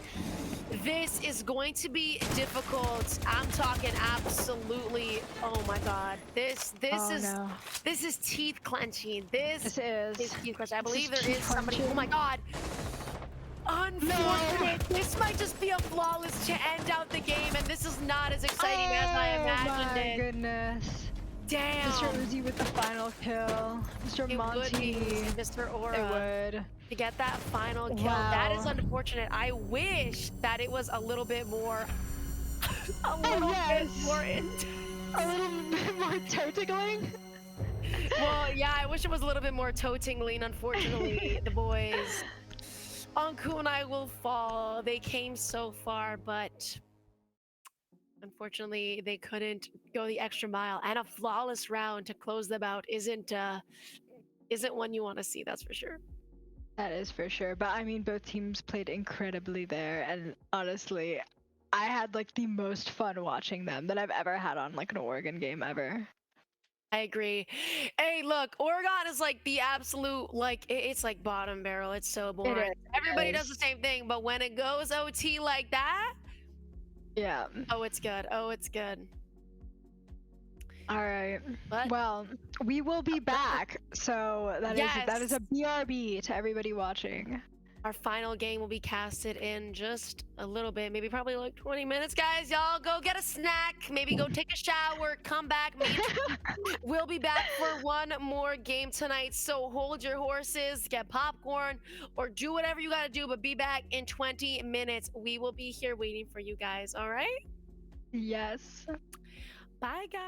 This is going to be difficult. I'm talking absolutely. Oh my god. This is teeth clenching. This is teeth clenching. I believe there is somebody. Oh my god. Unfortunate. No. This might just be a flawless to end out the game, and this is not as exciting as I imagined it. Oh my goodness. Damn. Mr. Uzi with the final kill. Mr. Monty. Would be Mr. Aura. It would. To get that final kill. Wow. That is unfortunate. I wish that it was a little bit more... a little bit more toe tickling? Well, yeah, I wish it was a little bit more toe tingling. Unfortunately, the boys... on Kunai will fall. They came so far, but unfortunately they couldn't go the extra mile. And a flawless round to close them out isn't one you want to see, that's for sure. That is for sure. But I mean, both teams played incredibly there, and honestly, I had like the most fun watching them that I've ever had on like an Oregon game ever. I agree. Hey, look, Oregon is like the absolute, like, it's like bottom barrel. It's so boring. Everybody does the same thing, but when it goes OT like that, yeah. Oh, it's good. Oh, it's good. All right. What? Well, we will be back. So that is a BRB to everybody watching. Our final game will be casted in just a little bit, maybe probably like 20 minutes. Guys, y'all go get a snack, maybe go take a shower, come back. We'll be back for one more game tonight, so hold your horses, get popcorn, or do whatever you gotta do, but be back in 20 minutes. We will be here waiting for you guys, all right? Yes. Bye, guys.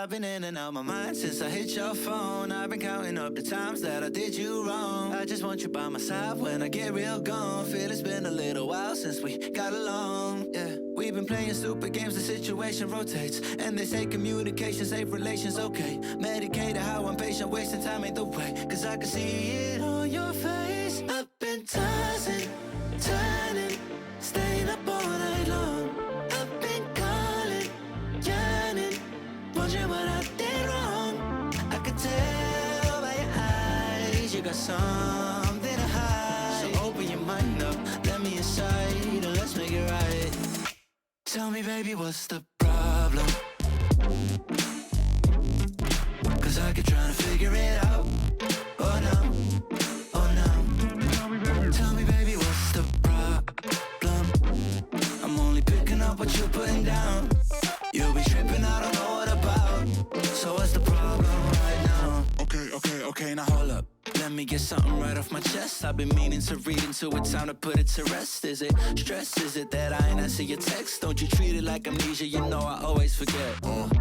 I've been in and out my mind since I hit your phone. I've been counting up the times that I did you wrong. I just want you by my side when I get real gone. Feel it's been a little while since we got along. Yeah, we've been playing stupid games, the situation rotates. And they say communication, safe relations, okay. Medicated how I'm patient, wasting time ain't the way. Cause I can see it on your face. I've been tossing, turning, staying up all night long. I've been calling, yearning, wondering what I did wrong. I could tell by your eyes you got something to hide. So open your mind up, let me inside, and let's make it right. Tell me, baby, what's the problem? Cause I keep trying to figure it out. Oh no, oh no. Tell me, baby, what's the problem? I'm only picking up what you're putting down. You'll be tripping, I don't know what about. So what's the problem right now? Okay, now hold up. Let me get something right off my chest. I've been meaning to read into it, time to put it to rest. Is it stress? Is it that I ain't answer your text? Don't you treat it like amnesia, you know I always forget.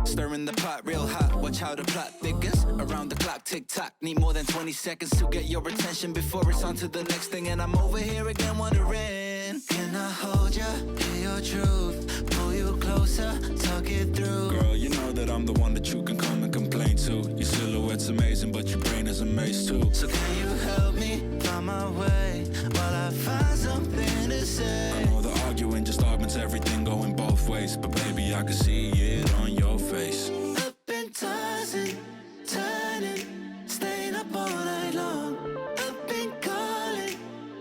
Stirring the pot real hot, watch how the plot thickens. Around the clock, tick-tock, need more than 20 seconds to get your attention before it's on to the next thing. And I'm over here again wondering, can I hold ya, hear your truth, pull you closer, talk it through? Girl, you know that I'm the one that you can come and complain to. Your silhouette's amazing, but your brain is a maze too. So can you help me find my way while I find something to say? I know the arguing just augments everything going both ways, but baby, I can see it on your face. I've been tossing, turning, staying up all night long. I've been calling,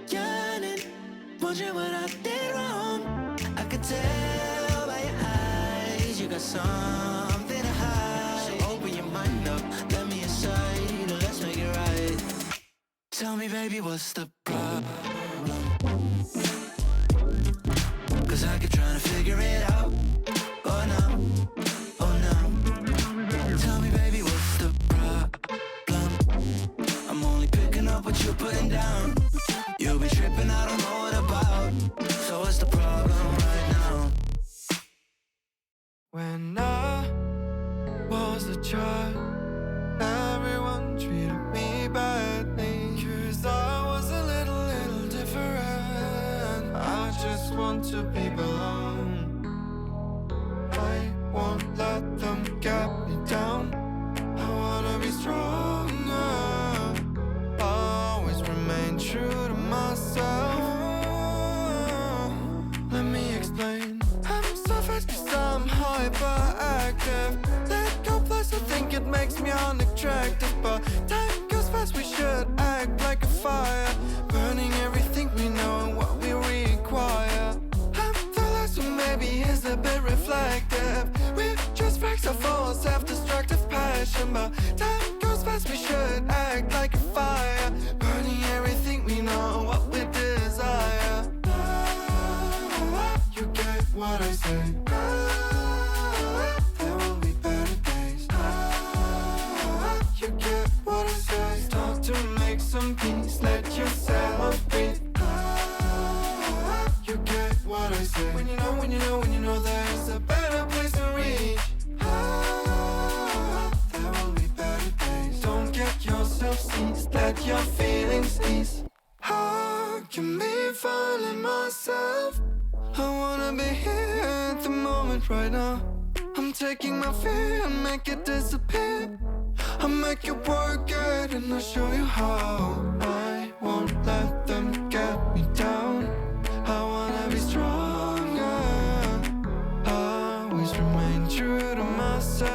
yearning, wondering what I did wrong. I could tell by your eyes you got something to hide. So open your mind up, let me inside, and let's make it right. Tell me, baby, what's the problem? Cause I keep trying to figure it out. Oh no, oh no. Tell me, baby, what's the problem? I'm only picking up what you're putting down. You'll be tripping, I don't know what about. So what's the problem right now? When I was a child, everyone treated me badly. Cause I was a little different. I just want to be belong. I won't let them get me down. I wanna be stronger. Always remain true to myself. Let me explain. I'm selfish cause I'm hyperactive. Let go plus I think it makes me unattractive. But time goes fast, we should act like a fire, burning everything we know and what we require. I'm the last one, maybe is a bit reflective. We're just facts of all self-destructive passion. But time goes fast, we should act like a fire, burning everything we know and what we desire. You get what I say. There will be better days. You get what I say. Start to make some peace, let yourself breathe. You get what I say. When you know there's a better place to reach. There will be better days. Don't get yourself seized, let your feelings ease. How can me finding myself? I wanna be here at the moment right now. I'm taking my fear and make it disappear. I'll make it work good and I'll show you how. I won't let them get me down. I wanna be stronger. Always remain true to myself.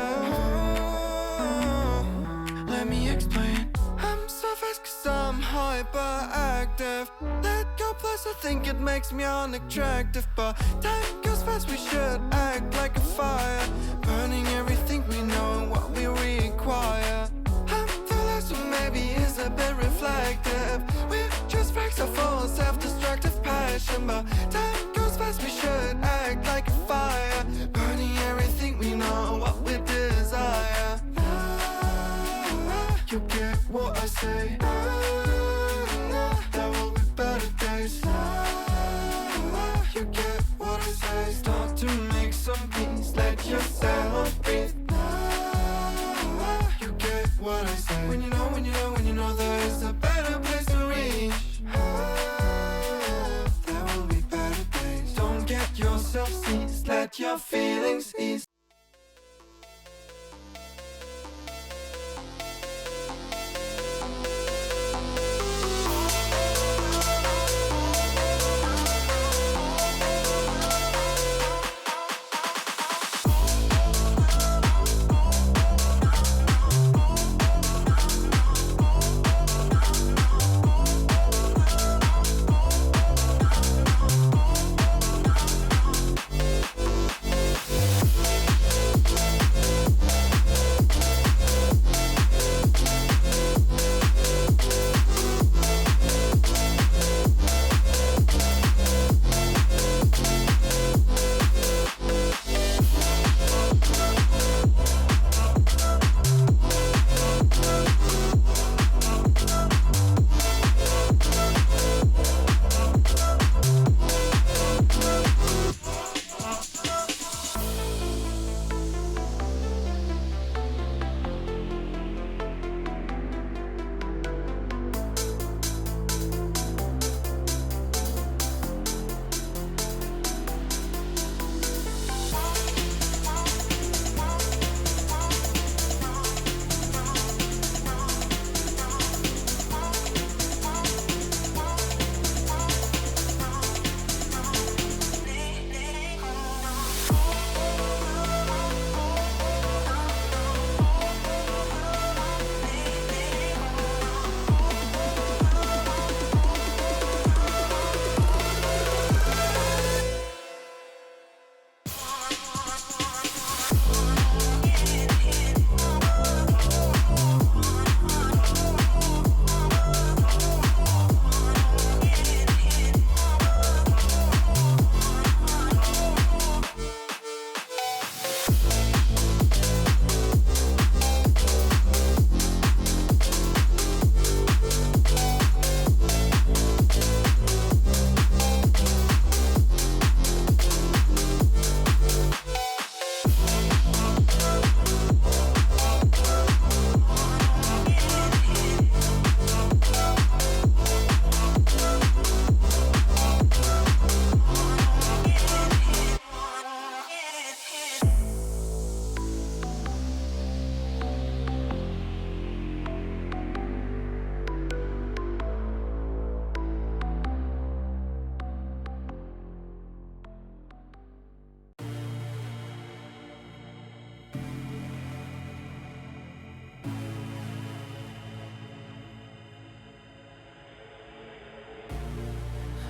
Let me explain. I'm so fast cause I'm hyperactive. Let go plus I think it makes me unattractive. But time goes fast, we should act like a fire, burning everything we know and what we require. I'm the last one, maybe is a bit reflective. We're just facts of all self-destructive passion. But time goes fast, we should act like a fire, burning everything we know and what we desire. You get what I say. There will be better days. You get what I say. Start to make some peace, let yourself breathe. let your feelings ease.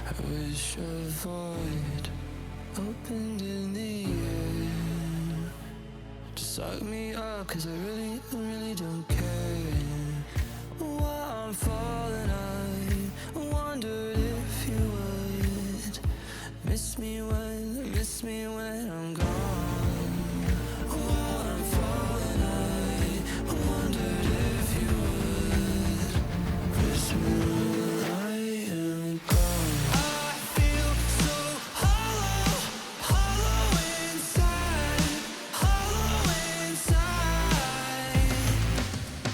I wish a void opened in the air to suck me up, cause I really don't care. While I'm falling, I wondered if you would miss me when I'm gone. While I'm falling, I wondered if you would miss me when I am gone. I feel so hollow, hollow inside, hollow inside.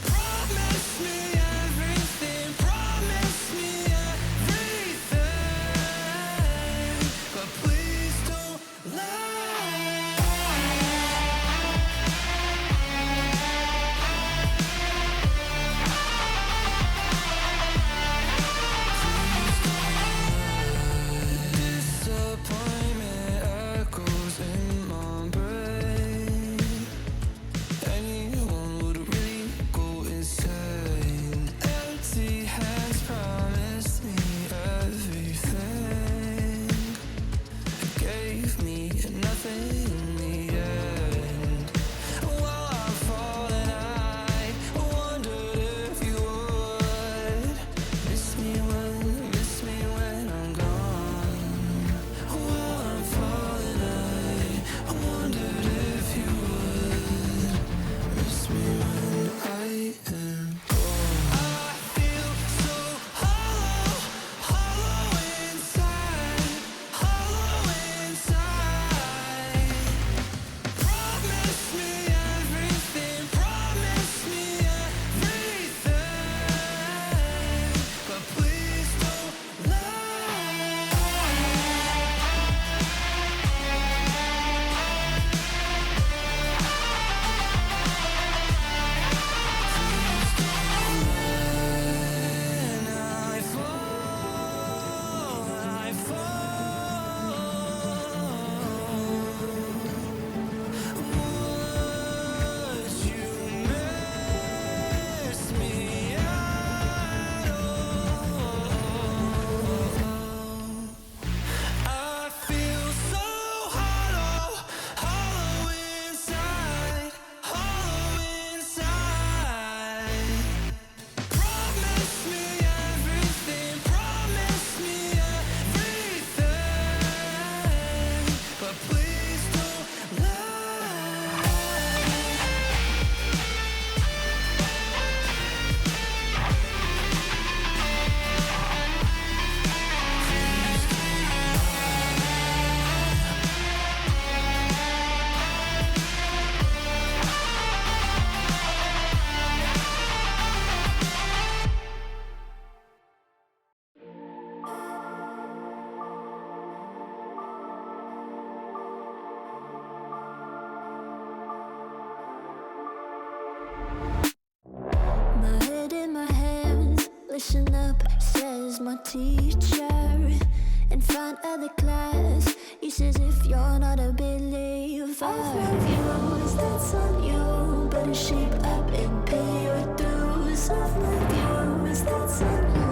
Promise me everything, promise me everything, but please Listen up, says my teacher. In front of the class, he says if you're not a believer, I've views, that's on you. Better shape up and pay your dues. Of my views, that's on you.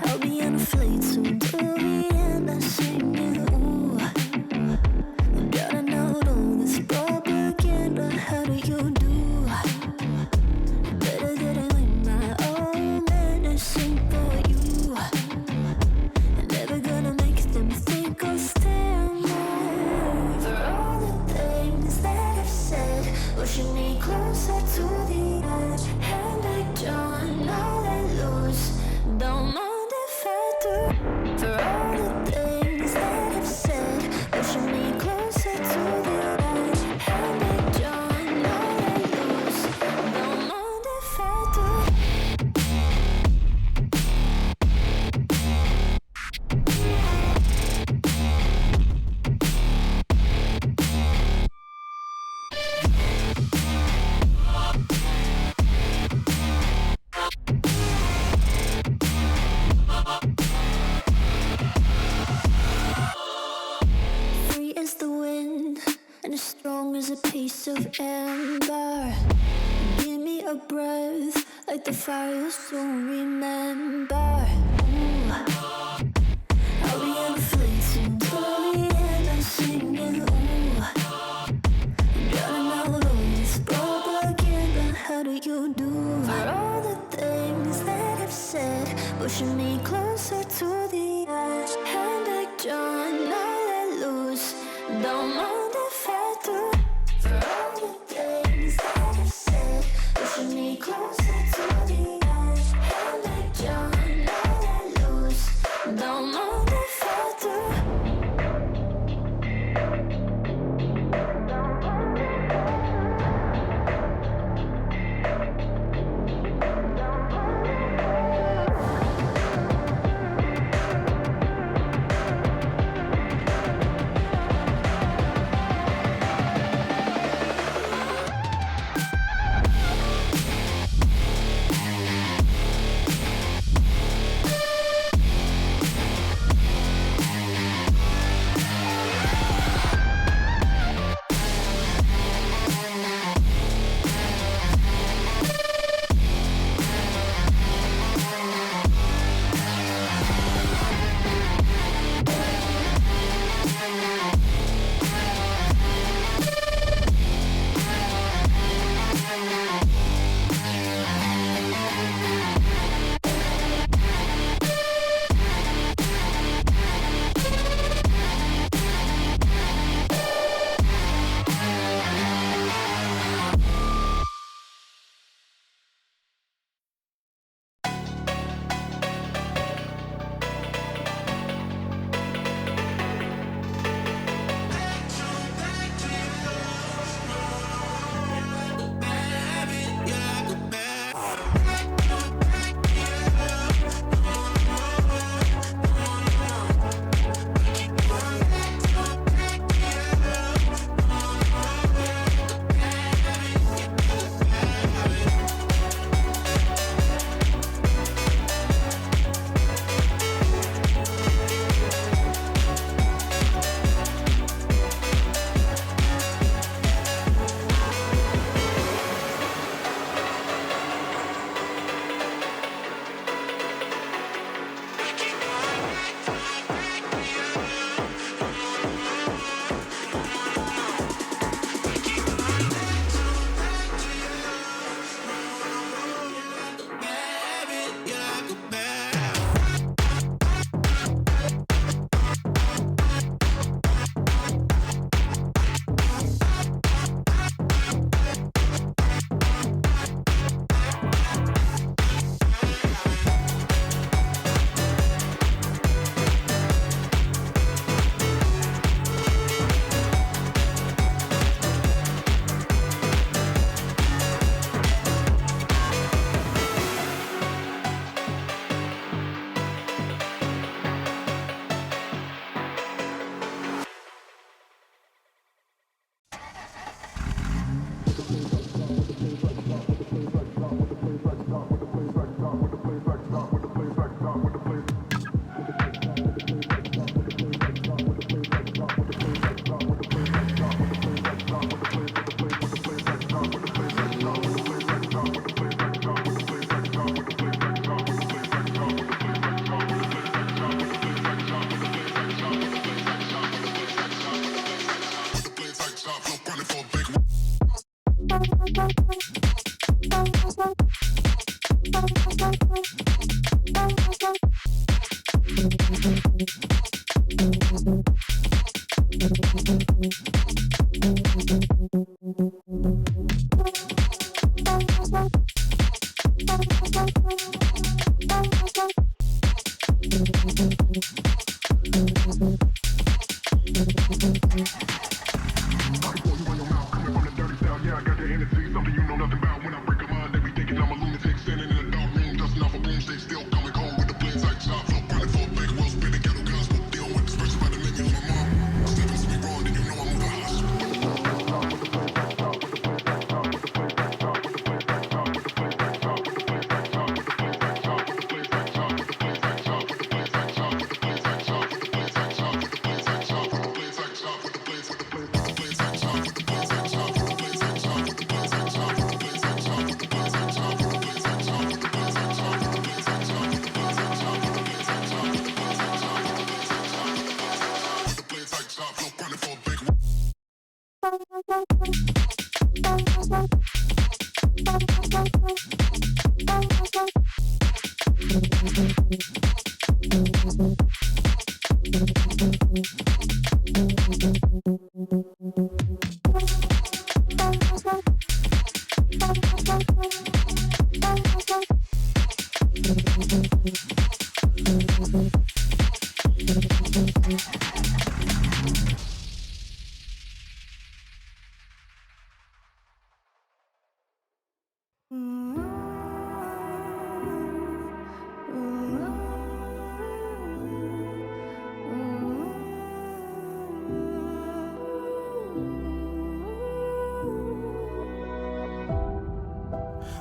I'll be on a flight soon to the end. I sing you. Ooh. Gotta know all this propaganda. How do you do? Better that I win my own medicine for you. Never gonna make them think I'll stand there. For all the things that I've said, pushing me closer to the edge. And I don't know let loose. Don't mind if I do. For all the things that I've said, pushing me closer to the edge. And I don't know let loose. Don't mind if I do. Free as the wind, and as strong as a piece of amber. Give me a breath, like the fire you'll soon remember. Ooh. I'll be on a flight soon to the end. I'm singing, ooh. Gotta know all this propaganda. How do you do? For all the things that I've said, pushing me closer to the edge. And I don't know let loose. Don't mind if I do. For all the things that I've said, pushing me closer to the edge. And I don't know let loose. Don't mind if I do.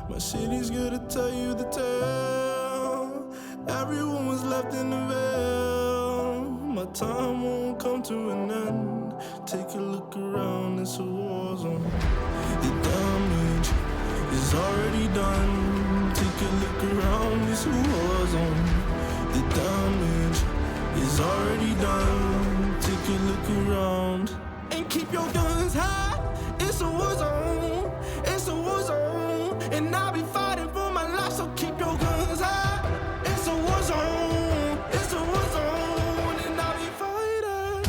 My city's gonna tell you the tale. Everyone was left in the veil. My time won't come to an end. Take a look around, it's a war zone. The damage is already done. Take a look around, it's a war zone. The damage is already done. Take a look around. And keep your guns high. It's a war zone. It's a war zone. And I'll be fighting for my life, so keep your guns high. It's a war zone. It's a war zone. And I'll be fighting.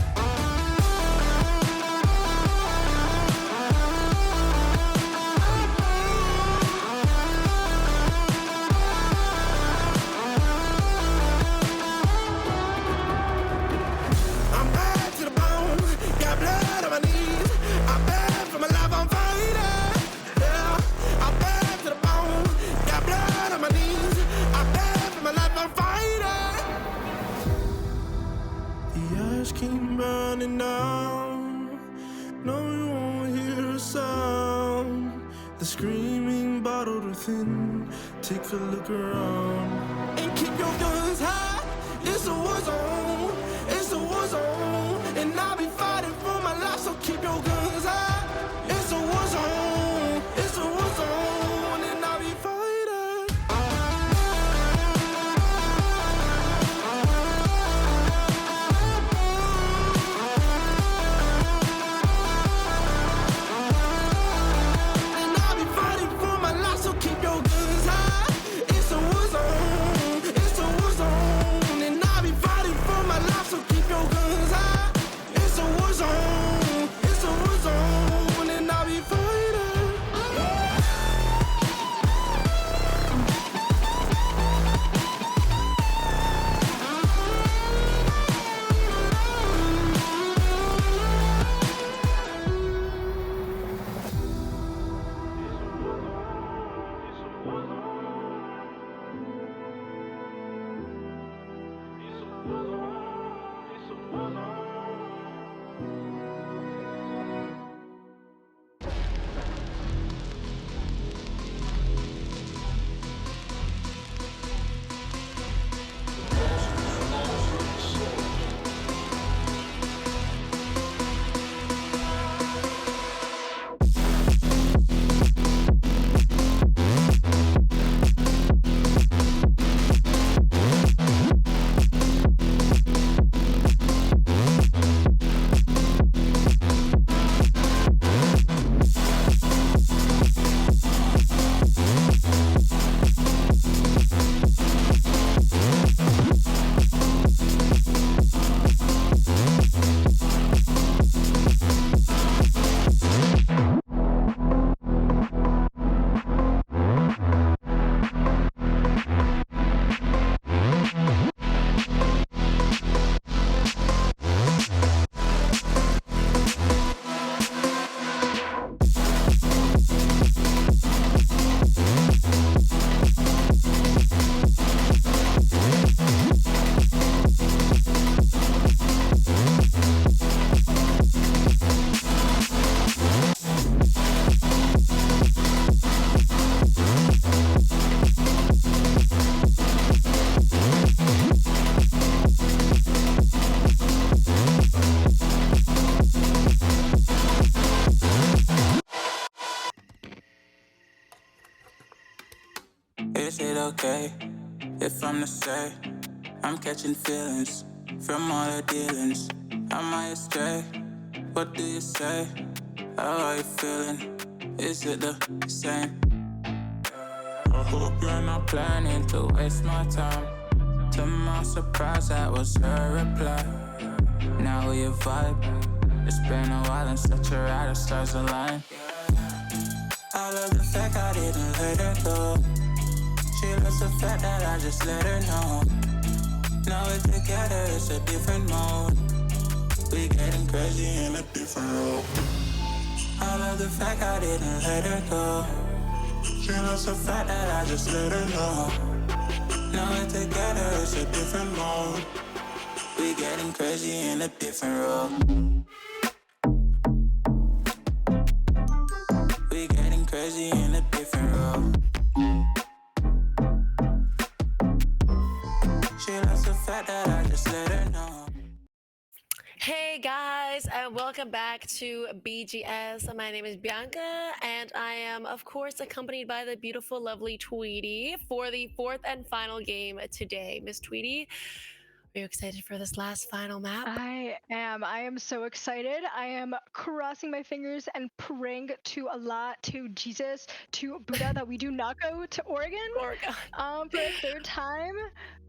I'm bad to the bone. Got blood on my knees. I'm bad for my life, I'm fighting. Yeah, I'm bad to the bone. Got blood on my knees. I'm bad for my life, I'm fighting. The ash keep burning down. No, you won't hear a sound. The screaming bottled within. Take a look around. And keep your guns high. It's a war zone. It's a war zone. And I'll be fighting for my life, so keep your guns high. It's a war zone. It's a war zone. And I'll be fighting. And I'll be fighting for my life, so keep your guns high. It's a war zone. It's a war zone. And I'll be fighting for okay if I'm to say I'm catching feelings from all the dealings. Am I astray? What do you say? How are you feeling? Is it the same? I hope you're not planning to waste my time. To my surprise, that was her reply. Now we vibe. It's been a while and such a ride, the stars align. I love the fact I didn't let her go. She loves the fact that I just let her know. Now we're together, it's a different mode. We getting crazy in a different role. I love the fact I didn't let her go. She loves the fact that I just let her know. Now we're together, it's a different mode. We getting crazy in a different role. We getting crazy in a different role. She loves the fact that I just let her know. Hey guys, and welcome back to BGS. My name is Bianca, and I am, of course, accompanied by the beautiful, lovely Tweety for the fourth and final game today. Miss Tweety, are you excited for this last final map? I am. I am so excited. I am crossing my fingers and praying to Allah, to Jesus, to Buddha that we do not go to Oregon for a third time.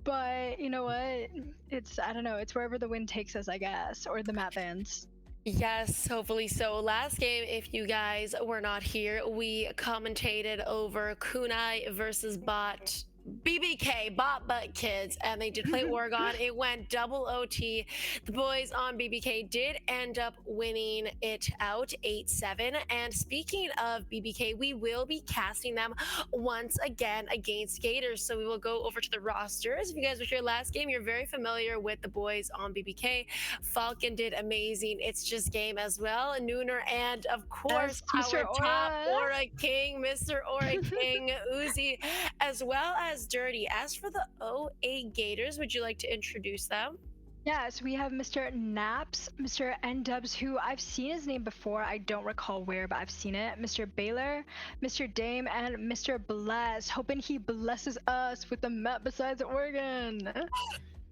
But you know what? I don't know. It's wherever the wind takes us, I guess, or the map bans. Yes, hopefully so. Last game, if you guys were not here, we commentated over Kunai versus Bot. BBK, Bot Butt Kids, and they did play Oregon. It went double OT. The boys on BBK did end up winning it out 8-7. And speaking of BBK, we will be casting them once again against Gators. So we will go over to the rosters. If you guys were here last game, you're very familiar with the boys on BBK. Falcon did amazing. It's just game as well. Nooner and of course Yes, our top Aura King, Mr. Aura King, Uzi, as well as Dirty. As for the OA Gators, would you like to introduce them? Yes, we have Mr. Naps, Mr. N-Dubs, who I've seen his name before. I don't recall where, but I've seen it. Mr. Baylor, Mr. Dame, and Mr. Bless. Hoping he blesses us with the map besides Oregon.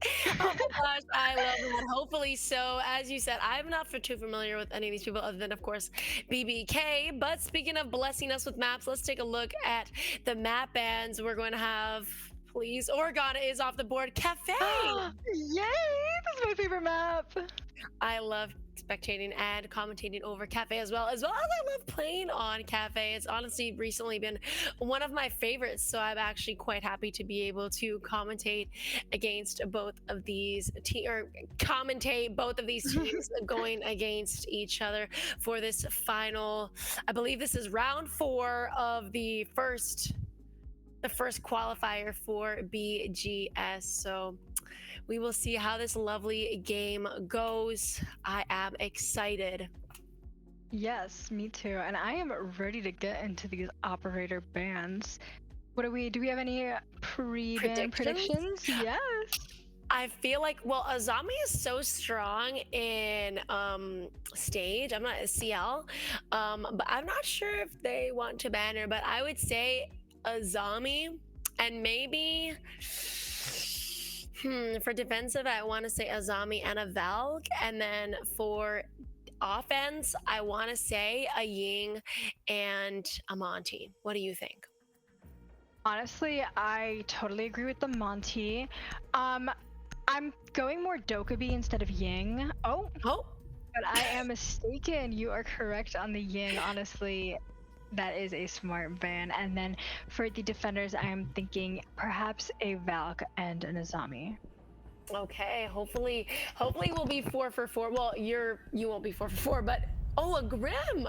Oh my gosh, I love that. Hopefully so. As you said, I'm not too familiar with any of these people other than, of course, BBK. But speaking of blessing us with maps, let's take a look at the map bans. We're going to have, please, Oregon is off the board. Cafe! Yay! This is my favorite map. I love spectating and commentating over Cafe as well as I love playing on Cafe. It's honestly recently been one of my favorites, so I'm actually quite happy to be able to commentate against both of these commentate both of these teams going against each other for this final. I believe this is round 4 of the first qualifier for BGS. So we will see how this lovely game goes. I am excited. Yes, me too. And I am ready to get into these operator bans. Do we have any pre-ban predictions? Yes. I feel like, well, Azami is so strong in stage. I'm not a CL, but I'm not sure if they want to ban her, but I would say Azami, and maybe for defensive, I want to say Azami and a Valk, and then for offense, I want to say a Ying and a Monty. What do you think? Honestly, I totally agree with the Monty. I'm going more Dokkaebi instead of Ying. Oh. But I am mistaken. You are correct on the Ying. Honestly, that is a smart ban. And then for the defenders, I am thinking perhaps a Valk and an Azami. Okay, hopefully we'll be 4 for 4. Well, you won't be 4 for 4, but a Grim.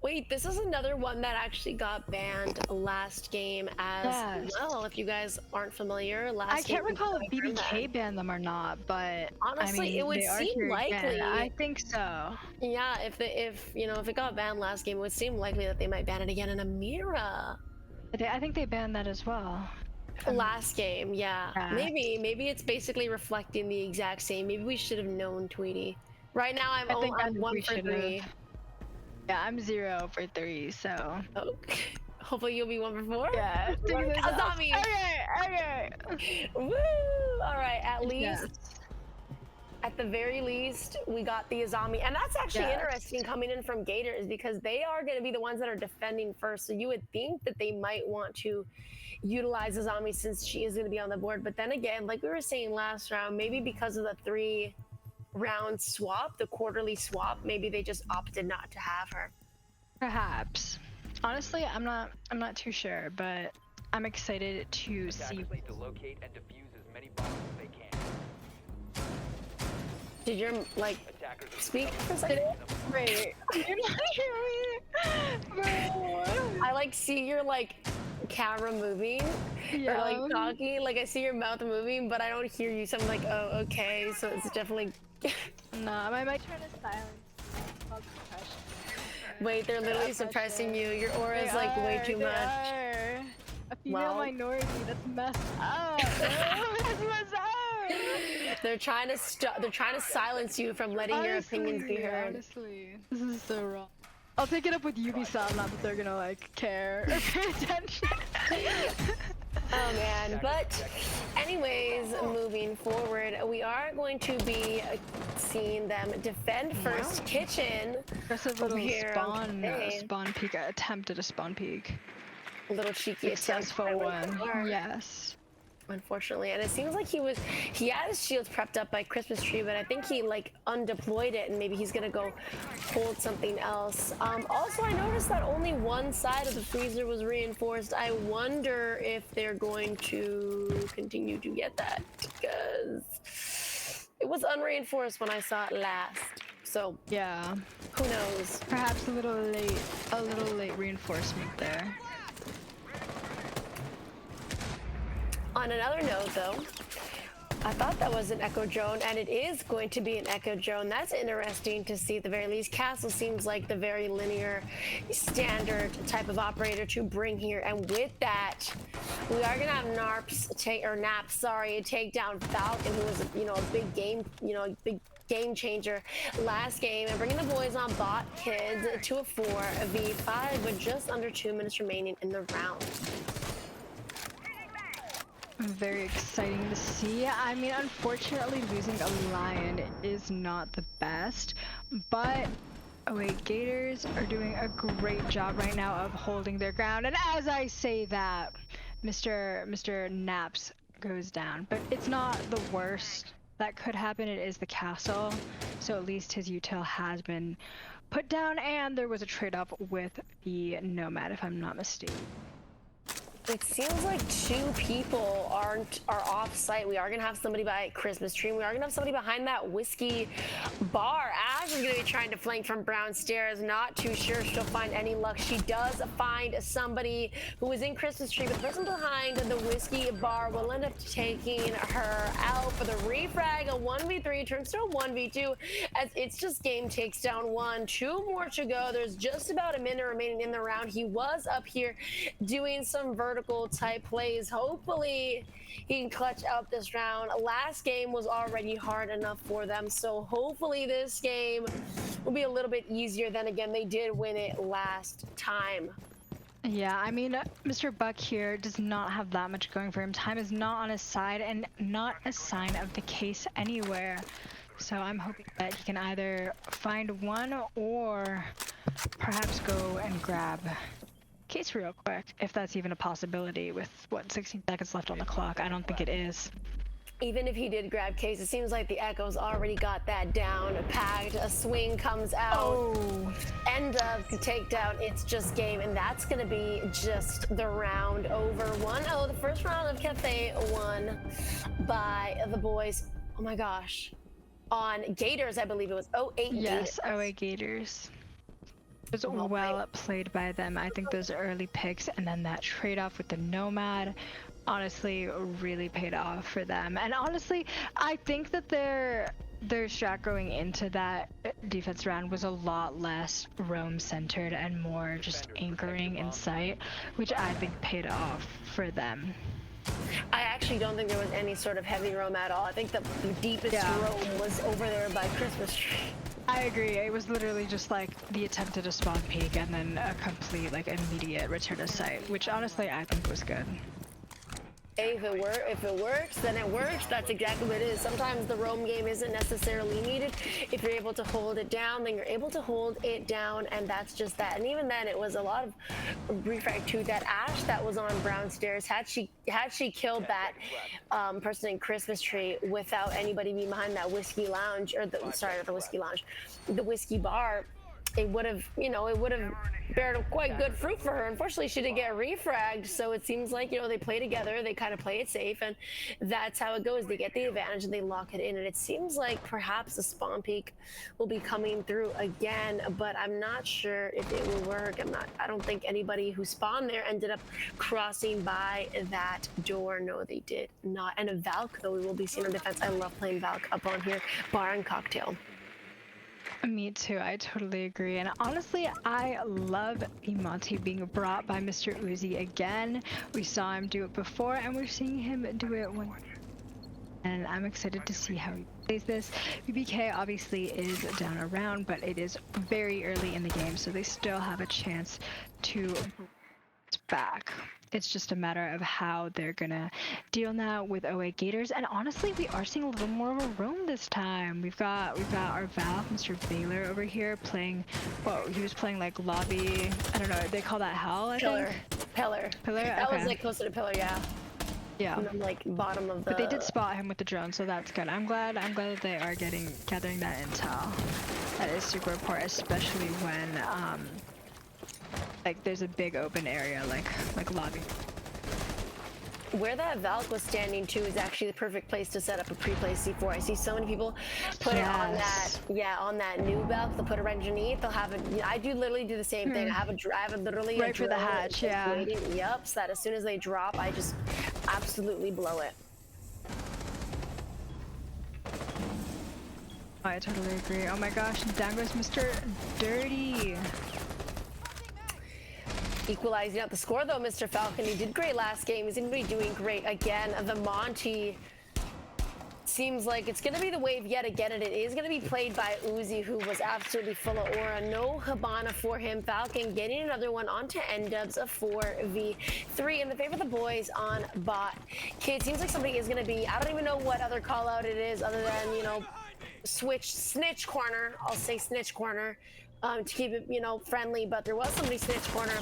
Wait, this is another one that actually got banned last game as well. If you guys aren't familiar, I can't recall if BBK banned them or not, but honestly, I mean, it would seem likely. Again. I think so. Yeah, if it got banned last game, it would seem likely that they might ban it again in Amira. I think they banned that as well. Last game, yeah. Maybe it's basically reflecting the exact same. Maybe we should have known, Tweety. Right now, I'm 1 for 3. Yeah, I'm 0 for 3, so. Okay. Hopefully you'll be 1 for 4. Yeah. Azami. Okay. Woo! All right. At least, Yes. at the very least, we got the Azami, and that's actually Yes. interesting coming in from Gators because they are going to be the ones that are defending first. So you would think that they might want to utilize Azami since she is going to be on the board. But then again, like we were saying last round, maybe because of the 3-round swap, the quarterly swap, maybe they just opted not to have her. Perhaps. Honestly, I'm not too sure, but I'm excited to see. Attackers need to locate and defuse as many bombs as they can. Did your Attackers are speak for a second? Wait, you're not hearing me, bro. I see your camera moving Yeah. or talking. I see your mouth moving, but I don't hear you. So I'm like, oh, okay. So it's definitely. Nah, my mic trying to silence. It's called suppression. Wait, they're literally suppressing you. Your aura is way too much. Are. A female Well. minority. That's messed up. That's messed up. They're trying to They're trying to silence you from letting your opinions be heard. Honestly, this is so wrong. I'll take it up with Ubisoft, not that they're gonna care or pay attention. Oh man, but anyways, moving forward, we are going to be seeing them defend first. Kitchen. Aggressive over little here. spawn peek. I attempted a spawn peek. A little cheeky Successful attempt. one. Yes. Unfortunately, and it seems like he had his shields prepped up by Christmas tree, but I think he undeployed it, and maybe he's gonna go hold something else. Also, I noticed that only one side of the freezer was reinforced. I wonder if they're going to continue to get that because it was unreinforced when I saw it last. So yeah, who knows? Perhaps a little late reinforcement there. On another note, though, I thought that was an Echo drone, and it is going to be an Echo drone. That's interesting to see at the very least. Castle seems like the very linear, standard type of operator to bring here, and with that, we are gonna have Naps take down Falcon, who was a big game changer last game, and bringing the boys on bot kids to a 4v5 with just under 2 minutes remaining in the round. Very exciting to see. I mean, unfortunately, losing a Lion is not the best, but Gators are doing a great job right now of holding their ground. And as I say that, Mr. Naps goes down, but it's not the worst that could happen. It is the castle, so at least his util has been put down, and there was a trade-off with the Nomad, if I'm not mistaken. It seems like 2 people are off site. We are gonna have somebody by Christmas tree. We are gonna have somebody behind that whiskey bar. Ash is gonna be trying to flank from Brown Stairs. Not too sure she'll find any luck. She does find somebody who is in Christmas tree, but the person behind the whiskey bar will end up taking her out for the refrag. A 1v3 turns to a 1v2 as it's just game takes down 1. 2 more to go. There's just about a minute remaining in the round. He was up here doing some vertical type plays. Hopefully he can clutch out this round. Last game was already hard enough for them, so hopefully this game will be a little bit easier. Then again, they did win it last time. Yeah, I mean, Mr. Buck here does not have that much going for him. Time is not on his side, and not a sign of the case anywhere. So I'm hoping that he can either find one or perhaps go and grab case real quick, if that's even a possibility with 16 seconds left on the clock. I don't think it is. Even if he did grab case, it seems like the Echoes already got that down packed. A swing comes out, end of the takedown. It's just game, and that's gonna be just the round over. 1-0, the first round of Cafe won by the boys. Oh my gosh, on Gators, I believe it was 08 Yes, Gators. 08 Gators. It was well played by them. I think those early picks and then that trade-off with the Nomad honestly really paid off for them. And honestly, I think that their strat going into that defense round was a lot less roam centered and more just anchoring in sight, which I think paid off for them. I actually don't think there was any sort of heavy roam at all. I think the deepest roam was over there by Christmas tree. I I agree. It was literally just like the attempt at a spawn peek and then a complete like immediate return to site, which honestly I think was good. Hey, if it works, then it works. That's exactly what it is. Sometimes the roam game isn't necessarily needed. If you're able to hold it down, then you're able to hold it down, and that's just that. And even then, it was a lot of refrag to that Ash that was on Brown Stairs. Had she killed that person in Christmas Tree without anybody being behind that whiskey lounge, or sorry, not the whiskey lounge, the whiskey bar, it would have, bared quite good fruit for her. Unfortunately, she did get refragged, so it seems like, they play together, they kind of play it safe, and that's how it goes. They get the advantage and they lock it in, and it seems like perhaps the spawn peak will be coming through again, but I'm not sure if it will work. I don't think anybody who spawned there ended up crossing by that door. No, they did not. And a Valk, though, we will be seeing on defense. I love playing Valk up on here, bar and cocktail. Me too, I totally agree. And honestly, I love Imanti being brought by Mr. Uzi again. We saw him do it before, and we're seeing him do it when. And I'm excited to see how he plays this. BBK obviously is down a round, but it is very early in the game, so they still have a chance to back. It's just a matter of how they're gonna deal now with 08 Gators, and honestly, we are seeing a little more of a roam this time. We've got our Valve, Mr. Baylor over here playing. Well, he was playing like lobby. I don't know. They call that hell. I think. Pillar. That was like closer to pillar, yeah. Yeah. And then, like bottom of the. But they did spot him with the drone, so that's good. I'm glad that they are gathering that intel. That is super important, especially when like there's a big open area like lobby. Where that Valk was standing too is actually the perfect place to set up a pre-place C4. I see so many people put it on that new Valk. They'll put it underneath. They'll have it. I do literally do the same thing. I have it literally right for the hatch. Yeah. Waiting. Yep. So that as soon as they drop, I just absolutely blow it. I totally agree. Oh my gosh, down goes Mr. Dirty. Equalizing out the score though, Mr. Falcon. He did great last game. He's going to be doing great again. The Monty seems like it's going to be the wave yet again, and it is going to be played by Uzi, who was absolutely full of aura. No Habana for him. Falcon getting another one onto N-dubs, a 4v3 in the favor of the boys on bot. Kid, seems like somebody is going to be, I don't even know what other call out it is other than, snitch corner. I'll say snitch corner. To keep it, friendly, but there was somebody snitch corner.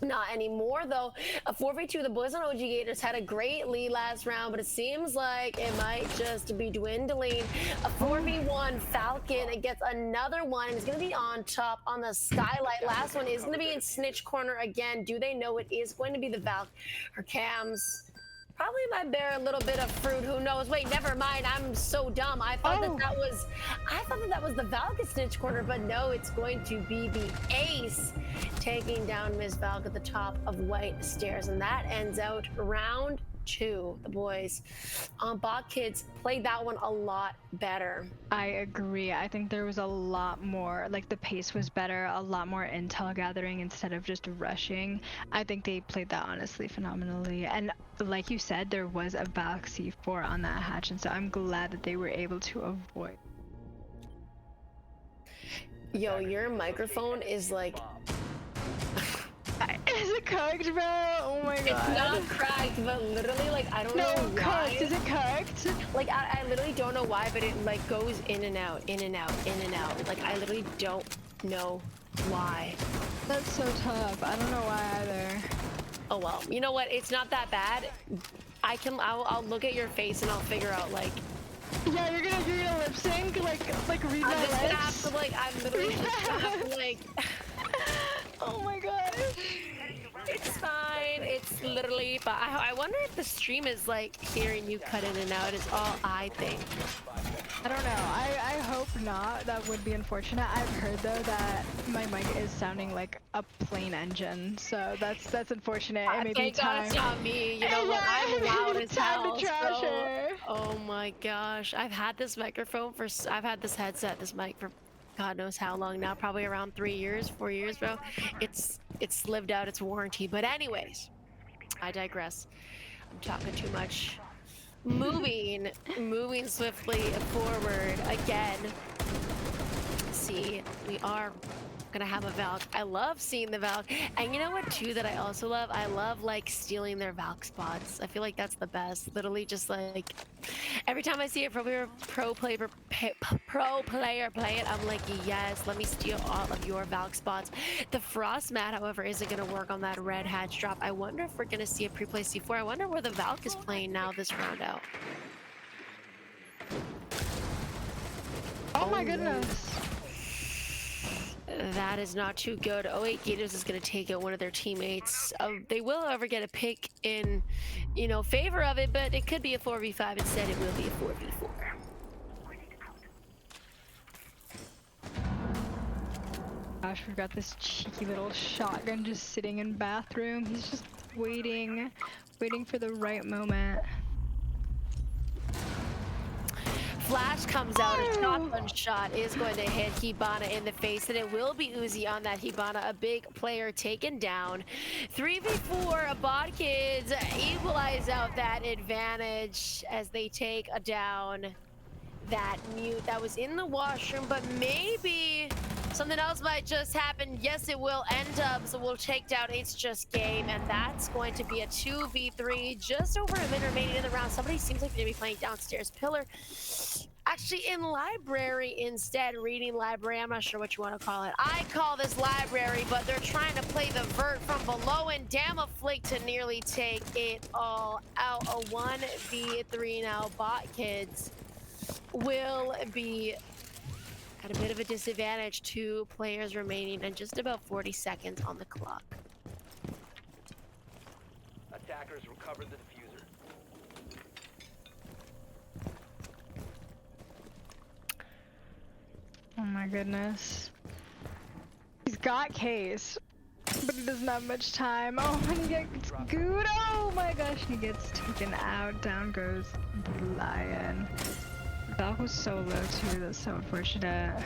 Not anymore, though. A 4v2, the boys on OG Gators had a great lead last round, but it seems like it might just be dwindling. A 4v1, Falcon, it gets another one, and it's going to be on top on the skylight. Last one is going to be in snitch corner again. Do they know it is going to be the Valk? Her cams probably might bear a little bit of fruit. Who knows? Wait, never mind. I'm so dumb. I thought that was the Valk at snitch corner, but no, it's going to be the Ace taking down Ms. Valk at the top of White Stairs, and that ends out round 2. The boys on bot kids played that one a lot better. I agree. I think there was a lot more, like the pace was better, a lot more intel gathering instead of just rushing. I think they played that honestly phenomenally, and like you said, there was a Valk C4 on that hatch, and so I'm glad that they were able to avoid. Yo, your microphone is like is it cooked, bro? Oh my god. It's not cracked, but literally, I don't know why. Cooked. Is it cooked? I literally don't know why, but it goes in and out, in and out, in and out. I literally don't know why. That's so tough. I don't know why either. Oh well. You know what? It's not that bad. I'll look at your face and I'll figure out Yeah, you're gonna lip sync, read my lips. I'm literally just gonna have to Oh my god. It's fine. It's literally, but I wonder if the stream is hearing you cut in and out is all I think. I don't know. I hope not. That would be unfortunate. I've heard though that my mic is sounding like a plane engine, so that's unfortunate. It may be thank God it's not me. You know what? I'm loud as hell. Oh my gosh. I've had this headset, this mic for God knows how long now, probably around 3 years, 4 years, bro. It's lived out its warranty. But anyways, I digress. I'm talking too much. Moving swiftly forward again. see, we are gonna have a Valk. I love seeing the Valk. And you know what too that I also love? I love like stealing their Valk spots. I feel like that's the best. Literally just like every time I see a pro player play it, I'm like, yes, let me steal all of your Valk spots. The Frost Mat, however, isn't gonna work on that red hatch drop. I wonder if we're gonna see a pre-play C4. I wonder where the Valk is playing now this round out. Oh my goodness. That is not too good. 08 Gators is going to take out one of their teammates. They will, however, get a pick in, you know, favor of it, but it could be a 4v5. Instead, it will be a 4v4. Gosh, we've got this cheeky little shotgun just sitting in bathroom. He's just waiting for the right moment. Flash comes out, a shotgun shot is going to hit Hibana in the face, and it will be Uzi on that Hibana, a big player taken down. 3v4, Bot Kids equalize out that advantage as they take down that mute that was in the washroom, but maybe something else might just happen. Yes, it will end up, so we'll take down It's Just Game, and that's going to be a 2v3, just over a minute remaining in the round. Somebody seems like they're gonna be playing downstairs pillar. Actually, in library instead, reading library. I'm not sure what you want to call it. I call this library, but they're trying to play the vert from below, and damn a flick to nearly take it all out. A 1v3 now. Bot Kids will be at a bit of a disadvantage. 2 players remaining and just about 40 seconds on the clock. Attackers recovered the diffuser. Oh my goodness. He's got case, but he doesn't have much time. Oh, and he gets good. Oh my gosh, he gets taken out. Down goes the Lion. That was so low too. That's so unfortunate.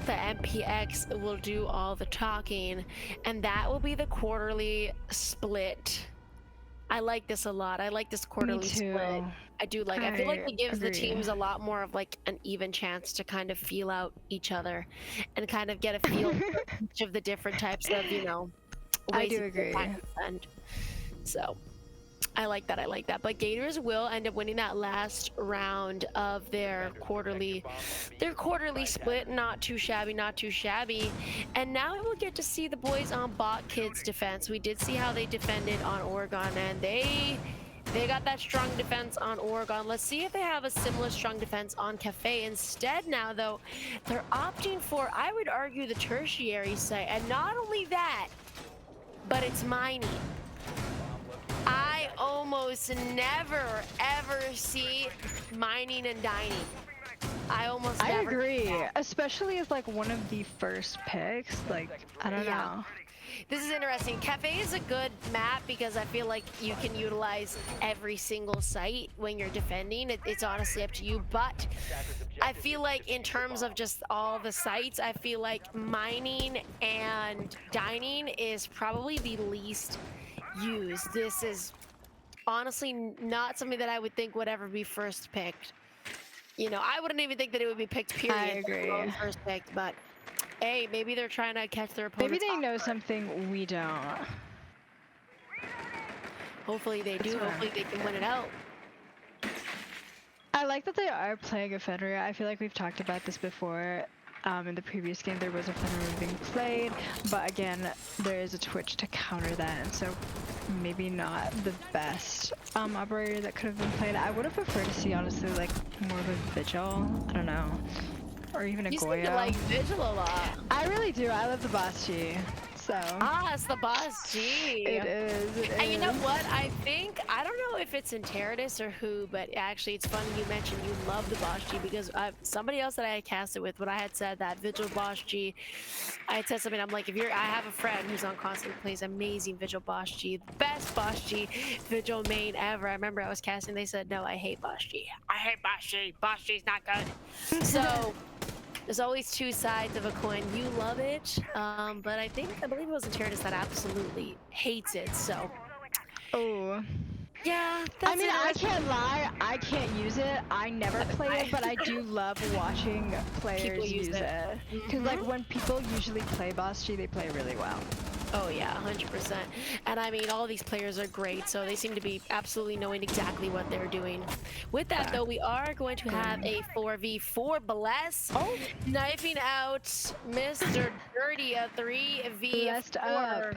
The MPX will do all the talking, and that will be the quarterly split. I like this a lot. I like this quarterly split. I do like. I feel like it gives the teams a lot more of like an even chance to kind of feel out each other, and kind of get a feel for each of the different types of, you know, ways I do agree. And so I like that. I like that. But Gators will end up winning that last round of their quarterly split. Not too shabby, not too shabby. And now we'll get to see the boys on Bot Kids defense. We did see how they defended on Oregon, and they got that strong defense on Oregon. Let's see if they have a similar strong defense on Cafe. Instead now, though, they're opting for, I would argue, the tertiary site. And not only that, but it's mining. I almost never, ever see mining and dining. I almost never. I agree, especially as like one of the first picks. Like, I don't know. This is interesting. Cafe is a good map because I feel like you can utilize every single site when you're defending. It's honestly up to you, but I feel like in terms of just all the sites, I feel like mining and dining is probably the least used. This is honestly not something that I would think would ever be first picked. You know, I wouldn't even think that it would be picked, period. I agree. First picked, but hey, maybe they're trying to catch their opponents. Maybe they know something we don't. Hopefully they do. Hopefully they can win it out. I like that they are playing a Fenrir. I feel like we've talked about this before. In the previous game, there was a Fenrir being played, but again, there is a Twitch to counter that, and so maybe not the best operator that could have been played. I would have preferred to see, honestly, like more of a Vigil. I don't know. Or even a Goya. You seem to like Vigil a lot. I really do. I love the Boss G. So. Ah, it's the Boss G. It is. And you know what? I think, I don't know if it's in Teradus or who, but actually it's funny you mentioned you love the Boss G, because somebody else that I had casted with, when I had said that Vigil Boss G, I had said something, I'm like, I have a friend who's on constant plays amazing Vigil Boss G, the best Boss G Vigil main ever. I remember I was casting, they said, no, I hate Boss G. I hate Boss G. Boss G's not good. So there's always two sides of a coin. You love it, but I believe it was in Teradus that absolutely hates it. So, oh, Yeah, I mean, I can't lie, I can't use it. I never play it, but I do love watching players use it. Because, like, when people usually play Boss G, they play really well. Oh yeah, 100%. And I mean, all these players are great, so they seem to be absolutely knowing exactly what they're doing. With that, though, we are going to have a 4v4 Bless, knifing out Mr. Dirty, a 3v4. Blessed up.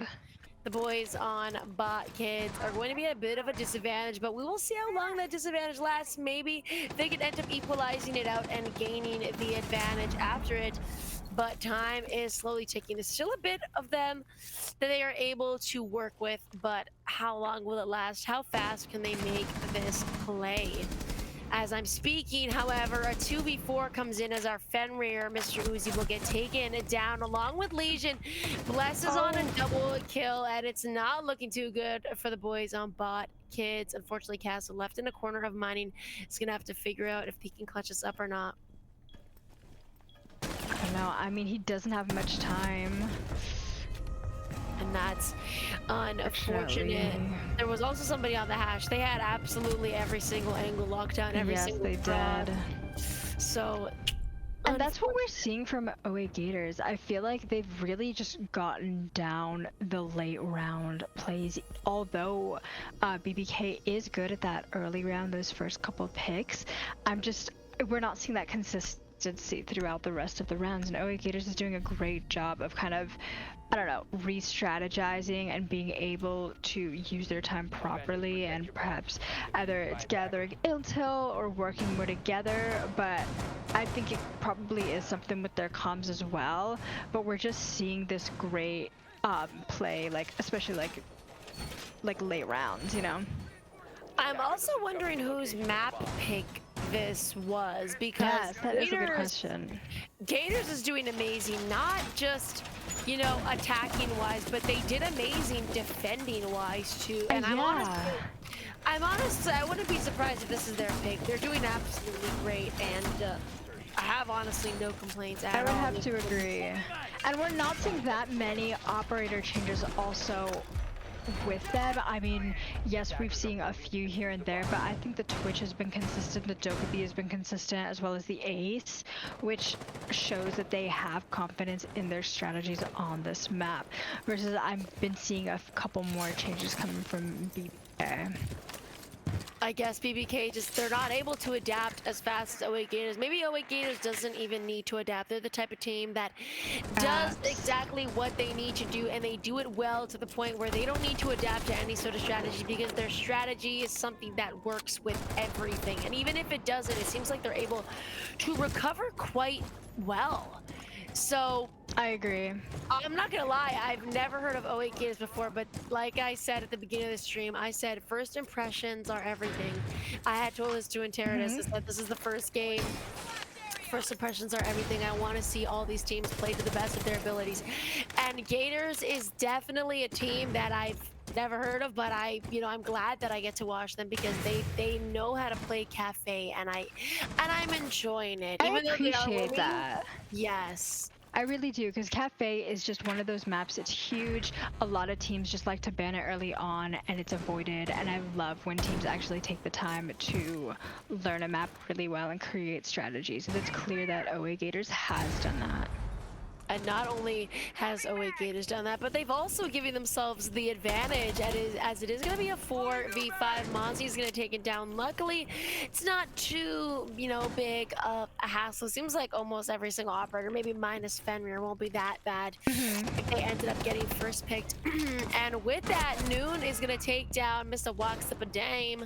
The boys on Bot Kids are going to be at a bit of a disadvantage, but we will see how long that disadvantage lasts. Maybe they could end up equalizing it out and gaining the advantage after it. But time is slowly ticking. There's still a bit of them that they are able to work with, but how long will it last? How fast can they make this play? As I'm speaking, however, a 2v4 comes in as our Fenrir, Mr. Uzi, will get taken down along with Legion. Bless is on a double kill, and it's not looking too good for the boys on Bot Kids. Unfortunately, Castle left in a corner of mining. He's going to have to figure out if he can clutch us up or not. I don't know. I mean, he doesn't have much time. And that's unfortunate. There was also somebody on the hash. They had absolutely every single angle locked down, every single they did. So, and that's what we're seeing from 08 Gators. I feel like they've really just gotten down the late round plays. Although BBK is good at that early round, those first couple picks, we're not seeing that consistency throughout the rest of the rounds. And 08 Gators is doing a great job of kind of, I don't know, re-strategizing and being able to use their time properly, and perhaps either it's gathering intel or working more together. But I think it probably is something with their comms as well. But we're just seeing this great play, like especially like late rounds, you know. I'm also wondering whose map pick this was, because yes, that is a good question. Gators is doing amazing, not just, you know, attacking wise, but they did amazing defending wise too. And I'm honest, I wouldn't be surprised if this is their pick. They're doing absolutely great, and I have honestly no complaints at all. I would have to agree. And we're not seeing that many operator changes also with them. I mean, yes, we've seen a few here and there, but I think the Twitch has been consistent, the Dokkaebi has been consistent, as well as the Ace, which shows that they have confidence in their strategies on this map. Versus I've been seeing a couple more changes coming from BBK. I guess BBK just, they're not able to adapt as fast as 08 Gators. Maybe 08 Gators doesn't even need to adapt. They're the type of team that does exactly what they need to do, and they do it well to the point where they don't need to adapt to any sort of strategy, because their strategy is something that works with everything. And even if it doesn't, it seems like they're able to recover quite well. So I agree. I'm not gonna lie, I've never heard of 08 Gators before, but like I said at the beginning of the stream, I said first impressions are everything. I had told this to Interradis, I said this is the first game. First impressions are everything. I want to see all these teams play to the best of their abilities. And Gators is definitely a team that I've never heard of, but I'm glad that I get to watch them, because they know how to play cafe, and I'm enjoying it. I appreciate that. Yes. I really do, because Cafe is just one of those maps. It's huge. A lot of teams just like to ban it early on, and it's avoided. And I love when teams actually take the time to learn a map really well and create strategies. And it's clear that 08 Gators has done that. And not only has 08 Gators done that, but they've also given themselves the advantage, as it is going to be a 4v5. Monty's going to take it down. Luckily, it's not too, big of a hassle. Seems like almost every single operator, maybe minus Fenrir, won't be that bad. They ended up getting first picked. And with that, Noon is going to take down Mr. Walks Up a Dame,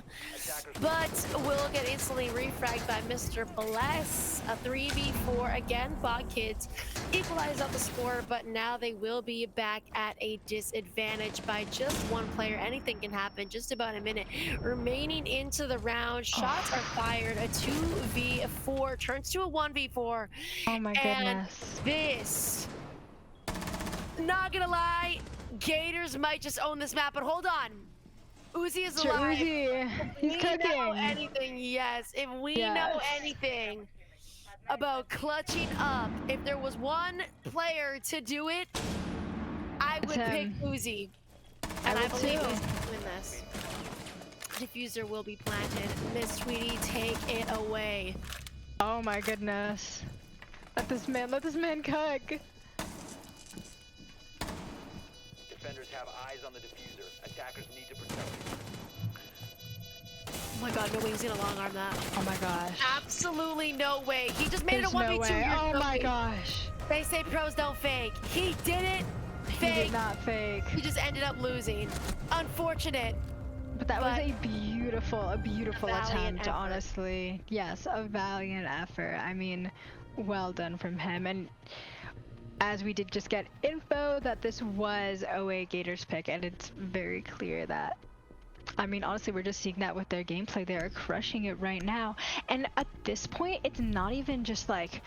but will get instantly refragged by Mr. Bless. A 3v4 again. Bot Kids equalize up the score, but now they will be back at a disadvantage by just one player. Anything can happen. Just about a minute remaining into the round. Shots are fired. A 2v4 turns to a 1v4. Oh my goodness. This, not gonna lie, Gators might just own this map, but hold on. Uzi is alive. Uzi, he's cooking. Know anything, yes. If we know anything about clutching up, if there was one player to do it, I would pick Uzi. And I believe Uzi's doing this. diffuser will be planted. Miss Tweety, take it away. Oh my goodness. Let this man cook. Defenders have eyes on the diffuser. Attackers need to protect it. Oh my god, no way he's gonna long arm that. Oh my gosh. Absolutely no way. He just made There's it a 1v2. no way. You're Oh my joking. gosh. They say pros don't fake. He didn't fake. He did not fake. He just ended up losing. Unfortunate. But that was a beautiful valiant attempt, effort. honestly. Yes, a valiant effort. I mean, well done from him. And as we did just get info that this was OA Gators pick, and it's very clear that, I mean, honestly, we're just seeing that with their gameplay. They are crushing it right now. And at this point, it's not even just like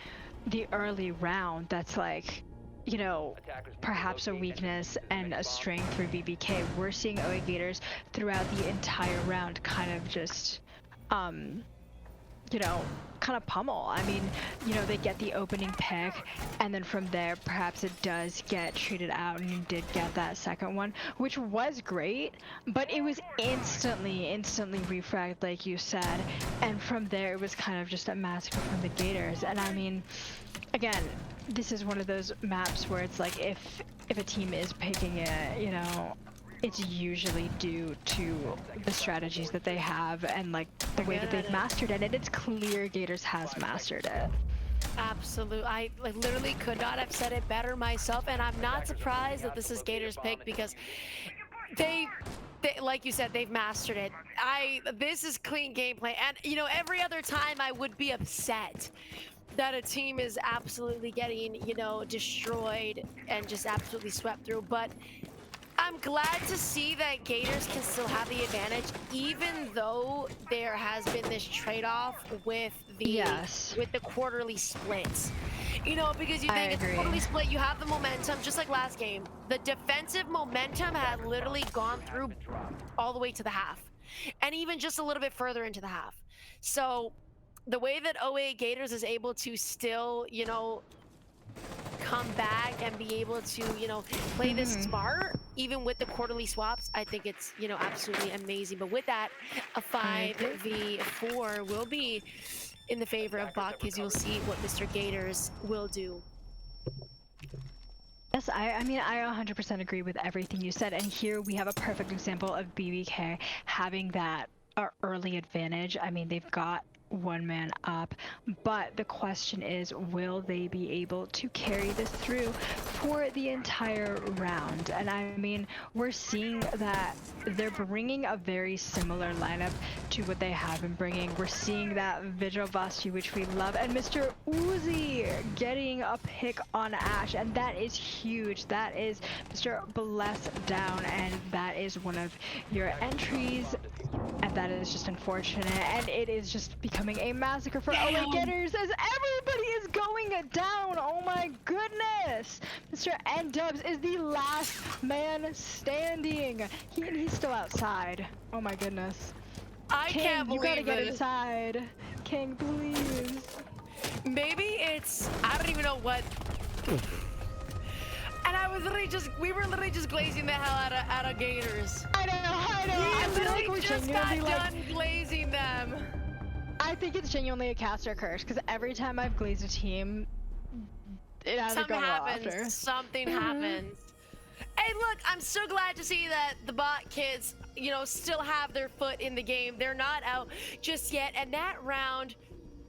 the early round that's like, you know, perhaps a weakness and a strength for BBK. We're seeing OA Gators throughout the entire round kind of just, you know, kind of pummel. I mean, you know, they get the opening pick, and then from there, perhaps it does get treated out, and you did get that second one, which was great, but it was instantly refragged, like you said, and from there, it was kind of just a massacre from the Gators. And I mean, again, this is one of those maps where it's like, if a team is picking it, you know, it's usually due to the strategies that they have and like the way that they've mastered it, and it's clear Gators has mastered it. Absolutely. I literally could not have said it better myself, and I'm not surprised that this is Gators' pick because they like you said, they've mastered it. This is clean gameplay, and you know, every other time I would be upset that a team is absolutely getting, you know, destroyed and just absolutely swept through, but I'm glad to see that Gators can still have the advantage, even though there has been this trade-off with the quarterly splits. You know, because you think it's a quarterly split, you have the momentum, just like last game. The defensive momentum had literally gone through all the way to the half, and even just a little bit further into the half. So the way that OA Gators is able to still, you know, come back and be able to, you know, play this smart, even with the quarterly swaps, I think it's, you know, absolutely amazing. But with that, a 5v4 will be in the favor of Bot, because you'll see what Mr. Gators will do. Yes, I mean, I 100% agree with everything you said, and here we have a perfect example of BBK having that early advantage. I mean, they've got one man up, but the question is, will they be able to carry this through for the entire round? And I mean, we're seeing that they're bringing a very similar lineup to what they have been bringing. We're seeing that Vigil Vasti, which we love, and Mr. Uzi getting a pick on Ash, and that is huge. That is Mr. Bless down, and that is one of your entries, and that is just unfortunate, and it is just becoming a massacre for OA Gators as everybody is going down. Oh my goodness! Mr. N-Dubs is the last man standing. He's still outside. Oh my goodness. King, Can't believe you gotta get it. inside. King, please. Maybe it's, I don't even know what. And I was literally just, we were literally just glazing the hell out of Gators. I know. I We feel like literally we're just genuinely got like, done glazing them. I think it's genuinely a caster curse, because every time I've glazed a team, it hasn't Something gone well happens. after. Something happens. Hey, look, I'm so glad to see that the Bot kids, you know, still have their foot in the game. They're not out just yet, and that round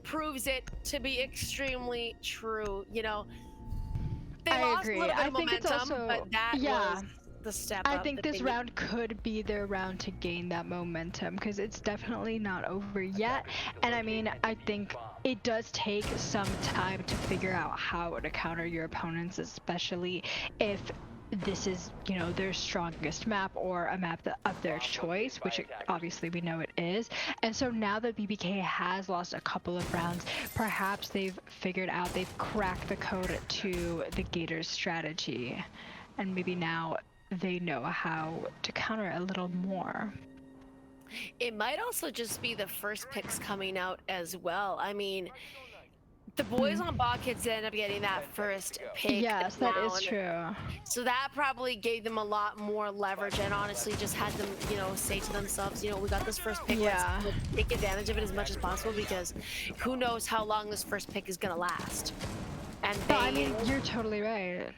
proves it to be extremely true. You know, they lost agree. a little bit I of think it's momentum, also, but that was the step I up think that this they round could be their round to gain that momentum, because it's definitely not over yet. And I mean, I think it does take some time to figure out how to counter your opponents, especially if this is, you know, their strongest map or a map of their choice, which obviously we know it is. And so now that BBK has lost a couple of rounds, perhaps they've figured out, they've cracked the code to the Gators strategy, and maybe now they know how to counter it a little more. It might also just be the first picks coming out as well. I mean, The boys on bot kids end up getting that first pick. Yes, that is down. true. So that probably gave them a lot more leverage and honestly just had them, you know, say to themselves, you know, we got this first pick, Yeah. let's take advantage of it as much as possible because who knows how long this first pick is gonna last. And No, I mean, you're totally right.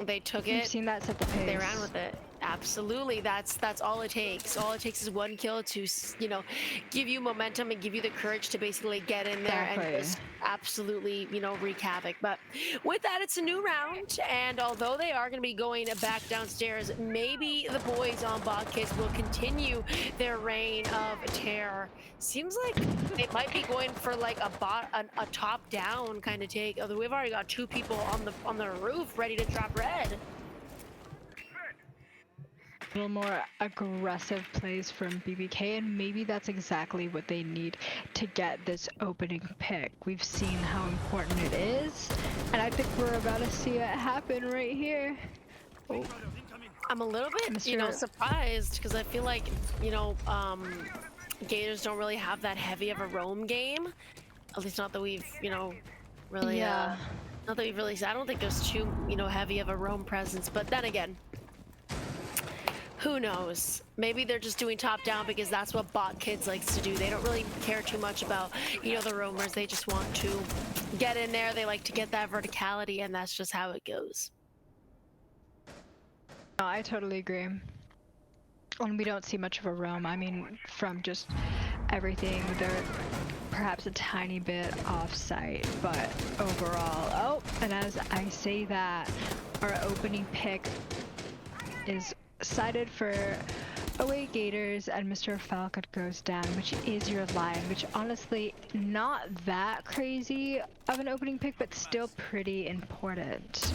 they took We've it. seen that set the pace. They ran with it. Absolutely, that's all it takes. All it takes is one kill to, you know, give you momentum and give you the courage to basically get in there and just absolutely, you know, wreak havoc. But with that, it's a new round, and although they are going to be going back downstairs, maybe the boys on bot kids will continue their reign of terror. Seems like they might be going for like a top down kind of take. Although we've already got 2 people on the roof ready to drop red. A little more aggressive plays from BBK, and maybe that's exactly what they need to get this opening pick. We've seen how important it is, and I think we're about to see it happen right here. Oh. I'm a little bit, you know, surprised because I feel like, you know, Gators don't really have that heavy of a roam game. At least not that we've, you know, really, not that we've really, I don't think there's too, you know, heavy of a roam presence, but then again, who knows? Maybe they're just doing top down because that's what bot kids likes to do. They don't really care too much about, you know, the roamers. They just want to get in there. They like to get that verticality, and that's just how it goes. No, I totally agree. And we don't see much of a roam. I mean, from just everything, they're perhaps a tiny bit off-site, but overall, and as I say that, our opening pick is cited for away Gators, and Mr. Falcon goes down, which is your Lion, which honestly not that crazy of an opening pick, but still pretty important.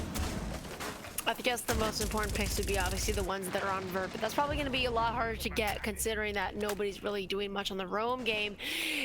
I guess the most important picks would be obviously the ones that are on Vert, but that's probably going to be a lot harder to get considering that nobody's really doing much on the roam game.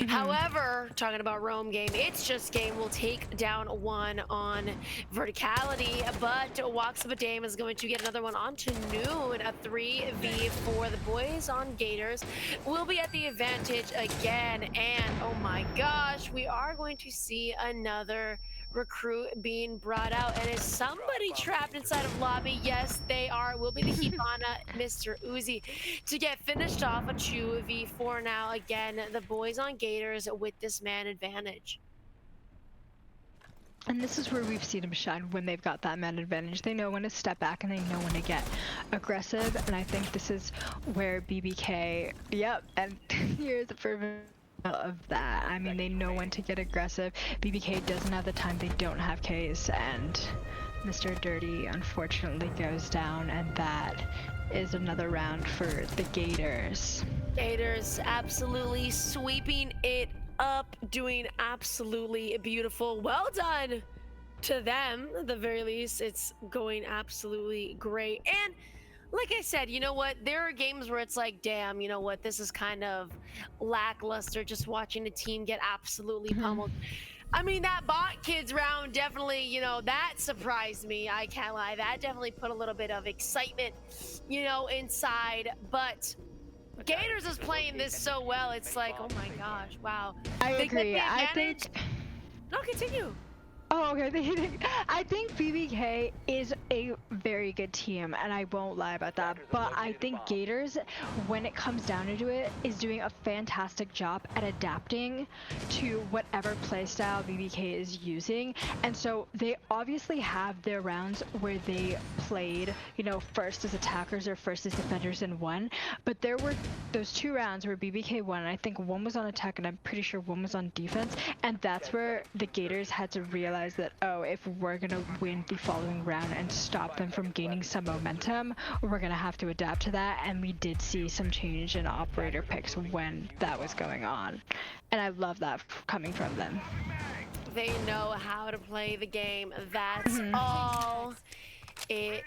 However, talking about roam game, it's just game will take down 1 on verticality, but Walks of a Dame is going to get another one onto Noon, a 3v for the boys on Gators. We'll be at the advantage again, and oh my gosh, we are going to see another recruit being brought out, and is somebody trapped inside of lobby? Yes, they are. Will be the Hibana, Mr. Uzi, to get finished off a 2v4 now. Again, the boys on Gators with this man advantage. And this is where we've seen them shine when they've got that man advantage. They know when to step back and they know when to get aggressive, and I think this is where BBK, and here's the perfect of that. I mean, they know when to get aggressive. BBK doesn't have the time, they don't have Ks, and Mr. Dirty unfortunately goes down, and that is another round for the Gators. Gators absolutely sweeping it up, doing absolutely beautiful. Well done to them, at the very least. It's going absolutely great. And like I said, you know what? There are games where it's like, damn, you know what? This is kind of lackluster, just watching a team get absolutely pummeled. I mean, that bot kids round definitely, you know, that surprised me. I can't lie. That definitely put a little bit of excitement, you know, inside. But Gators is playing this so well. It's like, oh my gosh, wow. I agree. I think... No, continue. Oh, okay. I think BBK is a very good team, and I won't lie about that. But I think Gators, when it comes down to it, is doing a fantastic job at adapting to whatever playstyle BBK is using. And so they obviously have their rounds where they played, you know, first as attackers or first as defenders and won. But there were those 2 rounds where BBK won, and I think one was on attack, and I'm pretty sure one was on defense. And that's where the Gators had to realize that, oh, if we're gonna win the following round and stop them from gaining some momentum, we're gonna have to adapt to that. And we did see some change in operator picks when that was going on, and I love that coming from them. They know how to play the game. That's all it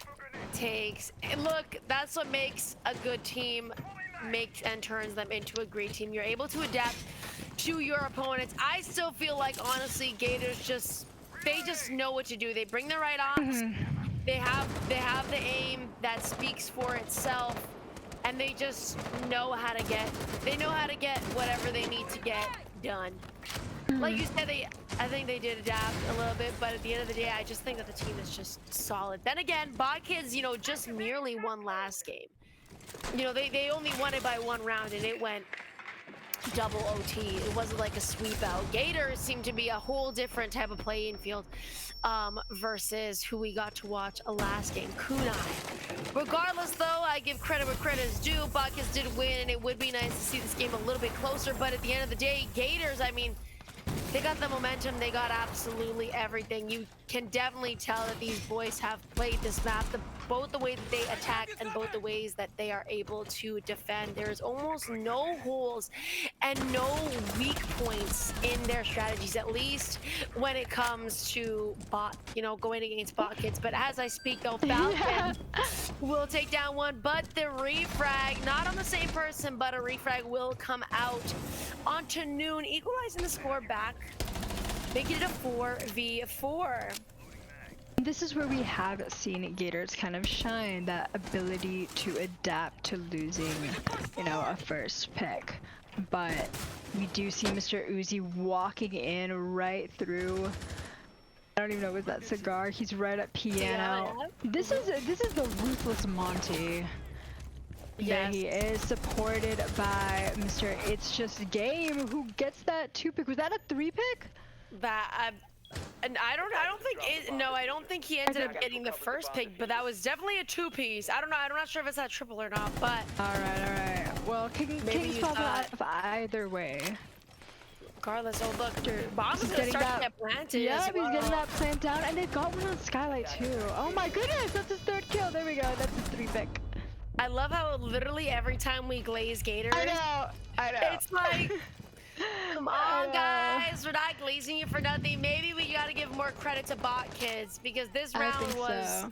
takes. And look, that's what makes a good team, makes and turns them into a great team. You're able to adapt to your opponents. I still feel like, honestly, Gators they just know what to do. They bring the right ops. They have the aim that speaks for itself, and they just know how to get whatever they need to get done. like you said, I think they did adapt a little bit, but at the end of the day, I just think that the team is just solid. Then again, Bot Kids, you know, just merely won last game. You know, they only won it by 1 round, and it went double OT. It wasn't like a sweep out. Gators seem to be a whole different type of playing field versus who we got to watch last game, Kunai. Regardless, though, I give credit where credit is due. Buckets did win, and it would be nice to see this game a little bit closer, but at the end of the day, Gators, I mean, they got the momentum. They got absolutely everything. You can definitely tell that these boys have played this map, both the way that they attack and both the ways that they are able to defend. There's almost no holes and no weak points in their strategies, at least when it comes to bot, you know, going against Bot Kids. But as I speak, though, Falcon will take down one, but the refrag, not on the same person, but a refrag will come out onto Noon, equalizing the score back, making it a 4v4. This is where we have seen Gators kind of shine, that ability to adapt to losing, you know, a first pick. But we do see Mr. Uzi walking in right through. I don't even know, was that cigar? He's right at piano. Yeah. This is the ruthless Monty. Yes. He is supported by Mr. It's Just Game, who gets that 2-pick. Was that a 3-pick? That and I don't think I don't think he ended up getting the first pick, but that was definitely a 2-piece. I don't know. I'm not sure if it's that triple or not, but all right. Well, King's possible either way. Regardless, oh look, Bomb's gonna getting start that, to get planted. Yeah, as well. He's getting that plant down, and they've got one on Skylight too. Oh my goodness, that's his 3rd kill. There we go. That's his 3-pick. I love how literally every time we glaze Gators, I know. It's like, come on, guys, we're not glazing you for nothing. Maybe we gotta give more credit to Bot Kids, because this round was. So.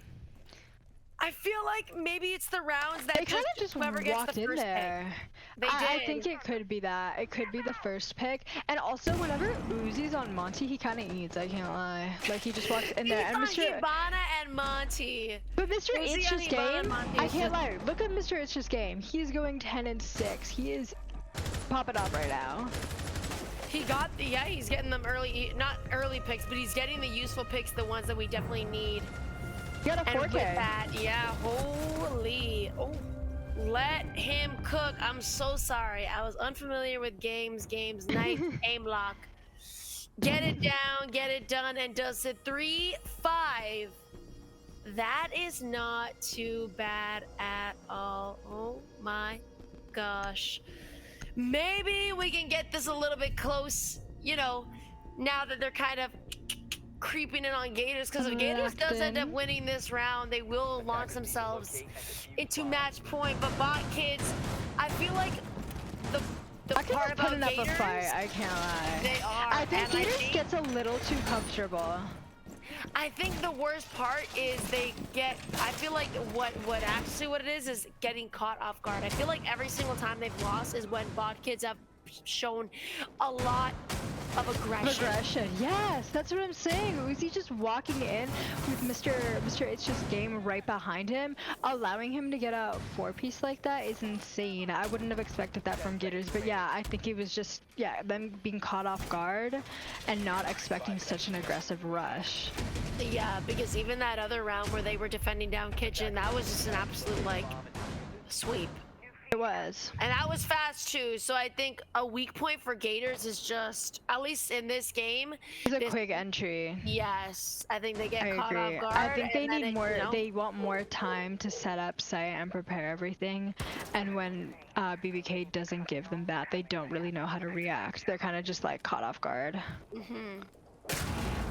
I feel like maybe it's the rounds that they kind of just whoever gets walked the in first there. Pick. I think it could be that. It could be the first pick. And also, whenever Uzi's on Monty, he kind of eats. I can't lie. Like, he just walks in there. He's and on Mr. Hibana and Monty. But Mr. It's Just Game, I can't just... lie. Look at Mr. It's Just Game. He's going 10-6. He is popping up right now. He got, he's getting them early, not early picks, but he's getting the useful picks, the ones that we definitely need. You got a 4K. And with that, yeah, holy, oh, let him cook. I'm so sorry. I was unfamiliar with games, knife, aim lock. Get it down, get it done, and does it 3-5. That is not too bad at all. Oh my gosh. Maybe we can get this a little bit close, you know, now that they're kind of creeping in on Gators, because if Gators does end up winning this round, they will launch themselves into match point. But Bot Kids, I feel like the part about putting Gators, up a fight, I can't lie. they are. I think Gators gets a little too comfortable. I think the worst part is they get, I feel like what it is getting caught off guard. I feel like every single time they've lost is when Bot Kids have shown a lot of aggression. Yes, that's what I'm saying. Uzi just walking in with Mr. It's Just Game right behind him, allowing him to get a 4-piece like that is insane. I wouldn't have expected that from Gators, but yeah, I think it was just, them being caught off guard and not expecting such an aggressive rush. Yeah, because even that other round where they were defending down Kitchen, that was just an absolute, like, sweep. It was. And that was fast too, so I think a weak point for Gators is just, at least in this game, it's a quick entry. Yes, I think they get caught off guard. I think they need more, they want more time to set up site and prepare everything, and when BBK doesn't give them that, they don't really know how to react. They're kind of just like caught off guard.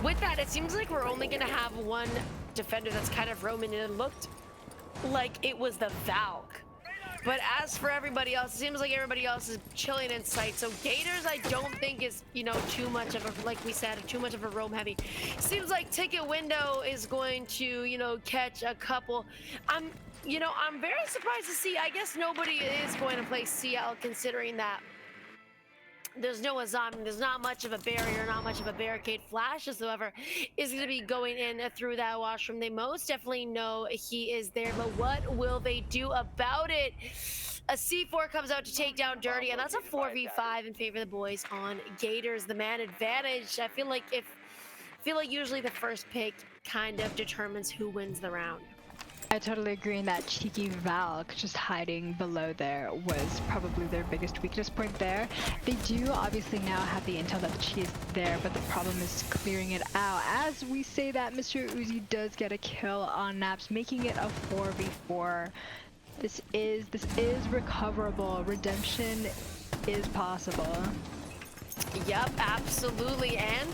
With that, it seems like we're only gonna have one defender that's kind of roaming, and it looked like it was the Valk. But as for everybody else, it seems like everybody else is chilling in sight. So Gators, I don't think is, too much of a, like we said, too much of a roam heavy. Seems like Ticket Window is going to, catch a couple. I'm very surprised to see, I guess nobody is going to play CL considering that there's no Azami, there's not much of a barrier, not much of a barricade. Flashes, however, is going to be going in through that washroom. They most definitely know he is there, but what will they do about it? A C4 comes out to take down Dirty, and that's a 4v5 in favor of the boys on Gators, the man advantage. I feel like usually the first pick kind of determines who wins the round. I totally agree, and that cheeky Valk just hiding below there was probably their biggest weakness point there. They do obviously now have the intel that she is there, but the problem is clearing it out. As we say that, Mr. Uzi does get a kill on Naps, making it a 4v4. This is recoverable. Redemption is possible. Yep, absolutely, and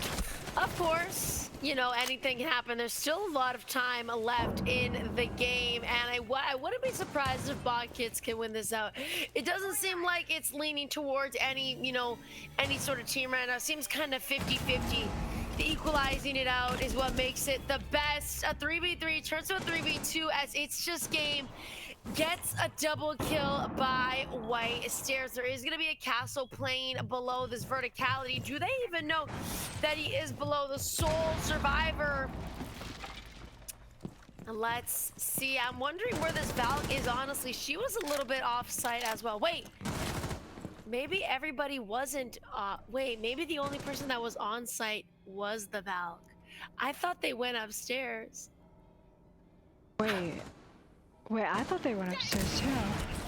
of course, you know, anything can happen. There's still a lot of time left in the game, and I wouldn't be surprised if Bot Kids can win this out. It doesn't seem like it's leaning towards any sort of team right now. It seems kind of 50-50. The equalizing it out is what makes it the best. A 3v3 turns to a 3v2 as it's just game. Gets a double kill by White Stairs. There is going to be a castle playing below this verticality. Do they even know that he is below the sole survivor? Let's see. I'm wondering where this Valk is, honestly. She was a little bit off-site as well. Wait. Maybe everybody wasn't... wait, maybe the only person that was on-site was the Valk. I thought they went upstairs. Wait, I thought they went upstairs too.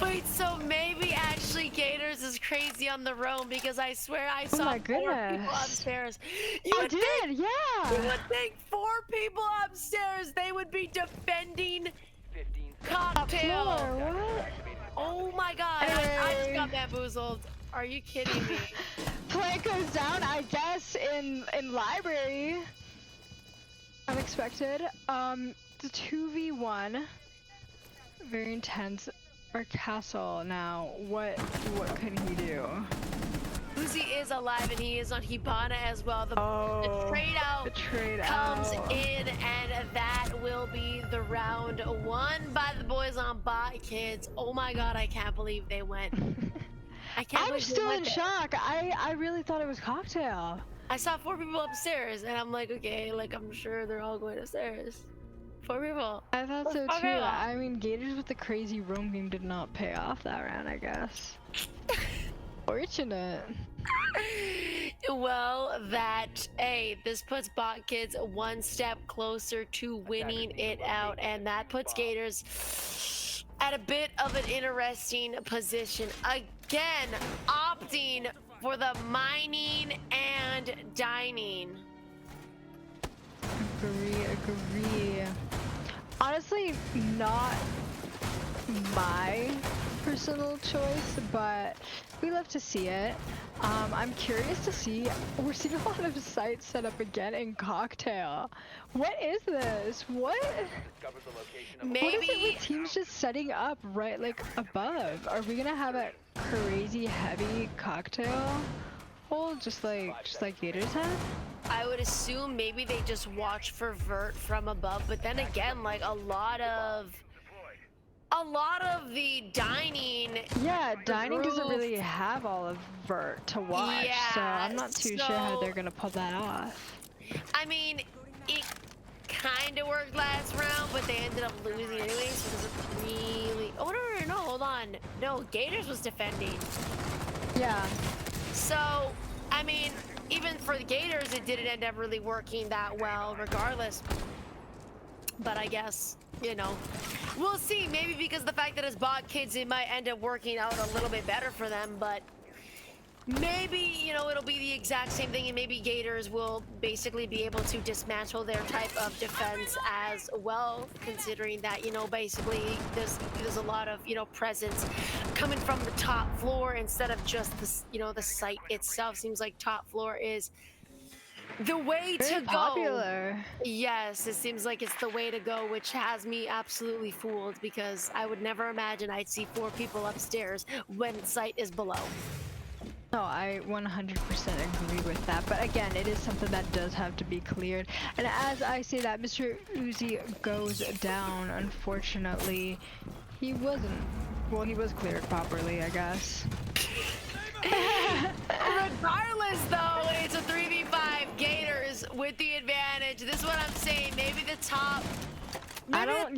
Wait, so maybe actually Gators is crazy on the roam, because I swear I saw 4 people upstairs. You would think 4 people upstairs, they would be defending cocktail. What? Oh my god, I just got bamboozled. Are you kidding me? Play goes down, I guess, in library. Unexpected. The 2v1. Very intense. Our castle now. What can he do? Uzi is alive and he is on Hibana as well. The trade out comes in, and that will be the round won by the boys on Bot Kids. Oh my god, I can't believe they went. I'm still in shock. I really thought it was Cocktail. I saw 4 people upstairs and I'm like, okay, like I'm sure they're all going upstairs. 4 people. I thought so too. I mean, Gators with the crazy roam game did not pay off that round, I guess. Fortunate. Well, this puts Bot Kids 1 step closer to winning it out, and that puts Gators at a bit of an interesting position. Again, opting for the mining and dining. Agree. Honestly, not my personal choice, but we love to see it. I'm curious to see, we're seeing a lot of sites set up again in Cocktail. What is this? What? Maybe what is it with teams just setting up right like above? Are we gonna have a crazy heavy Cocktail hole just like Gators had? I would assume maybe they just watch for vert from above, but then again, like a lot of the dining. Yeah, dining doesn't really have all of vert to watch, so I'm not too sure how they're gonna pull that off. I mean, it kind of worked last round, but they ended up losing anyway, so it doesn't really. Oh no, hold on. No, Gators was defending. Yeah. So, I mean, even for the Gators, it didn't end up really working that well, regardless. But I guess, you know, we'll see. Maybe because of the fact that it's Bot Kids, it might end up working out a little bit better for them. But maybe, you know, it'll be the exact same thing, and maybe Gators will basically be able to dismantle their type of defense as well, considering that, you know, basically there's a lot of, you know, presence coming from the top floor instead of just the, you know, the site itself. Seems like top floor is the way to go. Popular. Yes, it seems like it's the way to go, which has me absolutely fooled, because I would never imagine I'd see 4 people upstairs when site is below. No, I 100% agree with that, but again, it is something that does have to be cleared. And as I say that, Mr. Uzi goes down, unfortunately. He wasn't, well, he was cleared properly, I guess. Regardless, though, it's a 3v5. Gators with the advantage. This is what I'm saying. Maybe the top. I don't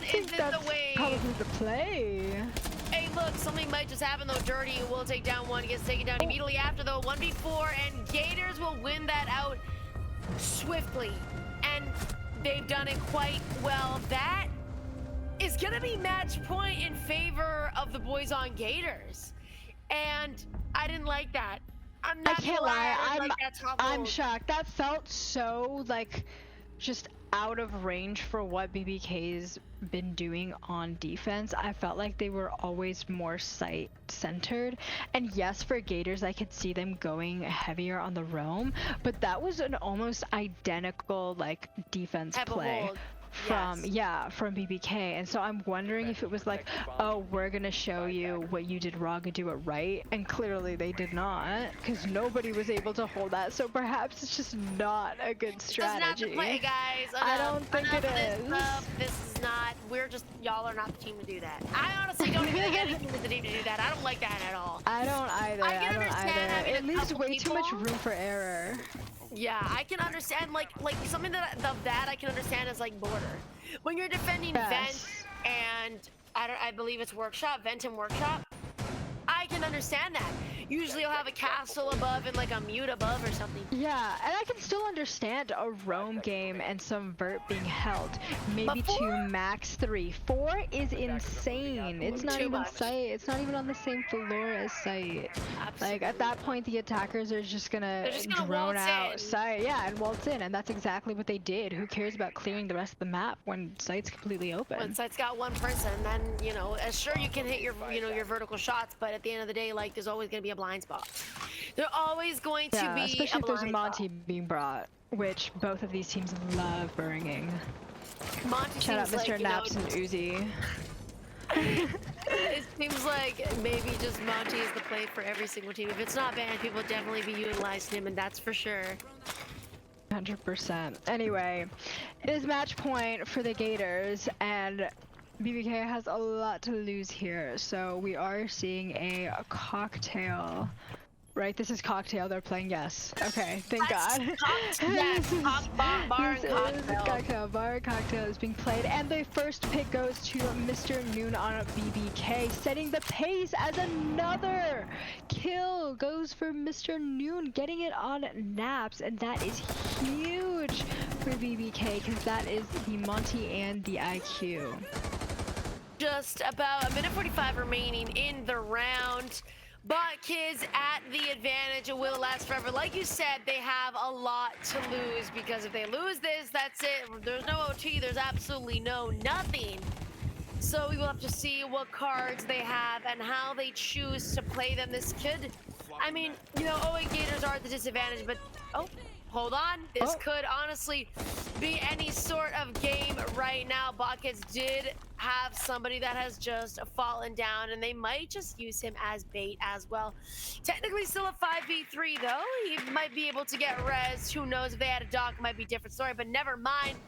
think that's probably the play. A look, something might just happen though. Dirty will take down one, gets taken down immediately after though. 1v4, and Gators will win that out swiftly. And they've done it quite well. That is gonna be match point in favor of the boys on Gators. And I didn't like that. I'm not I can't lie, I'm hold. shocked. That felt so like just out of range for what BBK's been doing on defense. I felt like they were always more site centered, and yes, for Gators I could see them going heavier on the roam, but that was an almost identical like defense play from from BBK. And so I'm wondering if it was like, oh, we're gonna show you what you did wrong and do it right, and clearly they did not, because nobody was able to hold that. So perhaps it's just not a good strategy. Doesn't have to play, guys. I don't think it is. This is not. We're just, y'all are not the team to do that. I honestly don't even think any team is the team to do that. I don't like that at all. I don't either. I can understand having It leaves way too much room for error. Yeah, I can understand, like something that I can understand is like border. When you're defending Vent and I believe it's Workshop, Vent and Workshop, I can understand that. Usually you'll have a castle above and like a mute above or something. Yeah, and I can still understand a roam game and some vert being held. Maybe 2, max 3. 4 is insane. It's not even sight. It's not even on the same floor as sight. Like at that point, the attackers are just gonna drone out sight. Yeah, and waltz in, and that's exactly what they did. Who cares about clearing the rest of the map when sight's completely open? When sight's got one person, then sure you can hit your your vertical shots, but at the end of the day, like there's always gonna be a blind spot. They're always going to be especially if there's a Monty being brought, which both of these teams love bringing. Monty Shout out seems Mr. like, Naps and Uzi. It seems like maybe just Monty is the play for every single team. If it's not banned, people will definitely be utilizing him, and that's for sure. 100%. Anyway, it is match point for the Gators, and BBK has a lot to lose here, so we are seeing a cocktail. Right, this is cocktail they're playing, yes. Okay, thank God. Yes, bar and cocktail. Bar and cocktail is being played, and the first pick goes to Mr. Noon on BBK, setting the pace as another kill goes for Mr. Noon, getting it on Naps, and that is huge for BBK, because that is the Monty and the IQ. Just about a minute 45 remaining in the round. But kids at the advantage, it will last forever. Like you said, they have a lot to lose, because if they lose this, that's it. There's no OT, there's absolutely nothing. So we will have to see what cards they have and how they choose to play them. This could, I mean, OA Gators are at the disadvantage, but hold on. This could honestly be any sort of game right now. Buckets did have somebody that has just fallen down, and they might just use him as bait as well. Technically still a 5v3 though. He might be able to get res. Who knows, if they had a dock, it might be a different story, but never mind.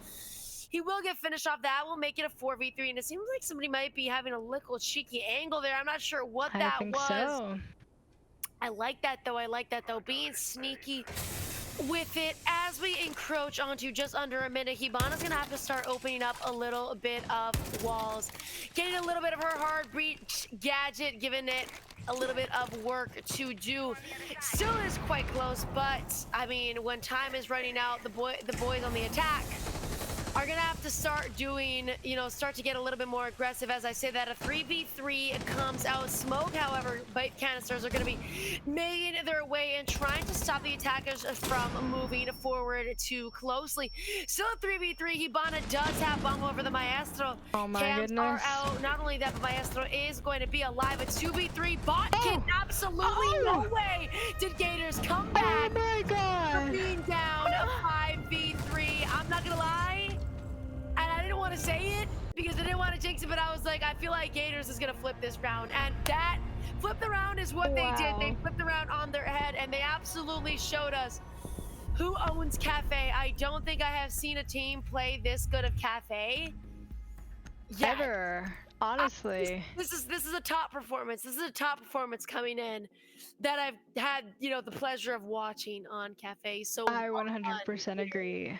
He will get finished off. That will make it a 4v3, and it seems like somebody might be having a little cheeky angle there. I'm not sure what that was. So. I like that though. Being sneaky with it as we encroach onto just under a minute. Hibana's gonna have to start opening up a little bit of walls, getting a little bit of her hard breach gadget, giving it a little bit of work to do. Still is quite close, but I mean, when time is running out, the boys on the attack are gonna have to start doing, start to get a little bit more aggressive. As I say that, a 3v3 comes out. Smoke, however, bite canisters are gonna be making their way and trying to stop the attackers from moving forward too closely. Still a 3v3. Hibana does have bomb over the Maestro. Oh my Cams goodness. are out. Not only that, but Maestro is going to be alive. A 2v3 bot kid. Absolutely no way did Gators come back. Oh my God. For being down a 5v3. I'm not gonna lie. And I didn't want to say it because I didn't want to jinx it, but I was like, I feel like Gators is going to flip this round. And that flip the round is what they did. They flipped the round on their head, and they absolutely showed us who owns Cafe. I don't think I have seen a team play this good of Cafe yet. Ever, honestly. This is a top performance. This is a top performance coming in that I've had, the pleasure of watching on Cafe. So I 100% agree.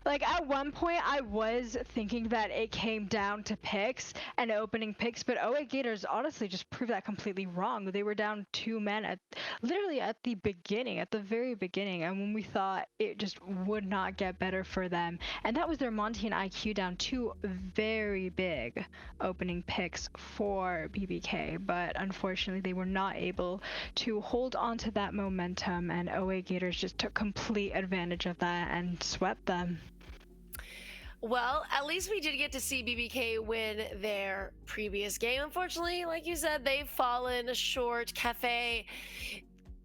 Like at one point, I was thinking that it came down to picks and opening picks, but OA Gators honestly just proved that completely wrong. They were down 2 men literally at the beginning, at the very beginning, and when we thought it just would not get better for them, and that was their Monty and IQ down 2 very big opening picks for BBK, but unfortunately they were not able to hold on to that momentum, and OA Gators just took complete advantage of that and swept them. Well, at least we did get to see BBK win their previous game. Unfortunately, like you said, they've fallen short. Cafe,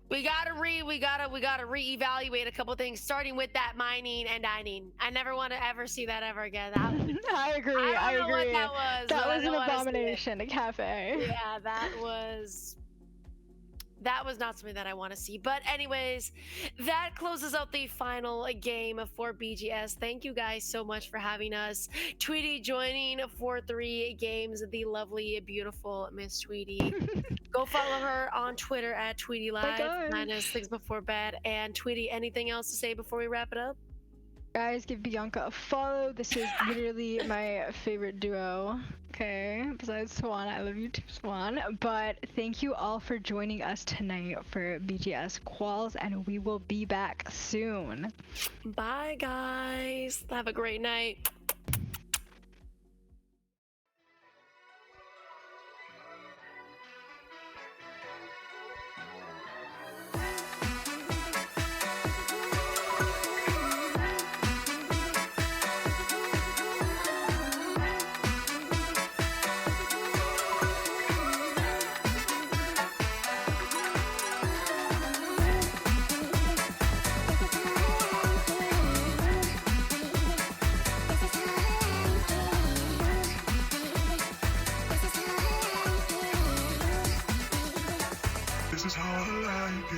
we gotta reevaluate a couple things, starting with that mining and dining. I never want to ever see that ever again. I agree. I don't know what that was. That but I was an don't wanna see it. abomination. A cafe. Yeah, that was not something that I want to see. But anyways, that closes out the final game for BGS. Thank you guys so much for having us. Tweety joining for 3 games, the lovely, beautiful Miss Tweety. Go follow her on Twitter at Tweety Live, -6 before bed. And Tweety, anything else to say before we wrap it up? Guys, give Bianca a follow. This is literally my favorite duo. Okay, besides Swan, I love you too, Swan. But thank you all for joining us tonight for BGS Quals, and we will be back soon. Bye, guys. Have a great night. This is how I like it.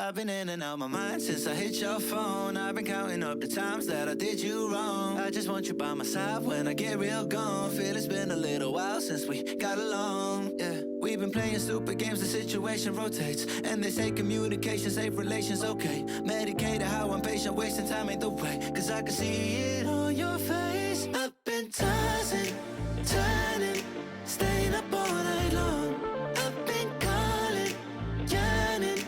I've been in and out my mind since I hit your phone. I've been counting up the times that I did you wrong. I just want you by my side when I get real gone. Feel it's been a little while since we got along, yeah. We've been playing stupid games, the situation rotates. And they say communication, safe relations, okay. Medicated how I'm patient, wasting time ain't the way. Cause I can see it on your face. I've been tossing, turning, staying up all night long. I've been calling, yearning,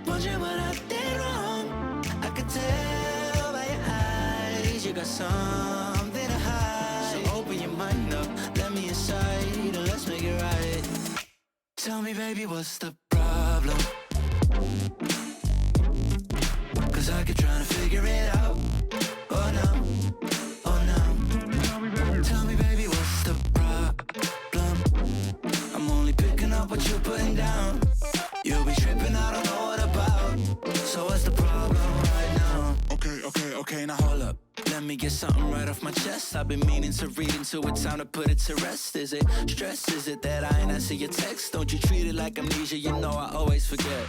wondering what I did wrong. I could tell by your eyes you got something to hide. So open your mind up, let me inside, and let's make it right. Tell me, baby, what's the problem? Cause I keep trying to figure it out. Oh no, oh no. Tell me, baby, what's the problem? I'm only picking up what you're putting down. You'll be tripping, I don't know what about. So what's the problem right now? Okay, now hold up. Let me get something right off my chest. I've been meaning to read into it, time to put it to rest. Is it stress? Is it that I ain't answer your text? Don't you treat it like amnesia, you know I always forget.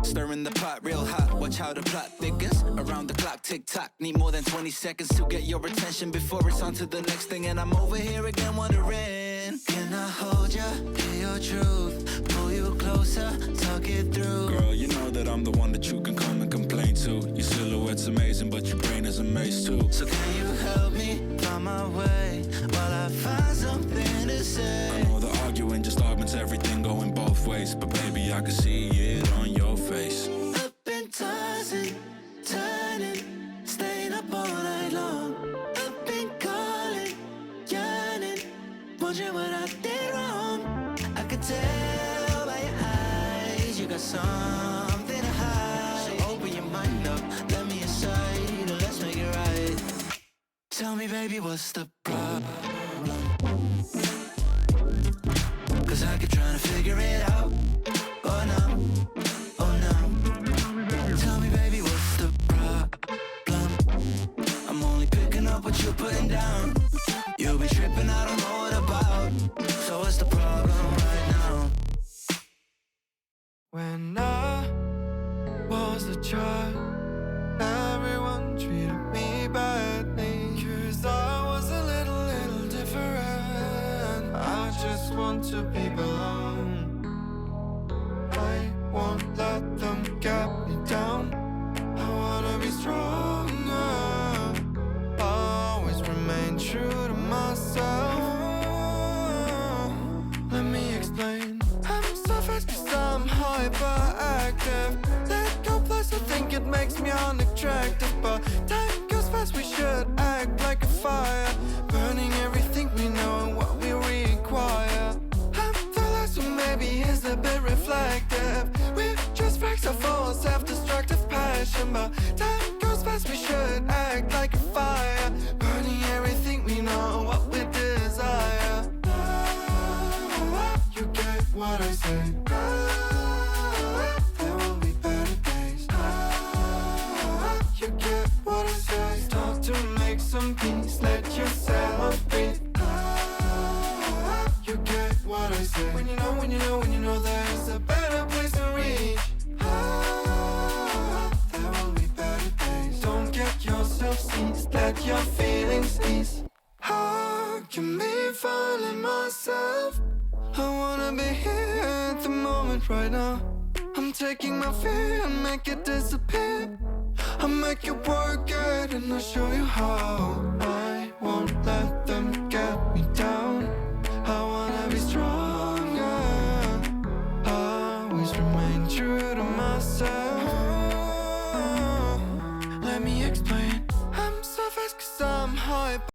Stirring the pot real hot, watch how the plot thickens. Around the clock, tick-tock, need more than 20 seconds to get your attention before it's on to the next thing. And I'm over here again wondering, can I hold ya, hear your truth, pull you closer, talk it through? Girl, you know that I'm the one that you can come and complain to. Your silhouette's amazing, but your brain is a maze too. So can you help me find my way while I find something to say? I know the arguing just augments everything going both ways, but baby, I can see it on your face. I've been tossing, turning, staying up all night long. I've been calling, yearning, wondering what I did wrong. I could tell by your eyes you got something to hide. So open your mind up, let me inside, and let's make it right. Tell me, baby, what's the problem? Cause I keep trying to figure it out. Oh no, oh no. Tell me, baby, what's the problem? I'm only picking up what you're putting down. You'll be tripping, I don't know what about. So what's the problem right now? When I was a child, everyone treated me badly. Cause I was a little different. I just want to be belong. I won't let them get me down. I wanna be stronger, always remain true to myself. Let me explain. I'm so fast cause I'm hyperactive. Let go plus I think it makes me unattractive. But time goes fast, we should act like a fire, burning everything we know and what we require. I'm the last one, maybe is a bit reflective. We're just facts of all self-destructive passion. But time goes fast, we should act like a fire, burning everything we know and what we desire. You get what I say. There will be better days. You get what I say. Start to make some peace, let yourself breathe. You get what I say. When you know there's a better place to reach. There will be better days. Don't get yourself seized, let your feelings ease. How can me finding myself? I wanna be here at the moment right now. I'm taking my fear and make it disappear. I'll make you work it and I'll show you how. I won't let them get me down. I wanna be strong.